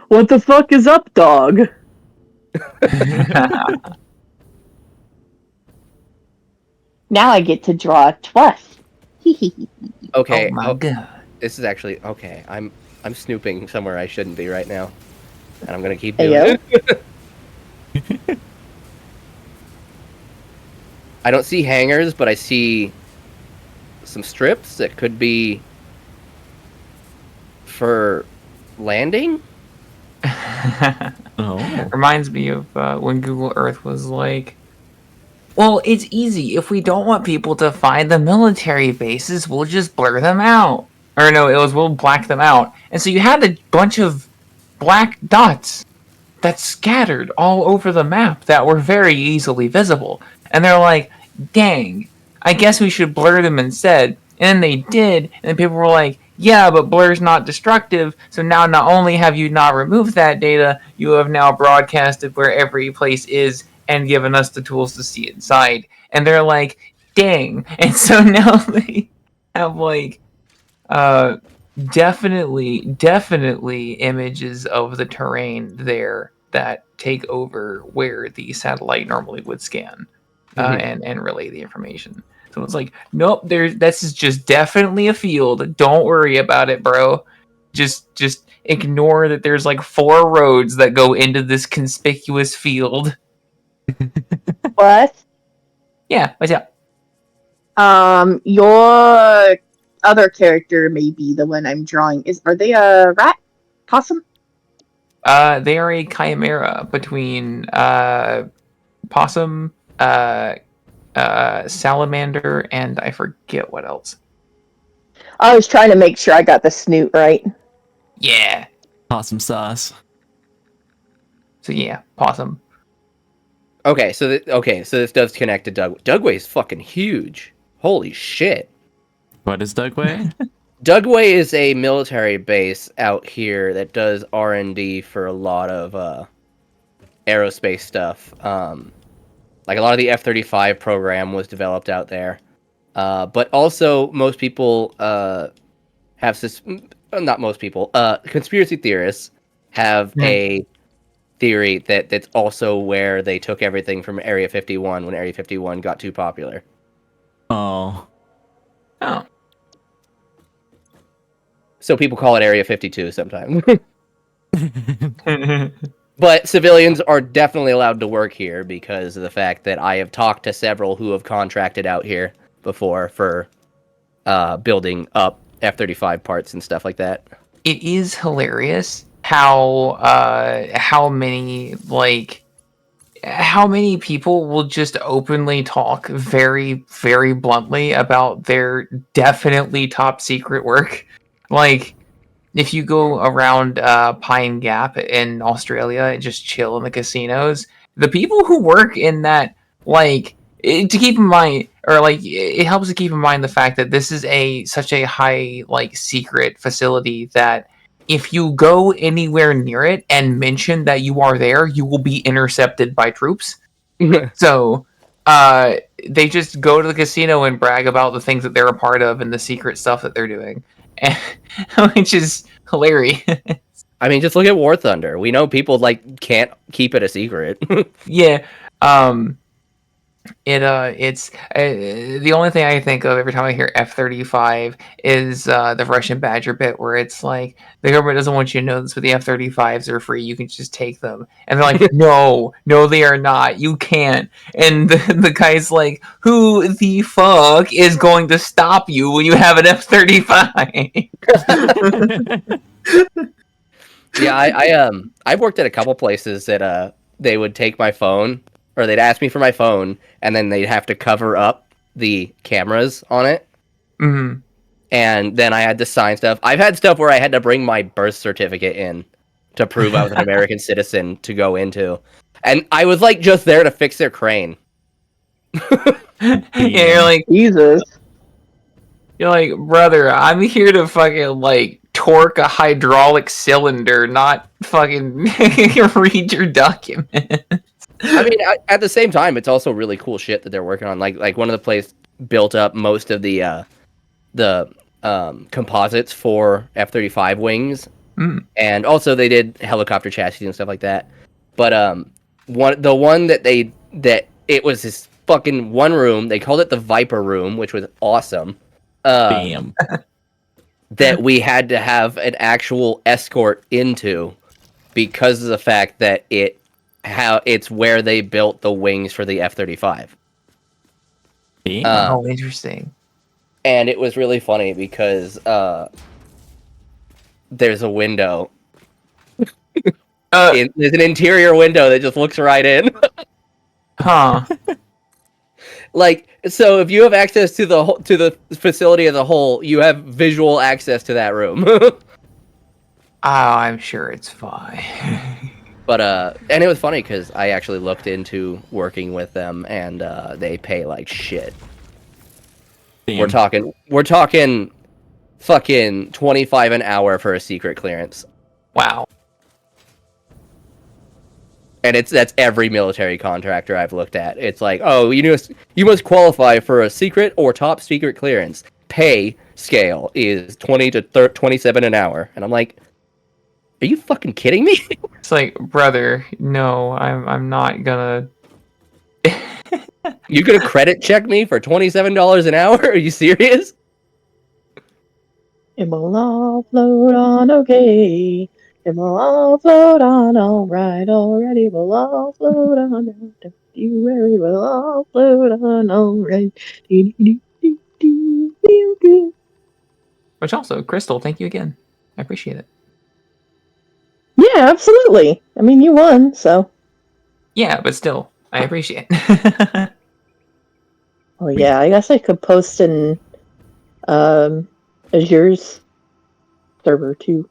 What the fuck is up, dog? Now I get to draw twice. Okay. Oh my god. This is actually okay. I'm snooping somewhere I shouldn't be right now, and I'm gonna keep doing it. I don't see hangers, but I see some strips that could be for landing. Oh. Reminds me of when Google Earth was like, well, it's easy. If we don't want people to find the military bases, we'll just blur them out. Or no, it was we'll black them out. And so you had a bunch of black dots that scattered all over the map that were very easily visible. And they're like, dang, I guess we should blur them instead. And then they did, and then people were like, yeah, but blur's not destructive, so now not only have you not removed that data, you have now broadcasted where every place is and given us the tools to see inside. And they're like, dang. And so now they have like definitely images of the terrain there that take over where the satellite normally would scan and relay the information. So it's like, nope, this is just definitely a field. Don't worry about it, bro. Just ignore that there's like 4 roads that go into this conspicuous field. What? Yeah, what's up? Your other character may be the one I'm drawing. Are they a rat? Possum? They are a chimera between possum, salamander, and I forget what else. I was trying to make sure I got the snoot right. Yeah. Awesome sauce. So yeah, possum. Okay, so this does connect to Dug. Dugway is fucking huge. Holy shit. What is Dugway? Dugway is a military base out here that does R&D for a lot of aerospace stuff. Like a lot of the F-35 program was developed out there. But also most people have this. Not most people. Conspiracy theorists have a theory that that's also where they took everything from Area 51 when Area 51 got too popular. Oh. Oh. So people call it Area 52 sometimes. But civilians are definitely allowed to work here because of the fact that I have talked to several who have contracted out here before for building up F-35 parts and stuff like that. It is hilarious how many people will just openly talk very, very bluntly about their definitely top secret work. Like, if you go around Pine Gap in Australia and just chill in the casinos, the people who work in that, to keep in mind, or it helps to keep in mind the fact that this is such a high secret facility that if you go anywhere near it and mention that you are there, you will be intercepted by troops. So they just go to the casino and brag about the things that they're a part of and the secret stuff that they're doing, which is hilarious. I mean, just look at War Thunder. We know people can't keep it a secret. Yeah. It's the only thing I think of every time I hear F-35 is the Russian Badger bit where it's like the government doesn't want you to know this, but the F-35s are free. You can just take them, and they're like, no, they are not. You can't. And the guy's like, who the fuck is going to stop you when you have an F-35? Yeah, I've worked at a couple places that they would take my phone. Or they'd ask me for my phone, and then they'd have to cover up the cameras on it. Mm-hmm. And then I had to sign stuff. I've had stuff where I had to bring my birth certificate in to prove I was an American citizen to go into. And I was just there to fix their crane. Yeah, you're like, Jesus. You're like, brother, I'm here to fucking torque a hydraulic cylinder, not fucking read your document. I mean, at the same time, it's also really cool shit that they're working on. Like one of the places built up most of the composites for F-35 wings, and also they did helicopter chassis and stuff like that. But the one that it was this fucking one room. They called it the Viper Room, which was awesome. Damn. That we had to have an actual escort into because of the fact that it's where they built the wings for the F-35. Oh, interesting. And it was really funny because there's a window. There's an interior window that just looks right in. Huh. So if you have access to the facility as a whole, you have visual access to that room. Oh, I'm sure it's fine. But and it was funny because I actually looked into working with them, and they pay like shit. Damn. We're talking, fucking $25 an hour for a secret clearance. Wow. And that's every military contractor I've looked at. It's like, oh, you must qualify for a secret or top secret clearance. Pay scale is 20 to 27 an hour, and I'm like, are you fucking kidding me? It's like, brother, no, I'm not gonna. You gonna credit check me for $27 an hour? Are you serious? It will all float on, okay. It will all float on, all right, already. We'll all float on, don't you worry. We'll all float on, all right. Which also, Crystal, thank you again. I appreciate it. Yeah, absolutely. I mean, you won, so. Yeah, but still, I appreciate it. Well, yeah, I guess I could post an Azure's server too,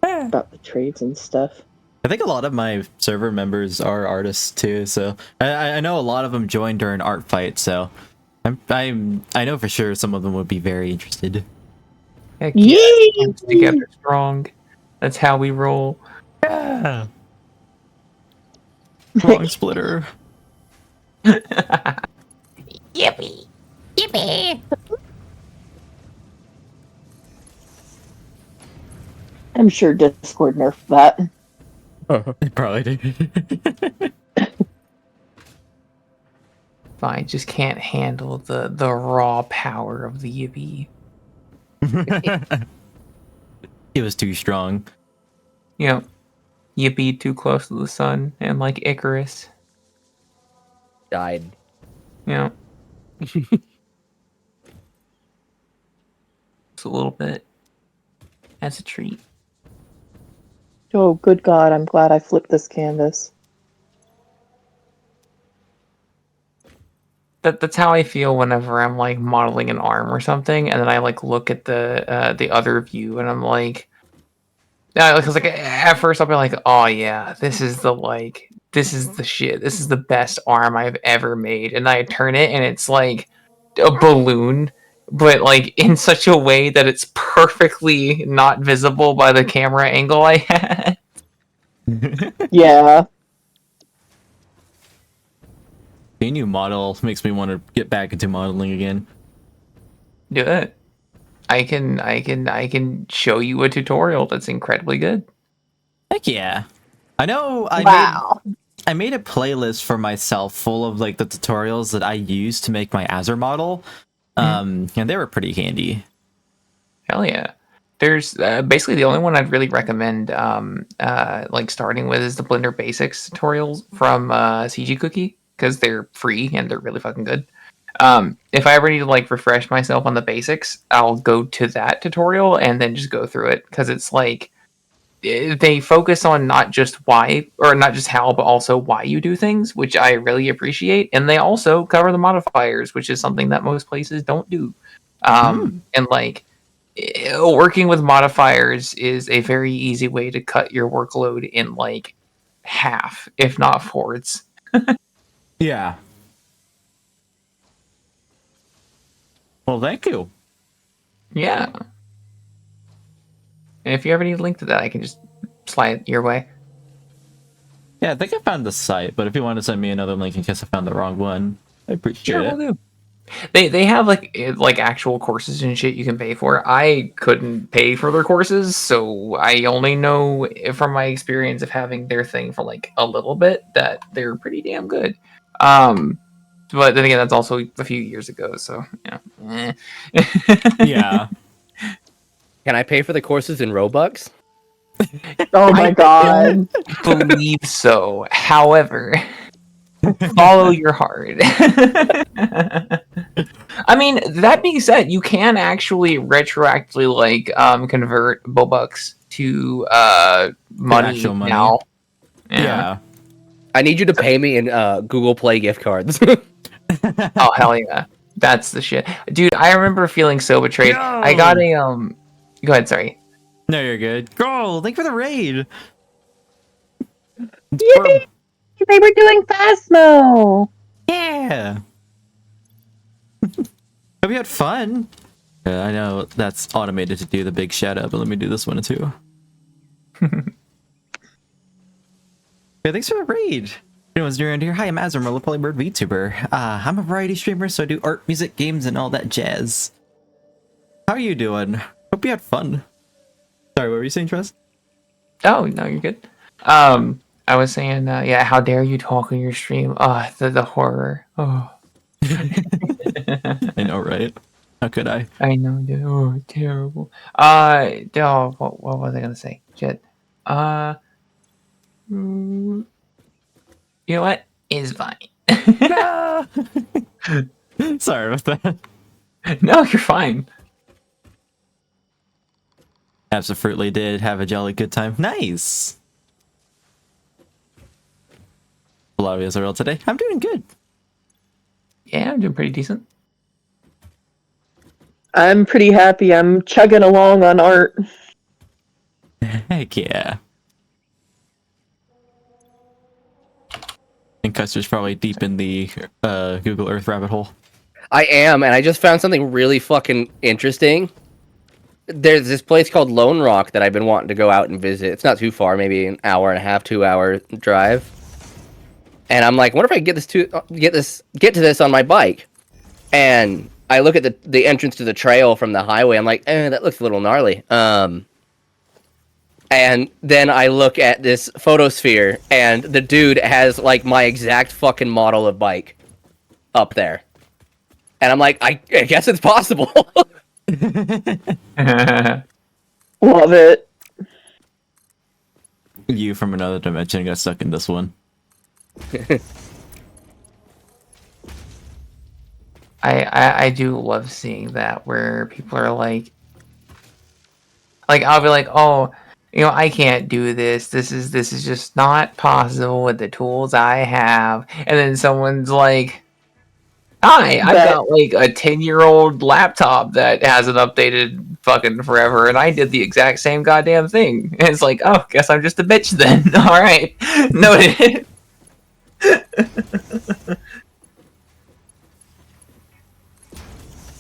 about the trades and stuff. I think a lot of my server members are artists too, so I know a lot of them joined during art fight, so I know for sure some of them would be very interested. Heck yeah, Yay! hands together strong. That's how we roll. Yeah. Wrong splitter. Yippee! Yippee! I'm sure Discord nerfed that. They probably did. I just can't handle the raw power of the yippee. It was too strong. You know, yippee too close to the sun, and like Icarus. Died. You know. Just a little bit. As a treat. Oh, good God, I'm glad I flipped this canvas. That's how I feel whenever I'm like modeling an arm or something, and then I like look at the other view, and I'm like, because like at first I'll be like, oh yeah, this is the shit, this is the best arm I've ever made, and I turn it, and it's like a balloon, but like in such a way that it's perfectly not visible by the camera angle I had. Yeah. Seeing you model makes me want to get back into modeling again. Do it. I can show you a tutorial that's incredibly good. Heck yeah. I know I made a playlist for myself full of like the tutorials that I use to make my Azure model. And they were pretty handy. Hell yeah. There's basically the only one I'd really recommend like starting with is the Blender Basics tutorials from CG Cookie, because they're free and they're really fucking good. If I ever need to like refresh myself on the basics, I'll go to that tutorial and then just go through it, because it's like they focus on not just why, or not just how, but also why you do things, which I really appreciate. And they also cover the modifiers, which is something that most places don't do. And like working with modifiers is a very easy way to cut your workload in like half, if not fourths. Yeah. Well, thank you. Yeah. And if you ever need a link to that, I can just slide it your way. Yeah, I think I found the site, but if you want to send me another link in case I found the wrong one, I appreciate Sure, it. will do. They have like actual courses and shit you can pay for. I couldn't pay for their courses, so I only know from my experience of having their thing for like a little bit that they're pretty damn good. But then again, that's also a few years ago, so yeah. Yeah. Can I pay for the courses in Robux? Oh my God. Believe so. However, follow your heart. I mean, that being said, you can actually retroactively like convert Bobucks to money actual money. now. Yeah. I need you to pay me in Google Play gift cards. Oh hell yeah, that's the shit, dude. I remember feeling so betrayed. Yo! I got a Go ahead, sorry. No, you're good. Girl, thank you for the raid. Yay! They were doing Phasmo! Yeah. Hope you had fun. I know that's automated to do the big shout out, but let me do this one too. Yeah, thanks for the raid. Anyone's new around here? Hi, I'm Azram, a Polybird VTuber. I'm a variety streamer, so I do art, music, games, and all that jazz. How are you doing? Hope you had fun. Sorry, what were you saying, Tress? Oh no, you're good. I was saying, yeah, how dare you talk on your stream? Oh, the horror. Oh. I know, right? How could I? I know, dude. Oh, terrible. What was I gonna say? Shit. You know what? It's fine. No! Sorry about that. No, you're fine. Absolutely did have a jolly good time. Nice! A lot of you are today. I'm doing good. Yeah, I'm doing pretty decent. I'm pretty happy. I'm chugging along on art. Heck yeah. And Custer's probably deep in the Google Earth rabbit hole. I am, and I just found something really fucking interesting. There's this place called Lone Rock that I've been wanting to go out and visit. It's not too far, maybe an hour and a half, 2 hour drive. And I'm like, wonder if I can get to this on my bike. And I look at the entrance to the trail from the highway. I'm like, that looks a little gnarly. And then I look at this photosphere, and the dude has like my exact fucking model of bike up there. And I'm like, I guess it's possible. Love it. You from another dimension got stuck in this one. I do love seeing that where people are like I'll be like, oh, I can't do this. This is just not possible with the tools I have. And then someone's like, hi, I've got like a 10-year-old laptop that hasn't updated fucking forever, and I did the exact same goddamn thing. And it's like, oh, guess I'm just a bitch then. All right, noted.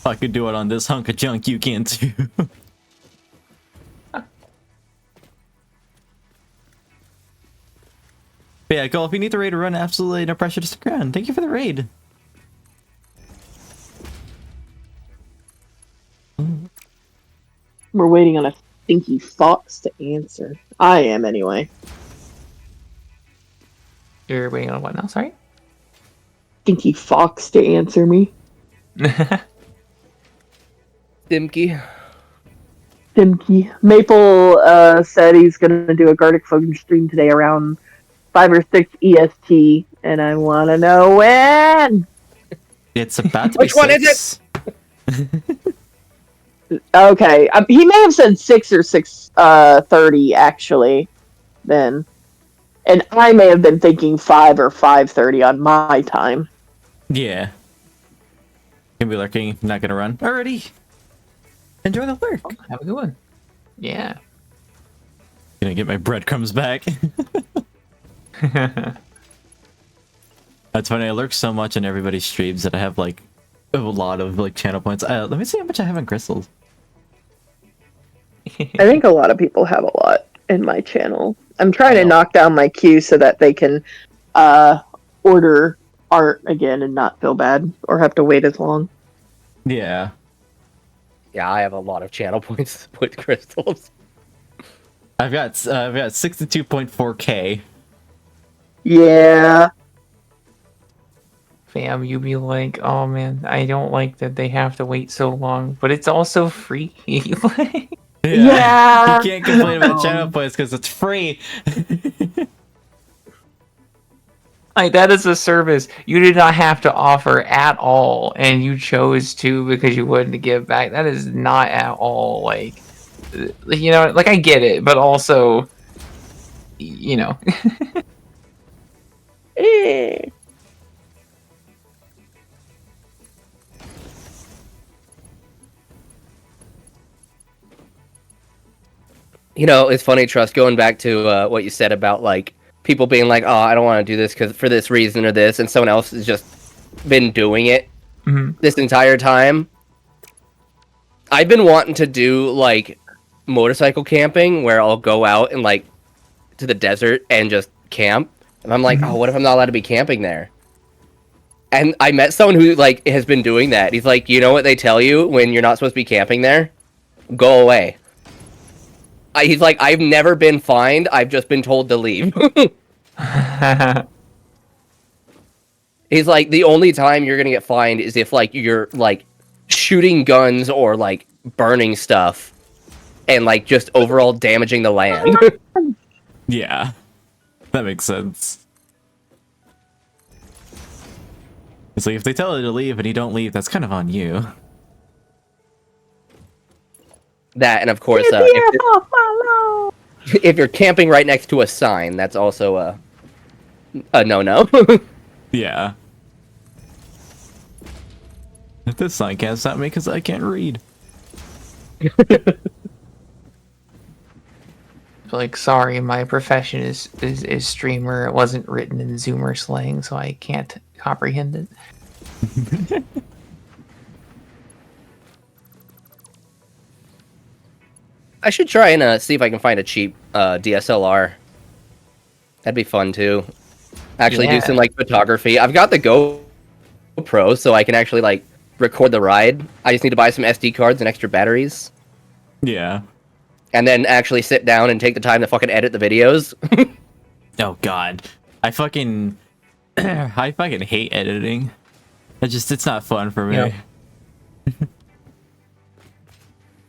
I could do it on this hunk of junk, you can too. But yeah, Cole, if you need the raid to run, absolutely no pressure to stick around. Thank you for the raid. We're waiting on a stinky fox to answer. I am, anyway. You're waiting on what now? Sorry? Stinky fox to answer me. Dimky. Maple said he's going to do a Gartic Phone stream today around 5 or 6 EST, and I want to know when! It's about to Which be one 6. is it? Okay, he may have said 6 or 6:30 actually, then. And I may have been thinking 5 or 5:30 on my time. Yeah. Gonna be lurking, not gonna run. Alrighty. Enjoy the lurk. Oh, have a good one. Yeah. Gonna get my breadcrumbs back. That's funny, I lurk so much in everybody's streams that I have like a lot of like channel points. Let me see how much I have in crystals. I think a lot of people have a lot in my channel. I'm trying to knock down my queue so that they can order art again and not feel bad or have to wait as long. Yeah. Yeah, I have a lot of channel points with crystals. I've got 62.4k. Yeah. Fam, you be like, oh man, I don't like that they have to wait so long, but it's also free. Yeah. You can't complain about channel points because it's free. Like, that is a service you did not have to offer at all, and you chose to because you wanted to give back. That is not at all, like, like, I get it, but also, It's funny, Trust, going back to what you said about, like, people being like, oh, I don't want to do this because for this reason or this, and someone else has just been doing it this entire time. I've been wanting to do, like, motorcycle camping where I'll go out and, like, to the desert and just camp. And I'm like, oh, what if I'm not allowed to be camping there? And I met someone who, like, has been doing that. He's like, you know what they tell you when you're not supposed to be camping there? Go away. He's like, I've never been fined. I've just been told to leave. He's like, the only time you're gonna get fined is if, like, you're, like, shooting guns or, like, burning stuff and, like, just overall damaging the land. Yeah. That makes sense. It's like, if they tell you to leave and you don't leave, that's kind of on you. That, and of course, if you're camping right next to a sign, that's also a no-no. Yeah. This sign can't stop me because I can't read. Like, sorry, my profession is streamer. It wasn't written in Zoomer slang, so I can't comprehend it. I should try and see if I can find a cheap DSLR. That'd be fun too. Actually do some like photography. I've got the GoPro, so I can actually like record the ride. I just need to buy some SD cards and extra batteries. Yeah. And then actually sit down and take the time to fucking edit the videos. Oh god. I fucking hate editing. It's not fun for me. Yep.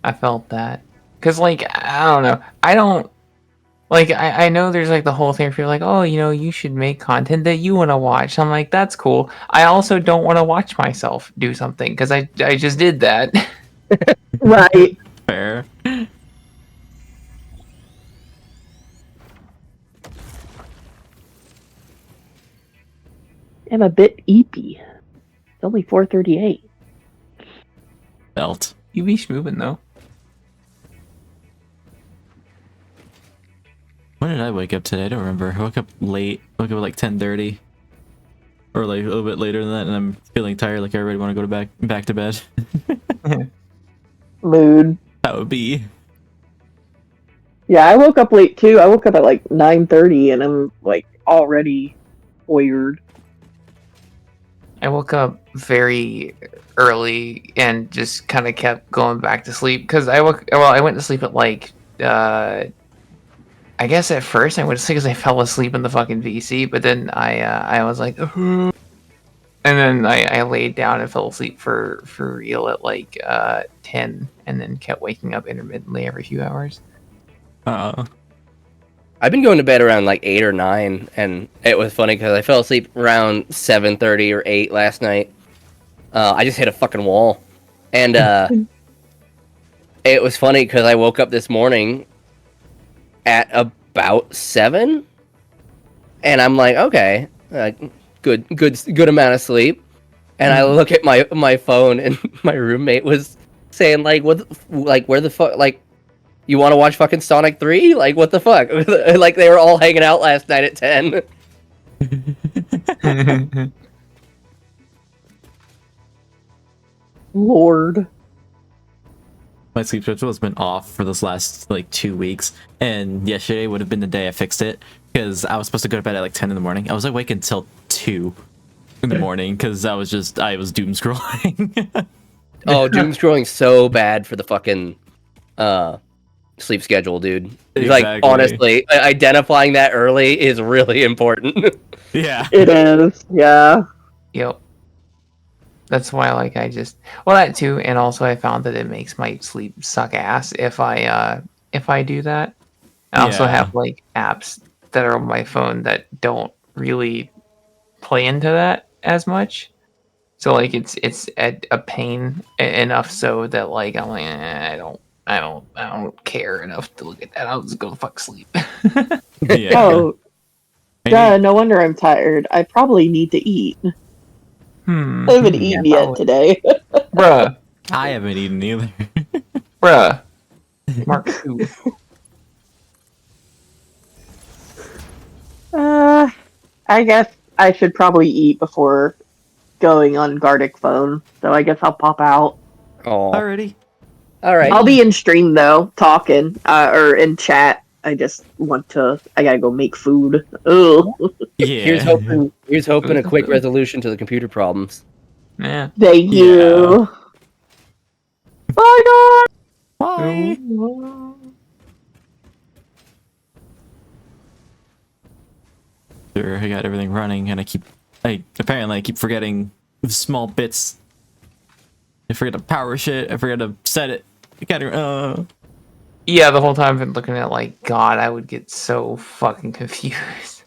I felt that. Cause like, I don't know. I don't like I know there's like the whole thing for like, oh, you know, you should make content that you want to watch. I'm like, that's cool. I also don't want to watch myself do something because I just did that. Right. Fair. I'm a bit eepy. It's only 4:38. Belt. You be schmoovin' though. When did I wake up today? I don't remember. I woke up late. I woke up at like 10:30. Or like a little bit later than that, and I'm feeling tired, like I already want to go back to bed. Mood. That would be. Yeah, I woke up late too. I woke up at like 9:30 and I'm like already tired. I woke up very early and just kind of kept going back to sleep because I went to sleep at like I guess at first I went to sleep because I fell asleep in the fucking VC, but then I was like, and then I laid down and fell asleep for real at like 10, and then kept waking up intermittently every few hours. I've been going to bed around like 8 or 9, and it was funny because I fell asleep around 7:30 or 8 last night. I just hit a fucking wall, and it was funny because I woke up this morning at about 7, and I'm like, okay, good amount of sleep, and I look at my phone, and my roommate was saying like, where the fuck, like, you want to watch fucking Sonic 3? Like, what the fuck? Like, they were all hanging out last night at 10. Lord. My sleep schedule has been off for this last like 2 weeks, and yesterday would have been the day I fixed it because I was supposed to go to bed at like 10 in the morning. I was awake until 2 in the morning because I was doom scrolling. Oh, doom scrolling so bad for the fucking sleep schedule, dude. Exactly. Like, honestly, identifying that early is really important. Yeah. It is. Yeah. Yep. That's why, like, that too, and also I found that it makes my sleep suck ass if I do that. I also have like apps that are on my phone that don't really play into that as much. So like it's a pain enough so that like I'm like I don't care enough to look at that. I'll just go the fuck sleep. Yeah. Oh, duh, no wonder I'm tired. I probably need to eat. I haven't eaten yet today. Bruh. I haven't eaten either. Bruh. Mark 2. I guess I should probably eat before going on Gardic phone. So I guess I'll pop out. Oh. Alrighty. All right. I'll be in stream though, talking, or in chat. I gotta go make food. Ugh. Yeah. Here's hoping a quick resolution to the computer problems. Yeah. Thank you. Bye, guys. Bye. Sure, I got everything running, and I apparently keep forgetting small bits. I forget to power shit. I forget to set it. I gotta. Yeah, the whole time I've been looking at like, God, I would get so fucking confused.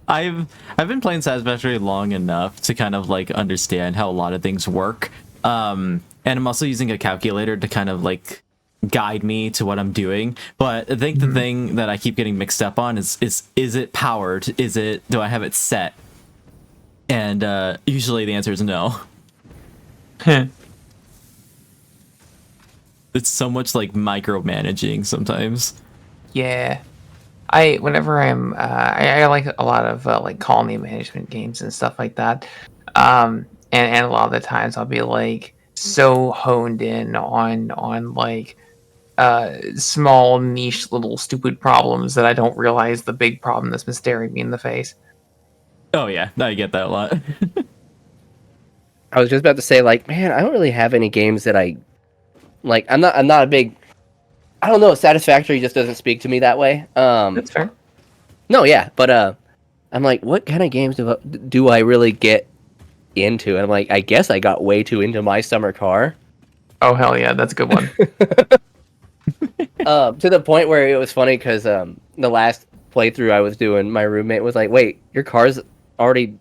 I've been playing Satisfactory long enough to kind of like understand how a lot of things work. And I'm also using a calculator to kind of like guide me to what I'm doing. But I think the thing that I keep getting mixed up on is it powered? Do I have it set? And usually the answer is no. It's so much like micromanaging sometimes. Yeah. Whenever I like a lot of like colony management games and stuff like that. And a lot of the times I'll be like so honed in on like small niche little stupid problems that I don't realize the big problem that's been staring me in the face. Oh yeah, I get that a lot. I was just about to say, like, man, I don't really have any games that I like. I'm not a big. I don't know. Satisfactory just doesn't speak to me that way. That's fair. No, yeah, but I'm like, what kind of games do I really get into? And I'm like, I guess I got way too into My Summer Car. Oh hell yeah, that's a good one. To the point where it was funny because the last playthrough I was doing, my roommate was like, "Wait, your car's already?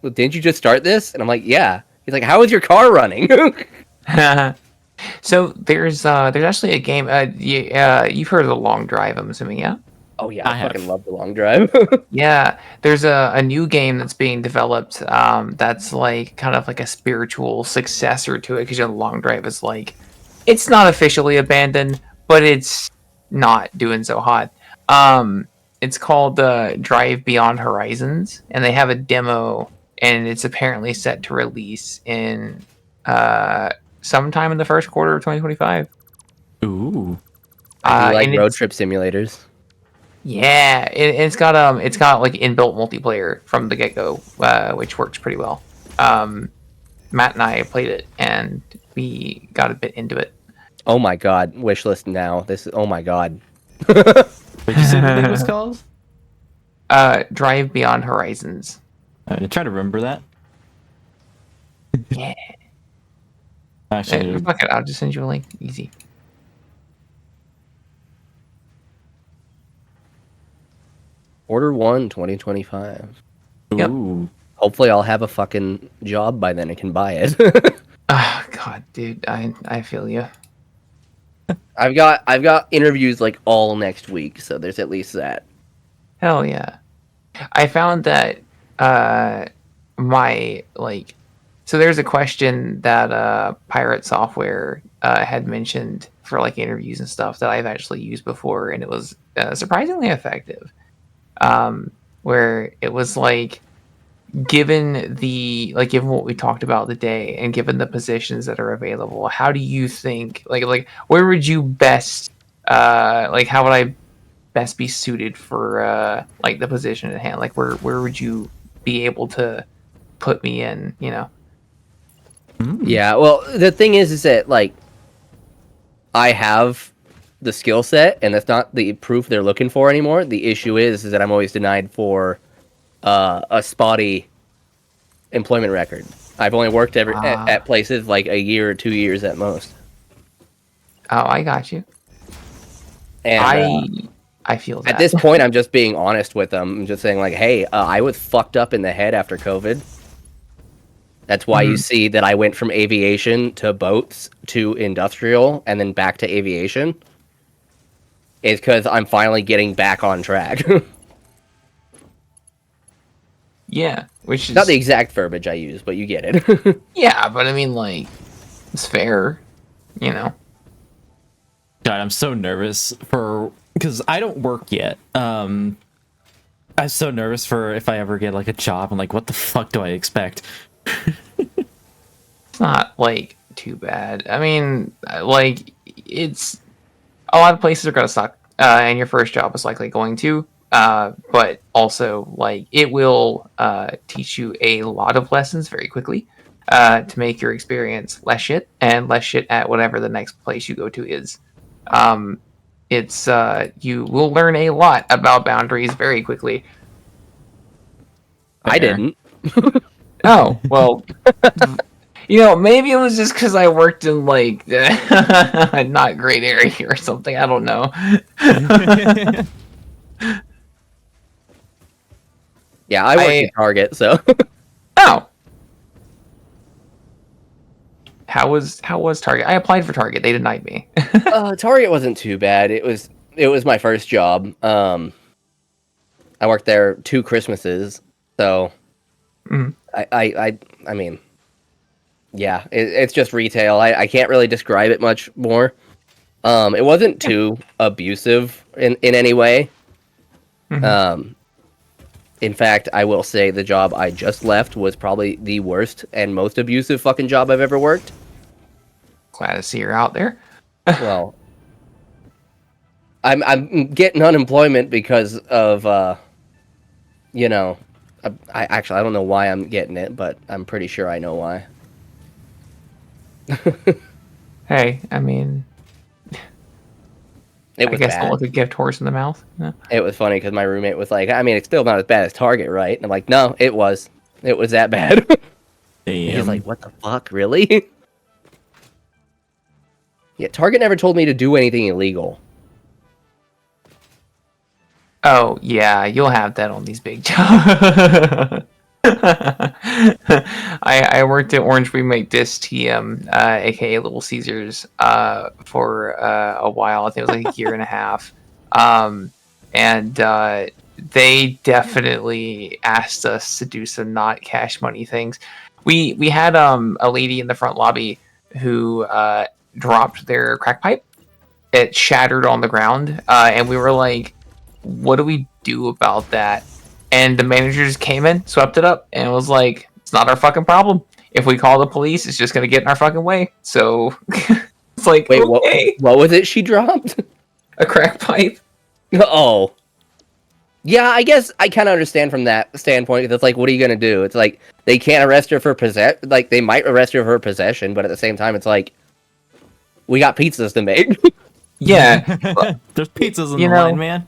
Didn't you just start this?" And I'm like, "Yeah." He's like, "How is your car running?" So there's actually a game. You've heard of the Long Drive, I'm assuming, yeah. Oh yeah, I fucking have. love the Long Drive. Yeah, there's a new game that's being developed. That's like kind of like a spiritual successor to it because the Long Drive is like, it's not officially abandoned, but it's not doing so hot. It's called Drive Beyond Horizons, and they have a demo, and it's apparently set to release in sometime in the first quarter of 2025. Ooh. I do like And road it's trip simulators. yeah, it's got like inbuilt multiplayer from the get go, which works pretty well. Matt and I played it, and we got a bit into it. Oh my god, wishlist now. Oh my god. What did you say the thing was called? Drive Beyond Horizons. I try to remember that. Yeah. Actually, Fuck it, I'll just send you a link. Easy. Order 1, 2025. Yep. ooh. Hopefully I'll have a fucking job by then and can buy it. Ah, God, dude, I feel you. I've got interviews like all next week, so there's at least that. Hell yeah. I found that my like so there's a question that Pirate Software had mentioned for like interviews and stuff that I've actually used before, and it was surprisingly effective. Where it was like, given what we talked about today and given the positions that are available, how do you think like where would you best like how would I best be suited for like the position at hand? Like where would you be able to put me in, you know? Yeah, well, the thing is that like I have the skill set, and that's not the proof they're looking for anymore. The issue is that I'm always denied for a spotty employment record. I've only worked at places like a year or 2 years at most. Oh, I got you. And I feel that. at this point, I'm just being honest with them. I'm just saying like, hey, I was fucked up in the head after COVID. That's why you see that I went from aviation to boats to industrial and then back to aviation. Is because I'm finally getting back on track. Yeah, which is Not the exact verbiage I use, but you get it. yeah, but I mean like it's fair, you know. God, I'm so nervous because I don't work yet. I'm so nervous for if I ever get like a job. I'm like, what the fuck do I expect? It's not like too bad. I mean, like it's a lot of places are gonna suck, and your first job is likely going to. But also, like, it will teach you a lot of lessons very quickly to make your experience less shit and less shit at whatever the next place you go to is. It's you will learn a lot about boundaries very quickly. I didn't. Oh, well, you know, maybe it was just because I worked in, like, a not great area or something. I don't know. Yeah, I worked at Target, so. Oh. How was Target? I applied for Target. They denied me. Target wasn't too bad. It was my first job. I worked there 2 Christmases, so I mean, yeah, it's just retail. I can't really describe it much more. It wasn't too abusive in any way. Mhm. In fact, I will say the job I just left was probably the worst and most abusive fucking job I've ever worked. Glad to see you're out there. Well, I'm getting unemployment because of you know, I actually I don't know why I'm getting it, but I'm pretty sure I know why. Hey, I mean, It I was guess don't bad. look a gift horse in the mouth. Yeah. It was funny because my roommate was like, I mean, it's still not as bad as Target, right? And I'm like, no, it was. It was that bad. He's like, what the fuck, really? Yeah, Target never told me to do anything illegal. Oh yeah, you'll have that on these big jobs. I worked at Orange Remake Disc TM, aka Little Caesars, for a while. I think it was like a year and a half. And they definitely asked us to do some not cash money things. We had a lady in the front lobby who dropped their crack pipe. It shattered on the ground, and we were like, "What do we do about that?" And the manager just came in, swept it up, and was like, "It's not our fucking problem. If we call the police, it's just gonna get in our fucking way." So it's like, Wait, okay, what was it she dropped? a crack pipe. Oh. Yeah, I guess I kind of understand from that standpoint, because it's like, what are you going to do? It's like, they can't arrest her for like, they might arrest her for possession, but at the same time, it's like, we got pizzas to make. Yeah, There's pizzas in you the know, line, man.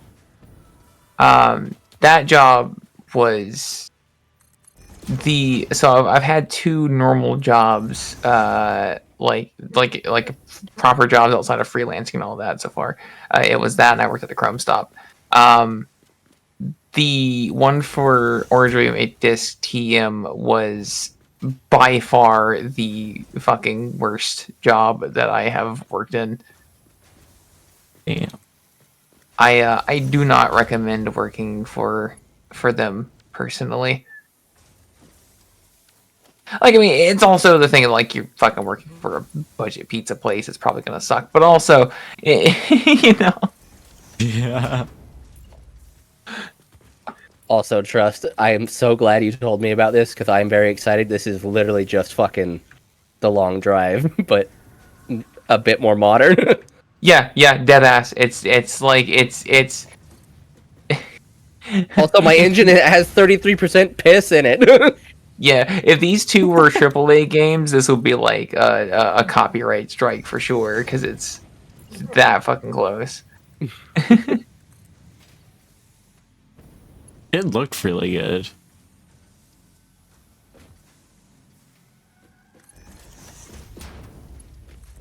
that job was so I've had two normal jobs, like proper jobs outside of freelancing and all that so far. It was that, and I worked at the Chrome Stop. The one for Orange Remake Disc TM was by far the fucking worst job that I have worked in. Damn. I do not recommend working for them personally. Like, I mean, it's also the thing of, like, you're fucking working for a budget pizza place. It's probably gonna suck, but also, you know. Yeah. Also, Trust, I am so glad you told me about this, because I am very excited. This is literally just fucking The Long Drive, but a bit more modern. Yeah, dead ass. It's like it's. Also, my engine has 33% piss in it. Yeah, if these two were AAA games, this would be like a copyright strike for sure, because it's that fucking close. It looked really good.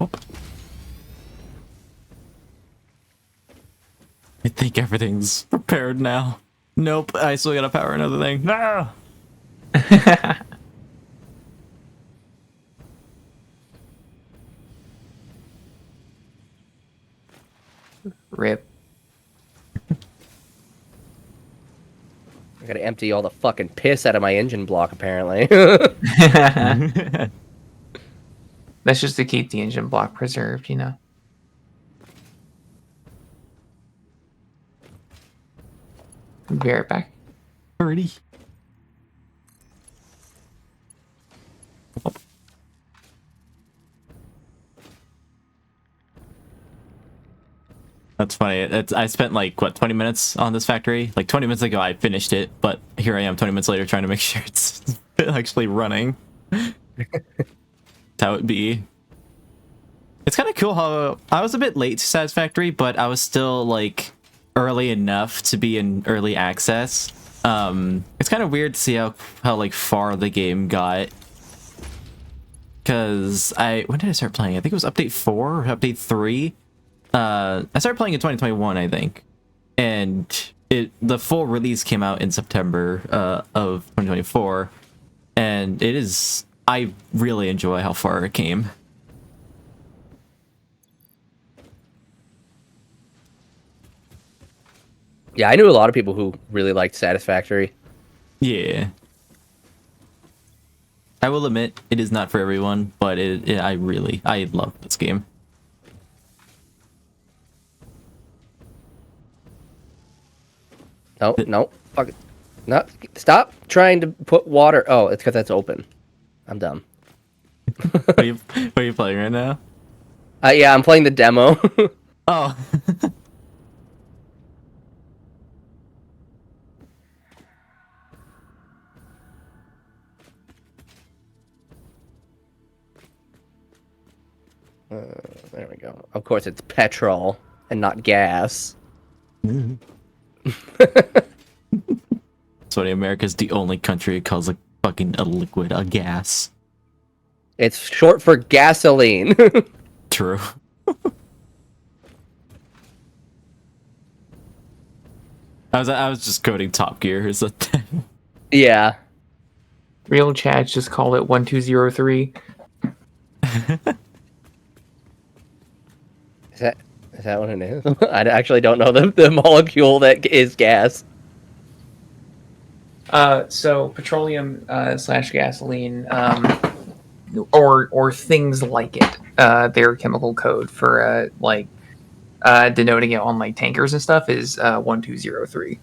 Oop. I think everything's prepared now. Nope, I still gotta power another thing. No! Rip. I gotta empty all the fucking piss out of my engine block, apparently. That's just to keep the engine block preserved, you know. Be right back. Already. That's funny. I spent like what 20 minutes on this factory. Like 20 minutes ago, I finished it, but here I am 20 minutes later trying to make sure it's actually running. That's how it be. It's kind of cool how I was a bit late to Satisfactory, but I was still like early enough to be in early access. It's kind of weird to see how like far the game got. Because when did I start playing? I think it was update 4 or update 3. I started playing in 2021, I think, and the full release came out in September of 2024, and I really enjoy how far it came. Yeah, I knew a lot of people who really liked Satisfactory. Yeah. I will admit, it is not for everyone, but I love this game. No. Fuck it. No. Stop trying to put water. Oh, it's because that's open. I'm dumb. What are you playing right now? Yeah, I'm playing the demo. Oh. There we go. Of course, it's petrol and not gas. That's why America's the only country that calls a liquid a gas. It's short for gasoline. True. I was just quoting Top Gear. Is that thing? Yeah. Real chats just call it 1203. Is that what it is? I actually don't know the molecule that is gas. So petroleum slash gasoline, or things like it. Their chemical code for denoting it on like tankers and stuff is 1203.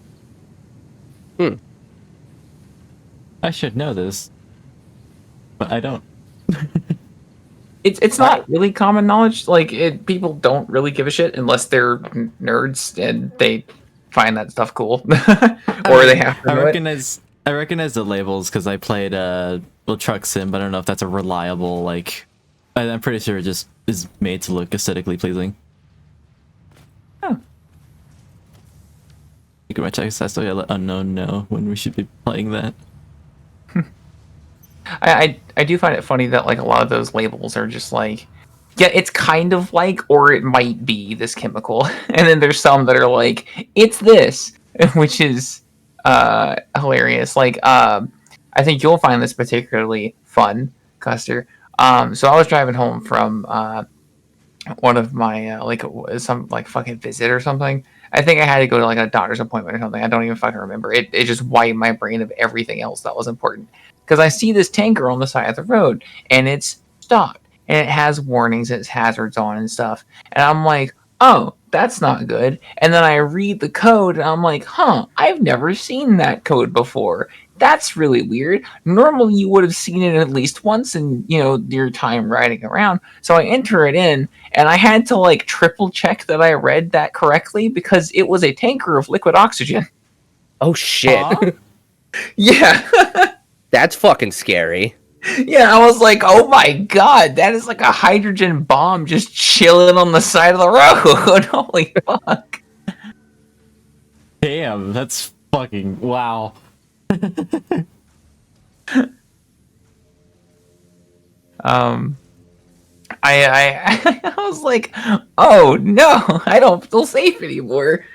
I should know this, but I don't. It's not really common knowledge. Like people don't really give a shit unless they're nerds and they find that stuff cool, or they have to know it. I recognize the labels because I played Truck Sim, but I don't know if that's a reliable I'm pretty sure it just is made to look aesthetically pleasing. Oh. Look at my text. I still gotta let unknown know when we should be playing that. I do find it funny that like a lot of those labels are just like, yeah, it's kind of like, or it might be this chemical, and then there's some that are like, it's this, which is hilarious. Like, I think you'll find this particularly fun, Custer. So I was driving home from one of my some fucking visit or something. I think I had to go to like a doctor's appointment or something. I don't even fucking remember. It just wiped my brain of everything else that was important. Because I see this tanker on the side of the road, and it's stopped, and it has warnings, it has hazards on and stuff. And I'm like, oh, that's not good. And then I read the code, and I'm like, I've never seen that code before. That's really weird. Normally, you would have seen it at least once in, your time riding around. So I enter it in, and I had to, triple check that I read that correctly, because it was a tanker of liquid oxygen. Oh, shit. Huh? Yeah. That's fucking scary. Yeah, I was like, oh my god, that is like a hydrogen bomb just chilling on the side of the road. Holy fuck. Damn, that's fucking wow. I was like, oh no, I don't feel safe anymore.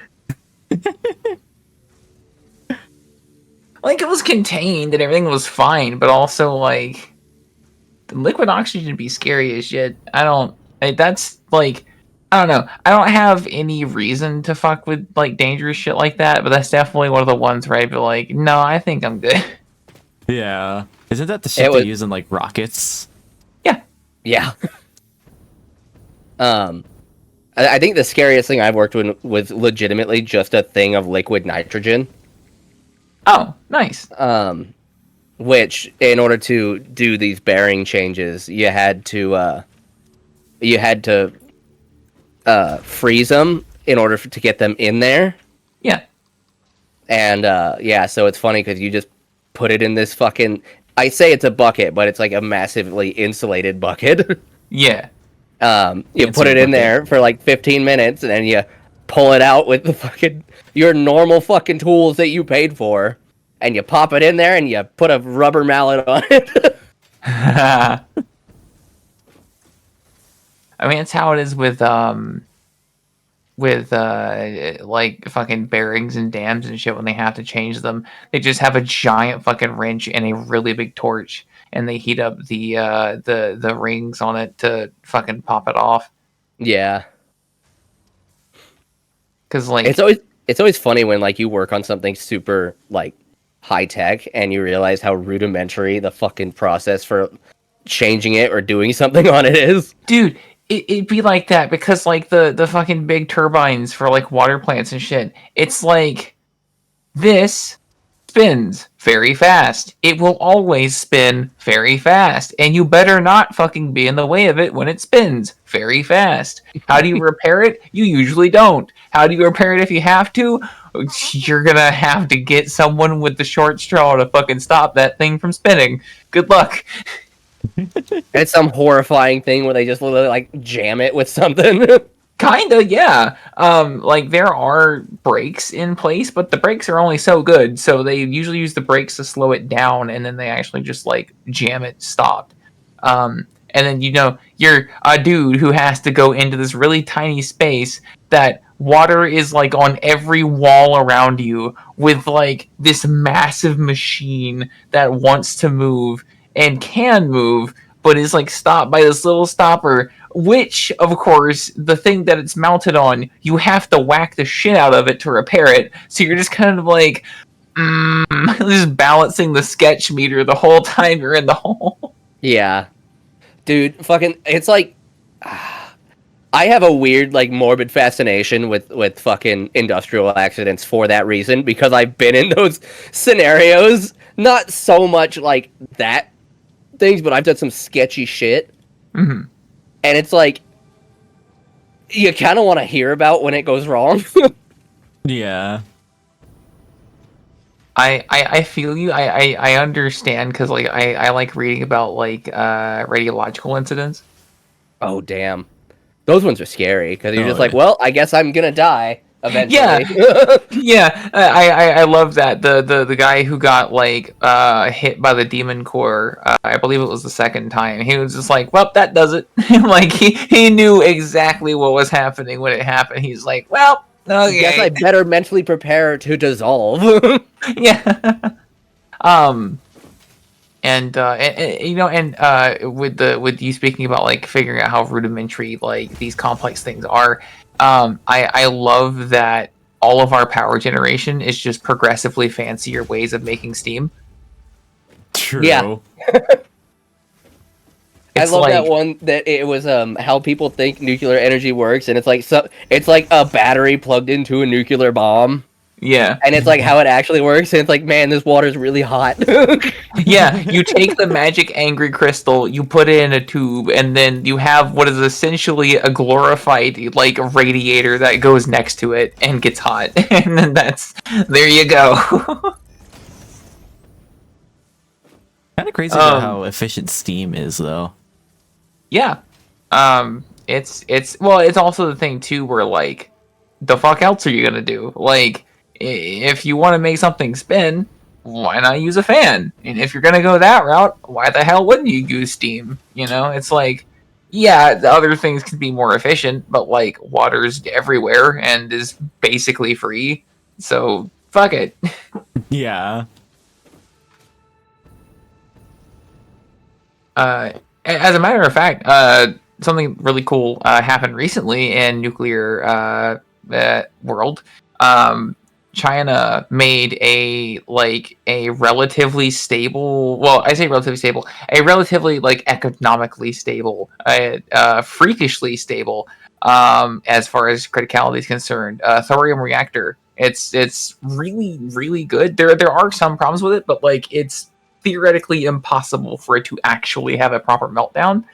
Like, it was contained and everything was fine, but also, the liquid oxygen be scary as shit. I don't know. I don't have any reason to fuck with, dangerous shit like that, but that's definitely one of the ones where I'd be like, no, I think I'm good. Yeah. Isn't that the shit they use in, rockets? Yeah. Yeah. I think the scariest thing I've worked with was legitimately just a thing of liquid nitrogen. Oh, nice. Which, in order to do these bearing changes, you had to freeze them in order to get them in there. Yeah. And so it's funny because you just put it in this fucking. I say it's a bucket, but it's like a massively insulated bucket. Yeah. You put it in there for 15 minutes, and then you pull it out with the fucking your normal fucking tools that you paid for, and you pop it in there, and you put a rubber mallet on it. I mean, it's how it is with fucking bearings and dams and shit when they have to change them. They just have a giant fucking wrench and a really big torch, and they heat up the rings on it to fucking pop it off. Yeah. Because it's always funny when you work on something super high tech and you realize how rudimentary the fucking process for changing it or doing something on it is. Dude, it'd be like that because the fucking big turbines for water plants and shit. It's This spins very fast. It will always spin very fast, and you better not fucking be in the way of it when it spins very fast. How do you repair it? You usually don't. How do you repair it if you have to? You're gonna have to get someone with the short straw to fucking stop that thing from spinning. Good luck. It's some horrifying thing where they just literally like jam it with something. Kinda, yeah. Like there are brakes in place, but the brakes are only so good, so they usually use the brakes to slow it down, and then they actually just like jam it stopped. And then you're a dude who has to go into this really tiny space that water is like on every wall around you with like this massive machine that wants to move and can move, but is like stopped by this little stopper, which, of course, the thing that it's mounted on, you have to whack the shit out of it to repair it. So you're just kind of like, just balancing the sketch meter the whole time you're in the hole. Yeah. Dude, fucking, it's like, I have a weird, like, morbid fascination with fucking industrial accidents for that reason, because I've been in those scenarios. Not so much like that things, but I've done some sketchy shit. Mm-hmm. And it's like, you kind of want to hear about when it goes wrong. Yeah. I feel you. I understand, because like I like reading about like radiological incidents. Oh, damn. Those ones are scary, because you're Oh, just like, yeah. well, I guess I'm gonna die eventually. Yeah. Yeah, I love that the guy who got like hit by the demon core, I believe it was the second time, he was just like, well, that does it. Like he knew exactly what was happening when it happened. He's like, well, okay. Guess I better mentally prepare to dissolve. Yeah. And with you speaking about like figuring out how rudimentary like these complex things are, I love that all of our power generation is just progressively fancier ways of making steam. True. Yeah. I It's love like, that one that it was how people think nuclear energy works, and it's like a battery plugged into a nuclear bomb. yeah. And it's like how it actually works, and it's like, man, this water's really hot. Yeah, you take the magic angry crystal, you put it in a tube, and then you have what is essentially a glorified like radiator that goes next to it and gets hot. And then there you go. Kind of crazy about how efficient steam is, though. Yeah. It's also the thing too where like the fuck else are you gonna do? Like if you want to make something spin, why not use a fan? And if you're gonna go that route, why the hell wouldn't you use steam? It's like, yeah, the other things can be more efficient, but like water's everywhere and is basically free, so fuck it. Yeah. As a matter of fact, something really cool happened recently in nuclear world. China made a relatively stable. Well, I say relatively stable. A relatively like economically stable, freakishly stable, as far as criticality is concerned. Thorium reactor. It's really really good. There are some problems with it, but like it's theoretically impossible for it to actually have a proper meltdown.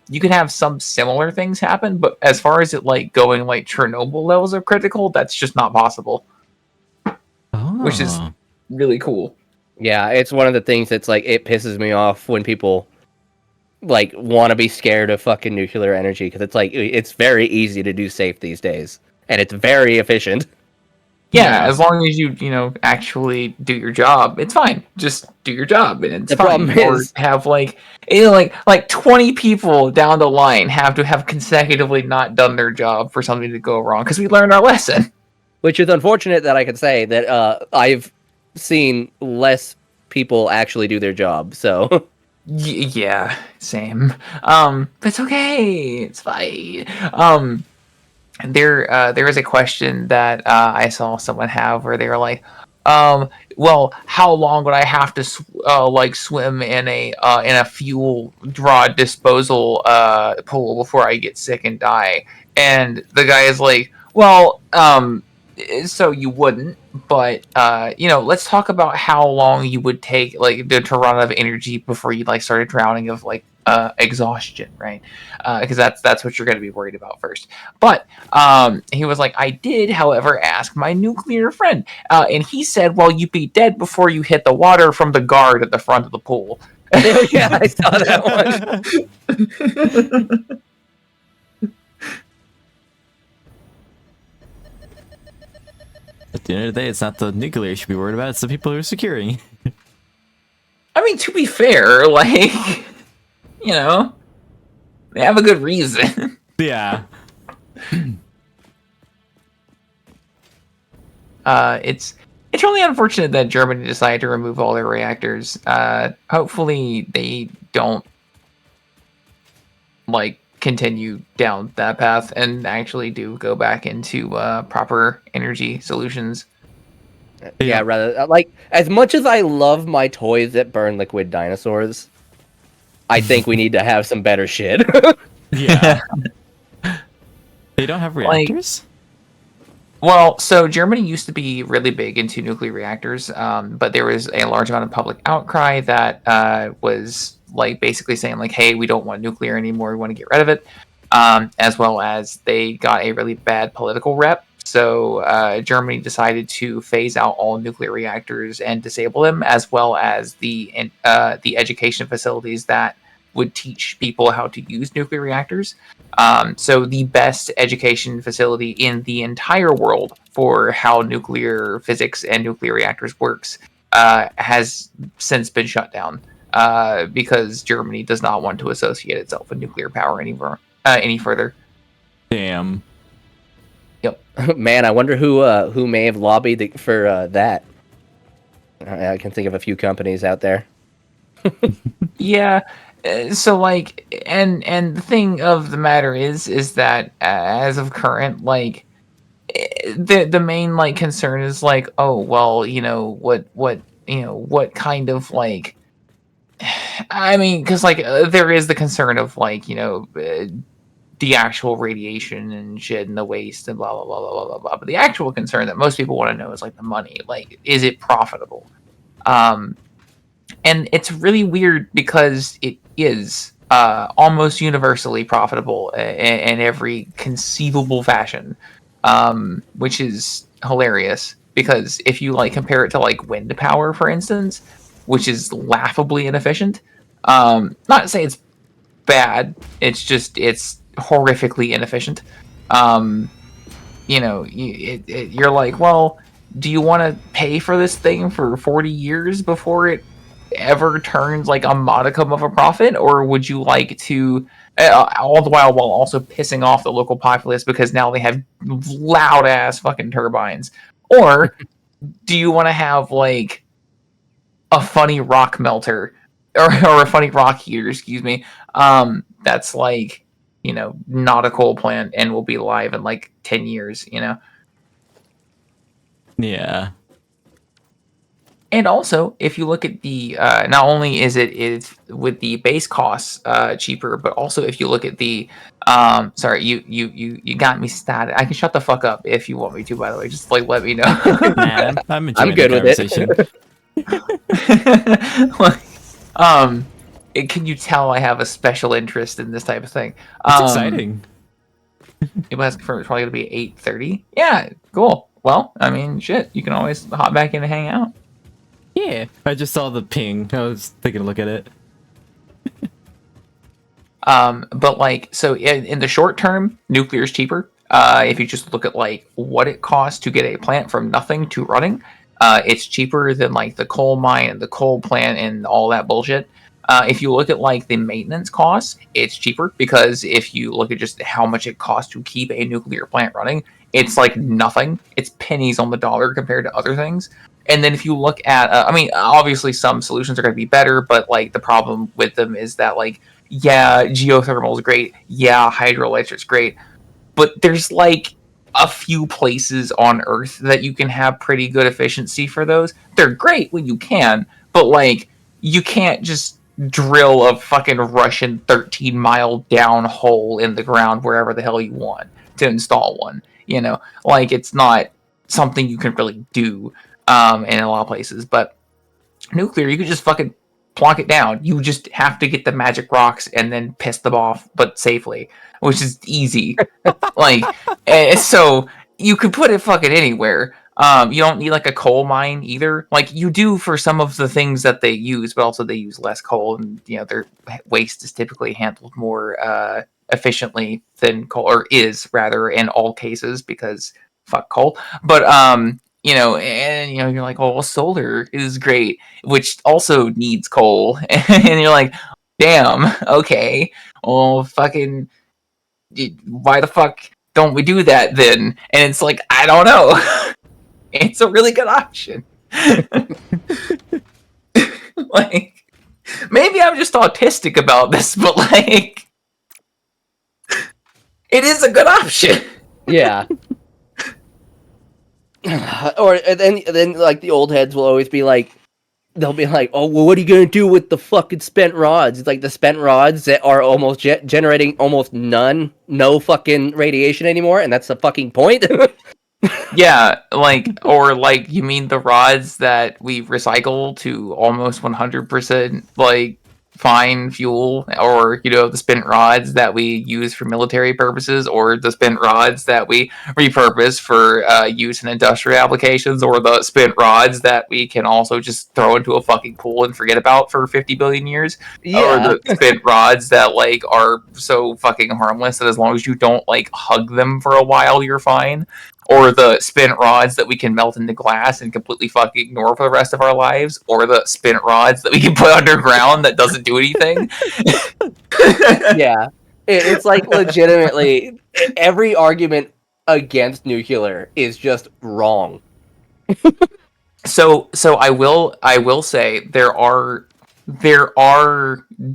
You can have some similar things happen, but as far as it like going like Chernobyl levels of critical, that's just not possible. Which is really cool. Yeah, it's one of the things that's like, it pisses me off when people like want to be scared of fucking nuclear energy, because it's like, it's very easy to do safe these days, and it's very efficient. Yeah, as long as you actually do your job, it's fine. Just do your job, and it's The fine. problem Or is- have like 20 people down the line have to have consecutively not done their job for something to go wrong, because we learned our lesson. Which is unfortunate that I can say that I've seen less people actually do their job, so... Yeah, same. But it's okay. It's fine. There is a question that I saw someone have where they were like, well, how long would I have to swim in a fuel rod disposal pool before I get sick and die? And the guy is like, well, so you wouldn't, but let's talk about how long you would take like to run out of energy before you like started drowning of like exhaustion, right? Because that's what you're going to be worried about first. But he was like, I did, however, ask my nuclear friend, and he said, well, you'd be dead before you hit the water from the guard at the front of the pool. Yeah, I saw that one. At the end of the day, it's not the nuclear you should be worried about, it's the people who are securing. I mean, to be fair, like, they have a good reason. Yeah. It's really unfortunate that Germany decided to remove all their reactors. Hopefully they don't like continue down that path and actually do go back into proper energy solutions. Yeah, rather like as much as I love my toys that burn liquid dinosaurs, I think we need to have some better shit. Yeah. They don't have reactors? Well, so Germany used to be really big into nuclear reactors, but there was a large amount of public outcry that was like basically saying like, hey, we don't want nuclear anymore, we want to get rid of it, as well as they got a really bad political rep. So Germany decided to phase out all nuclear reactors and disable them, as well as the education facilities that would teach people how to use nuclear reactors. So the best education facility in the entire world for how nuclear physics and nuclear reactors works has since been shut down because Germany does not want to associate itself with nuclear power any further. Damn. Yep. Man, I wonder who may have lobbied for that. I can think of a few companies out there. Yeah. So like, and the thing of the matter is that as of current, like, the main like concern is like, oh well, what kind of like, I mean, because like there is the concern of like the actual radiation and shit and the waste and blah blah blah blah blah blah. But the actual concern that most people want to know is like the money. Like, is it profitable? And it's really weird because it is almost universally profitable in every conceivable fashion, which is hilarious. Because if you like compare it to like wind power, for instance, which is laughably inefficient, not to say it's bad, it's just it's horrifically inefficient. You're like, well, do you want to pay for this thing for 40 years before it ever turns like a modicum of a profit, or would you like to all the while also pissing off the local populace because now they have loud ass fucking turbines? Or do you want to have like a funny rock melter or a funny rock heater, excuse me, that's like not a coal plant and will be live in like 10 years, Yeah. And also, if you look at the, not only is it with the base costs cheaper, but also if you look at the, sorry, you got me started. I can shut the fuck up if you want me to. By the way, just like let me know. Nah, I'm good with conversation. Can you tell I have a special interest in this type of thing? It's exciting. People ask for it's probably gonna be 8:30. Yeah, cool. Well, I mean, shit, you can always hop back in and hang out. Yeah, I just saw the ping. I was taking a look at it. But like, so in the short term, nuclear is cheaper. If you just look at like what it costs to get a plant from nothing to running, it's cheaper than like the coal mine and the coal plant and all that bullshit. If you look at like the maintenance costs, it's cheaper because if you look at just how much it costs to keep a nuclear plant running, it's like nothing. It's pennies on the dollar compared to other things. And then if you look at, I mean, obviously some solutions are going to be better, but like the problem with them is that like, yeah, geothermal is great. Yeah, hydroelectric's great. But there's like a few places on Earth that you can have pretty good efficiency for those. They're great when you can, but like you can't just drill a fucking Russian 13-mile down hole in the ground wherever the hell you want to install one. Like it's not something you can really do in a lot of places. But nuclear, you could just fucking plonk it down. You just have to get the magic rocks and then piss them off, but safely, which is easy. Like, so you could put it fucking anywhere. You don't need like a coal mine either. Like you do for some of the things that they use, but also they use less coal, and their waste is typically handled more efficiently than coal, or is rather in all cases, because fuck coal. But and you're like, oh, well, solar is great, which also needs coal, and you're like, damn, okay, well, fucking, why the fuck don't we do that then? And it's like, I don't know. It's a really good option. Like, maybe I'm just autistic about this, but like, it is a good option. Yeah. Or then like the old heads will always be like, they'll be like, oh, well, what are you gonna do with the fucking spent rods? It's like the spent rods that are almost generating almost no fucking radiation anymore, and that's the fucking point. Yeah, or you mean the rods that we recycle to almost 100% fine fuel, or the spent rods that we use for military purposes, or the spent rods that we repurpose for use in industrial applications, or the spent rods that we can also just throw into a fucking pool and forget about for 50 billion years, or the spent rods that are so fucking harmless that as long as you don't hug them for a while, you're fine. Or the spent rods that we can melt into glass and completely fucking ignore for the rest of our lives. Or the spent rods that we can put underground that doesn't do anything. Yeah. It's like legitimately every argument against nuclear is just wrong. So I will say there are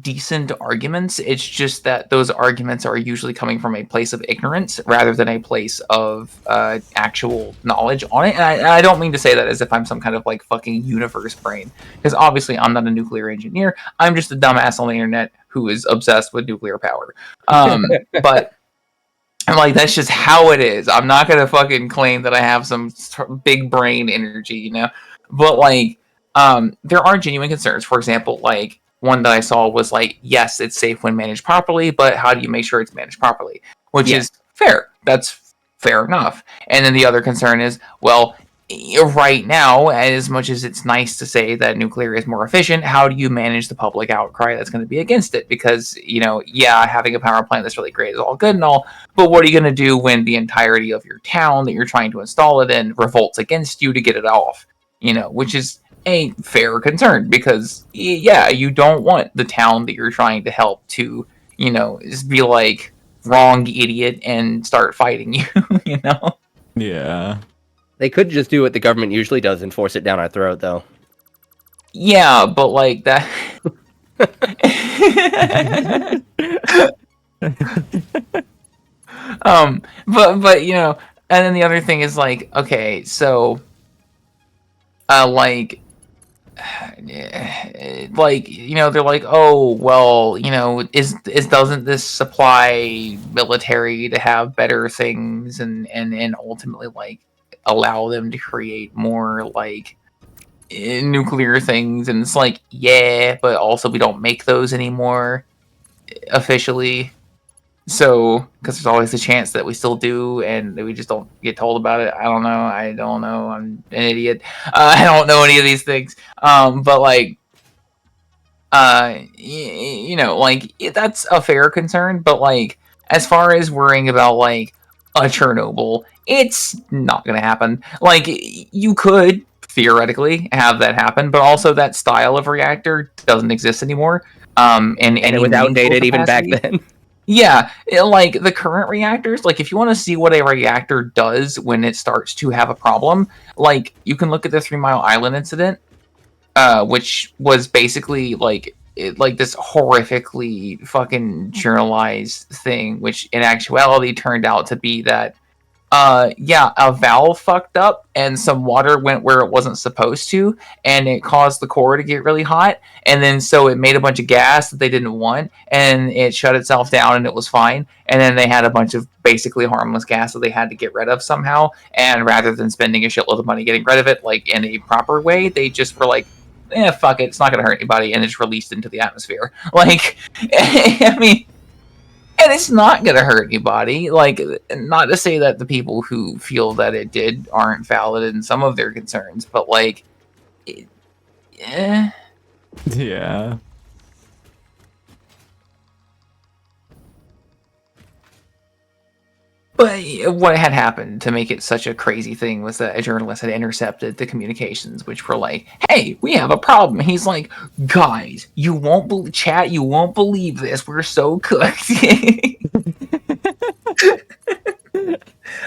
decent arguments. It's just that those arguments are usually coming from a place of ignorance rather than a place of actual knowledge on it. And I don't mean to say that as if I'm some kind of fucking universe brain, because obviously I'm not a nuclear engineer. I'm just a dumbass on the internet who is obsessed with nuclear power. But that's just how it is. I'm not gonna fucking claim that I have some big brain energy, but there are genuine concerns. For example, one that I saw was yes, it's safe when managed properly, but how do you make sure it's managed properly? Which is fair. That's fair enough. And then the other concern is, well, right now, as much as it's nice to say that nuclear is more efficient, how do you manage the public outcry that's going to be against it? Because, having a power plant that's really great is all good and all, but what are you going to do when the entirety of your town that you're trying to install it in revolts against you to get it off? Which is a fair concern, because you don't want the town that you're trying to help to just be wrong idiot and start fighting you. Yeah, they could just do what the government usually does and force it down our throat, though. Yeah, but that but and then the other thing is okay, so they're oh, well, is doesn't this supply military to have better things and ultimately allow them to create more nuclear things? And it's yeah, but also we don't make those anymore officially. So, because there's always a chance that we still do, and we just don't get told about it. I don't know. I'm an idiot. I don't know any of these things. But that's a fair concern. But as far as worrying about a Chernobyl, it's not gonna happen. You could theoretically have that happen, but also that style of reactor doesn't exist anymore. And it was outdated even back then. Yeah, the current reactors, if you want to see what a reactor does when it starts to have a problem, you can look at the 3 Mile Island incident, which was basically this horrifically fucking journalized thing, which in actuality turned out to be that yeah, a valve fucked up and some water went where it wasn't supposed to, and it caused the core to get really hot, and then so it made a bunch of gas that they didn't want, and it shut itself down and it was fine, and then they had a bunch of basically harmless gas that they had to get rid of somehow, and rather than spending a shitload of money getting rid of it, like, in a proper way, they just were like, fuck it, it's not gonna hurt anybody, and it's released into the atmosphere. Like, I mean, and it's not going to hurt anybody. Like, not to say that the people who feel that it did aren't valid in some of their concerns, but like, Yeah. But what had happened to make it such a crazy thing was that a journalist had intercepted the communications, which were like, "Hey, we have a problem." He's like, "Guys, you won't chat. You won't believe this. We're so cooked."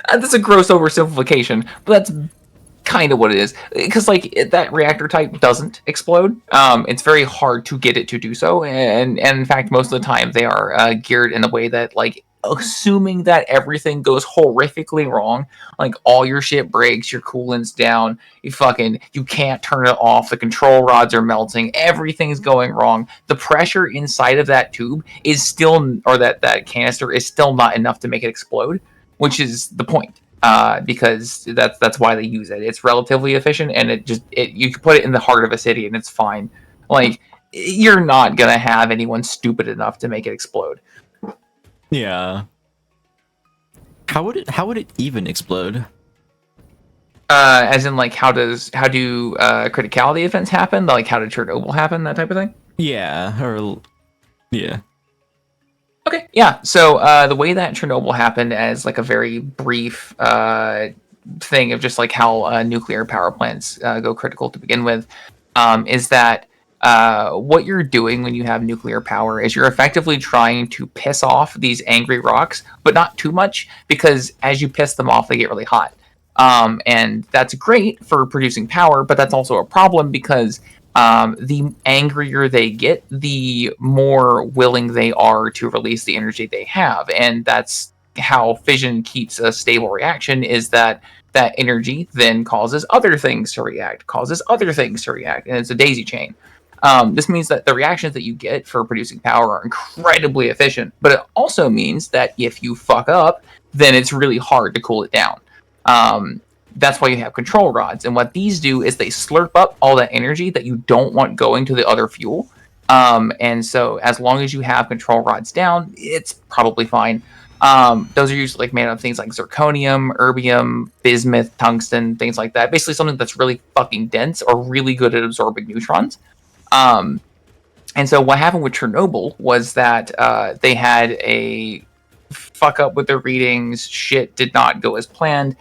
That's a gross oversimplification, but that's kind of what it is. Because like that reactor type doesn't explode. It's very hard to get it to do so, and in fact, most of the time they are geared in a way that like. Assuming that everything goes horrifically wrong, like all your shit breaks, your coolant's down, you can't turn it off, the control rods are melting, everything's going wrong. The pressure inside of that tube is still, or that canister is still not enough to make it explode, which is the point. Because that's why they use it. It's relatively efficient, and you can put it in the heart of a city and it's fine. Like, you're not gonna have anyone stupid enough to make it explode. Yeah. How would it even explode? As in, like, how do criticality events happen? Like, how did Chernobyl happen? That type of thing? Yeah, or... Yeah. Okay, yeah. So, the way that Chernobyl happened as, like, a very brief thing of just, like, how nuclear power plants go critical to begin with, is that what you're doing when you have nuclear power is you're effectively trying to piss off these angry rocks, but not too much, because as you piss them off, they get really hot. And that's great for producing power, but that's also a problem because the angrier they get, the more willing they are to release the energy they have. And that's how fission keeps a stable reaction, is that energy then causes other things to react, and it's a daisy chain. This means that the reactions that you get for producing power are incredibly efficient, but it also means that if you fuck up, then it's really hard to cool it down. That's why you have control rods, and what these do is they slurp up all that energy that you don't want going to the other fuel. And so as long as you have control rods down, it's probably fine. Those are usually like made of things like zirconium, erbium, bismuth, tungsten, things like that. Basically something that's really fucking dense or really good at absorbing neutrons. And so what happened with Chernobyl was that they had a fuck up with their readings. Shit did not go as planned.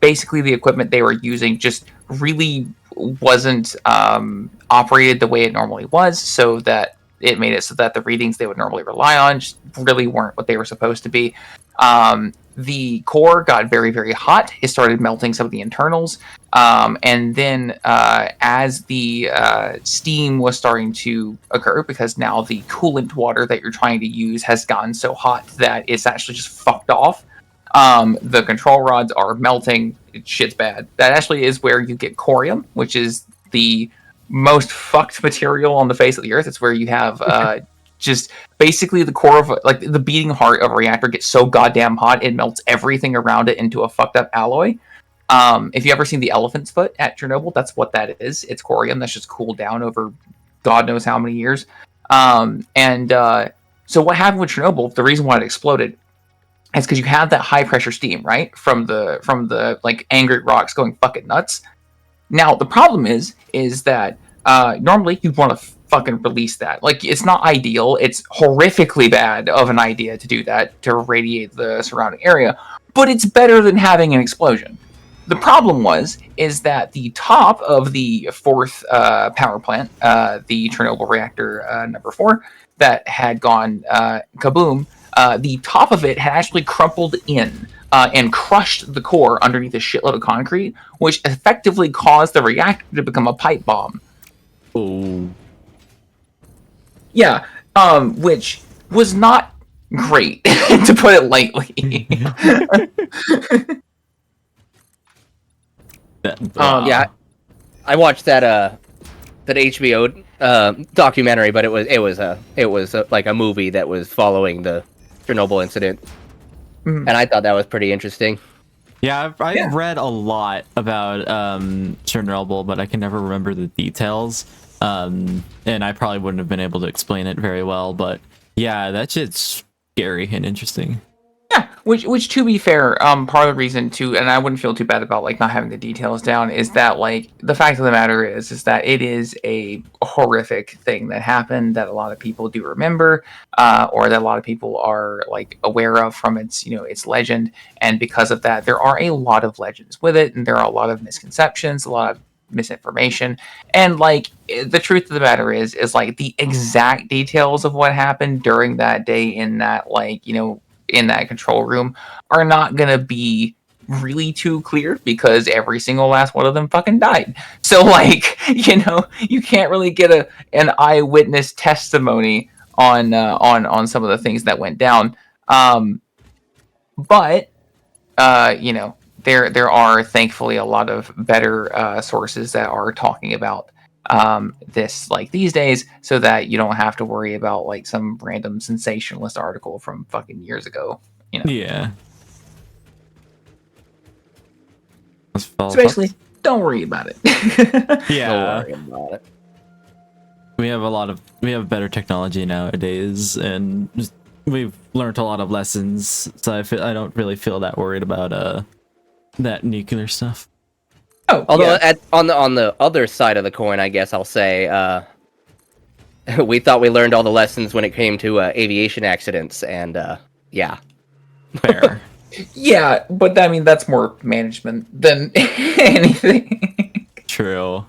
Basically, the equipment they were using just really wasn't operated the way it normally was, so that it made it so that the readings they would normally rely on just really weren't what they were supposed to be. The core got very, very hot. It started melting some of the internals. And then as the steam was starting to occur, because now the coolant water that you're trying to use has gotten so hot that it's actually just fucked off. The control rods are melting. Shit's bad. That actually is where you get corium, which is the most fucked material on the face of the earth. It's where you have just basically the core of, like, the beating heart of a reactor gets so goddamn hot it melts everything around it into a fucked up alloy. If you ever seen the elephant's foot at Chernobyl, that's what that is. It's corium that's just cooled down over God knows how many years. So what happened with Chernobyl, the reason why it exploded, is because you have that high pressure steam, right? From the like angry rocks going fucking nuts. Now the problem is that normally you'd want to fucking release that. Like, it's not ideal. It's horrifically bad of an idea to do that, to radiate the surrounding area, but it's better than having an explosion. The problem is that the top of the fourth power plant, the Chernobyl reactor number 4, that had gone kaboom, the top of it had actually crumpled in and crushed the core underneath a shitload of concrete, which effectively caused the reactor to become a pipe bomb. Oh. Yeah, which was not great, to put it lightly. Yeah, I watched that HBO documentary, but it was like a movie that was following the Chernobyl incident, and I thought that was pretty interesting. Yeah, I've read a lot about Chernobyl, but I can never remember the details. And I probably wouldn't have been able to explain it very well, but yeah, that shit's scary and interesting. Yeah, which to be fair, part of the reason too, and I wouldn't feel too bad about like not having the details down, is that like the fact of the matter is that it is a horrific thing that happened that a lot of people do remember, or that a lot of people are like aware of from its its legend, and because of that, there are a lot of legends with it, and there are a lot of misconceptions, a lot of misinformation, and like the truth of the matter is like the exact details of what happened during that day in that like in that control room are not gonna be really too clear because every single last one of them fucking died. So like you can't really get an eyewitness testimony on some of the things that went down. But there are thankfully a lot of better sources that are talking about this like these days, so that you don't have to worry about like some random sensationalist article from fucking years ago. Yeah. So basically, don't worry about it. Yeah. Don't worry about it. We have better technology nowadays, and we've learned a lot of lessons, so I don't really feel that worried about that nuclear stuff. Although on the other side of the coin, I guess I'll say we thought we learned all the lessons when it came to aviation accidents, and yeah, fair. Yeah, but I mean that's more management than anything. True.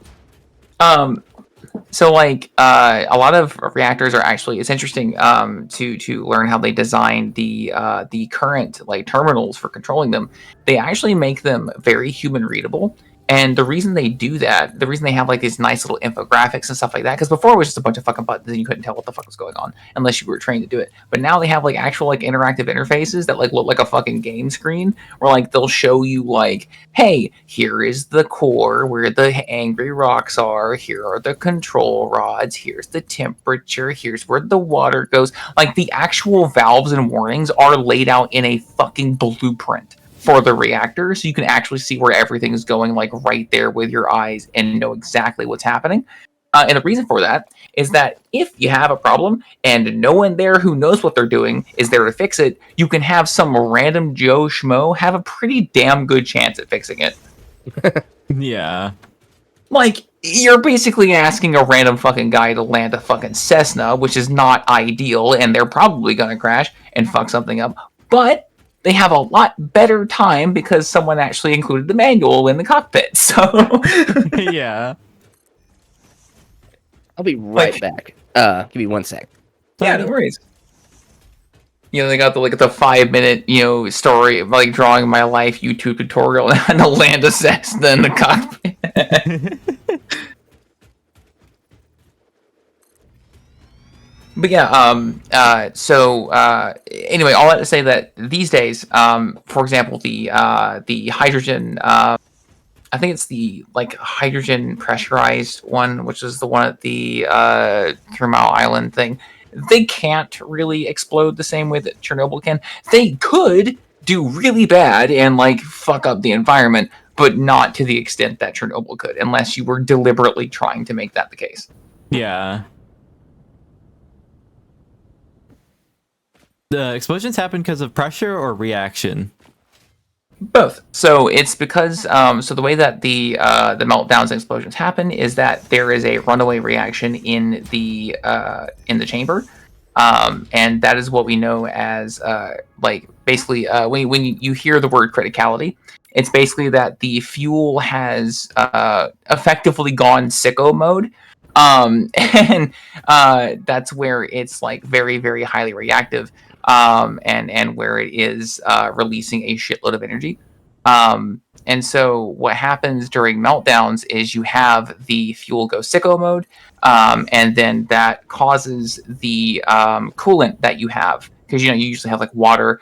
So like a lot of reactors are actually, it's interesting to learn how they design the current like terminals for controlling them. They actually make them very human readable. And the reason they do that, the reason they have like these nice little infographics and stuff like that, because before it was just a bunch of fucking buttons and you couldn't tell what the fuck was going on unless you were trained to do it. But now they have like actual like interactive interfaces that like look like a fucking game screen, where like they'll show you like, hey, here is the core where the angry rocks are, here are the control rods, here's the temperature, here's where the water goes. Like the actual valves and warnings are laid out in a fucking blueprint for the reactor, so you can actually see where everything is going, like right there with your eyes, and know exactly what's happening. And the reason for that is that if you have a problem and no one there who knows what they're doing is there to fix it, you can have some random Joe Schmo have a pretty damn good chance at fixing it. Yeah. Like, you're basically asking a random fucking guy to land a fucking Cessna, which is not ideal, and they're probably gonna crash and fuck something up, but they have a lot better time because someone actually included the manual in the cockpit. So Yeah. I'll be right back. Give me 1 sec. Yeah, no worries. They got the 5-minute story like drawing my life YouTube tutorial on how to land a Cessna in the cockpit. But yeah, anyway, all that to say that these days, for example, the hydrogen, I think it's the like hydrogen pressurized one, which is the one at the Three Mile Island thing. They can't really explode the same way that Chernobyl can. They could do really bad and like fuck up the environment, but not to the extent that Chernobyl could, unless you were deliberately trying to make that the case. Yeah. The explosions happen because of pressure or reaction? Both. So it's because so the way that the meltdowns and explosions happen is that there is a runaway reaction in the chamber, and that is what we know as like basically when you hear the word criticality, it's basically that the fuel has effectively gone sicko mode. And that's where it's like very, very highly reactive, and where it is releasing a shitload of energy. And so what happens during meltdowns is you have the fuel go sicko mode, and then that causes the coolant that you have because you usually have like water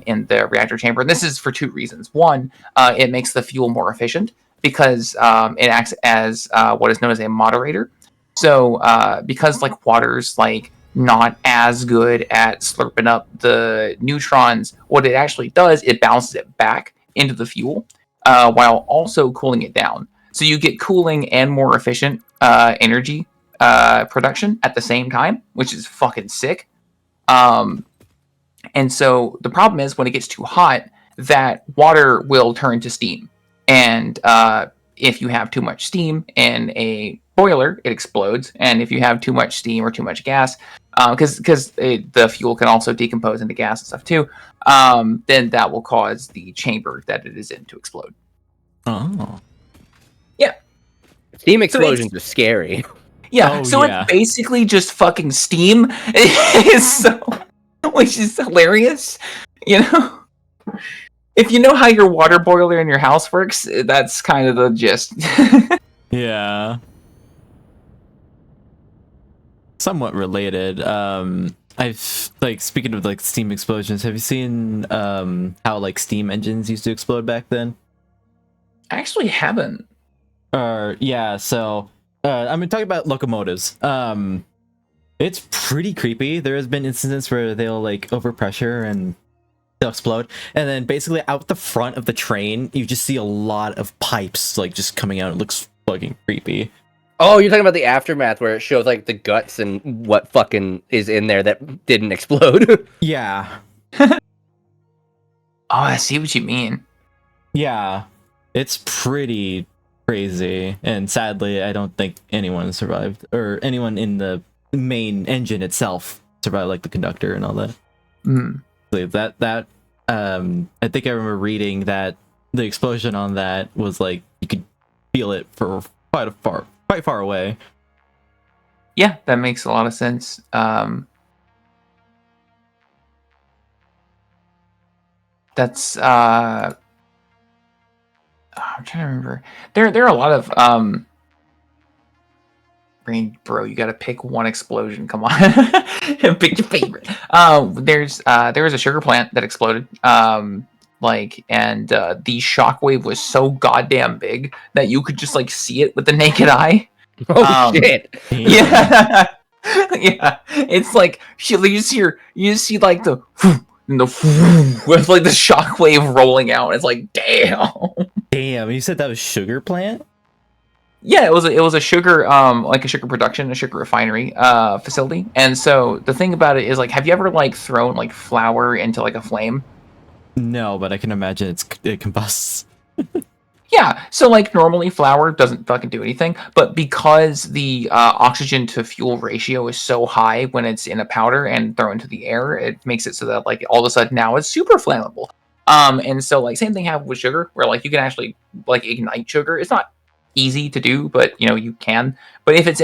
in the reactor chamber. And this is for two reasons. One, it makes the fuel more efficient because it acts as what is known as a moderator. So because like water's like not as good at slurping up the neutrons, what it actually does, it bounces it back into the fuel while also cooling it down. So you get cooling and more efficient energy production at the same time, which is fucking sick. And so the problem is when it gets too hot, that water will turn to steam. And if you have too much steam in a boiler, it explodes. And if you have too much steam or too much gas, because the fuel can also decompose into gas and stuff too, then that will cause the chamber that it is in to explode. Oh. Yeah. Steam explosions are scary. Yeah, it's basically just fucking steam. Which is hilarious. You know? If you know how your water boiler in your house works, that's kind of the gist. Yeah. Somewhat related. I've like speaking of like steam explosions, have you seen how like steam engines used to explode back then? I actually haven't. Yeah, so I'm talking about locomotives. It's pretty creepy. There has been instances where they'll like overpressure and they'll explode, and then basically out the front of the train, you just see a lot of pipes like just coming out. It looks fucking creepy. Oh, you're talking about the aftermath where it shows like the guts and what fucking is in there that didn't explode. Yeah. Oh, I see what you mean. Yeah, it's pretty crazy, and sadly, I don't think anyone survived, or anyone in the main engine itself survived, like the conductor and all that. Mm. That I think I remember reading that the explosion on that was like you could feel it for quite far away. Yeah, that makes a lot of sense. That's I'm trying to remember. There are a lot of bro, you gotta pick one explosion. Come on. Pick your favorite. There was a sugar plant that exploded. And the shockwave was so goddamn big that you could just like see it with the naked eye. Oh shit! Yeah, yeah. It's like you just see like the and the with like the shockwave rolling out. It's like damn. You said that was sugar plant? Yeah, it was a sugar like a sugar production, a sugar refinery facility. And so the thing about it is like, have you ever like thrown like flour into like a flame? No, but I can imagine it combusts. Yeah, so like normally flour doesn't fucking do anything, but because the oxygen to fuel ratio is so high when it's in a powder and thrown into the air, it makes it so that like all of a sudden now it's super flammable. And so like same thing happened with sugar, where like you can actually like ignite sugar. It's not easy to do, but you can. But if it's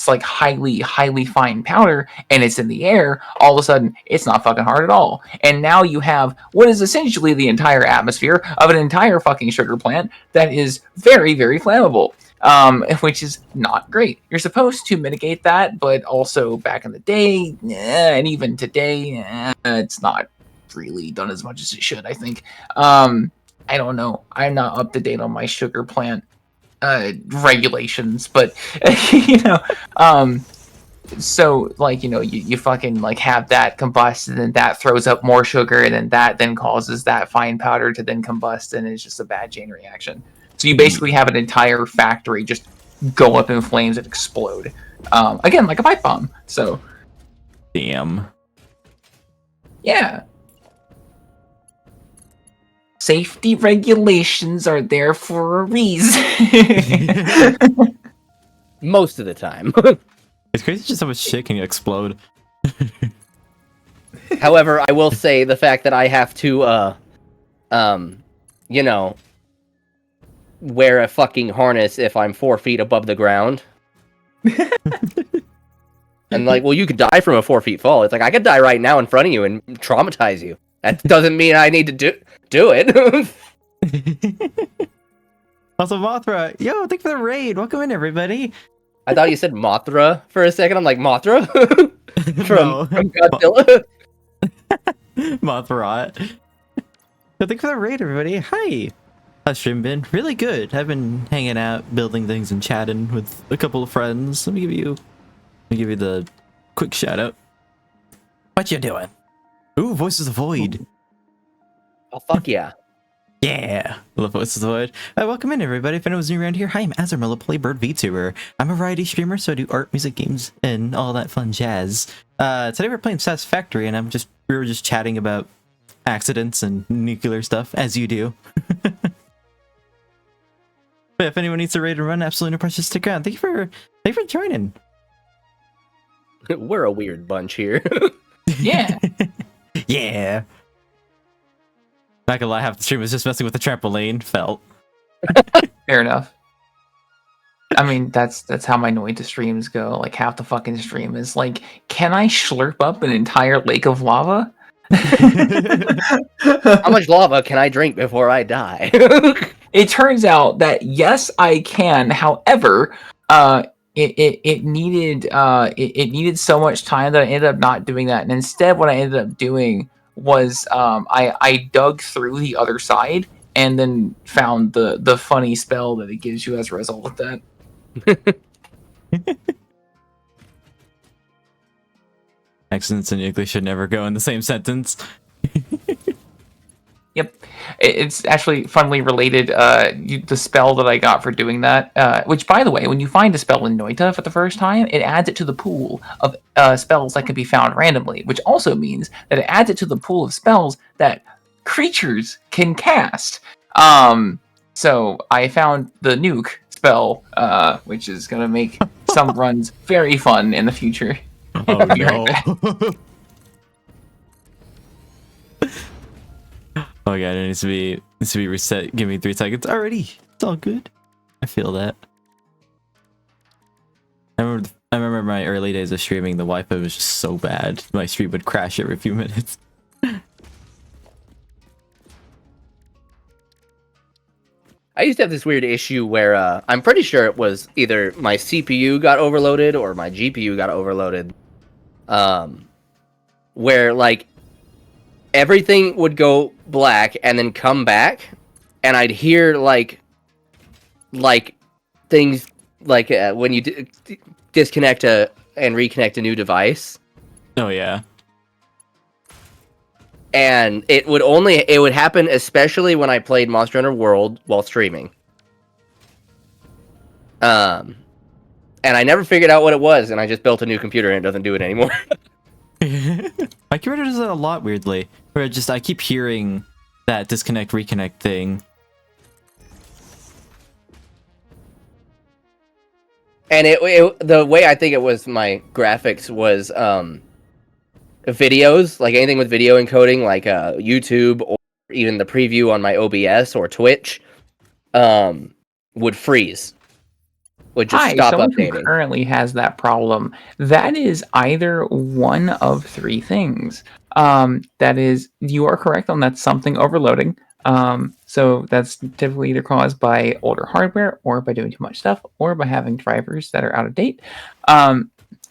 like highly fine powder and it's in the air, all of a sudden it's not fucking hard at all. And now you have what is essentially the entire atmosphere of an entire fucking sugar plant that is very, very flammable. Which is not great. You're supposed to mitigate that, but also back in the day, and even today, it's not really done as much as it should, I think. I don't know. I'm not up to date on my sugar plant regulations, but so like you fucking like have that combust, and then that throws up more sugar, and then that then causes that fine powder to then combust, and it's just a bad chain reaction. So you basically have an entire factory just go up in flames and explode, again like a pipe bomb. So damn. Yeah. Safety regulations are there for a reason. Most of the time. It's crazy just how much shit can explode. However, I will say the fact that I have to, wear a fucking harness if I'm 4 feet above the ground. And like, well, you could die from a 4 feet fall. It's like, I could die right now in front of you and traumatize you. That doesn't mean I need to do it. Also, Mothra, yo, thank you for the raid. Welcome in, everybody. I thought you said Mothra for a second. I'm like, Mothra? from Godzilla? Mothrot. But thank you for the raid, everybody. Hi. How's stream been? Really good. I've been hanging out, building things, and chatting with a couple of friends. Let me give you the quick shout out. What you doing? Ooh, Voices of the Void. Oh, fuck yeah. Yeah, I love Voices of the Void. Welcome in, everybody. If anyone's new around here, hi, I'm Azarmilla, Playbird VTuber. I'm a variety streamer, so I do art, music, games, and all that fun jazz. Today we're playing Satisfactory, and we were just chatting about accidents and nuclear stuff, as you do. But if anyone needs a raid and run, absolutely no pressure, stick around. Thank you for joining. We're a weird bunch here. Yeah. Yeah. Not gonna lie, half the stream was just messing with the trampoline. Felt. Fair enough. I mean, that's how my Noita streams go. Like, half the fucking stream is like, can I slurp up an entire lake of lava? How much lava can I drink before I die? It turns out that yes, I can. However, it needed so much time that I ended up not doing that. And instead, what I ended up doing was I dug through the other side and then found the funny spell that it gives you as a result of that. Accidents and nuclear should never go in the same sentence. Yep, it's actually funnily related. The spell that I got for doing that, which, by the way, when you find a spell in Noita for the first time, it adds it to the pool of spells that can be found randomly, which also means that it adds it to the pool of spells that creatures can cast. So I found the nuke spell, which is gonna make some runs very fun in the future. Oh no. Oh god, it needs to be reset. Give me 3 seconds already. It's all good. I feel that. I remember my early days of streaming. The Wi-Fi was just so bad. My stream would crash every few minutes. I used to have this weird issue where I'm pretty sure it was either my CPU got overloaded or my GPU got overloaded. Where like everything would go black and then come back, and I'd hear like things like when you disconnect and reconnect a new device. Oh yeah. And it would happen especially when I played Monster Hunter World while streaming. And I never figured out what it was, and I just built a new computer and it doesn't do it anymore. My computer does that a lot, weirdly. Where I keep hearing that disconnect reconnect thing. And the way I think it was my graphics was videos, like anything with video encoding, like YouTube or even the preview on my OBS or Twitch, would freeze. Would just stop someone updating. who currently has that problem. That is either one of 3 things. That is, you are correct on that, something overloading. So that's typically either caused by older hardware, or by doing too much stuff, or by having drivers that are out of date.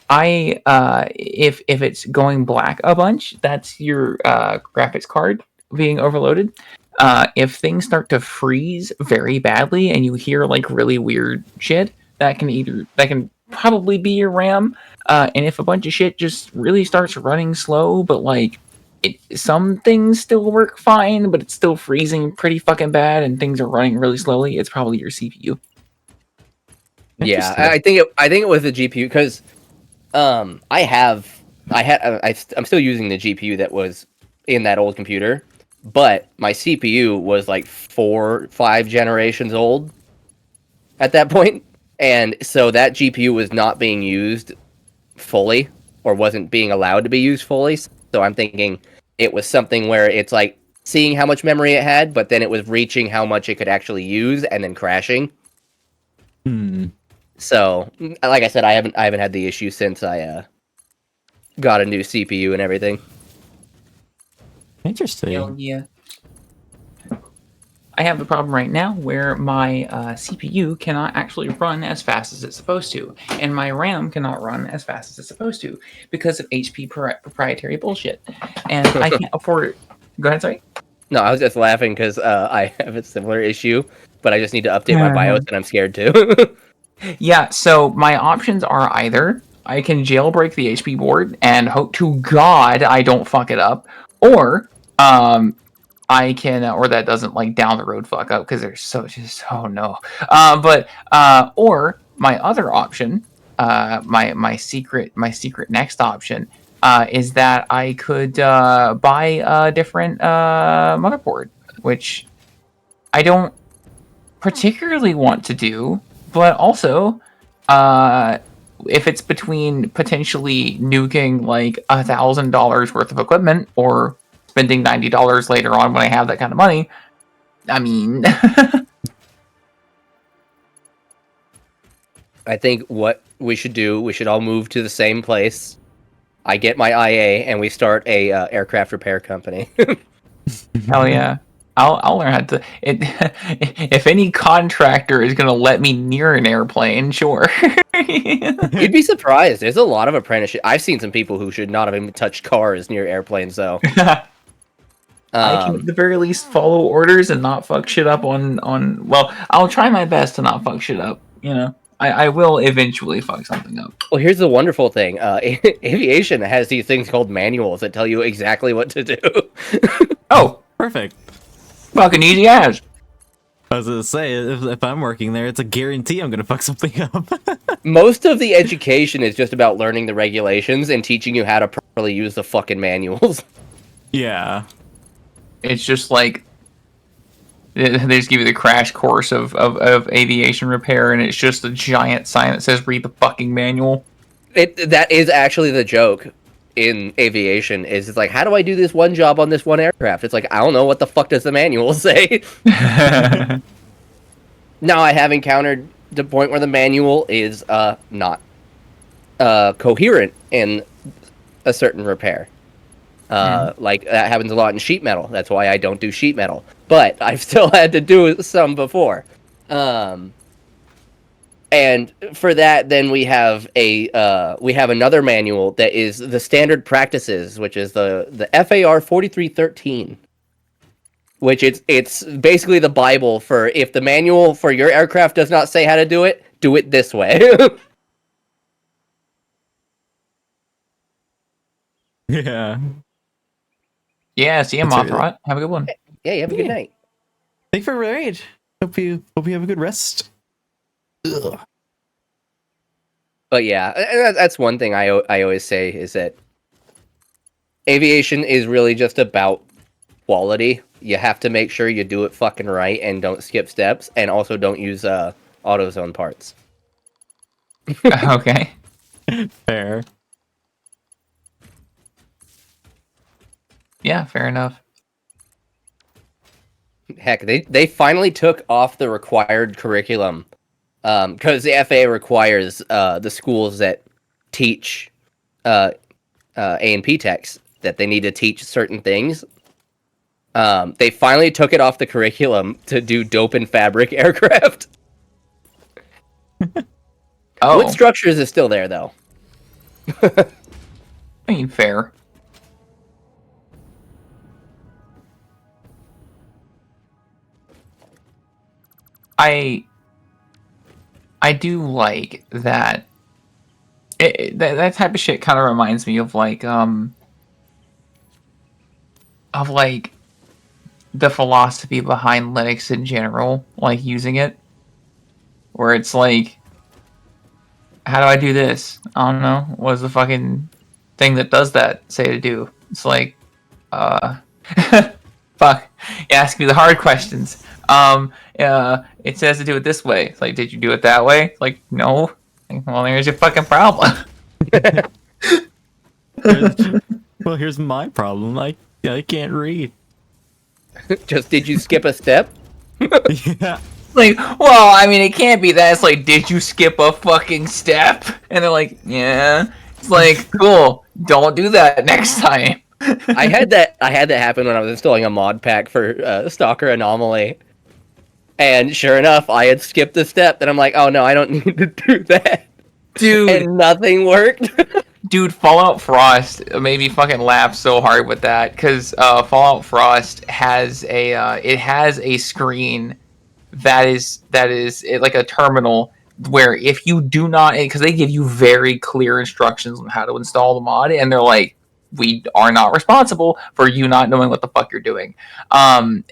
If it's going black a bunch, that's your graphics card being overloaded. If things start to freeze very badly and you hear like really weird shit, that can probably be your RAM. And if a bunch of shit just really starts running slow, but like some things still work fine, but it's still freezing pretty fucking bad, and things are running really slowly, it's probably your CPU. Yeah, I think it was the GPU, because I'm still using the GPU that was in that old computer, but my CPU was like 4 or 5 generations old at that point, and so that GPU was not being used fully, or wasn't being allowed to be used fully. So I'm thinking it was something where it's like seeing how much memory it had, but then it was reaching how much it could actually use and then crashing. So, like I said, I haven't had the issue since I got a new CPU and everything. Interesting. Hell yeah. I have the problem right now where my CPU cannot actually run as fast as it's supposed to, and my RAM cannot run as fast as it's supposed to because of HP proprietary bullshit, and I can't afford it. Go ahead, sorry. No, I was just laughing because I have a similar issue, but I just need to update my BIOS, and I'm scared too. Yeah, so my options are either I can jailbreak the HP board and hope to God I don't fuck it up, or I can, or that doesn't like down the road fuck up because there's so just oh no. Or my other option, my secret next option, is that I could buy a different motherboard, which I don't particularly want to do, but also, if it's between potentially nuking like $1,000 worth of equipment or spending $90 later on when I have that kind of money, I mean, I think what we should do, we should all move to the same place. I get my IA, and we start a aircraft repair company. hell yeah. I'll learn how to. If any contractor is gonna let me near an airplane, sure. You'd be surprised. There's a lot of apprenticeship. I've seen some people who should not have even touched cars near airplanes, though. I can at the very least follow orders and not fuck shit up on. Well, I'll try my best to not fuck shit up. You know, I will eventually fuck something up. Well, here's the wonderful thing. Aviation has these things called manuals that tell you exactly what to do. Oh, Perfect. fucking easy as. I was gonna say, if I'm working there, it's a guarantee I'm gonna fuck something up. Most of the education is just about learning the regulations and teaching you how to properly use the fucking manuals. Yeah. It's just like they just give you the crash course of aviation repair, and it's just a giant sign that says "Read the fucking manual." That is actually the joke in aviation. Is it's like, how do I do this one job on this one aircraft? It's like, I don't know, what the fuck does the manual say? Now, I have encountered the point where the manual is not coherent in a certain repair. Like, that happens a lot in sheet metal. That's why I don't do sheet metal. But I've still had to do some before. And for that, then we have another manual that is the standard practices, which is the FAR 4313. Which it's basically the Bible for if the manual for your aircraft does not say how to do it this way. Yeah. Yeah, see you, Mothra. Have a good one. Yeah, you have a good night. Thank you for the raid. Hope you have a good rest. Ugh. But yeah, that's one thing I always say is that aviation is really just about quality. You have to make sure you do it fucking right and don't skip steps, and also don't use AutoZone parts. Okay. Fair. Yeah, fair enough. Heck, they finally took off the required curriculum because the FAA requires the schools that teach A&P techs that they need to teach certain things. They finally took it off the curriculum to do dope and fabric aircraft. Oh, Wood structures is still there, though. I mean, fair. I do like that. That type of shit kind of reminds me of like the philosophy behind Linux in general, like using it, where it's like, how do I do this? I don't know. What does the fucking thing that does that say to do? It's like, fuck. You ask me the hard questions. It says to do it this way. It's like, did you do it that way? Like, no. Well, there's your fucking problem. Well, here's my problem. I can't read. Just did you skip a step? Yeah. Like, well, I mean, it can't be that. It's like, did you skip a fucking step? And they're like, yeah. It's like, cool. Don't do that next time. I had that happen when I was installing a mod pack for Stalker Anomaly. And sure enough, I had skipped a step, and I'm like, oh no, I don't need to do that. Dude, And nothing worked. dude, Fallout Frost made me fucking laugh so hard with that because Fallout Frost has a screen that is like a terminal where if you do not, because they give you very clear instructions on how to install the mod, and they're like, we are not responsible for you not knowing what the fuck you're doing. And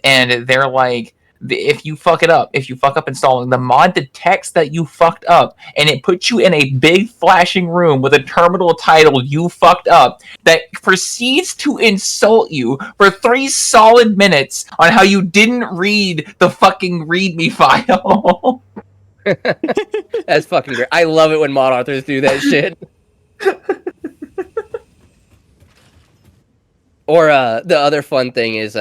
they're like, if you fuck it up, if you fuck up installing, the mod detects that you fucked up, and it puts you in a big flashing room with a terminal titled "You fucked up" that proceeds to insult you for 3 solid minutes on how you didn't read the fucking README file. That's fucking great. I love it when mod authors do that shit. Or the other fun thing is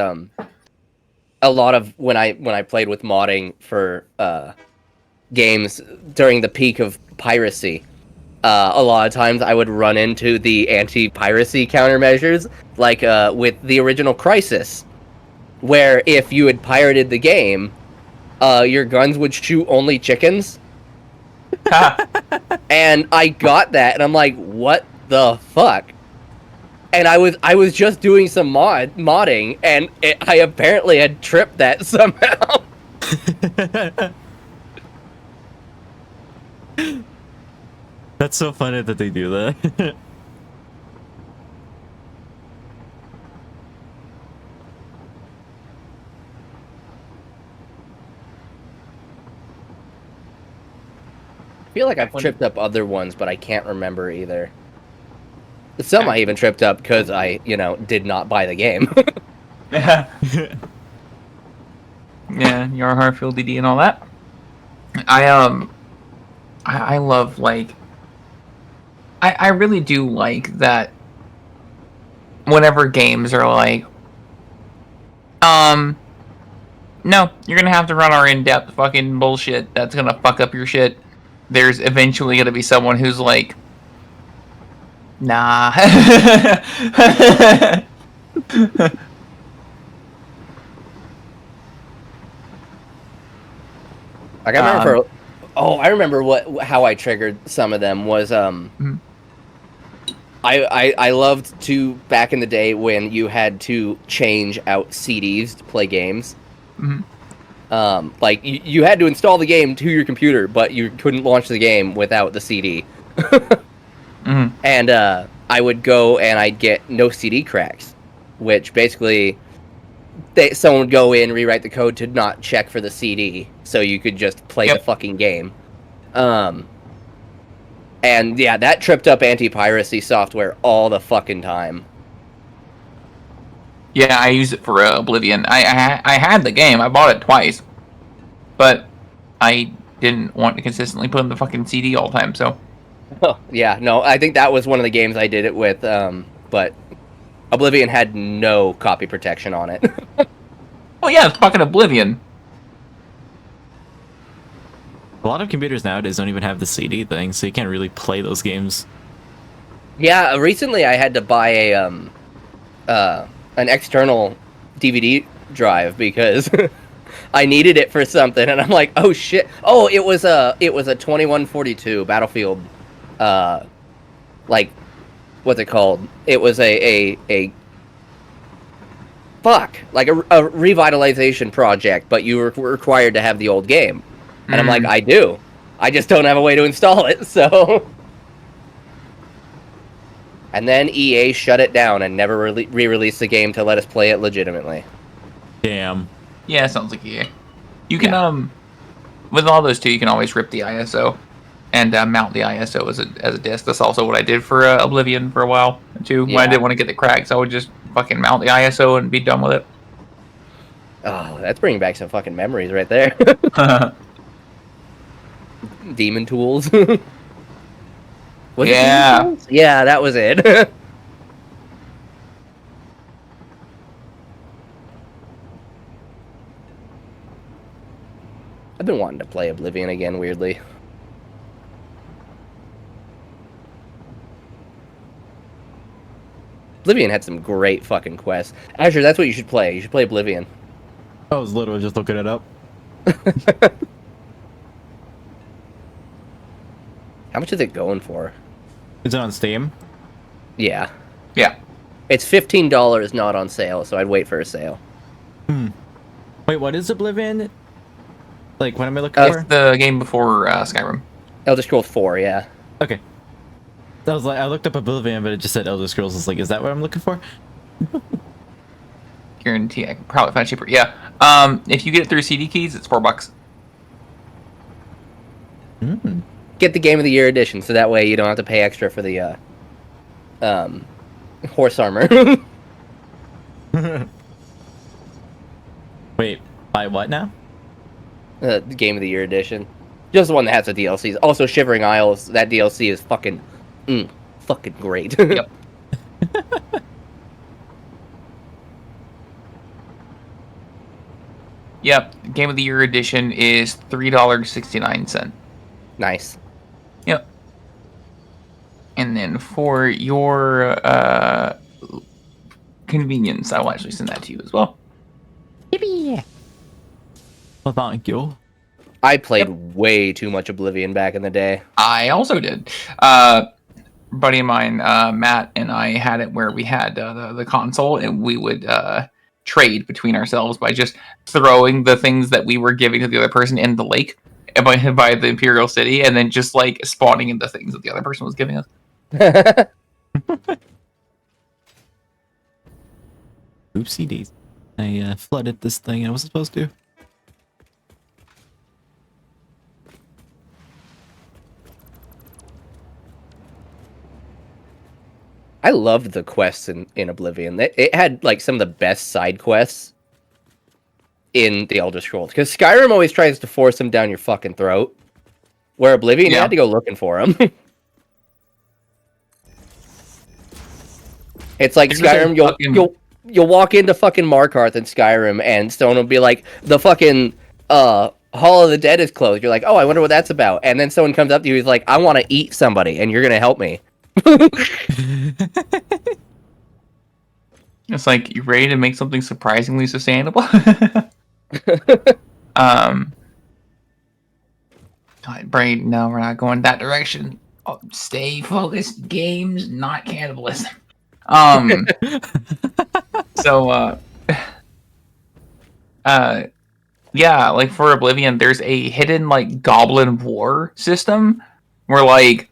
a lot of when I played with modding for games during the peak of piracy, a lot of times I would run into the anti-piracy countermeasures, like with the original Crysis, where if you had pirated the game, your guns would shoot only chickens. And I got that, and I'm like, what the fuck? And I was just doing some modding, and I apparently had tripped that somehow. That's so funny that they do that. I feel like I've tripped up other ones, but I can't remember either. Some I even tripped up because I, did not buy the game. Yeah, your Harfield DD and all that. I love, like, I really do like that whenever games are like, no, you're gonna have to run our in-depth fucking bullshit that's gonna fuck up your shit. There's eventually gonna be someone who's like, nah. Like I remember how I triggered some of them was I loved to back in the day when you had to change out CDs to play games. Like you had to install the game to your computer, but you couldn't launch the game without the CD. And I would go and I'd get no CD cracks, which basically someone would go in, rewrite the code to not check for the CD, so you could just play the fucking game. And yeah, that tripped up anti-piracy software all the fucking time. Yeah, I use it for Oblivion. I had the game. I bought it twice, but I didn't want to consistently put in the fucking CD all the time. So. Oh, yeah, no, I think that was one of the games I did it with, but Oblivion had no copy protection on it. Oh yeah, it's fucking Oblivion. A lot of computers nowadays don't even have the CD thing, so you can't really play those games. Yeah, recently I had to buy an external DVD drive because I needed it for something, and I'm like, oh shit! Oh, it was a 2142 Battlefield, like, what's it called? It was a like a revitalization project, but you were required to have the old game. And I'm like, I do. I just don't have a way to install it, so... And then EA shut it down and never re-released the game to let us play it legitimately. Damn. Yeah, sounds like EA. You can, with all those two, you can always rip the ISO and mount the ISO as a disc. That's also what I did for Oblivion for a while, too. When I didn't want to get the cracks, I would just fucking mount the ISO and be done with it. Oh, that's bringing back some fucking memories right there. Demon Tools. Was it Demon Tools? Yeah, that was it. I've been wanting to play Oblivion again, weirdly. Oblivion had some great fucking quests. Asher, that's what you should play. You should play Oblivion. I was literally just looking it up. How much is it going for? Is it on Steam? Yeah. Yeah. It's $15 not on sale, so I'd wait for a sale. Wait, what is Oblivion? Like, what am I looking It's for? the game before Skyrim. Elder Scrolls 4, yeah. Okay. I was like, I looked up Oblivion, but it just said Elder Scrolls. I was like, is that what I'm looking for? Guarantee I can probably find it cheaper. Yeah. If you get it through CD keys, it's $4. Get the Game of the Year edition, so that way you don't have to pay extra for the horse armor. Wait, buy what now? The Game of the Year edition. Just the one that has the DLCs. Also, Shivering Isles, that DLC is fucking great. Yep. Yep. Game of the Year edition is $3.69. Nice. Yep. And then for your convenience, I will actually send that to you as well. Yippee! Well, thank you. I played way too much Oblivion back in the day. I also did. Buddy of mine, Matt, and I had it where we had the console, and we would trade between ourselves by just throwing the things that we were giving to the other person in the lake by the Imperial City, and then just like spawning in the things that the other person was giving us. Oopsie daisy. I flooded this thing I wasn't supposed to. I loved the quests in Oblivion. It had like some of the best side quests in the Elder Scrolls. Because Skyrim always tries to force them down your fucking throat. Where Oblivion, you had to go looking for them. It's like Skyrim, you'll walk into fucking Markarth in Skyrim, and someone will be like, the fucking Hall of the Dead is closed. You're like, oh, I wonder what that's about. And then someone comes up to you, who's like, I want to eat somebody, and you're gonna help me. It's like, you ready to make something surprisingly sustainable? Brain, no, we're not going that direction. Oh, stay focused. Games, not cannibalism. So, yeah, like for Oblivion, there's a hidden like Goblin War system where like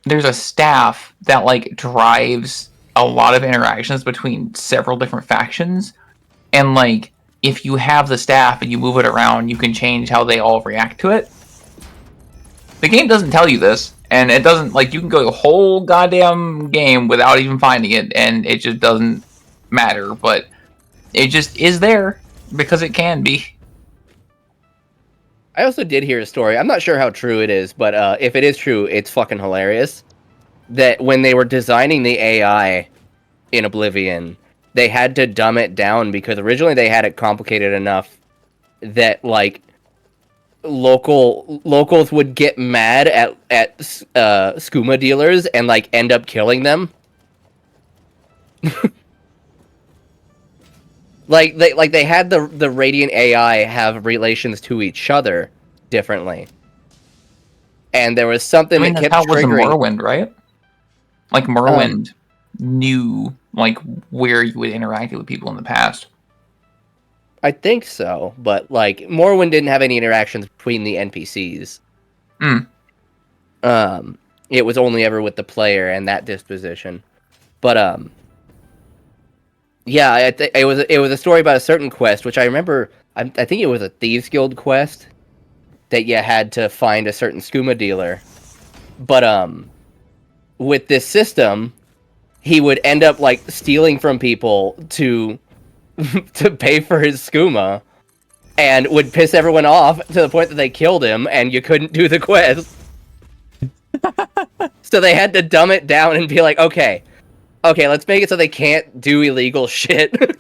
there's a staff that like drives a lot of interactions between several different factions, and like if you have the staff and you move it around, you can change how they all react to it. The game doesn't tell you this, and it doesn't, like, you can go the whole goddamn game without even finding it, and it just doesn't matter, but it just is there because it can be. I also did hear a story. I'm not sure how true it is, but if it is true, it's fucking hilarious. That when they were designing the AI in Oblivion, they had to dumb it down because originally they had it complicated enough that like locals would get mad at skooma dealers and like end up killing them. They had the Radiant AI have relations to each other differently, and there was something that kept that was in triggering. Morrowind, right? Like Morrowind knew like where you would interact with people in the past. I think so, but like Morrowind didn't have any interactions between the NPCs. It was only ever with the player and that disposition. But yeah, it was a story about a certain quest, which I remember. I think it was a Thieves Guild quest that you had to find a certain skooma dealer. But with this system, he would end up like stealing from people to pay for his skooma, and would piss everyone off to the point that they killed him, and you couldn't do the quest. So they had to dumb it down and be like, okay, let's make it so they can't do illegal shit.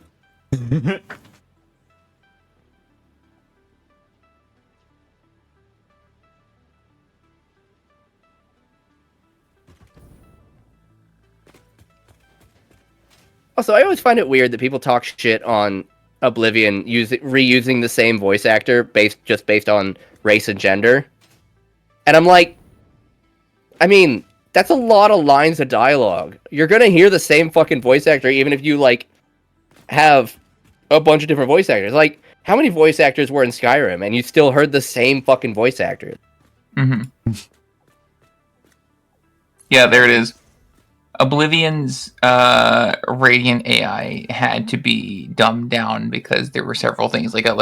Also, I always find it weird that people talk shit on Oblivion reusing the same voice actor based on race and gender. And I'm like, I mean, that's a lot of lines of dialogue. You're gonna hear the same fucking voice actor even if you like have a bunch of different voice actors. Like, how many voice actors were in Skyrim and you still heard the same fucking voice actors? Mm-hmm. Yeah, there it is. Oblivion's Radiant AI had to be dumbed down because there were several things like an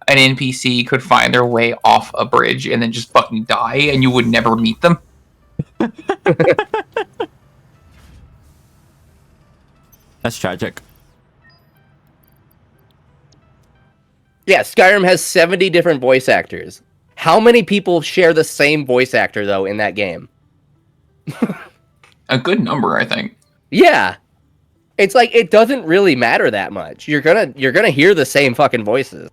NPC could find their way off a bridge and then just fucking die, and you would never meet them. That's tragic. Yeah, Skyrim has 70 different voice actors. How many people share the same voice actor though in that game? A good number, I think. Yeah. It's like it doesn't really matter that much. You're gonna hear the same fucking voices.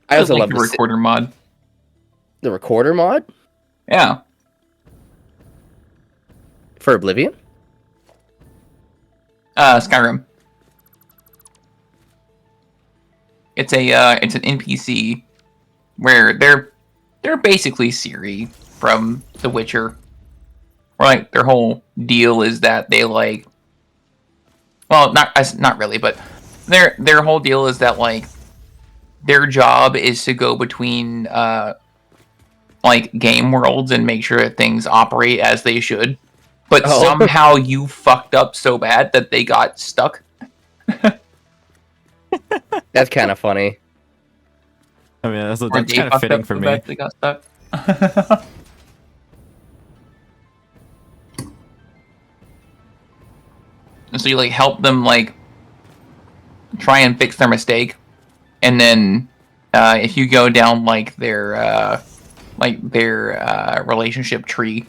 I also love the recorder mod. The recorder mod? Yeah. For Oblivion? Skyrim. It's an NPC where they're basically Siri from The Witcher. Or like their whole deal is that they like, well, not really, but their whole deal is that like their job is to go between like game worlds and make sure that things operate as they should. But somehow you fucked up so bad that they got stuck. That's kind of funny. I mean, that's kind of fitting for me. They got stuck. And so you like help them like try and fix their mistake, and then if you go down like their relationship tree,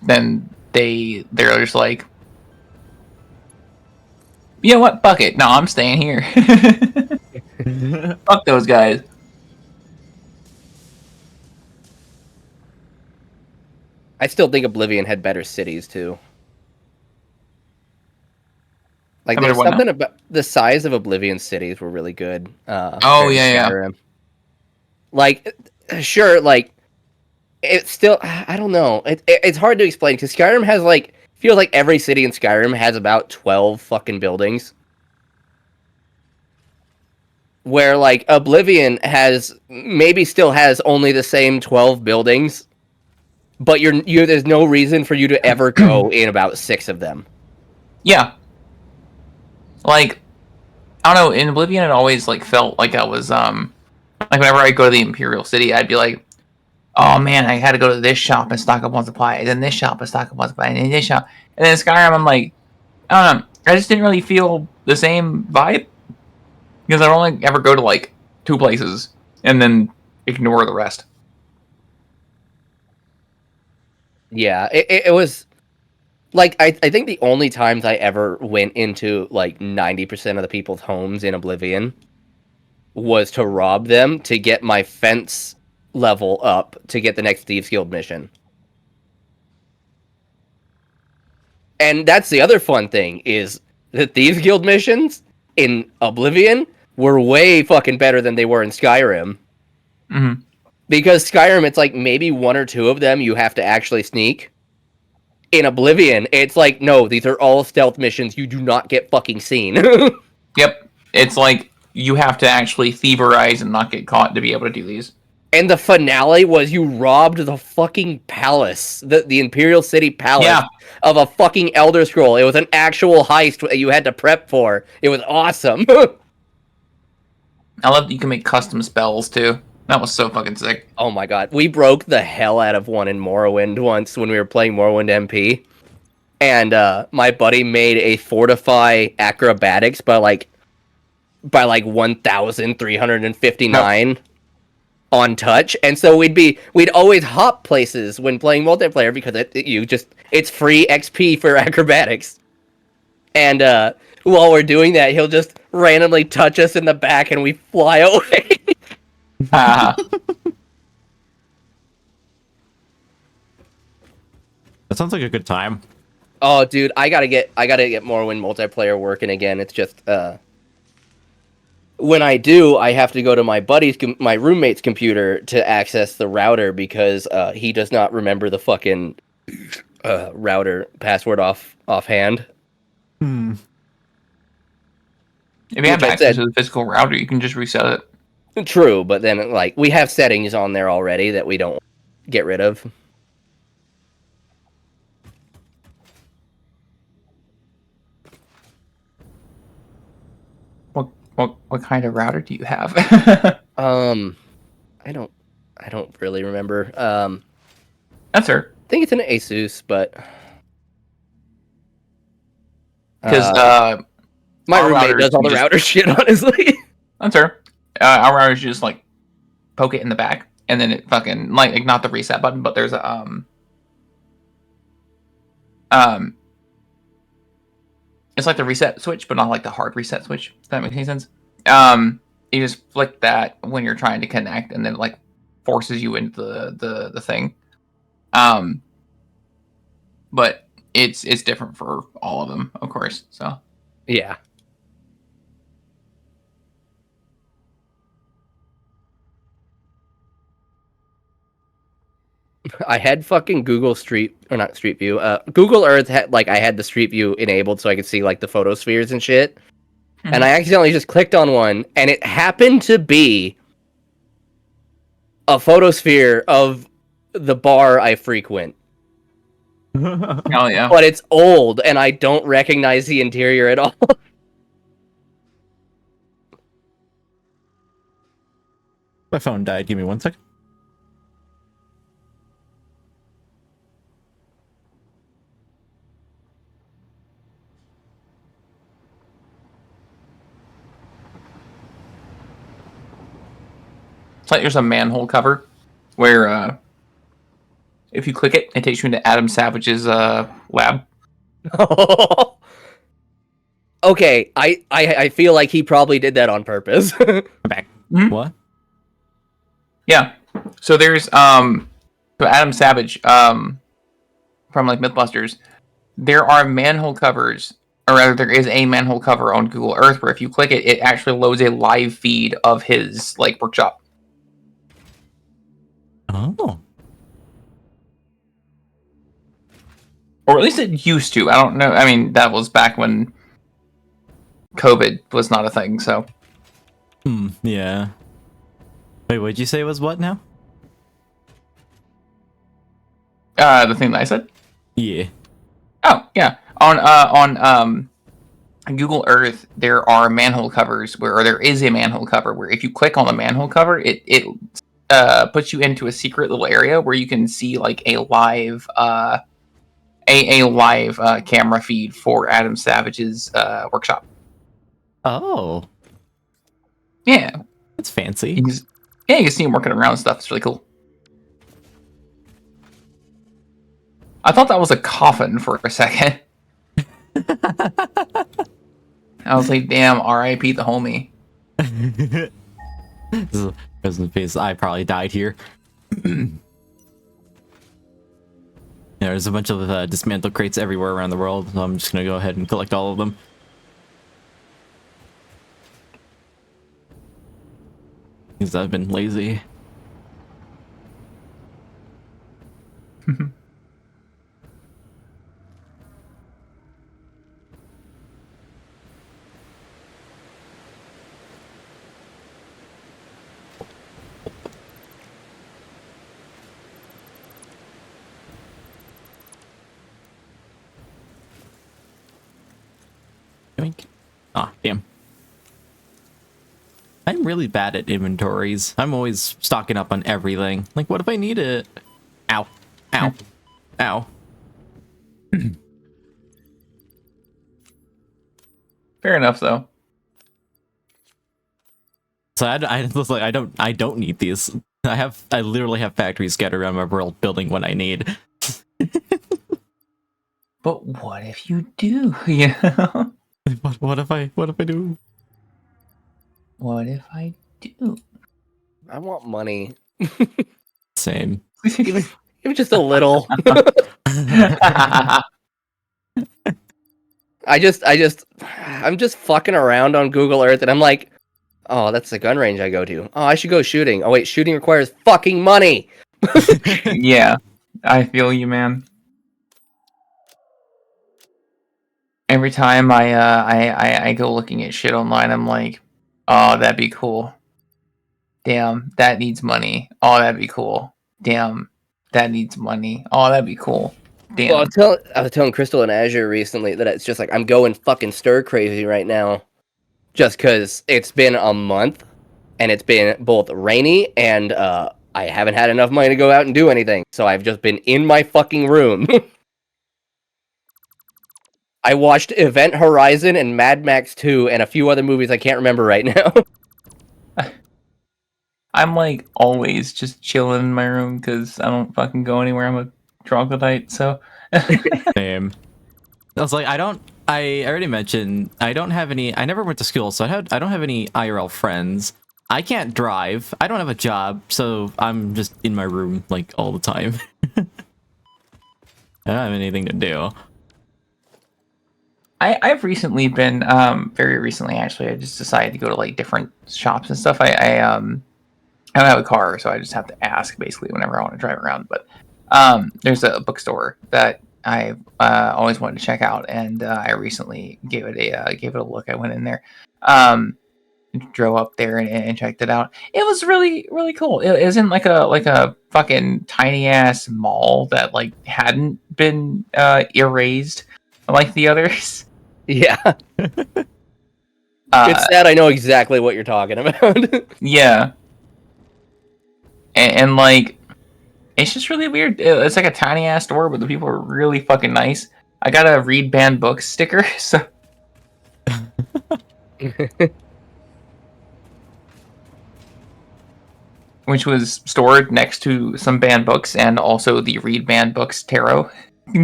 then they're just like, you know what, fuck it, no, I'm staying here. Fuck those guys. I still think Oblivion had better cities too. Like there's something about the size of Oblivion cities were really good. Yeah. Like, sure, like it's still, I don't know. It's hard to explain because Skyrim has like, feels like every city in Skyrim has about 12 fucking buildings. Where like Oblivion maybe still has only the same 12 buildings, but there's no reason for you to ever go in about 6 of them. Yeah. Like, I don't know, in Oblivion it always like felt like I was like whenever I go to the Imperial City, I'd be like, oh man, I had to go to this shop and stock up on supplies, and then this shop and stock up on supplies, and then this shop. And then Skyrim, I'm like, I don't know, I just didn't really feel the same vibe. Because I only ever go to like 2 places and then ignore the rest. Yeah, it was like I think the only times I ever went into like 90% of the people's homes in Oblivion was to rob them to get my fence level up to get the next Thieves Guild mission. And that's the other fun thing is the Thieves Guild missions in Oblivion were way fucking better than they were in Skyrim. Mm-hmm. Because Skyrim, it's like maybe 1 or 2 of them you have to actually sneak. In Oblivion, it's like, no, these are all stealth missions. You do not get fucking seen. Yep. It's like you have to actually thieverize and not get caught to be able to do these. And the finale was you robbed the fucking palace, the Imperial City Palace of a fucking Elder Scroll. It was an actual heist that you had to prep for. It was awesome. I love that you can make custom spells too. That was so fucking sick. Oh my god. We broke the hell out of one in Morrowind once when we were playing Morrowind MP. And my buddy made a Fortify Acrobatics by like 1,359 on touch. And so we'd always hop places when playing multiplayer because it's free XP for Acrobatics. And while we're doing that, he'll just randomly touch us in the back and we fly away. That sounds like a good time. Oh, dude, I gotta get Morrowind multiplayer working again. It's just when I do, I have to go to my roommate's computer to access the router because he does not remember the fucking router password offhand. Hmm. If you have access to the physical router, you can just reset it. True, but then like we have settings on there already that we don't get rid of. What kind of router do you have? I don't really remember. That's her. I think it's an Asus, but because my roommate does all the router shit. Honestly, that's her. Our router is just like poke it in the back, and then it fucking like not the reset button, but there's a it's like the reset switch, but not like the hard reset switch. If that makes any sense. You just flick that when you're trying to connect, and then it, like forces you into the thing. But it's different for all of them, of course. So yeah. I had fucking Google Street View. Google Earth had I had the Street View enabled so I could see like the photospheres and shit. Mm-hmm. And I accidentally just clicked on one, and it happened to be a photosphere of the bar I frequent. Oh yeah. But it's old, and I don't recognize the interior at all. My phone died. Give me 1 second. It's like there's a manhole cover where if you click it, it takes you into Adam Savage's lab. Okay, I feel like he probably did that on purpose. I'm back. Mm-hmm. What? Yeah. So there's so Adam Savage from like Mythbusters. There are manhole covers, or rather, there is a manhole cover on Google Earth where if you click it, it actually loads a live feed of his like workshop. Oh. Or at least it used to. I don't know. I mean, that was back when COVID was not a thing, so. Yeah. Wait, what'd you say was what now? The thing that I said? Yeah. Oh, yeah. On Google Earth, there are manhole covers or there is a manhole cover where if you click on the manhole cover, it puts you into a secret little area where you can see like a live camera feed for Adam Savage's workshop. Oh. Yeah. That's fancy. You can see him working around and stuff. It's really cool. I thought that was a coffin for a second. I was like, damn, R.I.P. the homie. Rest in peace. I probably died here. Yeah, there's a bunch of dismantled crates everywhere around the world, so I'm just gonna go ahead and collect all of them. Because I've been lazy. Ah, damn. I'm really bad at inventories. I'm always stocking up on everything. Like, what if I need it? Ow. Ow. Ow. Fair enough, though. So I was like, I don't need these. I literally have factories scattered around my world building what I need. But what if you do? Yeah. What if I do? What if I do? I want money. Same. Even just a little. I'm just fucking around on Google Earth, and I'm like, oh, that's the gun range I go to. Oh, I should go shooting. Oh wait, shooting requires fucking money. Yeah, I feel you, man. Every time I go looking at shit online, I'm like, oh, that'd be cool. Damn, that needs money. Oh, that'd be cool. Damn, that needs money. Oh, that'd be cool. Damn. Well, I was telling Crystal and Azure recently that it's just like I'm going fucking stir crazy right now, just because it's been a month, and it's been both rainy and I haven't had enough money to go out and do anything, so I've just been in my fucking room. I watched Event Horizon and Mad Max 2 and a few other movies I can't remember right now. I'm like always just chilling in my room because I don't fucking go anywhere. I'm a troglodyte, so. Same. I was like, I already mentioned, I don't have any, I never went to school, so I don't have any IRL friends. I can't drive. I don't have a job, so I'm just in my room, like, all the time. I don't have anything to do. I've recently been, very recently actually, I just decided to go to like different shops and stuff. I don't have a car, so I just have to ask basically whenever I want to drive around. But there's a bookstore that I've always wanted to check out, and I recently gave it a look. I went in there, drove up there and checked it out. It was really really cool. It was in like a fucking tiny ass mall that like hadn't been erased like the others. Yeah. It's sad. I know exactly what you're talking about. Yeah. And like, it's just really weird. It's like a tiny ass store, but the people are really fucking nice. I got a read banned books sticker, so. Which was stored next to some banned books and also the read banned books tarot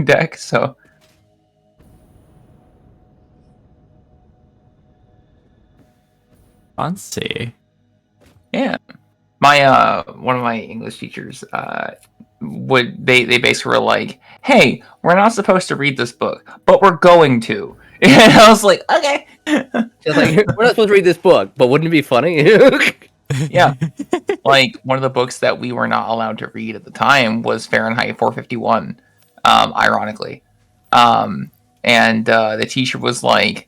deck, so. Fancy. Yeah. My one of my English teachers they basically were like, "Hey, we're not supposed to read this book, but we're going to." And I was like, "Okay." Just like, we're not supposed to read this book, but wouldn't it be funny? Yeah. Like one of the books that we were not allowed to read at the time was Fahrenheit 451, ironically. And the teacher was like,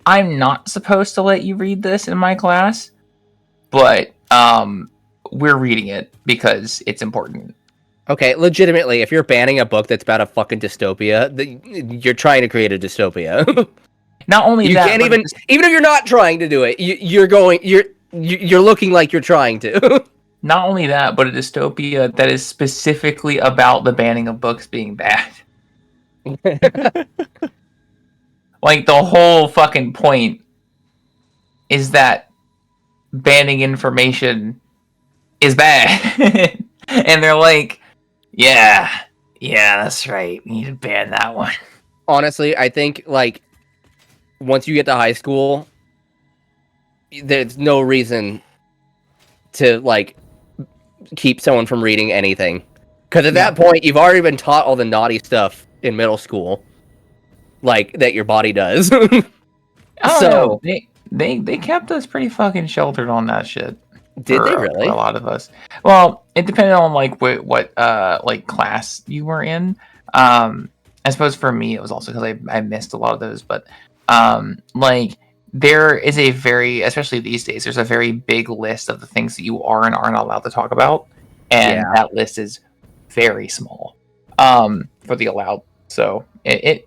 "I'm not supposed to let you read this in my class, but we're reading it because it's important." Okay, legitimately, if you're banning a book that's about a fucking dystopia, you're trying to create a dystopia. Not only you that, can't even if you're not trying to do it, you're looking like you're trying to. Not only that, but a dystopia that is specifically about the banning of books being bad. Like the whole fucking point is that banning information is bad. And they're like, yeah, that's right. We need to ban that one. Honestly, I think like once you get to high school, there's no reason to like keep someone from reading anything, because at that point you've already been taught all the naughty stuff in middle school, like that your body does. So they kept us pretty fucking sheltered on that shit. Did they really? For a lot of us. Well, it depended on like what like class you were in. I suppose for me it was also because I missed a lot of those, but like there is a very, especially these days, there's a very big list of the things that you are and aren't allowed to talk about, and that list is very small for the allowed. So it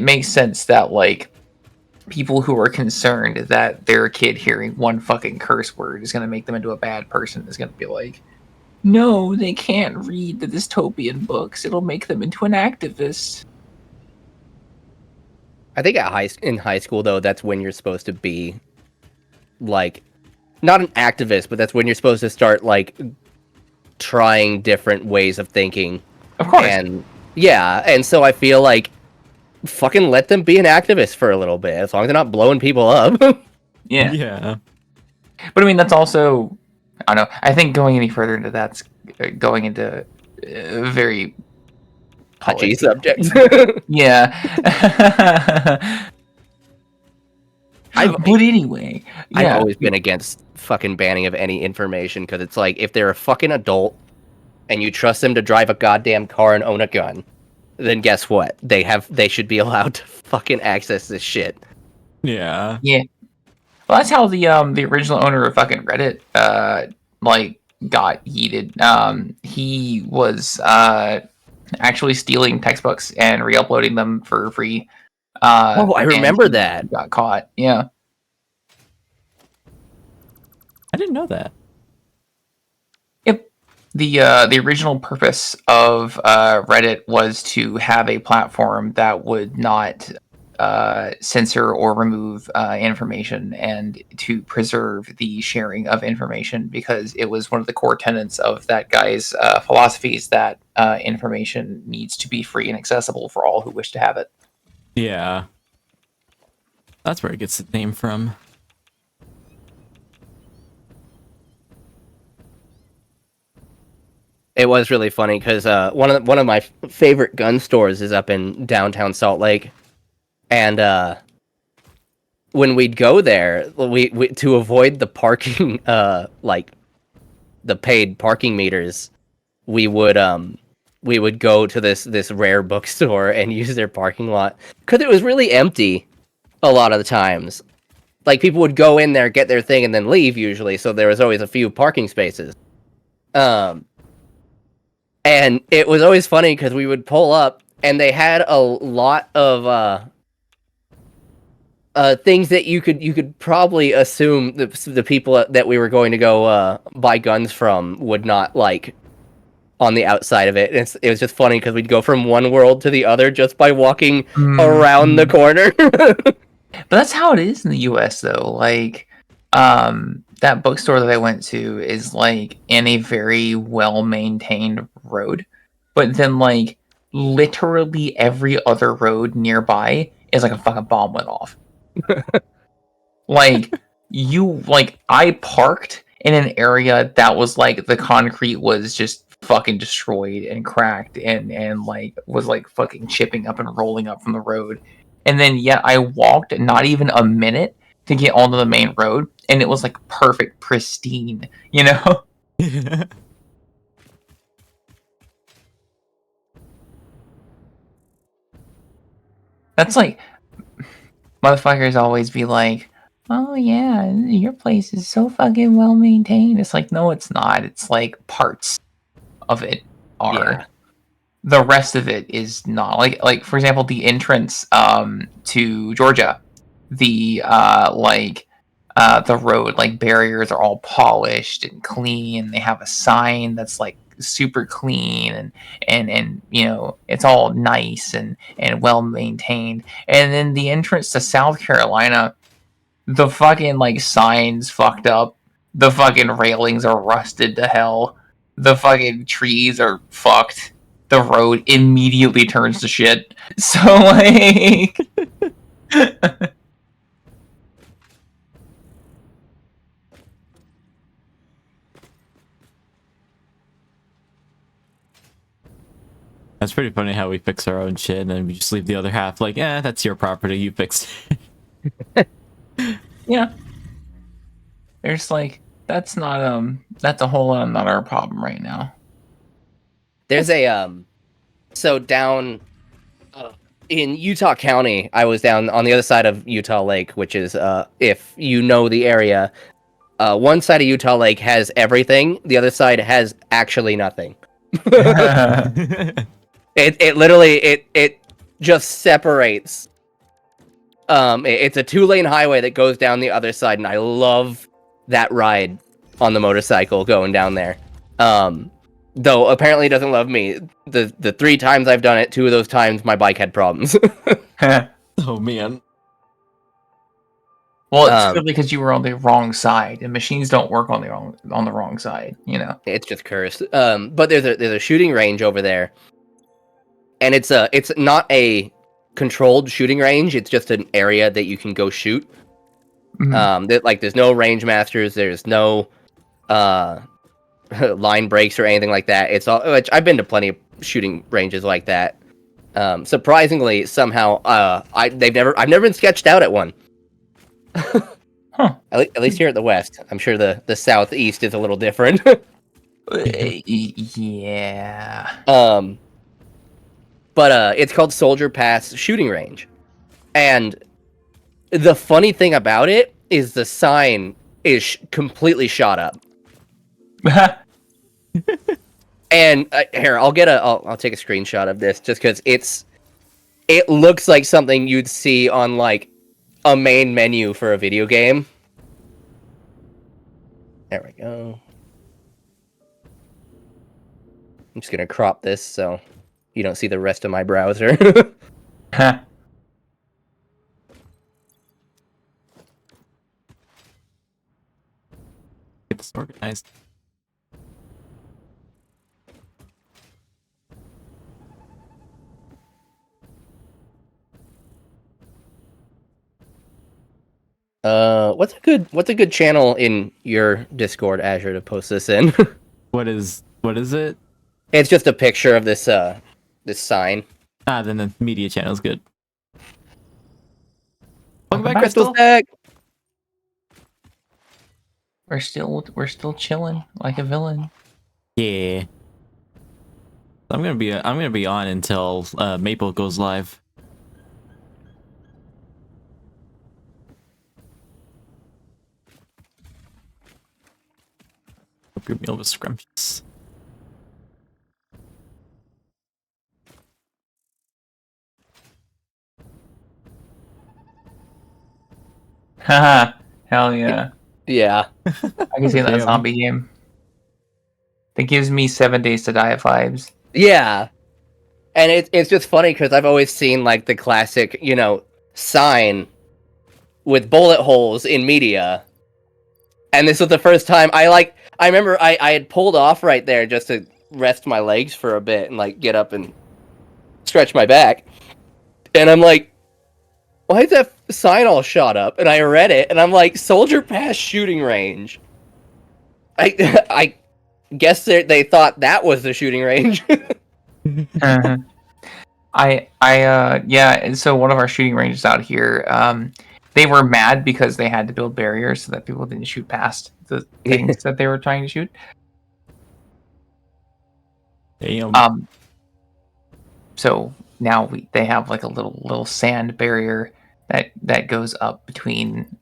makes sense that like people who are concerned that their kid hearing one fucking curse word is going to make them into a bad person is going to be like, no, they can't read the dystopian books. It'll make them into an activist. I think in high school though, that's when you're supposed to be like not an activist, but that's when you're supposed to start like trying different ways of thinking. Of course. And so I feel like fucking let them be an activist for a little bit, as long as they're not blowing people up. Yeah. But I mean, that's also, I don't know. I think going any further into that's going into very touchy subject. Yeah. I've Anyway, I've yeah. always been against fucking banning of any information because it's like if they're a fucking adult and you trust them to drive a goddamn car and own a gun, then guess what? They should be allowed to fucking access this shit. Yeah. Yeah. Well, that's how the original owner of fucking Reddit like got yeeted. He was actually stealing textbooks and re-uploading them for free. Oh, I and remember he that. got caught. Yeah. I didn't know that. Yep. The original purpose of Reddit was to have a platform that would not censor or remove information, and to preserve the sharing of information, because it was one of the core tenets of that guy's philosophies that information needs to be free and accessible for all who wish to have it. Yeah. That's where it gets its name from. It was really funny because one of my favorite gun stores is up in downtown Salt Lake, and when we'd go there, we to avoid the parking like the paid parking meters, we would go to this rare bookstore and use their parking lot because it was really empty a lot of the times. Like people would go in there, get their thing, and then leave usually, so there was always a few parking spaces. And it was always funny because we would pull up and they had a lot of things that you could probably assume the people that we were going to go buy guns from would not like on the outside of it. It was just funny because we'd go from one world to the other just by walking around the corner. But that's how it is in the US though. Like that bookstore that I went to is like in a very well maintained road, but then like literally every other road nearby is like a fucking bomb went off. Like I parked in an area that was like the concrete was just fucking destroyed and cracked and like was like fucking chipping up and rolling up from the road. And then yet I walked not even a minute to get onto the main road, and it was like perfect, pristine, you know? That's like motherfuckers always be like, oh yeah, your place is so fucking well maintained. It's like, no, it's not. It's like parts of it are. Yeah. The rest of it is not. Like for example, the entrance to Georgia, the the road like barriers are all polished and clean. They have a sign that's like super clean and you know, it's all nice and well maintained. And then the entrance to South Carolina, the fucking like signs fucked up, the fucking railings are rusted to hell, the fucking trees are fucked, the road immediately turns to shit. So like That's pretty funny how we fix our own shit and then we just leave the other half like, that's your property, you fixed it. yeah. There's like that's a whole not our problem right now. There's a so down in Utah County, I was down on the other side of Utah Lake, which is if you know the area, one side of Utah Lake has everything, the other side has actually nothing. It literally it just separates. It's a 2-lane highway that goes down the other side, and I love that ride on the motorcycle going down there. Though apparently it doesn't love me. The 3 times I've done it, 2 of those times my bike had problems. Oh man. Well, it's clearly because you were on the wrong side, and machines don't work on the wrong side, you know. It's just cursed. But there's a shooting range over there, and it's not a controlled shooting range. It's just an area that you can go shoot. Mm-hmm. There's no range masters. There's no line breaks or anything like that. It's all. Which I've been to plenty of shooting ranges like that. Surprisingly, somehow, I've never been sketched out at one. Huh. At least here at the West. I'm sure the Southeast is a little different. Yeah. But it's called Soldier Pass Shooting Range, and the funny thing about it is the sign is completely shot up. And here, I'll take a screenshot of this just because it looks like something you'd see on like a main menu for a video game. There we go. I'm just gonna crop this so you don't see the rest of my browser. Get this organized. What's a good channel in your Discord, Azure, to post this in? What is it? It's just a picture of this this sign. Then the media channel is good. Welcome back, back, Crystal. Back. We're still chilling like a villain. Yeah. I'm gonna be on until Maple goes live. Hope your meal was scrumptious. Haha. Hell yeah. Yeah. I can see that Damn. zombie game. That gives me 7 days to die vibes. Yeah. And it's just funny because I've always seen like the classic, sign with bullet holes in media. And this was the first time I remember I had pulled off right there just to rest my legs for a bit and like get up and stretch my back. And I'm like, why is that sign all shot up? And I read it and I'm like, Soldier Pass Shooting Range. I guess they thought that was the shooting range. Uh-huh. Yeah, and so one of our shooting ranges out here, they were mad because they had to build barriers so that people didn't shoot past the things that they were trying to shoot. Damn. So now they have like a little sand barrier that goes up between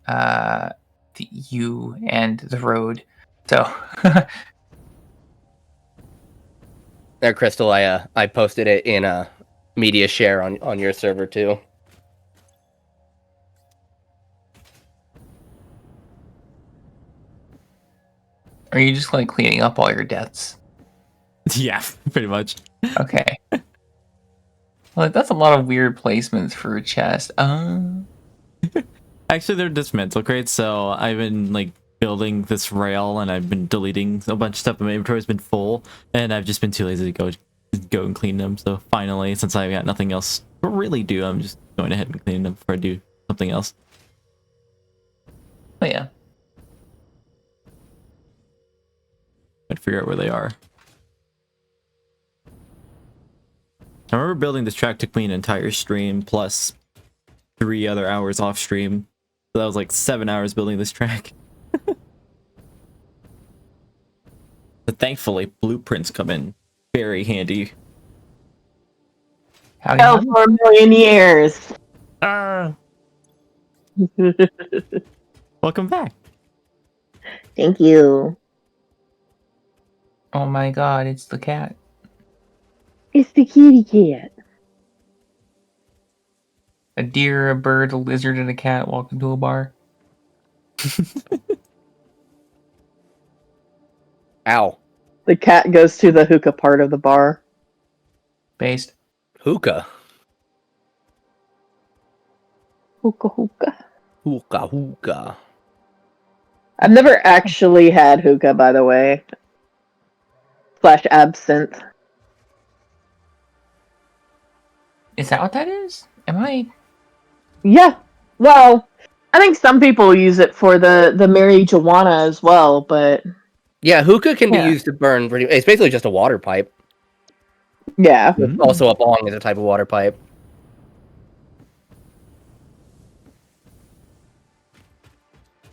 you and the road. So There, Crystal, I posted it in a media share on your server too. are you just like cleaning up all your deaths? Yeah, pretty much. Okay. Like that's a lot of weird placements for a chest. Actually, they're dismantle crates, so I've been like building this rail, and I've been deleting a bunch of stuff. My inventory's been full, and I've just been too lazy to go and clean them. So finally, since I've got nothing else to really do, I'm just going ahead and cleaning them before I do something else. Oh yeah. I'd figure out where they are. I remember building this track took me an entire stream plus 3 other hours off stream. So that was like 7 hours building this track. But thankfully, blueprints come in very handy. Howdy, Hell howdy. for a million years. Welcome back. Thank you. Oh my god, it's the cat. It's the kitty cat. A deer, a bird, a lizard, and a cat walk into a bar. Ow. The cat goes to the hookah part of the bar. Based. Hookah. Hookah hookah. Hookah hookah. I've never actually had hookah, by the way. / absinthe. Is that what that is? Am I? Yeah. Well, I think some people use it for the marijuana as well, but Yeah, hookah can Yeah. be used to burn pretty. It's basically just a water pipe. Yeah. Also, a bong is a type of water pipe.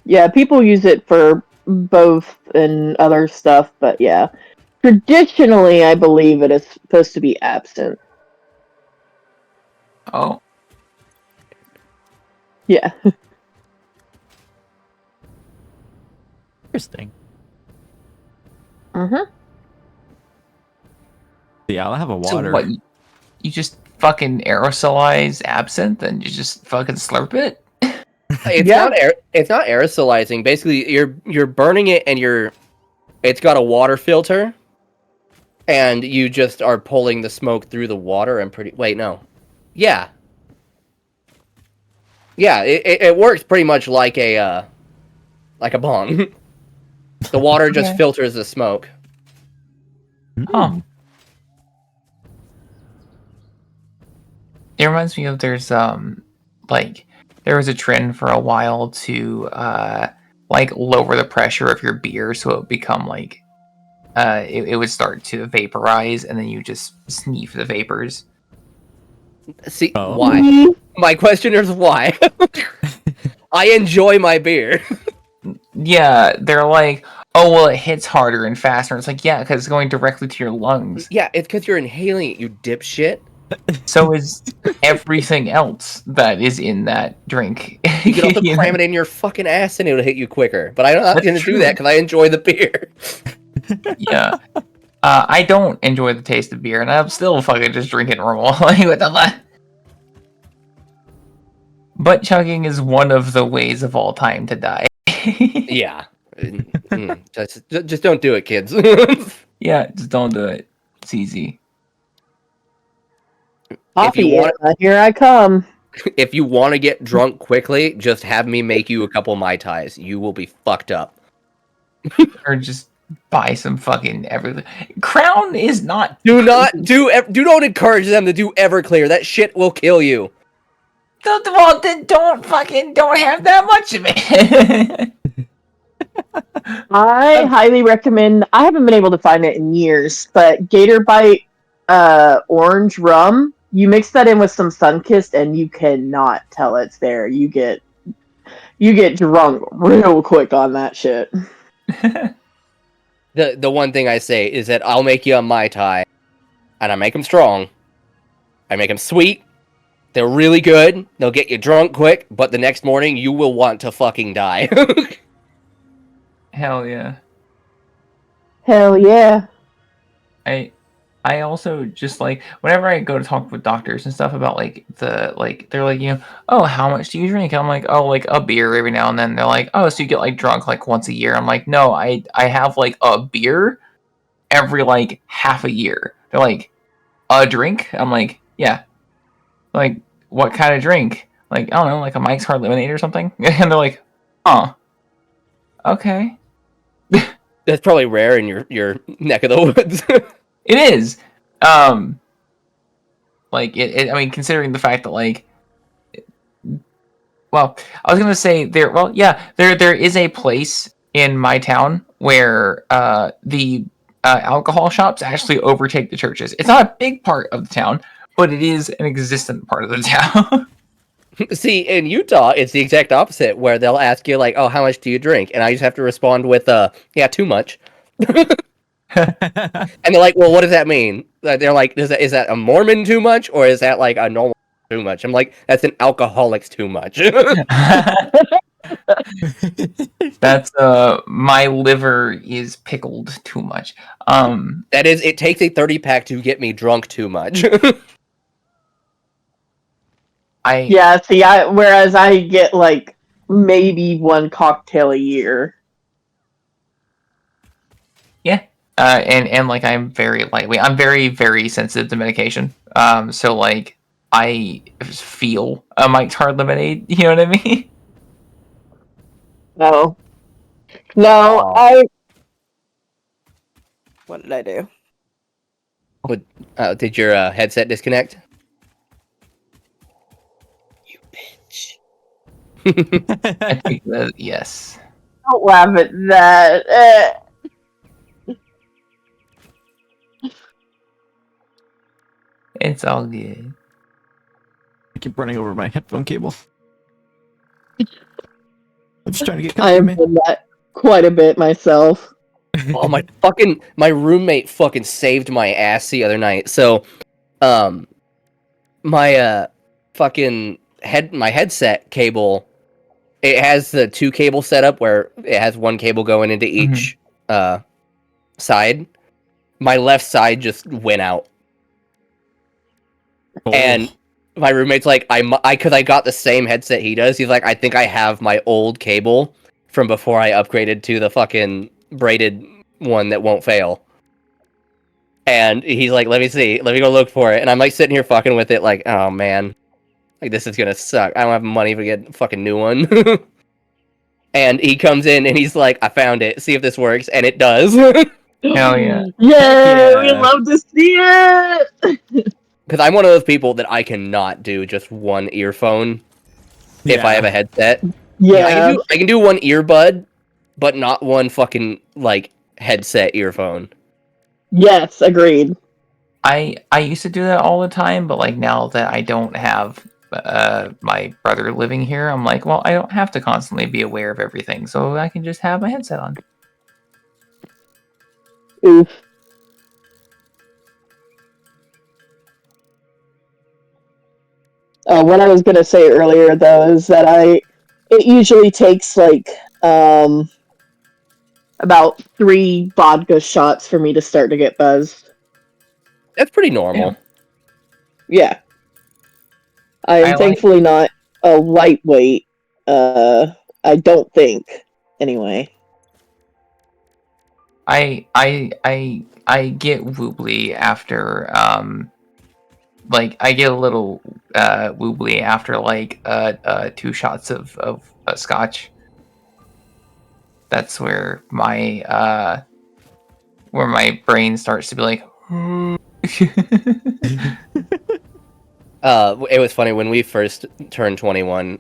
Yeah, people use it for both and other stuff, but yeah. Traditionally, I believe it is supposed to be absent. Oh. Yeah. Interesting. Uh-huh. Yeah, I'll have a So water. what? You just fucking aerosolize absinthe and you just fucking slurp it? It's not aerosolizing. Basically, you're burning it and it's got a water filter, and you just are pulling the smoke through the water and wait, no. Yeah. Yeah, it works pretty much like a bong. The water just filters the smoke. Oh. It reminds me of there was a trend for a while to lower the pressure of your beer so it would become it would start to vaporize and then you just sniff the vapors. See, Oh. why? My question is why? I enjoy my beer. Yeah, they're like, oh, well, it hits harder and faster. It's like, yeah, because it's going directly to your lungs. Yeah, it's because you're inhaling it, you dipshit. So is everything else that is in that drink. You can also cram it in your fucking ass and it'll hit you quicker. But I'm not going to do that because I enjoy the beer. Yeah. I don't enjoy the taste of beer, and I'm still fucking just drinking normal. Like, what the fuck? Butt chugging is one of the ways of all time to die. Yeah. Just don't do it, kids. Yeah, just don't do it. It's easy. Coffee, here I come. If you want to get drunk quickly, just have me make you a couple Mai Tais. You will be fucked up. Or just buy some fucking everything. Crown is not. Do not encourage them to do Everclear. That shit will kill you. Well, then don't have that much of it. I highly recommend. I haven't been able to find it in years, but Gator Bite orange rum. You mix that in with some Sunkist, and you cannot tell it's there. You get drunk real quick on that shit. The one thing I say is that I'll make you a Mai Tai, and I make them strong. I make them sweet. They're really good. They'll get you drunk quick, but the next morning you will want to fucking die. Hell yeah. Hell yeah. I also just whenever I go to talk with doctors and stuff about they're like, oh, how much do you drink? And I'm like, oh, a beer every now and then. They're like, oh, so you get drunk once a year. I'm like, no, I have a beer every half a year. They're like, a drink? I'm like, yeah. What kind of drink? I don't know, a Mike's Hard Lemonade or something. And they're like, oh, okay. That's probably rare in your neck of the woods. It is. I mean, considering the fact that well, I was gonna say there is a place in my town where the alcohol shops actually overtake the churches. It's not a big part of the town, but it is an existent part of the town. See, in Utah, it's the exact opposite, where they'll ask you oh, how much do you drink? And I just have to respond with yeah, too much. And they're like, well, what does that mean? They're like, is that a Mormon too much, or is that a normal too much? I'm like, that's an alcoholic's too much. That's my liver is pickled too much. That is, it takes a 30-pack to get me drunk too much. Whereas I get maybe one cocktail a year. Yeah. And I'm very lightweight. I'm very, very sensitive to medication. So I feel a Mike's Hard Lemonade. You know what I mean? No, What did I do? Did your headset disconnect? You bitch. I think that yes. Don't laugh at that. It's all good. I keep running over my headphone cable. I'm just trying to get I comfy, have man. done that quite a bit myself. Oh my roommate fucking saved my ass the other night. So, my fucking my headset cable, it has the 2 cable setup where it has 1 cable going into each side. My left side just went out. Oh. And my roommate's like, because I got the same headset he does. He's like, I think I have my old cable from before I upgraded to the fucking braided one that won't fail. And he's like, let me see, let me go look for it. And I'm like sitting here fucking with it, like, oh man, like this is gonna suck. I don't have money to get a fucking new one. And he comes in and he's like, I found it. See if this works, and it does. Hell yeah. Yeah, we Yeah. love to see it. Because I'm one of those people that I cannot do just one earphone if I have a headset. Yeah. I can do one earbud, but not one fucking like headset earphone. Yes, agreed. I used to do that all the time, but like now that I don't have my brother living here, I'm like, well, I don't have to constantly be aware of everything, so I can just have my headset on. Oof. What I was gonna say earlier though is that it usually takes like about 3 vodka shots for me to start to get buzzed. That's pretty normal. Yeah. I am thankfully not a lightweight. I don't think. Anyway. I get woobly after like I get a little woobly after like 2 shots of scotch. That's where my brain starts to be like It was funny when we first turned 21.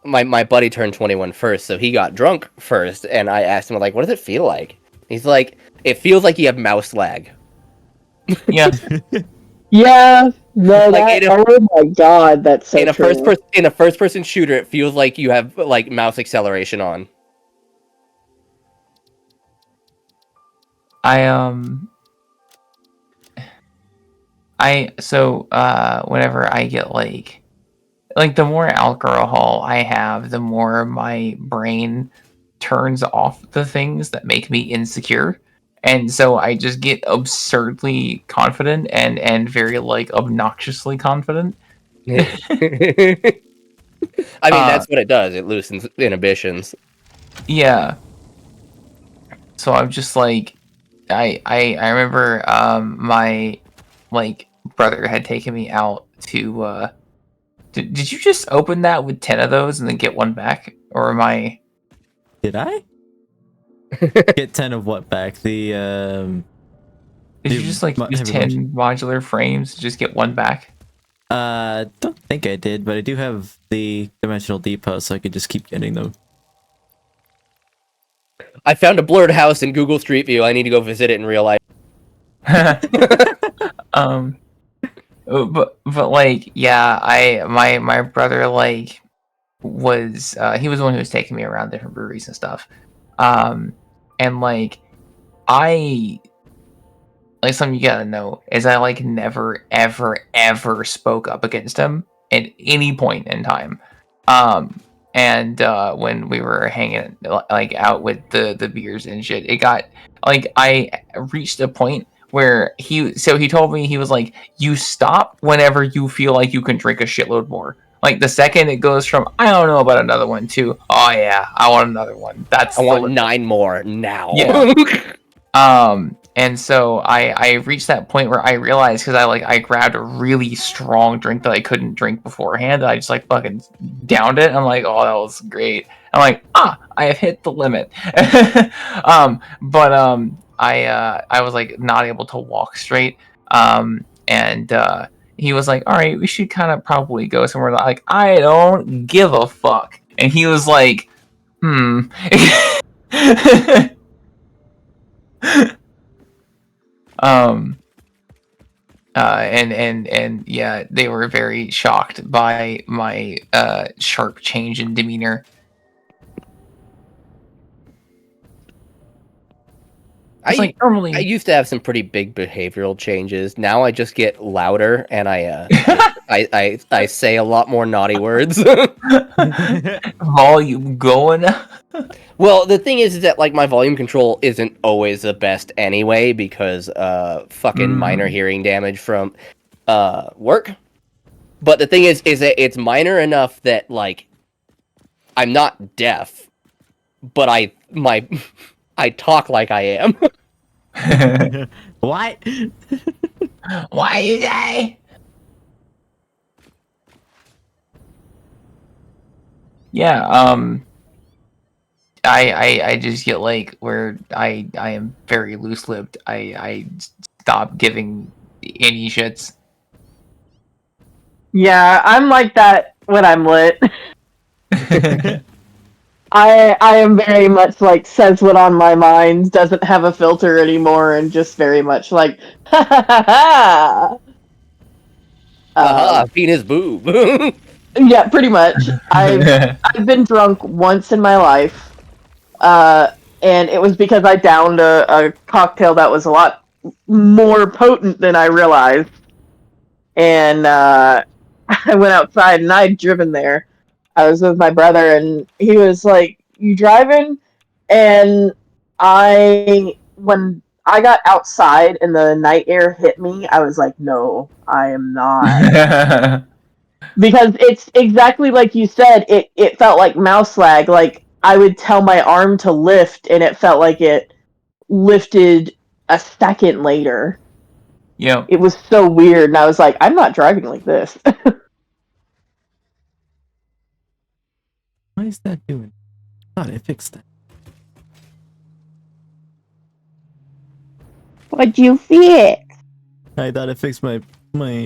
My buddy turned 21 first, so he got drunk first, and I asked him like, "What does it feel like?" He's like, "It feels like you have mouse lag." Yeah. Yeah. No, Like, oh my god, that's so true. In a first person shooter, it feels like you have like mouse acceleration on. Whenever I get like the more alcohol I have, the more my brain turns off the things that make me insecure. And so I just get absurdly confident and very like obnoxiously confident. I mean, that's what it does. It loosens inhibitions. Yeah. So I'm just like, I remember my like brother had taken me out to. Did you just open that with 10 of those and then get one back, or am I? Did I get 10 of what back? The Did you just like use 10 modular frames to just get one back? Don't think I did, but I do have the dimensional depot, so I could just keep getting them. I found a blurred house in Google Street View. I need to go visit it in real life. But like, yeah, my brother like was he was the one who was taking me around different breweries and stuff. And like something you gotta know is I like never ever spoke up against him at any point in time. And when we were hanging like out with the beers and shit, it got like I reached a point where he told me, he was like, you stop whenever you feel like you can drink a shitload more. Like the second it goes from I don't know about another one to oh yeah, I want another one. I want 9 more now. Yeah. And so I reached that point where I realized, because I grabbed a really strong drink that I couldn't drink beforehand, and I just like fucking downed it. I'm like, oh, that was great. I'm like, I have hit the limit. I was like not able to walk straight. And he was like, all right, we should kind of probably go somewhere. Like, I don't give a fuck. And he was like, And yeah, they were very shocked by my sharp change in demeanor. It's like normally I used to have some pretty big behavioral changes. Now I just get louder and I say a lot more naughty words. volume going. Well, the thing is that like my volume control isn't always the best anyway because fucking minor hearing damage from work. But the thing is that it's minor enough that like I'm not deaf, but I talk like I am. What? Why you say? Yeah, I just get like where I am very loose lipped. I stop giving any shits. Yeah, I'm like that when I'm lit. I am very much like says what on my mind, doesn't have a filter anymore, and just very much like ha ha ha ha. Penis boob. Yeah, pretty much. I've been drunk once in my life, and it was because I downed a cocktail that was a lot more potent than I realized, and I went outside and I'd driven there. I was with my brother, and he was like, "You driving?" And when I got outside and the night air hit me, I was like, "No, I am not." Because it's exactly like you said, it felt like mouse lag. Like, I would tell my arm to lift, and it felt like it lifted a second later. Yeah. It was so weird, and I was like, I'm not driving like this. Why is that doing? Thought I fixed that. What'd you fix? I thought I fixed my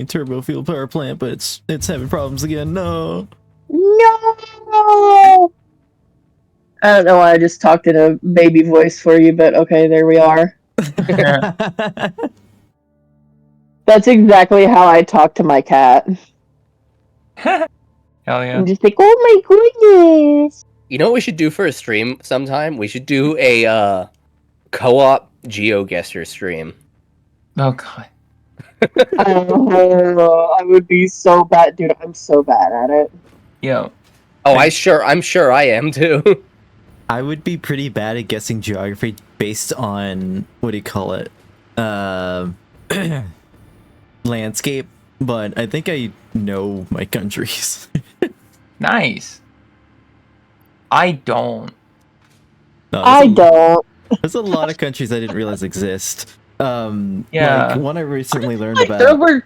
turbo fuel power plant, but it's having problems again. No. No! I don't know why I just talked in a baby voice for you, but okay, there we are. That's exactly how I talk to my cat. Hell yeah. I'm just like, oh my goodness! You know what we should do for a stream sometime? We should do a co-op GeoGuessr stream. Oh god. I would be so bad, dude. I'm so bad at it. Yo. Oh, I'm sure I am too. I would be pretty bad at guessing geography based on what do you call it? Landscape, but I think I know my countries. Nice. I don't. No, I don't. There's a lot of countries I didn't realize exist. Yeah. Like one I recently learned Like, about. there were,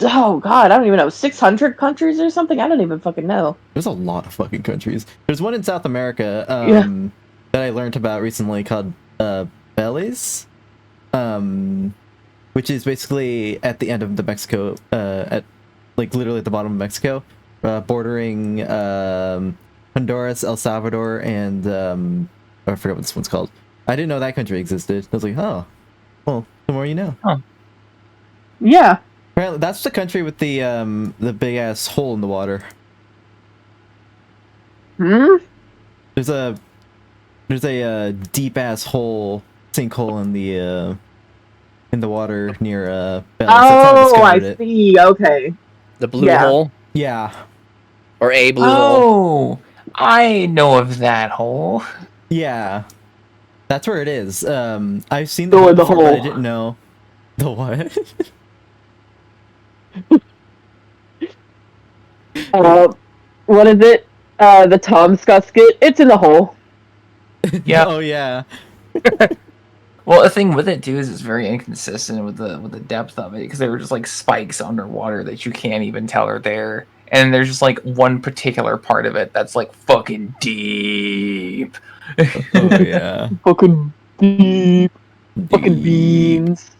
oh god, I don't even know, 600 countries or something? I don't even fucking know. There's a lot of fucking countries. There's one in South America that I learned about recently called Belize, which is basically at the end of the Mexico, at like literally at the bottom of Mexico, bordering Honduras, El Salvador, and I forgot what this one's called. I didn't know that country existed. I was like, oh, well, the more you know. Huh. Yeah. Apparently, that's the country with the big ass hole in the water. Hmm? There's a deep ass hole, sinkhole in the water near Belize. That's how Oh, discovered I it. see. Okay. The blue Yeah. hole Yeah, or a blue hole. Oh, I know of that hole. yeah, that's where it is. I've seen Or hole the before, but I hole. didn't know the what. What is it? The Tom Scott skit? It's in the hole. Yeah. Oh yeah. Well, the thing with it too is it's very inconsistent with the depth of it because they were just like spikes underwater that you can't even tell are there, and there's just like one particular part of it that's like fucking deep. Oh yeah. Fucking deep. Fucking beans.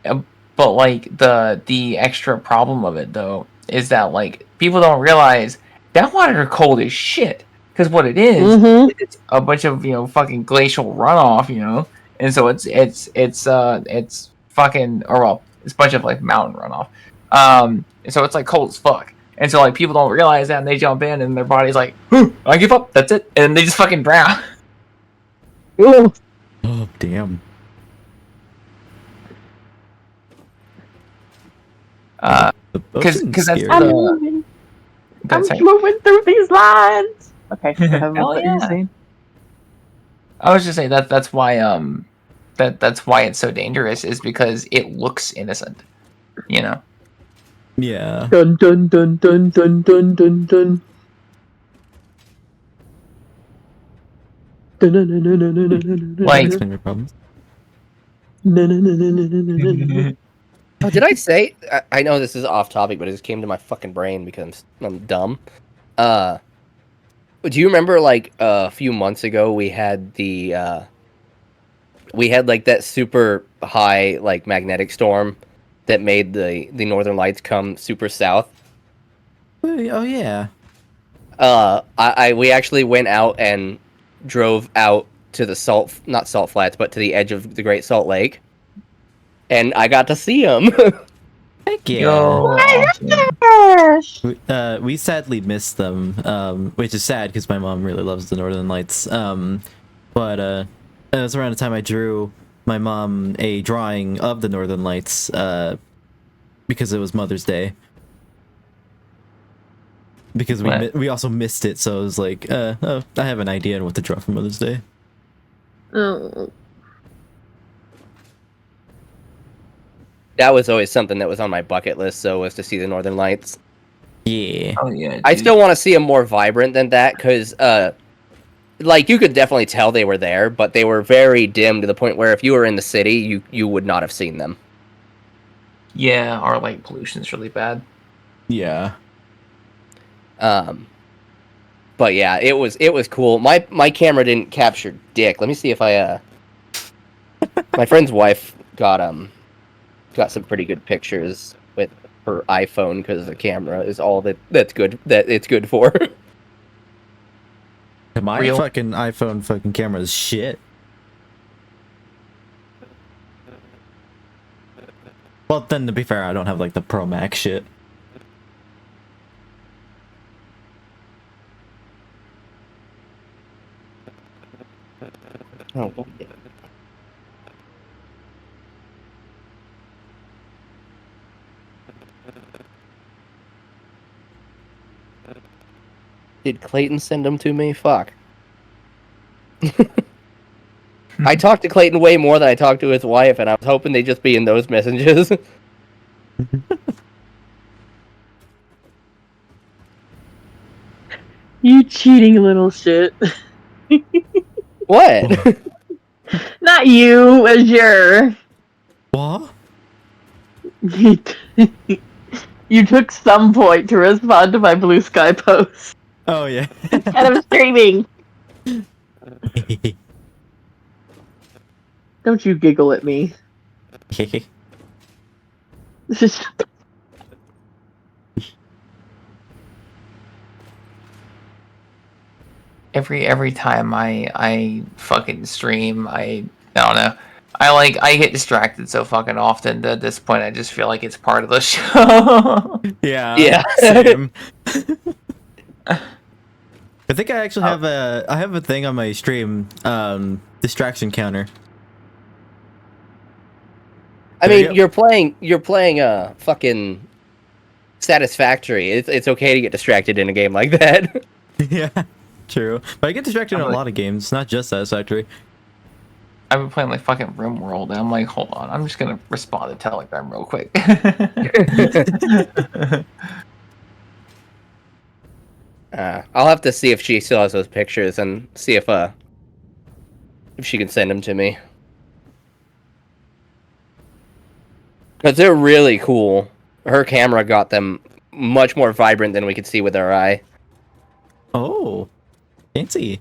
But like the extra problem of it though is that like people don't realize that water cold as shit. Because what it is, Mm-hmm. it's a bunch of fucking glacial runoff, and so it's fucking, or well, It's a bunch of like mountain runoff. And so it's like cold as fuck. And so like people don't realize that, and they jump in, and their body's like, I give up. That's it, and they just fucking drown. Ooh. Oh damn. The Because ocean's that's scary. I'm the. moving. I'm That's moving through these lines. Okay, go ahead with Hell what you're yeah. saying. I was just saying that's why that's why it's so dangerous, is because it looks innocent. You know. Yeah. Dun dun dun dun dun dun dun dun. Like- Explain your problems. Oh, did I say? I know this is off topic, but it just came to my fucking brain because I'm dumb. Do you remember like a few months ago we had like that super high like magnetic storm that made the northern lights come super south? Oh yeah. We actually went out and drove out to the not salt flats, but to the edge of the Great Salt Lake, and I got to see them. Heck yeah. Yo, awesome. Gosh. We sadly missed them, which is sad because my mom really loves the Northern Lights. But it was around the time I drew my mom a drawing of the Northern Lights, because it was Mother's Day. Because we also missed it, so it was like, oh, I have an idea on what to draw for Mother's Day. Oh. That was always something that was on my bucket list, so was to see the Northern Lights. Yeah. Oh yeah. I dude. still want to see them more vibrant than that, because, like, you could definitely tell they were there, but they were very dim to the point where if you were in the city, you would not have seen them. Yeah, our light pollution's really bad. Yeah. But yeah, it was cool. My camera didn't capture dick. Let me see if I my friend's wife got some pretty good pictures with her iPhone because the camera is all that it's good for. My Real. fucking iPhone fucking camera is shit. Well, then to be fair, I don't have like the Pro Max shit. Oh. Did Clayton send them to me? Fuck. I talked to Clayton way more than I talked to his wife, and I was hoping they'd just be in those messages. You cheating little shit. What? Not you, Azure. What? You took some point to respond to my blue sky post. Oh yeah. Instead of streaming. Don't you giggle at me. Every time I fucking stream, I don't know. I get distracted so fucking often that at this point I just feel like it's part of the show. Yeah. Same. I think I actually have a thing on my stream, distraction counter. I There you mean, go. you're playing fucking Satisfactory. It's okay to get distracted in a game like that. Yeah, true. But I get distracted in a lot of games, not just Satisfactory. I've been playing like fucking RimWorld, and I'm like, hold on, I'm just gonna respond to Telegram real quick. I'll have to see if she still has those pictures and see if she can send them to me. Because they're really cool. Her camera got them much more vibrant than we could see with our eye. Oh, fancy.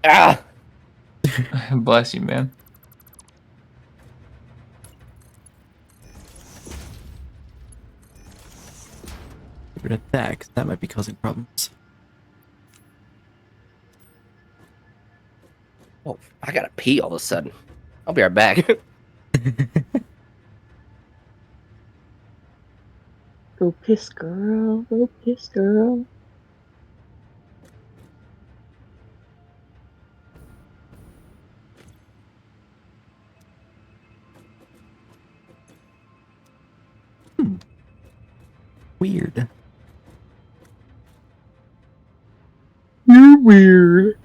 Ah! Bless you, man. Attacks. That might be causing problems. Oh, I gotta pee all of a sudden. I'll be right back. Go piss, girl. Go piss, girl. Weird. You're weird.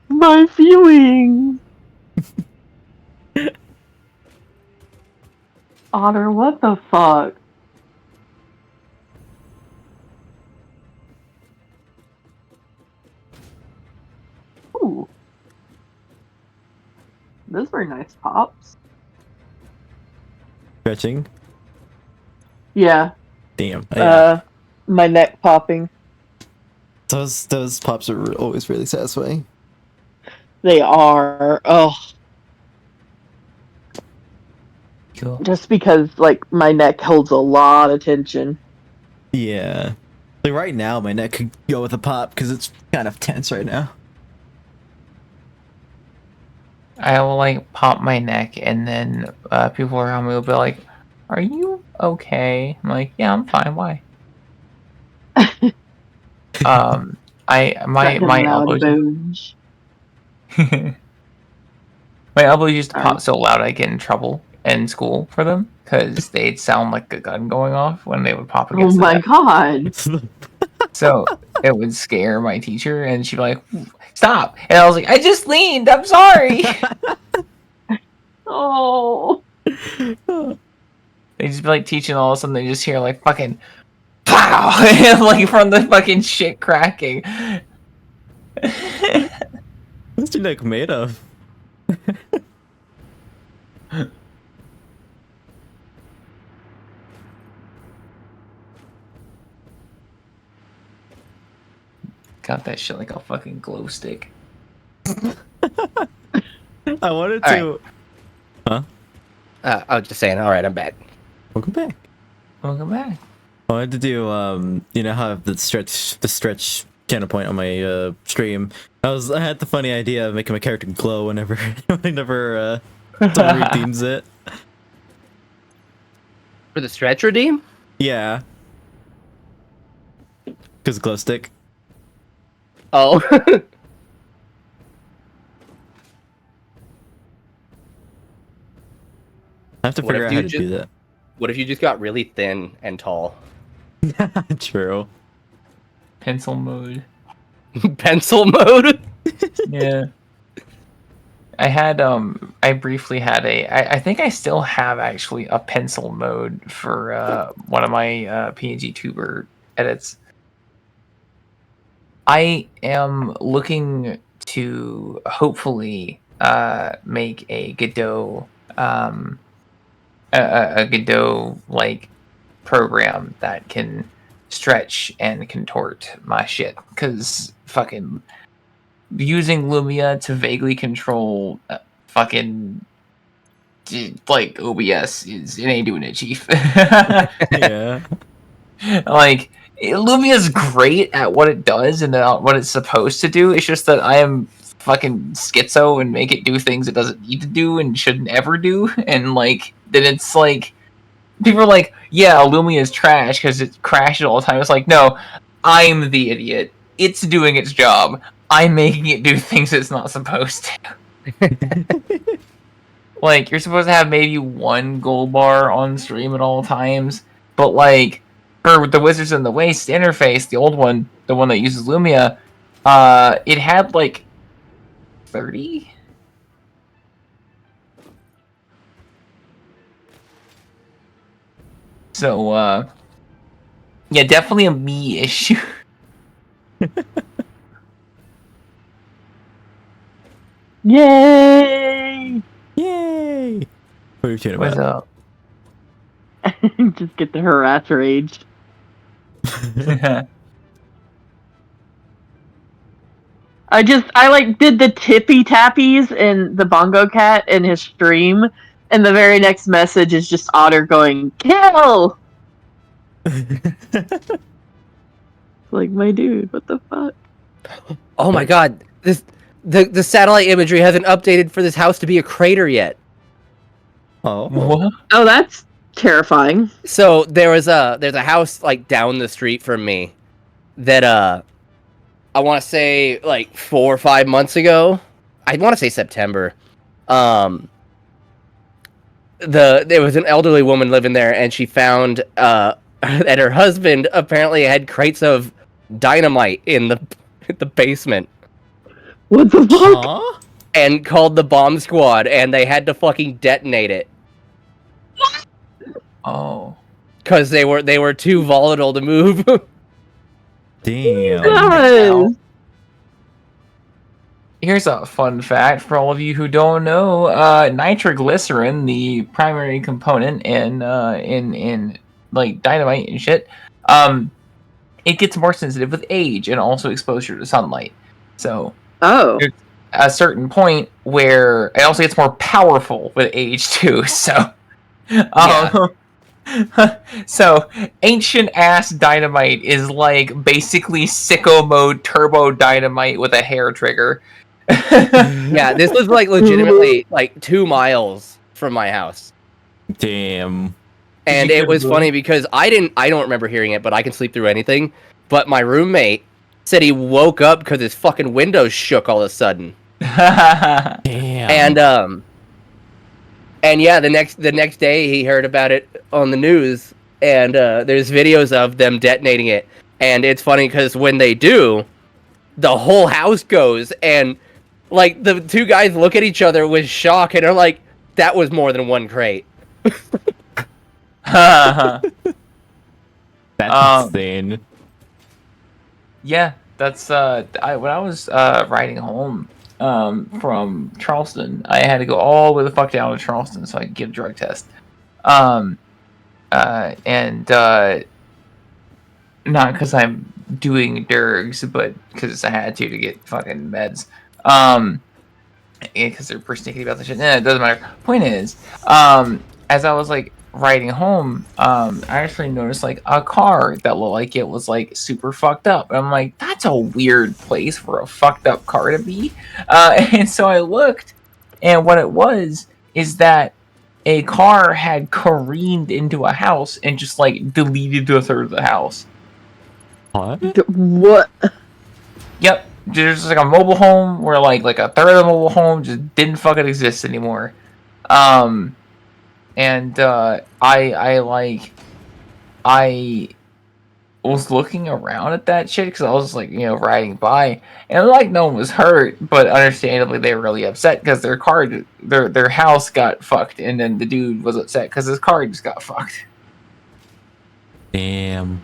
My feelings. Otter, what the fuck? Ooh. Those were nice pops. Stretching. Yeah. Damn. Yeah. My neck popping. Those pops are always really satisfying. They are. Oh. Cool. Just because, like, my neck holds a lot of tension. Yeah. Like right now, my neck could go with a pop because it's kind of tense right now. I will like pop my neck, and then people around me will be like, "Are you okay?" I'm like, "Yeah, I'm fine. Why?" My elbow bones. my elbows used to pop so loud I get in trouble in school for them because they'd sound like a gun going off when they would pop against Oh my god. So it would scare my teacher, and she'd be like, "Stop!" And I was like, "I just leaned. I'm sorry." Oh. They just be like teaching, all of a sudden they just hear like fucking pow, like from the fucking shit cracking. What's your neck made of? Got that shit like a fucking glow stick. I wanted to. Right. Huh? I was just saying. All right, I'm back. Welcome back. Welcome back. I wanted to do you know how the stretch channel point on my stream. I had the funny idea of making my character glow whenever someone redeems it. For the stretch redeem? Yeah. Because glow stick. Oh. I have to figure out how to do that. What if you just got really thin and tall? True. Pencil mode. Pencil mode? Yeah. I briefly had I think I still have actually a pencil mode for one of my PNG tuber edits. I am looking to hopefully make a Godot a Godot like program that can stretch and contort my shit, because fucking using Lumia to vaguely control fucking like OBS it ain't doing it, chief. Yeah. Like Lumia's great at what it does and what it's supposed to do. It's just that I am fucking schizo and make it do things it doesn't need to do and shouldn't ever do. And like then it's like people are like, yeah, Lumia is trash because it crashes all the time. It's like, no, I'm the idiot. It's doing its job. I'm making it do things it's not supposed to. Like, you're supposed to have maybe one gold bar on stream at all times, but like for the Wizards in the Waste interface, the old one, the one that uses Lumia, it had like 30. So, yeah, definitely a me issue. Yay! Yay! What are you chatting What's about? up? Just get the harass rage. I like did the tippy tappies in the bongo cat in his stream, and the very next message is just Otter going, kill! Like, my dude, what the fuck? Oh my god, the satellite imagery hasn't updated for this house to be a crater yet. Oh. What? Oh, that's terrifying. So there's a house like down the street from me that I want to say like 4 or 5 months ago. I want to say September. There was an elderly woman living there, and she found that her husband apparently had crates of dynamite in the basement. What the fuck? Huh? And called the bomb squad, and they had to fucking detonate it Oh. because they were too volatile to move. Damn. Yes. Here's a fun fact for all of you who don't know: nitroglycerin, the primary component in like dynamite and shit, it gets more sensitive with age and also exposure to sunlight. So, Oh. there's a certain point where it also gets more powerful with age too. So, so ancient ass dynamite is like basically sicko mode turbo dynamite with a hair trigger. Yeah, this was like legitimately like 2 miles from my house. Damn. And it was funny because I don't remember hearing it, but I can sleep through anything. But my roommate said he woke up because his fucking windows shook all of a sudden. Damn. And yeah, the next day he heard about it on the news, and there's videos of them detonating it. And it's funny because when they do, the whole house goes, and like the two guys look at each other with shock, and are like, "That was more than one crate." That's insane. Yeah, that's when I was riding home from Charleston, I had to go all the way the fuck down to Charleston so I could get a drug test. And not because I'm doing dergs, but because I had to get fucking meds. Because they're persnickety about the shit. It doesn't matter. Point is, as I was like riding home, I actually noticed like a car that looked like it was like super fucked up. And I'm like, that's a weird place for a fucked up car to be. And so I looked, and what it was is that a car had careened into a house and just like deleted a third of the house. What? What? Yep. There's like a mobile home where like a third of the mobile home just didn't fucking exist anymore. And I was looking around at that shit because I was like, riding by, and like no one was hurt, but understandably they were really upset because their car, their house got fucked, and then the dude was upset because his car just got fucked. Damn.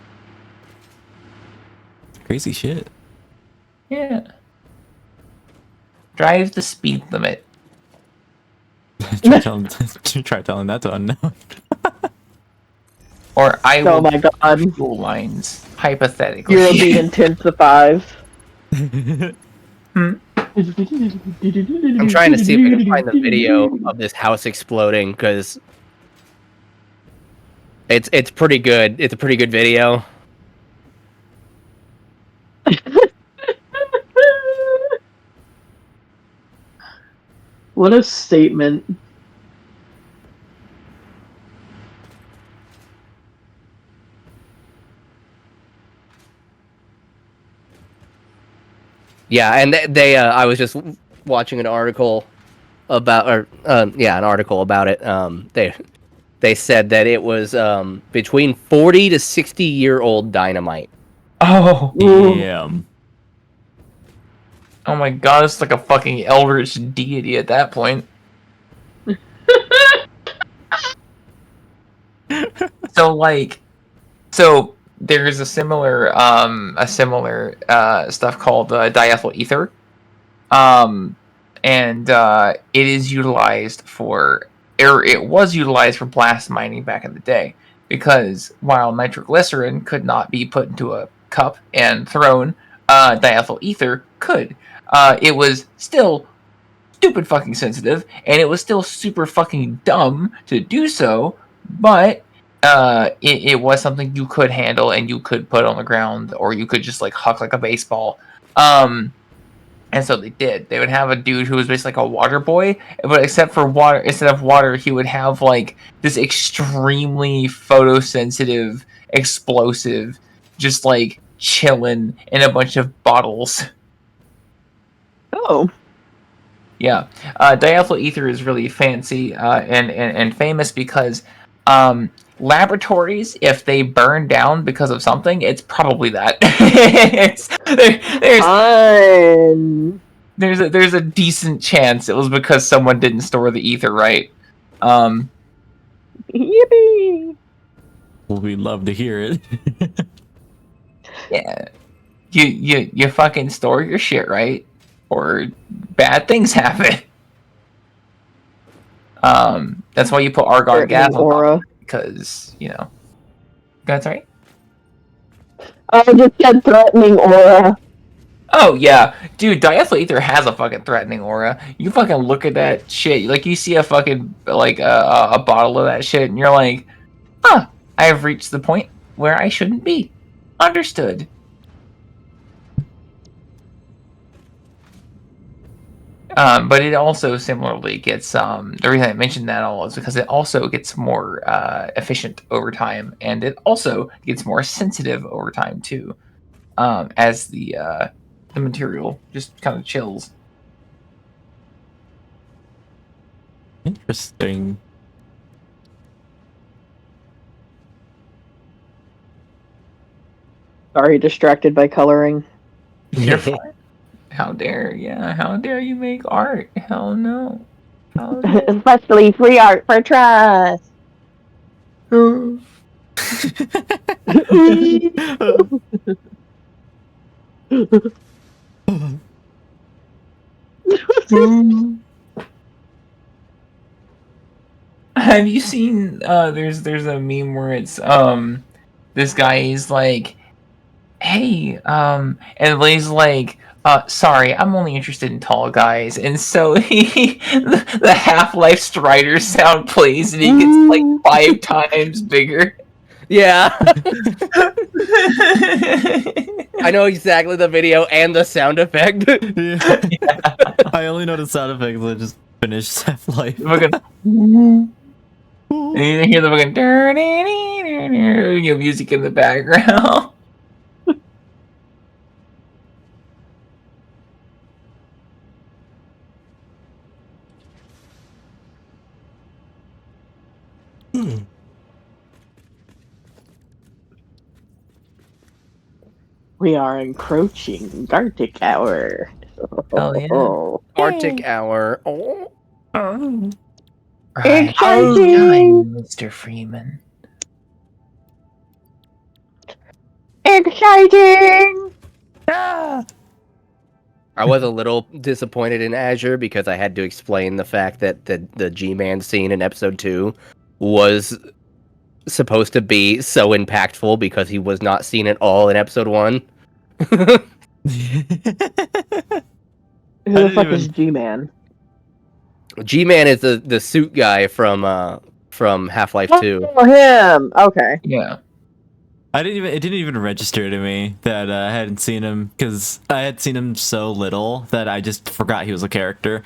Crazy shit. Yeah. Drive the speed limit. try telling that to unknown. Or I will Oh my god. fuel lines, hypothetically. You're being intensified. I'm trying to see if I can find the video of this house exploding because it's pretty good. It's a pretty good video. What a statement. Yeah, and they I was just watching an article about, an article about it. They said that it was between 40 to 60-year-old dynamite. Oh. Damn. Oh my god, it's like a fucking eldritch deity at that point. So there's a similar stuff called diethyl ether, and it is utilized it was utilized for blast mining back in the day, because while nitroglycerin could not be put into a cup and thrown, diethyl ether could. It was still stupid fucking sensitive, and it was still super fucking dumb to do so, but it was something you could handle and you could put on the ground, or you could just like huck like a baseball. And so they did. They would have a dude who was basically like a water boy, but instead of water, he would have like this extremely photosensitive explosive, just like chilling in a bunch of bottles. Oh. Yeah, diethyl ether is really fancy and famous because laboratories, if they burn down because of something, it's probably that. There's a decent chance it was because someone didn't store the ether right. Yippee! Well, we'd love to hear it. Yeah, you fucking store your shit right, or bad things happen. That's why you put argon gas on aura, because that's right. I just said threatening aura. Oh yeah, dude, diethyl ether has a fucking threatening aura. You fucking look at that shit, like you see a fucking like a bottle of that shit, and you're like, huh, I have reached the point where I shouldn't be. Understood. But it also similarly gets the reason I mentioned that all is because it also gets more efficient over time, and it also gets more sensitive over time too, as the material just kind of chills. Interesting. Sorry, distracted by coloring. You're fine. How dare you make art? Hell no. Especially free art for trust. Have you seen there's a meme where it's this guy is like, hey, and Lay's like, sorry, I'm only interested in tall guys, and so the Half-Life Strider sound plays and he gets like 5 times bigger. Yeah. I know exactly the video and the sound effect. Yeah. I only know the sound effects. I just finished Half-Life. And you hear the fucking music in the background. We are encroaching Arctic hour. Hell yeah. Arctic hour. Oh. Right. Exciting! Mr. Freeman. Exciting! Ah! I was a little disappointed in Azure because I had to explain the fact that the G-Man scene in episode 2 was supposed to be so impactful because he was not seen at all in episode 1. Who the fuck is G-Man? G-Man is the suit guy from Half-Life 2. Oh, him! Okay. Yeah. It didn't even register to me that I hadn't seen him, because I had seen him so little that I just forgot he was a character.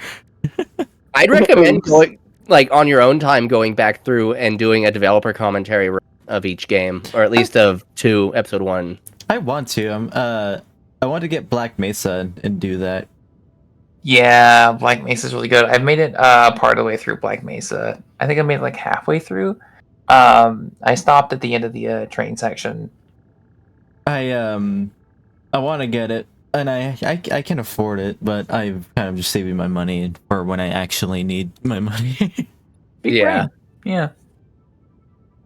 I'd recommend going, like, on your own time, going back through and doing a developer commentary of each game, or at least of episode 1. I want to. I want to get Black Mesa and do that. Yeah, Black Mesa's really good. I've made it part of the way through Black Mesa. I think I made it like halfway through. I stopped at the end of the train section. I want to get it, and I can afford it, but I'm kind of just saving my money for when I actually need my money. Yeah. Yeah.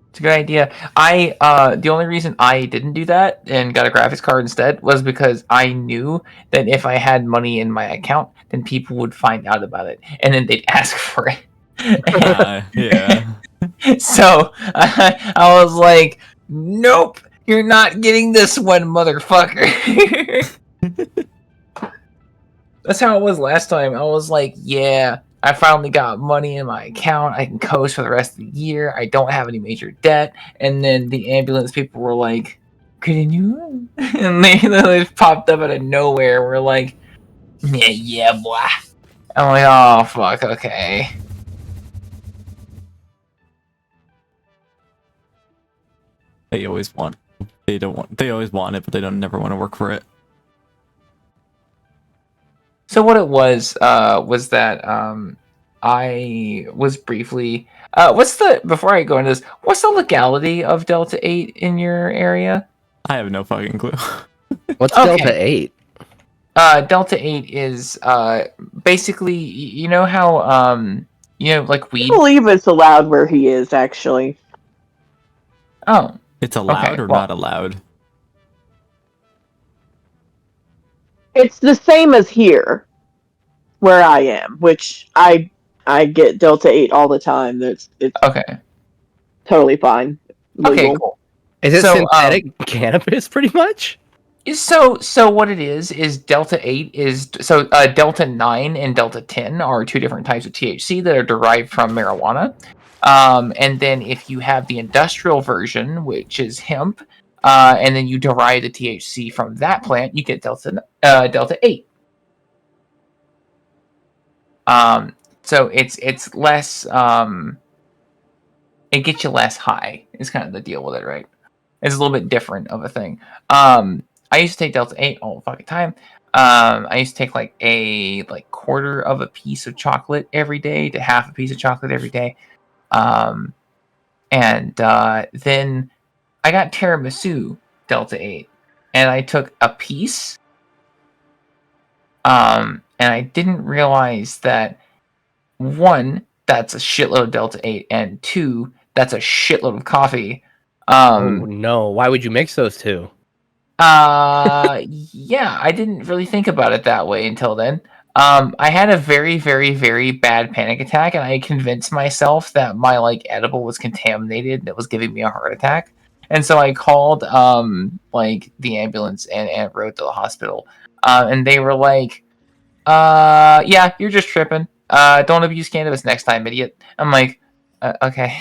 It's a good idea. The only reason I didn't do that and got a graphics card instead was because I knew that if I had money in my account, then people would find out about it, and then they'd ask for it. Yeah. So I was like, nope, you're not getting this one, motherfucker. That's how it was last time. I was like, yeah, I finally got money in my account. I can coast for the rest of the year. I don't have any major debt. And then the ambulance people were like, couldn't you? And they just popped up out of nowhere. We're like, yeah, boy. I'm like, oh, fuck, okay. They always want. They always want it, but they don't never want to work for it. So what it was that I was briefly before I go into this, what's the legality of Delta 8 in your area? I have no fucking clue. What's Okay. Delta 8? Delta 8 is basically, you know how like weed. I believe it's allowed where he is, actually. Oh, It's allowed okay, or well, not allowed? It's the same as here, where I am, which I get Delta 8 all the time. It's okay, totally fine. okay, Legal. cool. Is it So, synthetic cannabis, pretty much? So what it is Delta 8 is Delta 9 and Delta 10 are two different types of THC that are derived from marijuana. And then if you have the industrial version, which is hemp, and then you derive the THC from that plant, you get Delta 8. So it's less it gets you less high. Is kind of the deal with it, right? It's a little bit different of a thing. I used to take Delta 8 all the fucking time. I used to take like a quarter of a piece of chocolate every day to half a piece of chocolate every day. And then I got tiramisu Delta 8, and I took a piece. And I didn't realize that one, that's a shitload of Delta 8, and two, that's a shitload of coffee. Oh no! Why would you mix those two? Yeah, I didn't really think about it that way until then. I had a very, very, very bad panic attack, and I convinced myself that my edible was contaminated and it was giving me a heart attack. And so I called the ambulance and rode to the hospital. And they were like, yeah, you're just tripping. Don't abuse cannabis next time, idiot. I'm like, okay.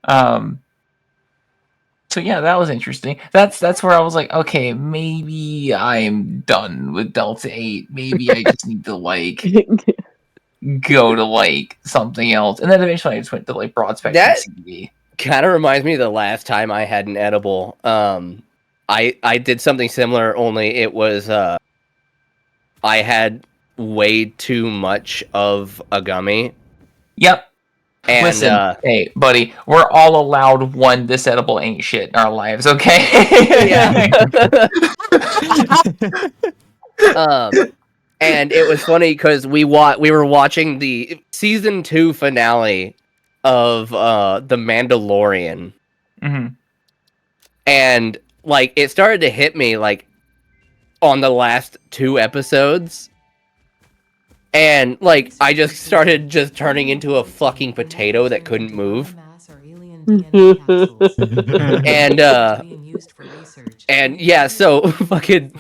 um So yeah, that was interesting. That's where I was like, okay, maybe I'm done with Delta 8. Maybe I just need to go to something else. And then eventually I just went to broad spectrum That CBD. kind of reminds me of the last time I had an edible. I did something similar, only it was I had way too much of a gummy. Yep. And Listen, hey, buddy, we're all allowed one this edible ain't shit in our lives, okay? yeah. And it was funny because we were watching the season 2 finale of The Mandalorian. Mm-hmm. And it started to hit me on the last 2 episodes. And I just started turning into a fucking potato that couldn't move. And yeah, so fucking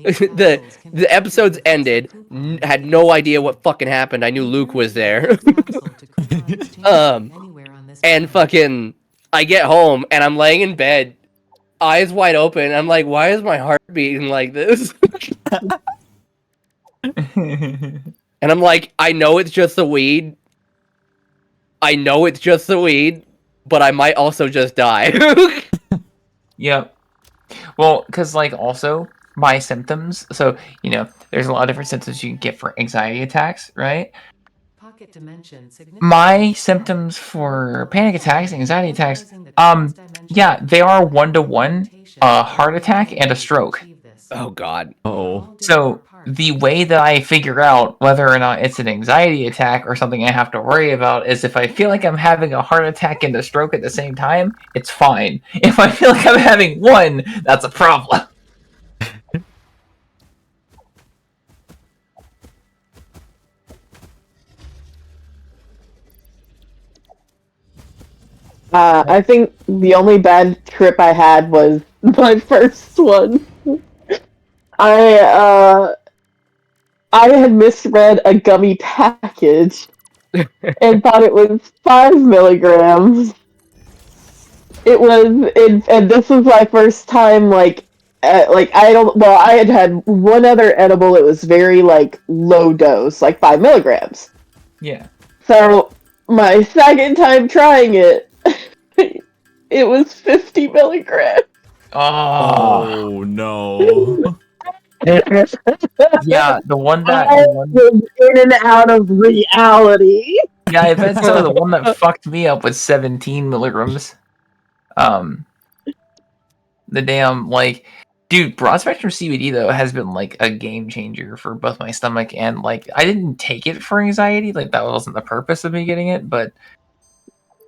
the episodes ended. Had no idea what fucking happened. I knew Luke was there. And fucking I get home and I'm laying in bed, eyes wide open. I'm like, why is my heart beating like this? And I'm like, I know it's just the weed. But I might also just die. Yep. Well, because also my symptoms. So there's a lot of different symptoms you can get for anxiety attacks, right? My symptoms for panic attacks, anxiety attacks, yeah, they are 1-to-1, a heart attack and a stroke. Oh God. Oh. So the way that I figure out whether or not it's an anxiety attack or something I have to worry about is if I feel like I'm having a heart attack and a stroke at the same time, it's fine. If I feel like I'm having one, that's a problem. I think the only bad trip I had was my first one. I had misread a gummy package and thought it was 5 milligrams. It was, and this was my first time, I had one other edible. It was very, low dose, 5 milligrams. Yeah. So, my second time trying it, it was 50 milligrams. Oh. no. Yeah, the one that I was in and out of reality. Yeah, I bet so. The one that fucked me up was 17 milligrams. The damn dude, broad spectrum CBD though has been a game changer for both my stomach and I didn't take it for anxiety. That wasn't the purpose of me getting it, but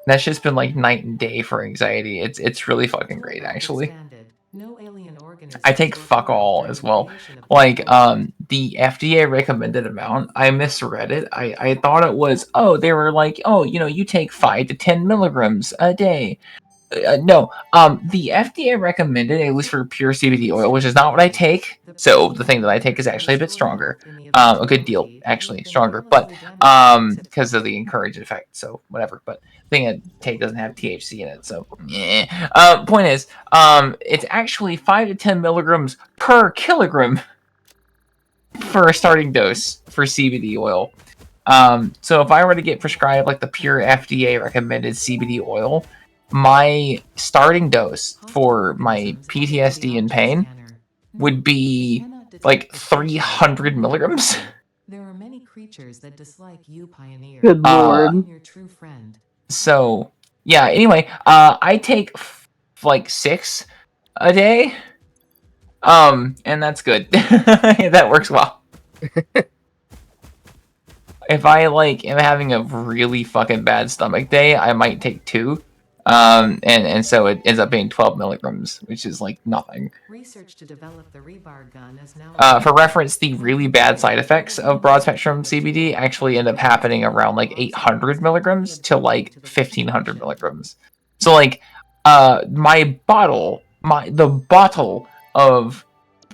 that's just been night and day for anxiety. It's really fucking great actually. I take fuck all as well. The FDA recommended amount, I misread it. I thought it was, they were you take 5 to 10 milligrams a day. No, the FDA recommended, at least for pure CBD oil, which is not what I take. So the thing that I take is actually a bit stronger. A good deal, actually, stronger. But, because of the encouraged effect. So, whatever. But the thing I take doesn't have THC in it. So, yeah. Point is, it's actually 5 to 10 milligrams per kilogram for a starting dose for CBD oil. So if I were to get prescribed the pure FDA recommended CBD oil, my starting dose for my PTSD and pain would be 300 milligrams. There are many creatures that dislike you, Pioneer. Good lord. Your true friend. So yeah. Anyway, I take 6 a day. And that's good. That works well. If I am having a really fucking bad stomach day, I might take 2. And so it ends up being 12 milligrams, which is nothing. Research to develop the rebar gun is now For reference, the really bad side effects of broad spectrum CBD actually end up happening around 800 milligrams to 1500 milligrams. So the bottle of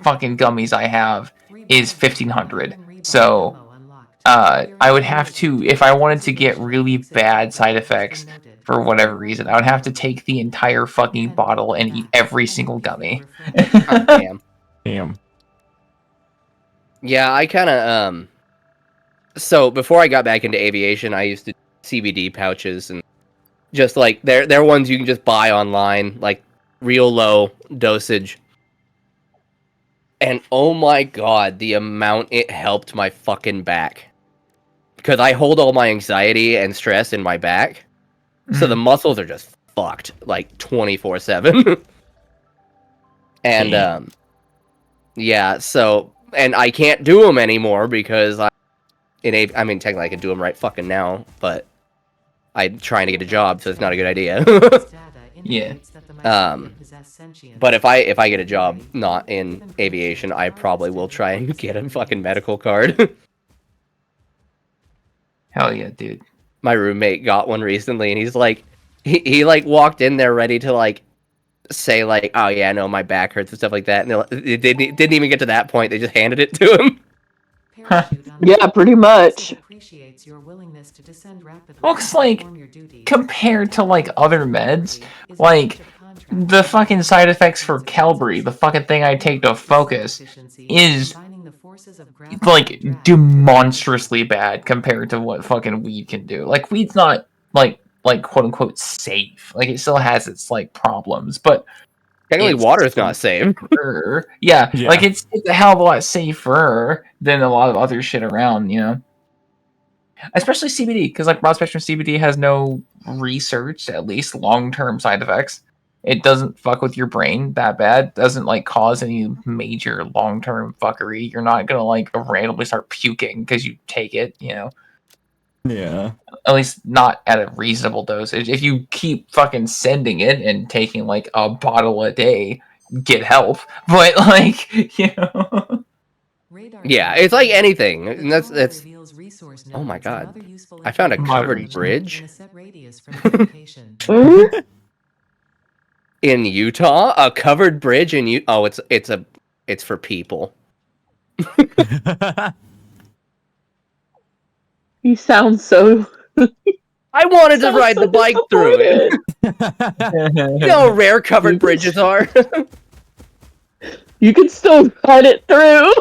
fucking gummies I have is 1500. So I would have to, if I wanted to get really bad side effects for whatever reason, I would have to take the entire fucking bottle and eat every single gummy. Damn. Damn. Yeah, I kind of so before I got back into aviation, I used to do CBD pouches and just they're ones you can just buy online, real low dosage. And oh my god, the amount it helped my fucking back. Because I hold all my anxiety and stress in my back. So the muscles are just fucked 24/7. And yeah, so and I can't do them anymore because technically I can do them right fucking now, but I'm trying to get a job, so it's not a good idea. Yeah. But if I get a job not in aviation, I probably will try and get a fucking medical card. Hell yeah, dude. My roommate got one recently, and he's he walked in there ready to say oh yeah, no, my back hurts and stuff like that, and they didn't even get to that point. They just handed it to him. Yeah, pretty much. Well, cause compared to other meds, the fucking side effects for Calvary, the fucking thing I take to focus, is demonstrously bad compared to what fucking weed can do. Weed's not quote unquote safe. It still has its problems, but technically water's not safe. Yeah, it's a hell of a lot safer than a lot of other shit around, especially CBD, because broad spectrum CBD has no research, at least long-term side effects. It doesn't fuck with your brain that bad. Doesn't cause any major long-term fuckery. You're not gonna randomly start puking because you take it, Yeah. At least not at a reasonable dosage. If you keep fucking sending it and taking a bottle a day, get help. But Yeah, it's like anything, and that's. Oh my god, I found a covered bridge in Utah. A covered bridge in Oh, it's for people. You sound so. I wanted to ride the bike through it. You know how rare covered bridges are. You could still ride it through.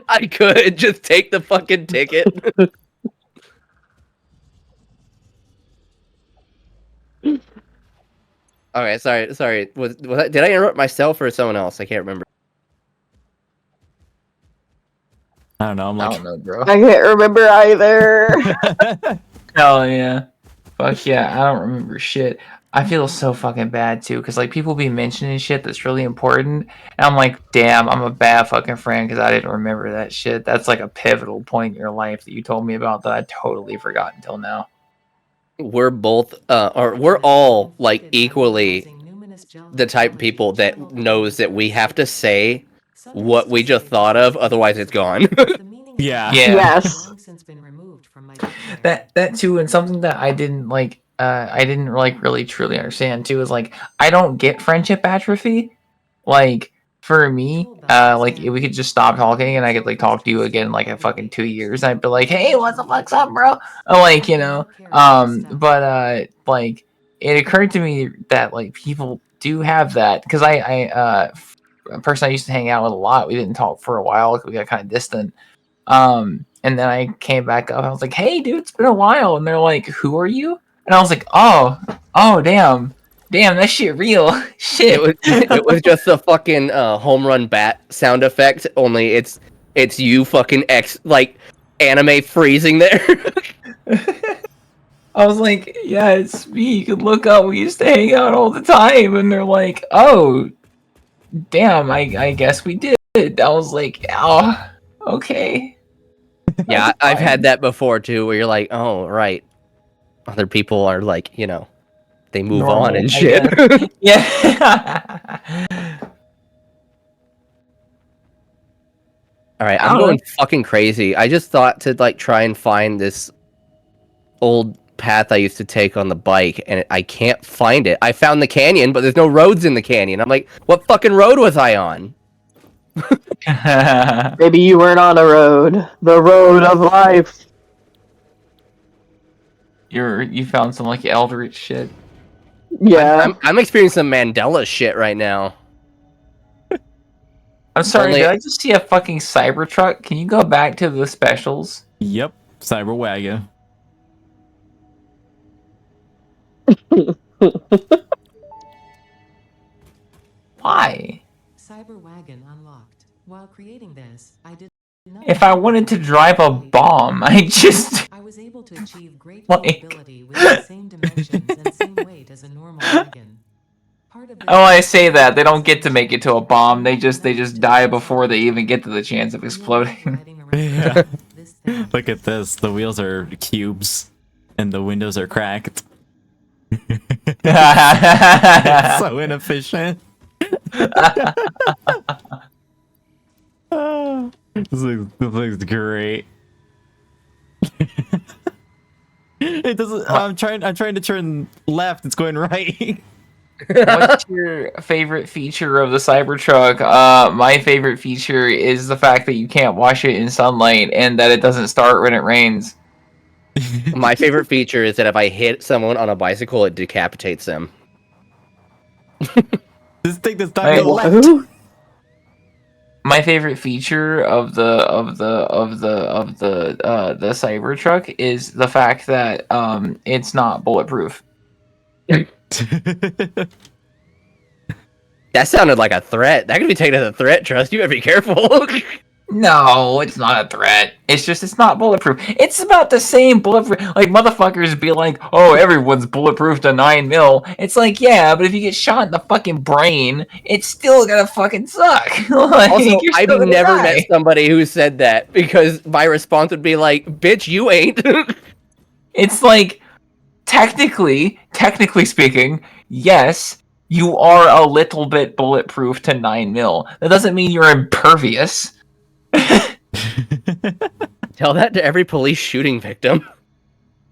I could just take the fucking ticket. Okay, sorry. Was that, did I interrupt myself or someone else? I can't remember. I don't know. I don't know, bro. I can't remember either. Hell yeah. Fuck yeah, I don't remember shit. I feel so fucking bad too, because like people be mentioning shit that's really important, and I'm like, damn, I'm a bad fucking friend because I didn't remember that shit. That's like a pivotal point in your life that you told me about that I totally forgot until now. We're both, or we're all like equally the type of people that knows that we have to say what we just thought of, otherwise it's gone. Yeah. Yes. That too, and something that I didn't like really truly understand too is like I don't get friendship atrophy. Like for me, like if we could just stop talking and I could like talk to you again in like a fucking 2 years, I'd be like, hey, what the fuck's up, bro? Like, you know. But like it occurred to me that like people do have that because a person I used to hang out with a lot, we didn't talk for a while, we got kind of distant. And then I came back up. I was like, "Hey, dude, it's been a while." And they're like, "Who are you?" And I was like, "Oh, damn, that shit real, shit." It was just a fucking home run bat sound effect. Only it's you fucking like anime freezing there. I was like, "Yeah, it's me. You can look up. We used to hang out all the time." And they're like, "Oh, damn. I guess we did." I was like, "Oh, okay." Yeah, I've had that before too, where you're like, oh, right. Other people are like, you know, they move Normal, on and I shit. guess. Yeah. Alright, I I'm don't going know. fucking crazy. I just thought to like try and find this old path I used to take on the bike, and I can't find it. I found the canyon, but there's no roads in the canyon. I'm like, what fucking road was I on? Maybe you weren't on a road. The road of life. You found some like eldritch shit. Yeah. I'm experiencing some Mandela shit right now. I'm sorry, Only- did I just see a fucking Cybertruck? Can you go back to the specials? Yep. Cyber wagon. Why? Cyberwagon unlocked. While creating this, I did not. If I wanted to drive a bomb, I was able to achieve great Like- capability with the same dimensions and same weight as a normal wagon. Oh, I say that they don't get to make it to a bomb. They just die before they even get to the chance of exploding. Yeah. Look at this. The wheels are cubes, and the windows are cracked. It's so inefficient. This looks great. It doesn't. I'm trying to turn left. It's going right. What's your favorite feature of the Cybertruck? My favorite feature is the fact that you can't wash it in sunlight and that it doesn't start when it rains. My favorite feature is that if I hit someone on a bicycle, it decapitates them. This thing does not Hey, go left. My favorite feature of the Cybertruck is the fact that it's not bulletproof. That sounded like a threat. That could be taken as a threat, Trust. You better be careful. No, it's not a threat. It's just it's not bulletproof. It's about the same bulletproof. Like motherfuckers be like, "Oh, everyone's bulletproof to 9 mil." It's like, yeah, but if you get shot in the fucking brain, it's still gonna fucking suck. Like, Also, you're I've still gonna never die. met somebody who said that because my response would be like, "Bitch, you ain't." It's like technically speaking, yes, You are a little bit bulletproof to 9mm. That doesn't mean you're impervious. Tell that to every police shooting victim.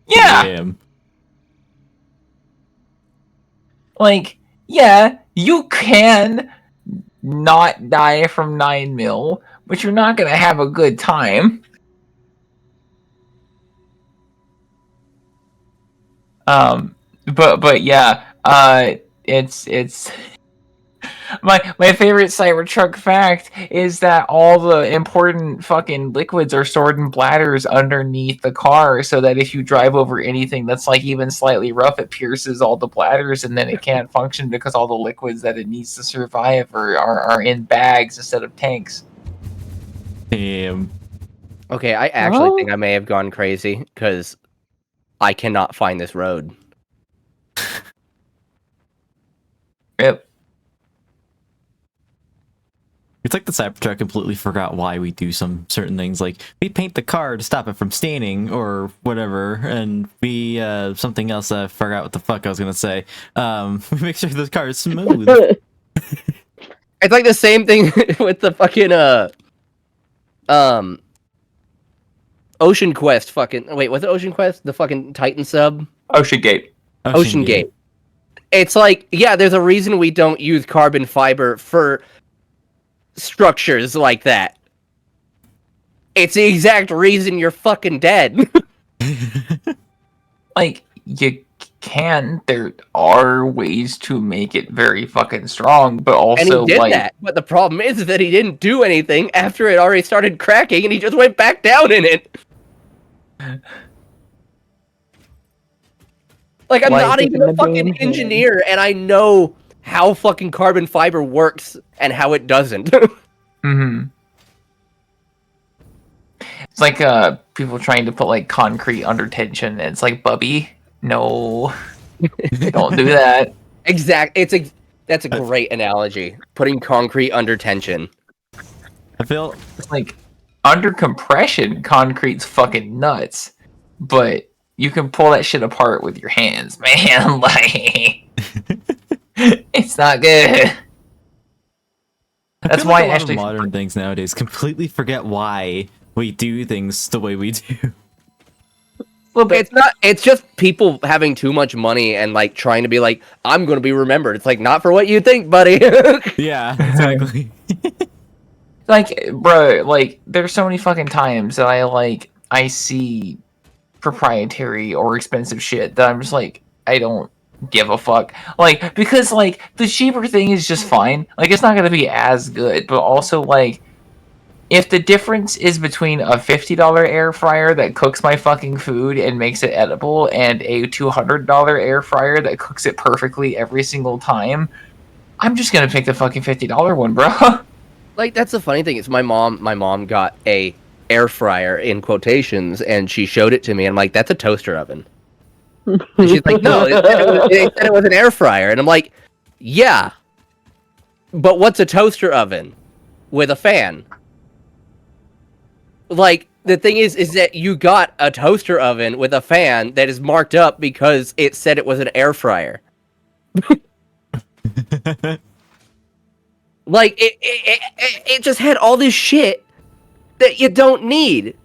Yeah. Damn. Like, yeah, you can not die from 9mm, but you're not gonna have a good time. But yeah, it's my favorite Cybertruck fact is that all the important fucking liquids are stored in bladders underneath the car, so that if you drive over anything that's like even slightly rough, it pierces all the bladders, and then it can't function because all the liquids that it needs to survive are in bags instead of tanks. Damn. Okay, I actually think I may have gone crazy because I cannot find this road. Yep. It's like the Cybertruck completely forgot why we do some certain things. Like, we paint the car to stop it from staining or whatever, and we, something else, I forgot what the fuck I was gonna say. We make sure the car is smooth. It's like the same thing with the fucking, Ocean Quest fucking... Wait, was it Ocean Quest? The fucking Titan sub? Ocean Gate. Ocean Gate. It's like, yeah, there's a reason we don't use carbon fiber for structures like that. It's the exact reason you're fucking dead. Like, you can. There are ways to make it very fucking strong, but also, and he did like... that. But the problem is that he didn't do anything after it already started cracking, and he just went back down in it. Like, I'm not even a fucking engineer, and I know how fucking carbon fiber works and how it doesn't. Mm-hmm. It's like people trying to put like concrete under tension. It's like, Bubby, no, don't do that. That's a great analogy. Putting concrete under tension. I feel it's like under compression, concrete's fucking nuts, but you can pull that shit apart with your hands, man. Like, it's not good. That's why a lot actually of modern things nowadays completely forget why we do things the way we do. It's just people having too much money and like trying to be like, I'm gonna be remembered. It's like, not for what you think, buddy. Yeah, exactly. Like, bro, like, there's so many fucking times that I see proprietary or expensive shit that I'm just like, I don't give a fuck. Like, because, like, the cheaper thing is just fine. Like, it's not gonna be as good, but also, like, if the difference is between a $50 air fryer that cooks my fucking food and makes it edible and a $200 air fryer that cooks it perfectly every single time, I'm just gonna pick the fucking $50 one, bro. Like, that's the funny thing is my mom got a air fryer in quotations and she showed it to me and I'm like, that's a toaster oven. And she's like, no, they said it was an air fryer. And I'm like, yeah, but what's a toaster oven with a fan? Like, the thing is that you got a toaster oven with a fan that is marked up because it said it was an air fryer. Like, it just had all this shit that you don't need.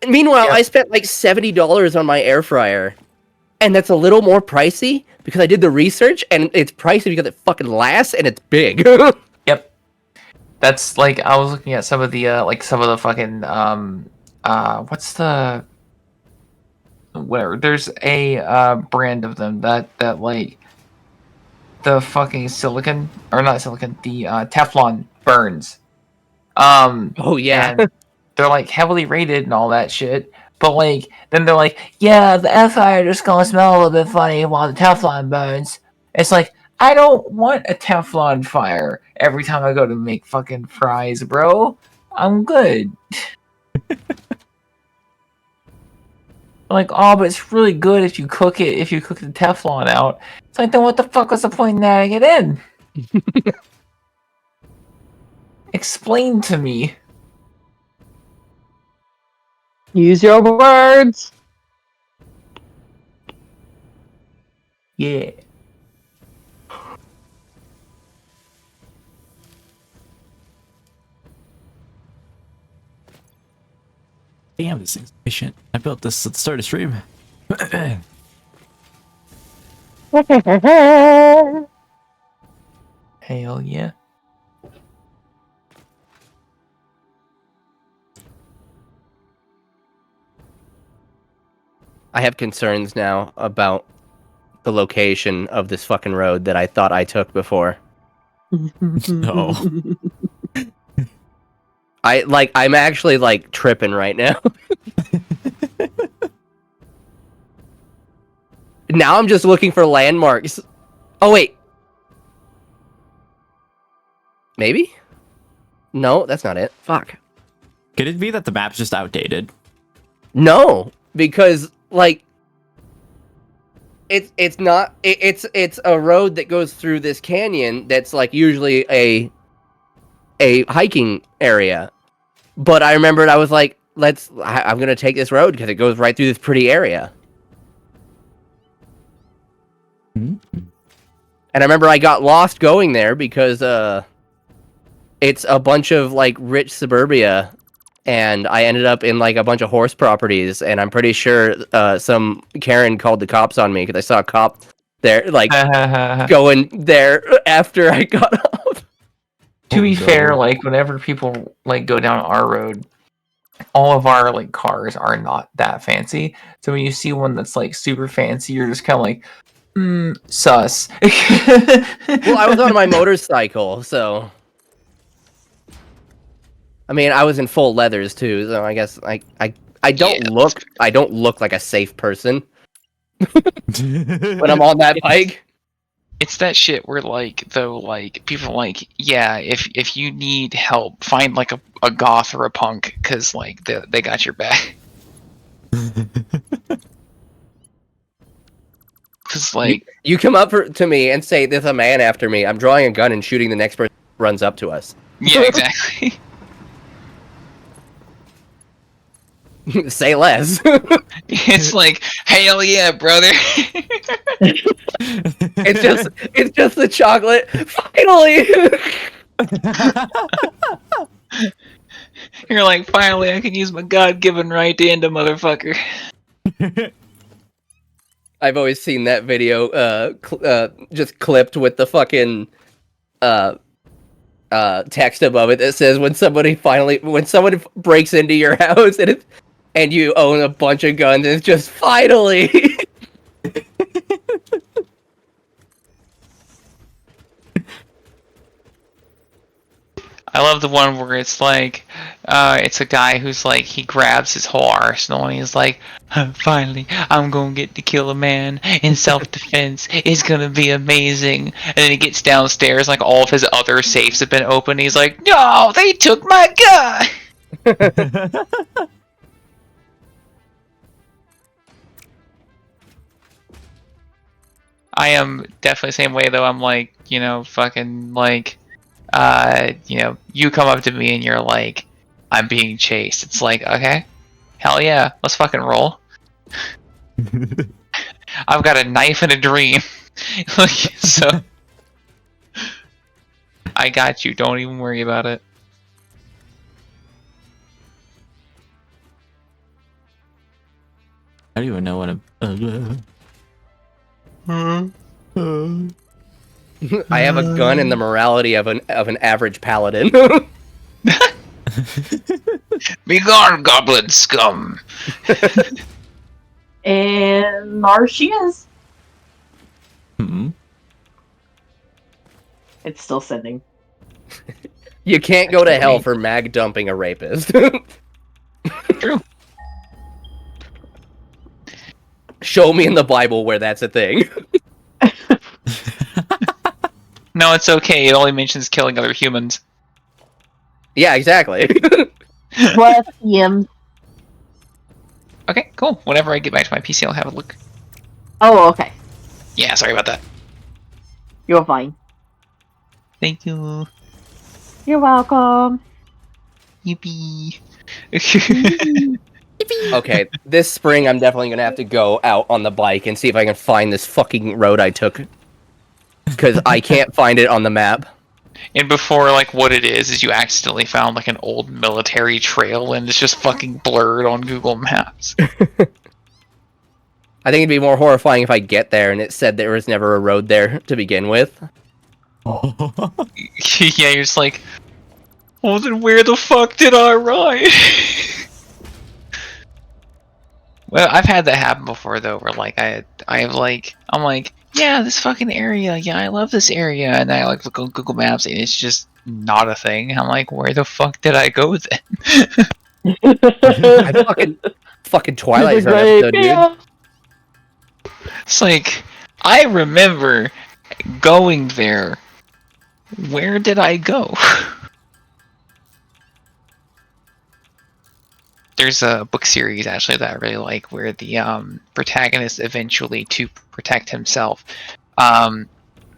And meanwhile, I spent like $70 on my air fryer. And that's a little more pricey because I did the research, and it's pricey because it fucking lasts and it's big. Yep. That's like, I was looking at some of the fucking what's the whatever. There's a brand of them that like the fucking silicon, or not silicon, the Teflon burns. Oh yeah. And they're like heavily rated and all that shit. But like, then they're like, yeah, the air fryer just gonna smell a little bit funny while the Teflon burns. It's like, I don't want a Teflon fire every time I go to make fucking fries, bro. I'm good. Like, oh, but it's really good if you cook the Teflon out. It's like, then what the fuck was the point in adding it in? Explain to me. Use your words. Yeah. Damn, this thing's efficient. I built this at the start of stream. Hell yeah. I have concerns now about the location of this fucking road that I thought I took before. No. I'm actually like tripping right now. Now I'm just looking for landmarks. Oh wait. Maybe? No, that's not it. Fuck. Could it be that the map's just outdated? No, because like it's not it's a road that goes through this canyon that's like usually a hiking area. But I remembered I was like, I'm gonna take this road because it goes right through this pretty area. Mm-hmm. And I remember I got lost going there because it's a bunch of like rich suburbia, and I ended up in like a bunch of horse properties, and I'm pretty sure some Karen called the cops on me because I saw a cop there like going there after I got off. To be fair, like whenever people like go down our road, all of our like cars are not that fancy. So when you see one that's like super fancy, you're just kind of like, sus. Well, I was on my motorcycle, so I mean, I was in full leathers too, so I guess I don't look like a safe person when I'm on that bike. It's that shit where like though like people are like, yeah, if you need help, find like a goth or a punk because like they got your back. Because like you come up to me and say there's a man after me, I'm drawing a gun and shooting the next person who runs up to us. Yeah, exactly. Say less. It's like, hell yeah, brother. it's just the chocolate. Finally. You're like, finally, I can use my God-given right to end a motherfucker. I've always seen that video, just clipped with the fucking text above it that says when someone breaks into your house and you own a bunch of guns, it's just finally. I love the one where it's like, it's a guy who's like, he grabs his whole arsenal and he's like, finally, I'm gonna get to kill a man in self-defense. It's gonna be amazing. And then he gets downstairs, like all of his other safes have been opened. He's like, no, they took my gun! I am definitely the same way though. I'm like, fucking like, you come up to me and you're like, I'm being chased. It's like, okay, hell yeah, let's fucking roll. I've got a knife and a dream. So I got you. Don't even worry about it. I don't even know what I have a gun and the morality of an average paladin. Be gone, goblin scum! And there she is. It's still sending. You can't go to hell for mag dumping a rapist. True. Show me in the Bible where that's a thing. No, it's okay. It only mentions killing other humans. Yeah, exactly. Bless him. Okay, cool. Whenever I get back to my PC, I'll have a look. Oh, okay. Yeah, sorry about that. You're fine. Thank you. You're welcome. Yippee. Okay, this spring I'm definitely gonna have to go out on the bike and see if I can find this fucking road I took. Because I can't find it on the map. And before, like, what it is you accidentally found like an old military trail and it's just fucking blurred on Google Maps. I think it'd be more horrifying if I get there and it said there was never a road there to begin with. Yeah, you're just like, well, then where the fuck did I ride? Well, I've had that happen before though, where like I'm like, yeah, this fucking area, yeah, I love this area, and I like look on Google Maps and it's just not a thing. I'm like, where the fuck did I go then? I fucking Twilight Zone episode, dude. It's like, I remember going there. Where did I go? There's a book series actually that I really like where the protagonist eventually, to protect himself,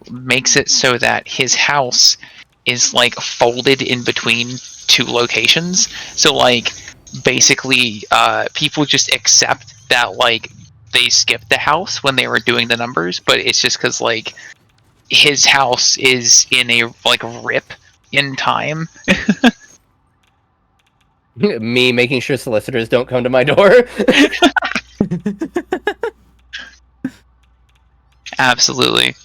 makes it so that his house is like folded in between two locations. So like basically people just accept that like they skipped the house when they were doing the numbers, but it's just because like his house is in a like rip in time. Me making sure solicitors don't come to my door. Absolutely.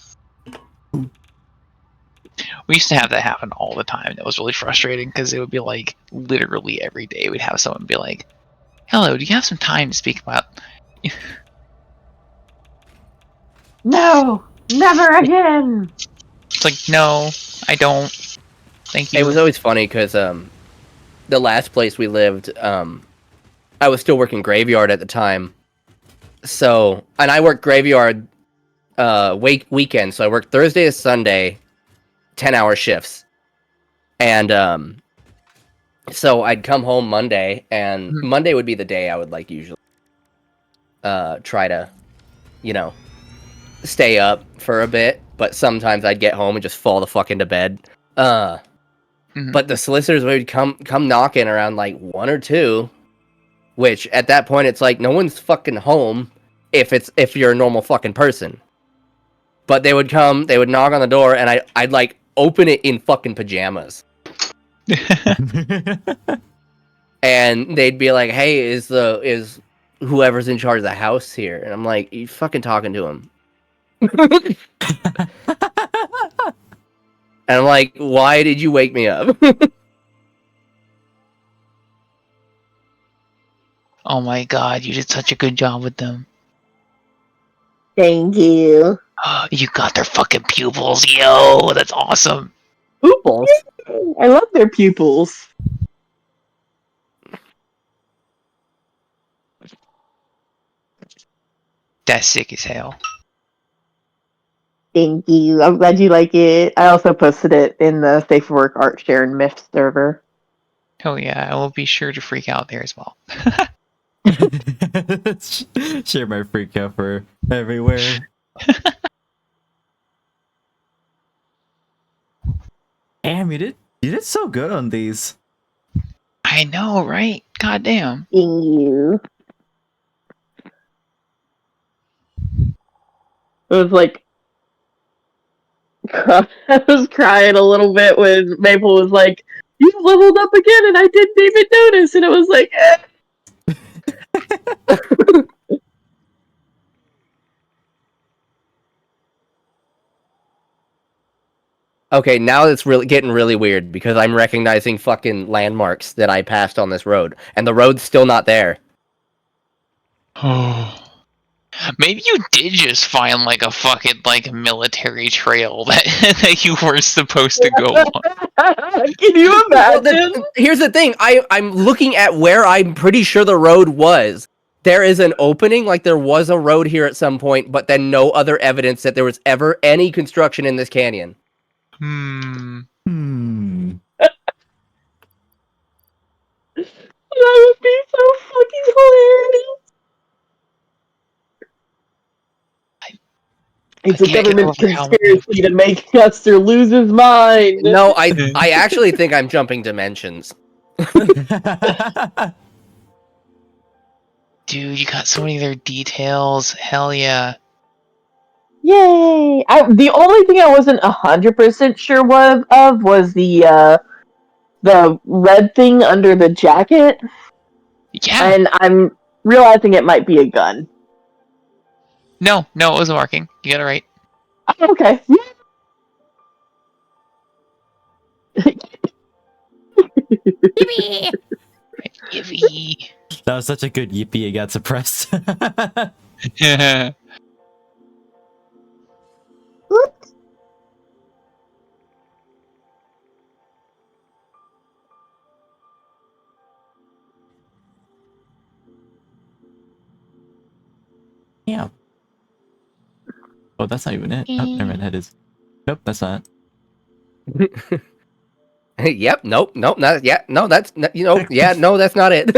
We used to have that happen all the time. That was really frustrating because it would be like literally every day we'd have someone be like, hello, do you have some time to speak about? No, never again. It's like, no, I don't. Thank you. It was always funny because the last place we lived, I was still working graveyard at the time. So, and I worked graveyard weekend, so I worked Thursday to Sunday, 10-hour shifts. And so I'd come home Monday, and Monday would be the day I would like usually try to, you know, stay up for a bit, but sometimes I'd get home and just fall the fuck into bed. But the solicitors would come knocking around like 1 or 2, which at that point it's like no one's fucking home if you're a normal fucking person. But they would knock on the door, and I'd like open it in fucking pajamas. And they'd be like, "Hey, is whoever's in charge of the house here?" And I'm like, "You fucking talking to him?" And I'm like, why did you wake me up? Oh my god, you did such a good job with them. Thank you. You got their fucking pupils, yo! That's awesome. Pupils? I love their pupils. That's sick as hell. Thank you. I'm glad you like it. I also posted it in the Safe for Work Art Share and Myth server. Oh yeah, I will be sure to freak out there as well. Share my freak out for everywhere. Damn, you did so good on these. I know, right? God damn. Thank you. It was like I was crying a little bit when Maple was like, "You've leveled up again," and I didn't even notice, and it was like, Okay, now it's really getting really weird because I'm recognizing fucking landmarks that I passed on this road, and the road's still not there. Oh. Maybe you did just find like a fucking like military trail that you were supposed to go on. Can you imagine? Well, here's the thing. I'm looking at where I'm pretty sure the road was. There is an opening, like there was a road here at some point, but then no other evidence that there was ever any construction in this canyon. Hmm. That would be so fucking hilarious. It's a government conspiracy to make Custer lose his mind. No, I actually think I'm jumping dimensions. Dude, you got so many of their details. Hell yeah. Yay! The only thing I wasn't 100% sure of was the red thing under the jacket, Yeah. and I'm realizing it might be a gun. No, it wasn't working. You got it right. Okay. Yippee! Yippee. That was such a good yippee, it got suppressed. Yeah. Oh, that's not even it. Oh, never mind, that is. Nope, that's not. Yep. Nope. Not. Yeah. No. That's. Yeah. No. That's not it.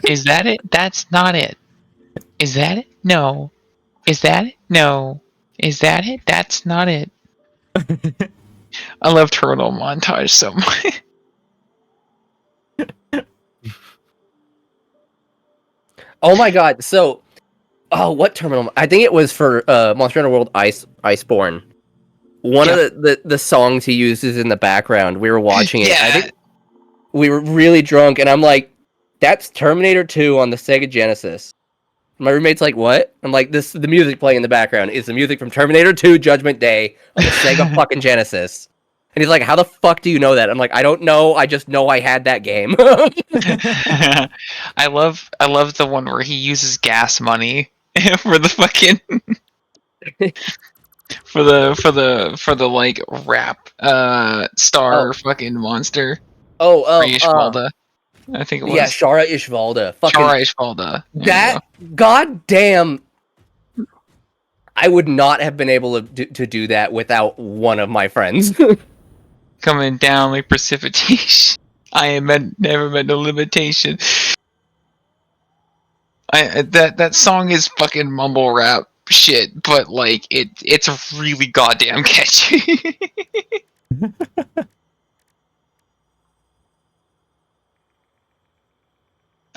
Is that it? That's not it. Is that it? No. Is that it? No. Is that it? That's not it. I love Turtle montage so much. Oh my god. So, what terminal? I think it was for Monster Hunter World Iceborne. One of the songs he uses in the background. We were watching it. Yeah. I think we were really drunk, and I'm like, "That's Terminator 2 on the Sega Genesis." My roommate's like, "What?" I'm like, the music playing in the background is the music from Terminator 2 Judgment Day on the Sega fucking Genesis." And he's like, "How the fuck do you know that?" I'm like, "I don't know. I just know I had that game." I love the one where he uses gas money for the fucking for the like rap star fucking monster. Ishvalda, I think it was. Yeah, Shara Ishvalda. Shara Ishvalda. That goddamn. I would not have been able to do that without one of my friends. Coming down like precipitation. I am never met no limitation. That song is fucking mumble rap shit, but like it's really goddamn catchy.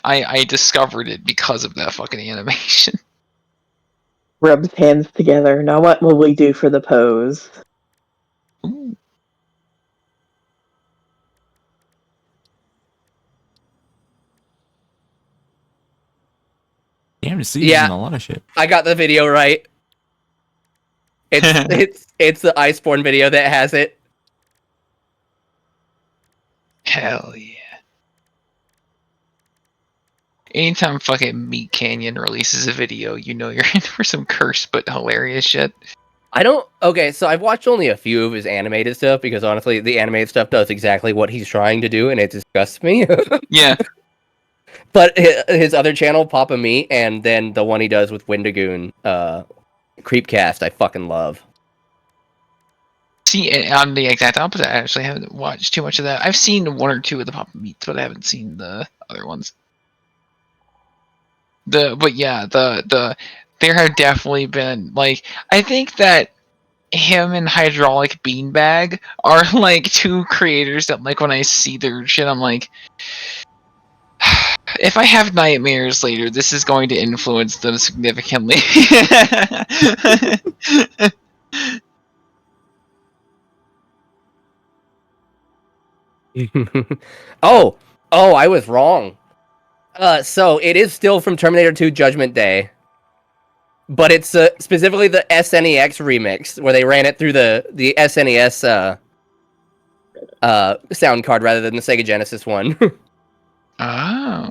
I discovered it because of that fucking animation. Rubs hands together. Now what will we do for the pose? Ooh. Damn, to see using a lot of shit. I got the video right. It's the Iceborne video that has it. Hell yeah. Anytime fucking Meat Canyon releases a video, you know you're in for some cursed but hilarious shit. Okay, so I've watched only a few of his animated stuff because honestly, the animated stuff does exactly what he's trying to do and it disgusts me. Yeah. But his other channel, Papa Meat, and then the one he does with Windigoon, Creepcast, I fucking love. See, I'm the exact opposite. I actually haven't watched too much of that. I've seen one or two of the Papa Meats, but I haven't seen the other ones. There have definitely been like I think that him and Hydraulic Beanbag are like two creators that like when I see their shit, I'm like, if I have nightmares later, this is going to influence them significantly. Oh, I was wrong. So it is still from Terminator 2 Judgment Day. But it's specifically the SNEX remix, where they ran it through the SNES sound card rather than the Sega Genesis one. Oh.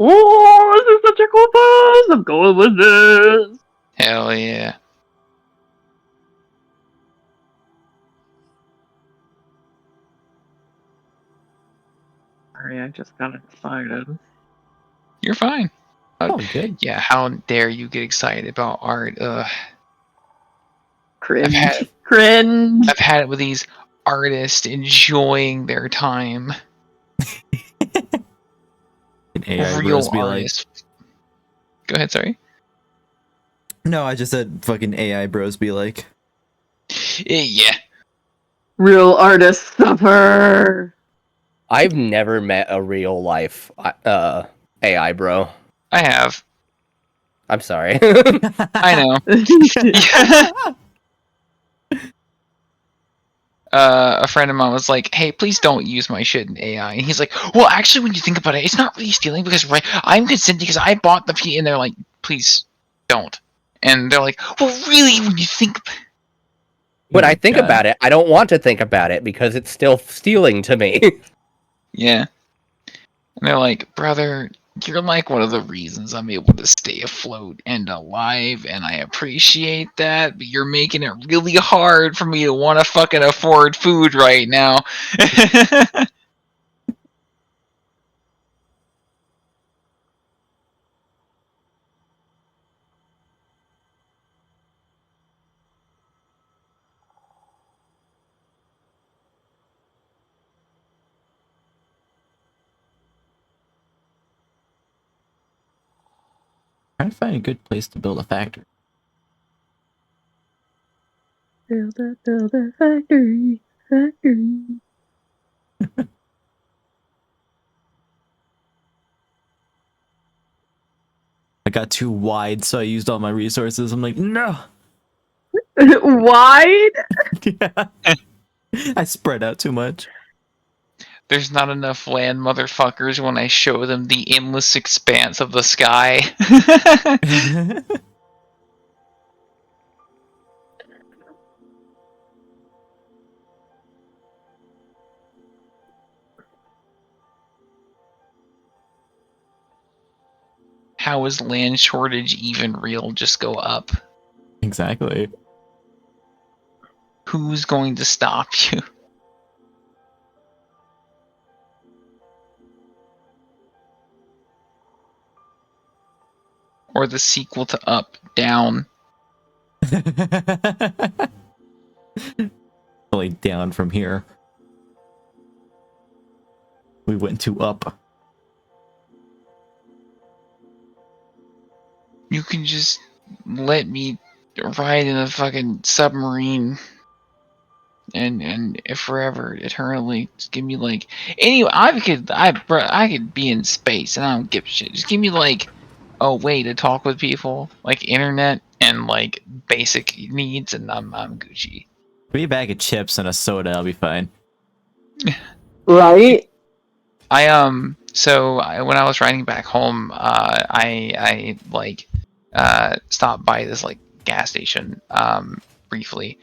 Oh, this is such a cool pose! I'm going with this! Hell yeah. Sorry, I just got excited. You're fine. Oh, good. Yeah, how dare you get excited about art? Cringe. Cringe! I've had it with these artists enjoying their time. An AI Real bros be artists. Go ahead, sorry. No, I just said fucking AI bros be like. Yeah. Real artists suffer! I've never met a real life AI bro. I have. I'm sorry. I know. A friend of mine was like, "Hey, please don't use my shit in AI." And he's like, "Well, actually, when you think about it, it's not really stealing because I'm consenting because I bought the P." And they're like, "Please don't." And they're like, "Well, really, when you think." When I think about it, I don't want to think about it because it's still stealing to me. Yeah. And they're like, "Brother, you're like one of the reasons I'm able to stay afloat and alive, and I appreciate that, but you're making it really hard for me to want to fucking afford food right now." Trying to find a good place to build a factory. Build a factory. I got too wide, so I used all my resources. I'm like, no. Wide? Yeah. I spread out too much. There's not enough land, motherfuckers, when I show them the endless expanse of the sky. How is land shortage even real? Just go up. Exactly. Who's going to stop you? Or the sequel to Up, Down. Only down from here. We went to up. You can just let me ride in a fucking submarine and forever, eternally. Just give me like anyway. I could be in space and I don't give a shit. Just give me like a way to talk with people, like internet and like basic needs, and I'm Gucci. Give me a bag of chips and a soda. I'll be fine. Right? When I was riding back home, I stopped by this like gas station briefly,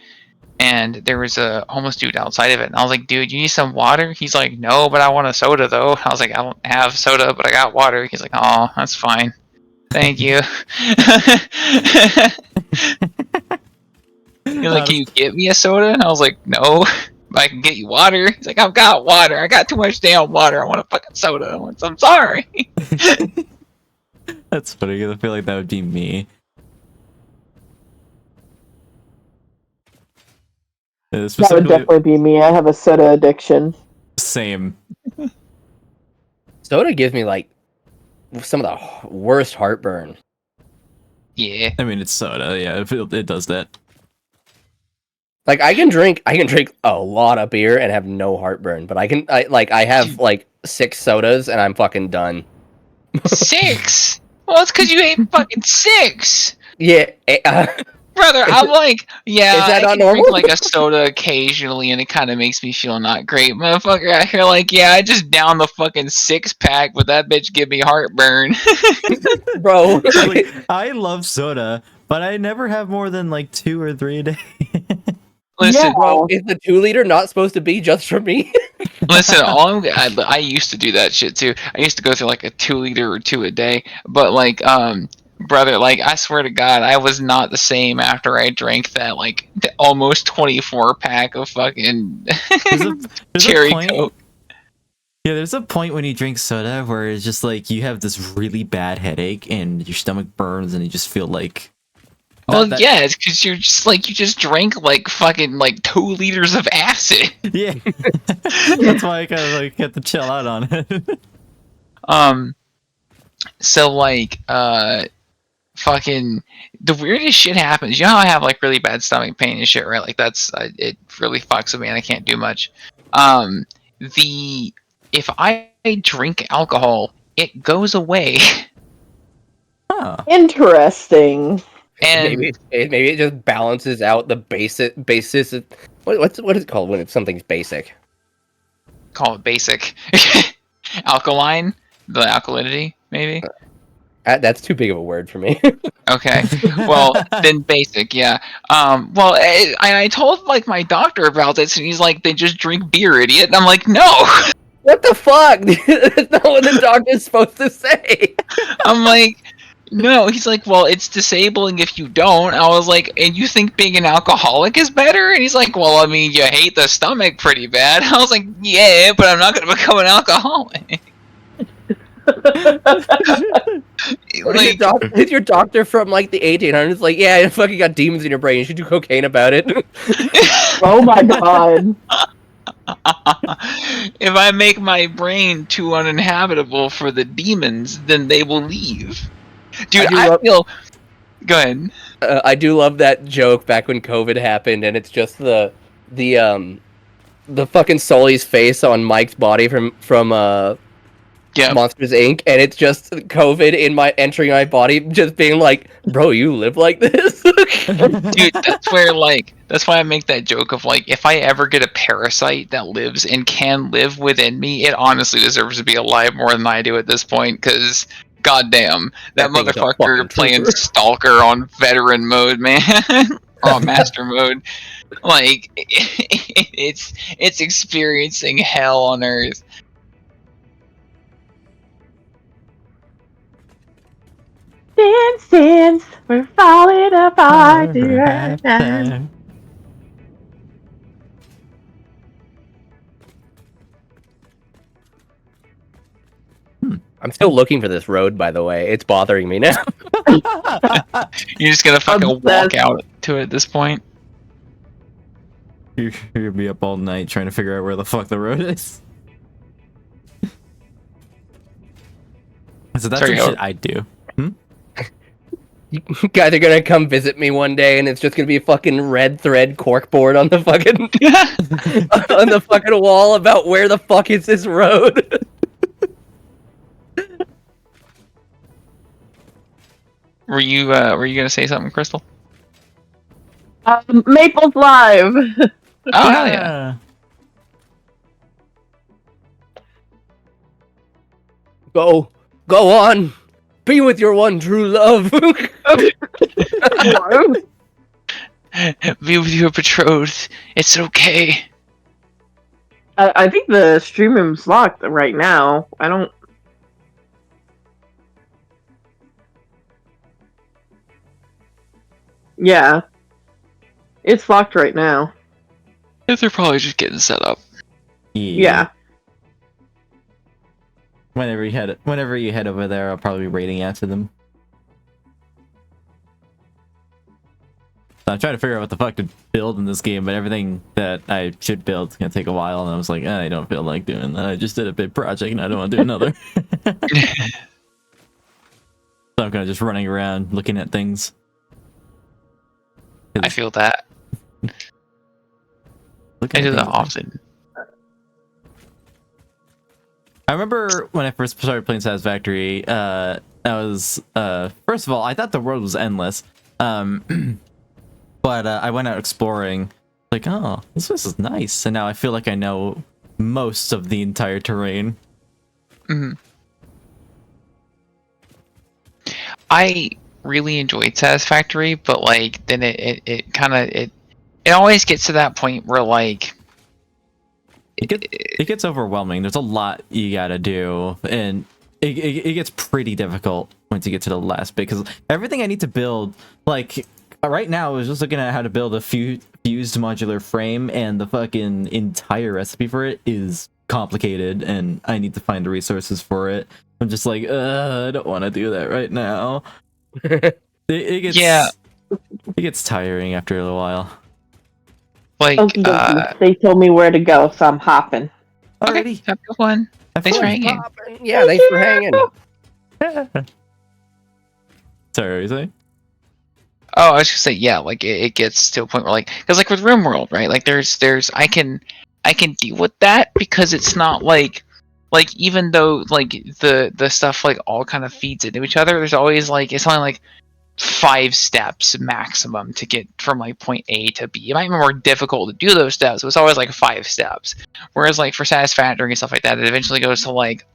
and there was a homeless dude outside of it, and I was like, "Dude, you need some water?" He's like, "No, but I want a soda though." I was like, "I don't have soda, but I got water." He's like, "Oh, that's fine, thank you." He's like, "Can you get me a soda?" And I was like, "No, but I can get you water." He's like, "I've got water. I got too much damn water. I want a fucking soda." I'm sorry. That's funny. I feel like that would be me. That would definitely be me. I have a soda addiction. Same. Soda gives me like some of the worst heartburn. Yeah. I mean, it's soda. Yeah, it does that. Like I can drink a lot of beer and have no heartburn, but I have like 6 sodas and I'm fucking done. 6? Well, it's because you ate fucking 6. Yeah. Brother, I'm like, yeah, is that I not can normal? drink like a soda occasionally, and it kind of makes me feel not great. Motherfucker out here, like, yeah, I just down the fucking 6-pack, but that bitch give me heartburn. Bro, like, I love soda, but I never have more than like 2 or 3 a day. Listen, Yeah. bro, is the 2-liter not supposed to be just for me? Listen, I used to do that shit too. I used to go through like a 2-liter or 2 a day, but like, brother, like I swear to God, I was not the same after I drank that like almost 24-pack of fucking there's cherry a point, Coke. Yeah, there's a point when you drink soda where it's just like you have this really bad headache and your stomach burns and you just feel like. Well, yeah, it's because you're just like you just drank like fucking like 2 liters of acid. Yeah, that's why I kind of like had to chill out on it. So like fucking the weirdest shit happens. You know how I have like really bad stomach pain and shit, right? Like that's it really fucks with me and I can't do much. If I drink alcohol, it goes away. Huh. Interesting. And maybe it just balances out the basis. What is it called when something's basic? call it basic. Alkaline? The alkalinity, maybe? That's too big of a word for me. Okay. Well, then basic, yeah. Well, I told like my doctor about this, and he's like, "They just drink beer, idiot." And I'm like, "No." What the fuck? That's not what the doctor's supposed to say. I'm like, "No." He's like, "Well, it's disabling if you don't." I was like, "And you think being an alcoholic is better?" And he's like, "Well, I mean, you hate the stomach pretty bad." I was like, "Yeah, but I'm not gonna become an alcoholic." Like, Is your doctor from like the 1800s? Like, yeah, you fucking got demons in your brain. You should do cocaine about it. Oh my god. if I make my brain too uninhabitable for the demons, then they will leave. Dude, I feel. Go ahead. I do love that joke back when COVID happened, and it's just the fucking Sully's face on Mike's body from Monsters Inc. And it's just COVID entering my body, just being like, "Bro, you live like this." Dude, that's why I make that joke of like, if I ever get a parasite that lives and can live within me, it honestly deserves to be alive more than I do at this point, because goddamn, that thing is a motherfucker fucking playing trooper. Stalker on veteran mode, man, or on master mode, like it's experiencing hell on Earth. Dance, we're falling apart right now. I'm still looking for this road, by the way. It's bothering me now. You're just gonna fucking walk out to it at this point. You're gonna be up all night trying to figure out where the fuck the road is. So that's Sorry, what shit I do. You guys are gonna come visit me one day, and it's just gonna be a fucking red thread corkboard on the fucking on the fucking wall about where the fuck is this road. Were you gonna say something, Crystal? Maple's live. Oh hell yeah! Go on, be with your one true love. Be with your betrothed. It's okay. I think the stream room's locked right now. I don't. Yeah, it's locked right now. They're probably just getting set up. Yeah. Whenever you head over there, I'll probably be raiding after them. So I'm trying to figure out what the fuck to build in this game, but everything that I should build is gonna take a while, and I was like, I don't feel like doing that. I just did a big project, and I don't want to do another. So I'm kind of just running around looking at things. I feel that. I do that often. I remember when I first started playing Satisfactory, I was first of all, I thought the world was endless. But I went out exploring, like, oh, this is nice, and now I feel like I know most of the entire terrain. Mm-hmm. I really enjoyed Satisfactory, but like then it kind of it always gets to that point where like it gets overwhelming. There's a lot you gotta do, and it gets pretty difficult once you get to the last bit, because everything I need to build, like right now I was just looking at how to build a fused modular frame, and the fucking entire recipe for it is complicated, and I need to find the resources for it. I'm just like, I don't want to do that right now. it gets tiring after a little while. Like they told me where to go, so I'm hopping. Okay, have a good one. Thanks for hanging. Yeah, thanks for hanging. Oh, Sorry, what were you saying? I was just saying, yeah, like it gets to a point where like, because like with RimWorld, right? Like there's I can deal with that because it's not like like even though like the stuff like all kind of feeds into each other, there's always like it's only like 5 steps maximum to get from like point A to B. It might be more difficult to do those steps, but it's always like 5 steps. Whereas like for Satisfactory and stuff like that, it eventually goes to like,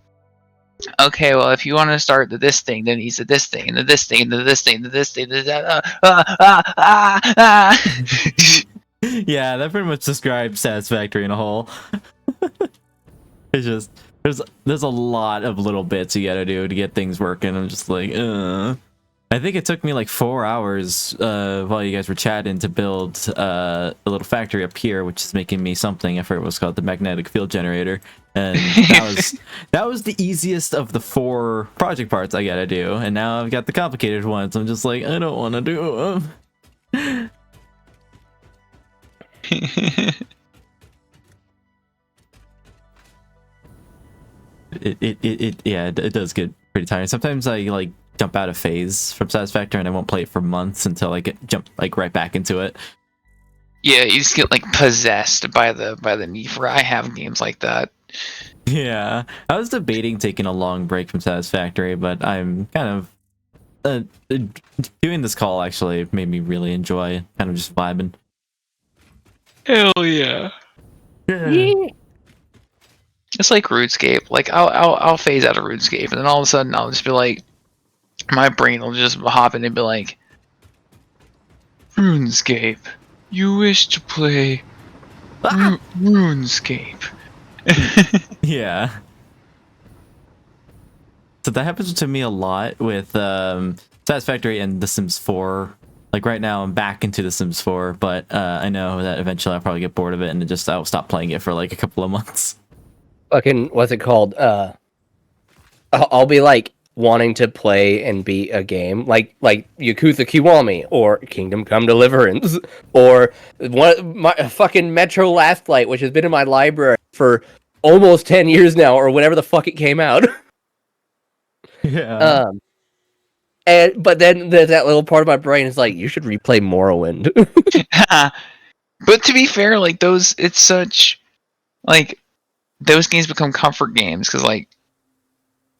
okay, well if you want to start this thing, then he's this thing, and then this thing, and then this thing, and then this thing, and then Yeah, that pretty much describes Satisfactory in a whole. It's just there's a lot of little bits you gotta do to get things working. I'm just like, I think it took me like 4 hours while you guys were chatting to build a little factory up here, which is making me something. I forget what it's called, the magnetic field generator, and that was the easiest of the 4 project parts I gotta do. And now I've got the complicated ones. I'm just like, I don't want to do them. It does get pretty tiring. Sometimes I like jump out of phase from Satisfactory and I won't play it for months until I jump like right back into it. yeah, you just get like possessed by the need for. I have games like that. Yeah, I was debating taking a long break from Satisfactory, but I'm kind of doing this call actually made me really enjoy kind of just vibing. Hell yeah. Yeah. It's like RuneScape. Like I'll phase out of RuneScape, and then all of a sudden I'll just be like, my brain will just hop in and be like, RuneScape. You wish to play RuneScape. Yeah. So that happens to me a lot with Satisfactory and The Sims 4. Like right now I'm back into The Sims 4, but I know that eventually I'll probably get bored of it and I'll stop playing it for like a couple of months. Fucking, what's it called? I'll be like wanting to play and beat a game like Yakuza Kiwami or Kingdom Come Deliverance or my fucking Metro Last Light, which has been in my library for almost 10 years now, or whenever the fuck it came out. Yeah. But then there's that little part of my brain is like, you should replay Morrowind. But to be fair, like those, it's such like those games become comfort games because like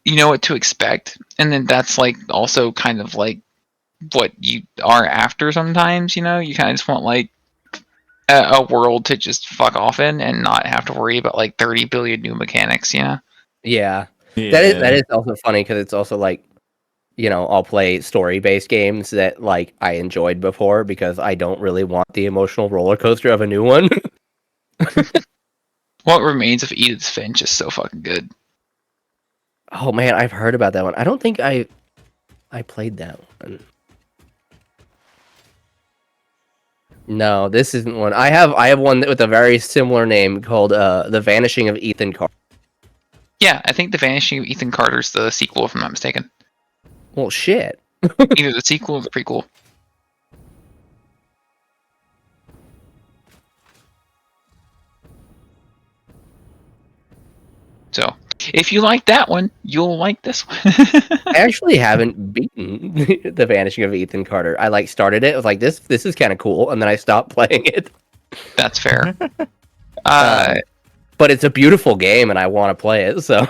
you know what to expect, and then that's like also kind of like what you are after sometimes. You know, you kind of just want like a world to just fuck off in and not have to worry about like 30 billion new mechanics. You know? Yeah. That is also funny because it's also like, you know, I'll play story-based games that like I enjoyed before because I don't really want the emotional roller coaster of a new one. What Remains of Edith Finch is so fucking good. Oh man, I've heard about that one. I don't think I played that one. No, this isn't one. I have one with a very similar name called The Vanishing of Ethan Carter. Yeah, I think The Vanishing of Ethan Carter's the sequel, if I'm not mistaken. Well, shit. Either the sequel or the prequel. So, if you like that one, you'll like this one. I actually haven't beaten The Vanishing of Ethan Carter. I like started it. I was like, this is kind of cool, and then I stopped playing it. That's fair. But it's a beautiful game, and I want to play it. So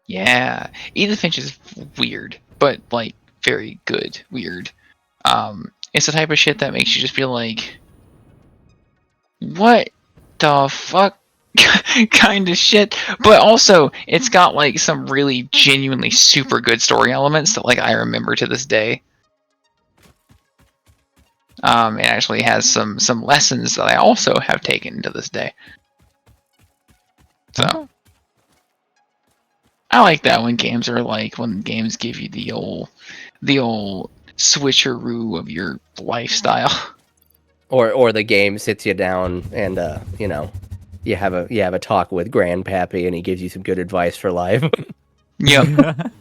yeah, Edith Finch is weird, but like very good weird. It's the type of shit that makes you just feel like, what the fuck kind of shit. But also, it's got like some really genuinely super good story elements that like I remember to this day. It actually has some lessons that I also have taken to this day. So I like that when games are like when games give you the old switcheroo of your lifestyle. Or the game sits you down and you know, you have a talk with Grandpappy and he gives you some good advice for life. Yep.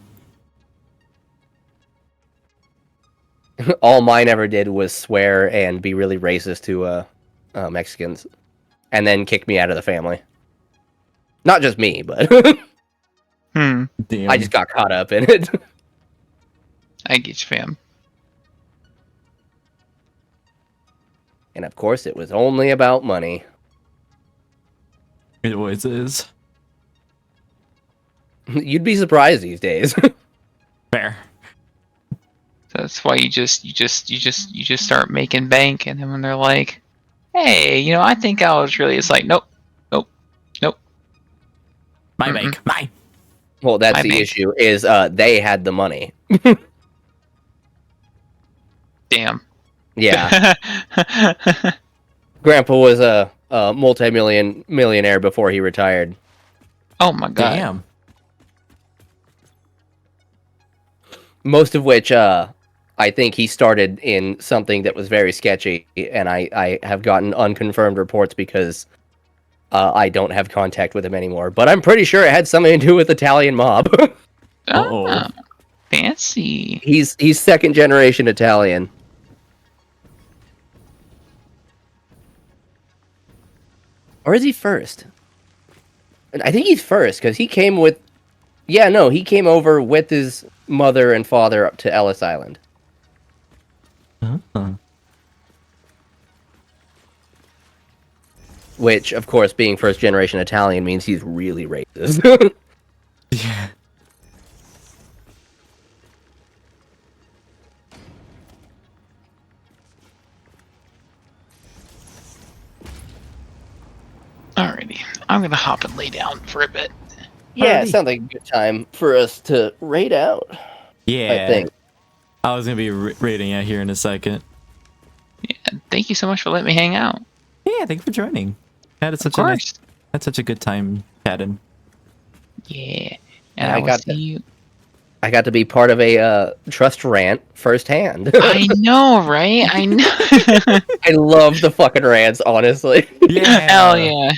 All mine ever did was swear and be really racist to Mexicans, and then kick me out of the family. Not just me, but Damn. I just got caught up in it. I get you, fam. And of course, it was only about money. It always is. You'd be surprised these days. Fair. That's why you just start making bank, and then when they're like, "Hey, you know, I think I was really," it's like, nope, nope, nope. My bank, mine. Well, that's My the bank. issue. Is they had the money. Damn. Yeah. Grandpa was a millionaire before he retired. Oh my god. Damn. Most of which, I think he started in something that was very sketchy, and I have gotten unconfirmed reports because I don't have contact with him anymore. But I'm pretty sure it had something to do with Italian mob. Ah, fancy. He's second generation Italian. Or is he first? I think he's first, because he came with... Yeah, no, he came over with his mother and father up to Ellis Island. Which, of course, being first generation Italian means he's really racist. Yeah. Alrighty, I'm gonna hop and lay down for a bit. Yeah, it Alrighty. sounds like a good time for us to raid out. Yeah. I think. I was gonna be raiding out here in a second. Yeah, thank you so much for letting me hang out. Yeah, thank you for joining. Had Of such course. had such a good time chatting. Yeah, and I I will got see you. I got to be part of a trust rant firsthand. I know, right? I know. I love the fucking rants, honestly. Yeah. Hell yeah.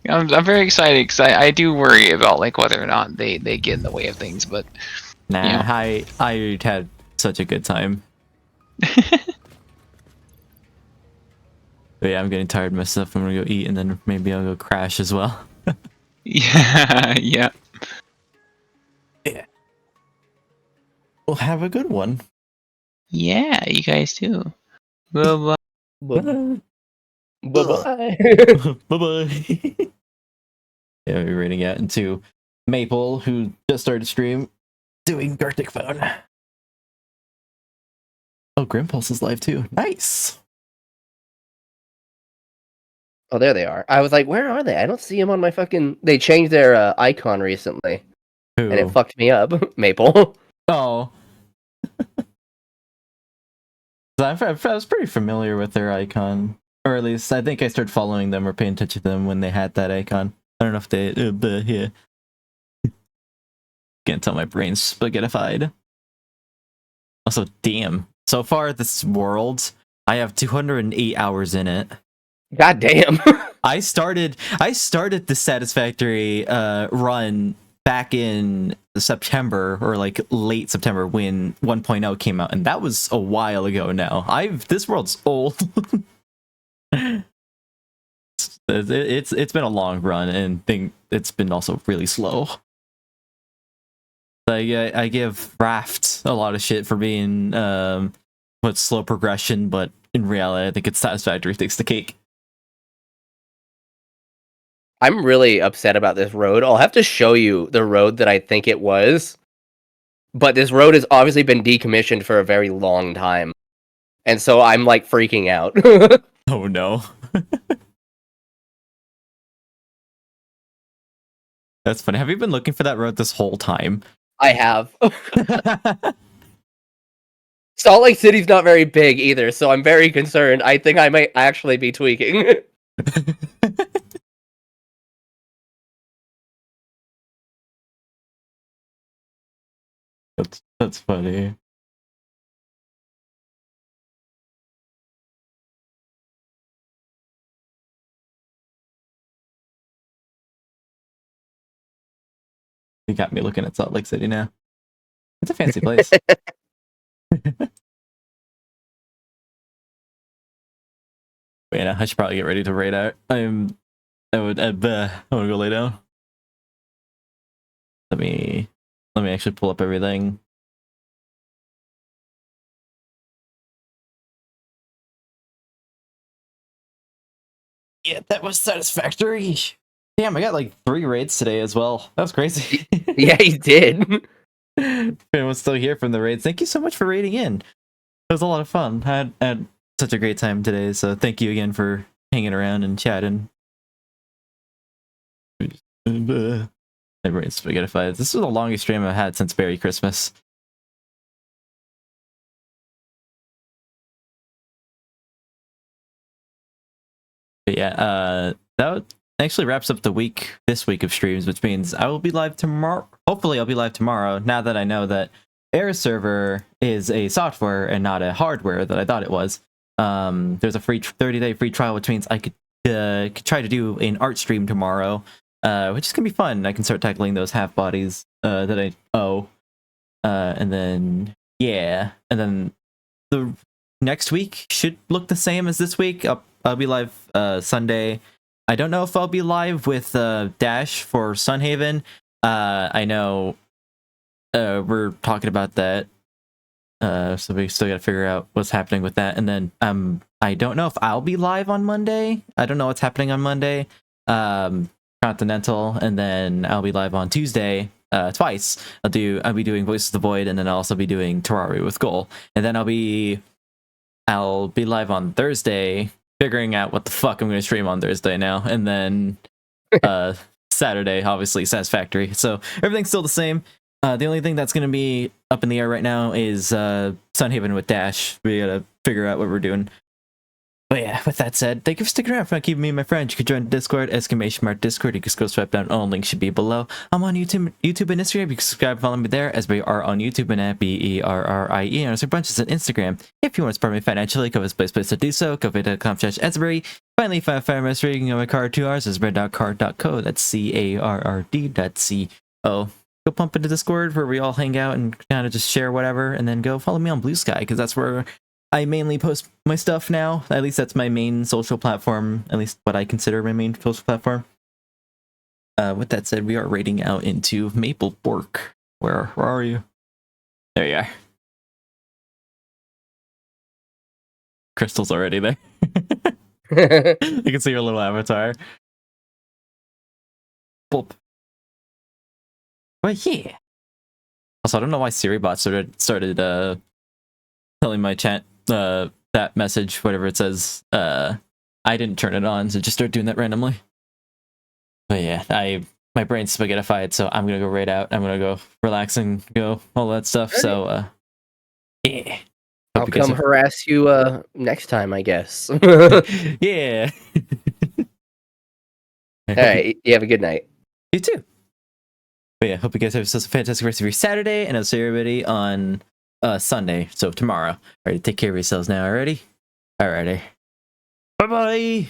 I'm very excited because I do worry about like whether or not they get in the way of things, but Nah, you know. I had such a good time. But yeah, I'm getting tired of myself. I'm gonna go eat and then maybe I'll go crash as well. Yeah, yeah. Yeah. Well, have a good one. Yeah, you guys too. Bye bye. Bye. Bye-bye. Bye-bye. Yeah, we're reading out into Maple, who just started stream doing Gartic Phone. Oh, Grimpulse is live too. Nice. Oh, there they are. I was like, where are they? I don't see them on my fucking... They changed their icon recently, Who? and it fucked me up. Maple. Oh. I was pretty familiar with their icon. Or at least I think I started following them or paying attention to them when they had that icon. I don't know if they... but yeah. Can't tell my brain's spaghettified. Also, damn. So far, this world, I have 208 hours in it. God damn. I started the Satisfactory run back in September or like late September when 1.0 came out, and that was a while ago now. This world's old. It's been a long run, and it's been also really slow. I give Raft a lot of shit for being slow progression, but in reality, I think it's Satisfactory takes the cake. I'm really upset about this road. I'll have to show you the road that I think it was. But this road has obviously been decommissioned for a very long time. And so I'm like freaking out. Oh no. That's funny. Have you been looking for that road this whole time? I have. Salt Lake City's not very big either, so I'm very concerned. I think I might actually be tweaking. That's funny. You got me looking at Salt Lake City now. It's a fancy place. Wait, I should probably get ready to raid out. I want to go lay down. Let me actually pull up everything. Yeah, that was Satisfactory. Damn, I got like 3 raids today as well. That was crazy. Yeah, he did. Everyone's still here from the raids. Thank you so much for raiding in. It was a lot of fun. I had such a great time today, so thank you again for hanging around and chatting. Everybody's spaghettified. This is the longest stream I've had since Merry Christmas. But yeah, that actually wraps up the week, this week of streams, which means I will be live tomorrow. Hopefully I'll be live tomorrow, now that I know that Air Server is a software and not a hardware that I thought it was. There's a free 30-day free trial, which means I could try to do an art stream tomorrow, which is gonna be fun. I can start tackling those half bodies that I owe, and then yeah, and then the next week should look the same as this week. I'll be live Sunday. I don't know if I'll be live with Dash for Sunhaven. I know we're talking about that. So we still got to figure out what's happening with that. And then I don't know if I'll be live on Monday. I don't know what's happening on Monday. Continental, and then I'll be live on Tuesday twice. I'll be doing Voices of the Void, and then I'll also be doing Terraria with Goal. And then I'll be live on Thursday, figuring out what the fuck I'm going to stream on Thursday now. And then Saturday, obviously, Satisfactory. So everything's still the same. The only thing that's going to be up in the air right now is Sunhaven with Dash. We got to figure out what we're doing. But yeah, with that said, thank you for sticking around, for keeping me and my friends. You can join Discord, Discord. You can go swipe down. All links should be below. I'm on YouTube and Instagram. You can subscribe and follow me there, as we are on YouTube and at BERRIE. And there's a bunch on Instagram. If you want to support me financially, go to this place to do so. Coffee.com/Feburary. Finally, if I have Fire Mastery, you can go my card 2 hours. It's red.card.co. That's CARRD.co. Go pump into Discord, where we all hang out and kind of just share whatever, and then go follow me on Blue Sky, because that's where I mainly post my stuff now. At least that's my main social platform, at least what I consider my main social platform. With that said, we are raiding out into Maplebork. Where are you? There you are. Crystal's already there. You can see your little avatar. Boop. But yeah. Also, I don't know why SiriBot started telling my chat that message, whatever it says. I didn't turn it on, so just start doing that randomly. But yeah, my brain's spaghettified, so I'm gonna go raid out. I'm gonna go relax and go all that stuff. So yeah. I'll come harass you next time, I guess. Yeah. All right, you have a good night. You too. But yeah, hope you guys have such a fantastic rest of your Saturday, and I'll see everybody on Sunday, so tomorrow. Alright, take care of yourselves now, alrighty? Alrighty. Bye-bye!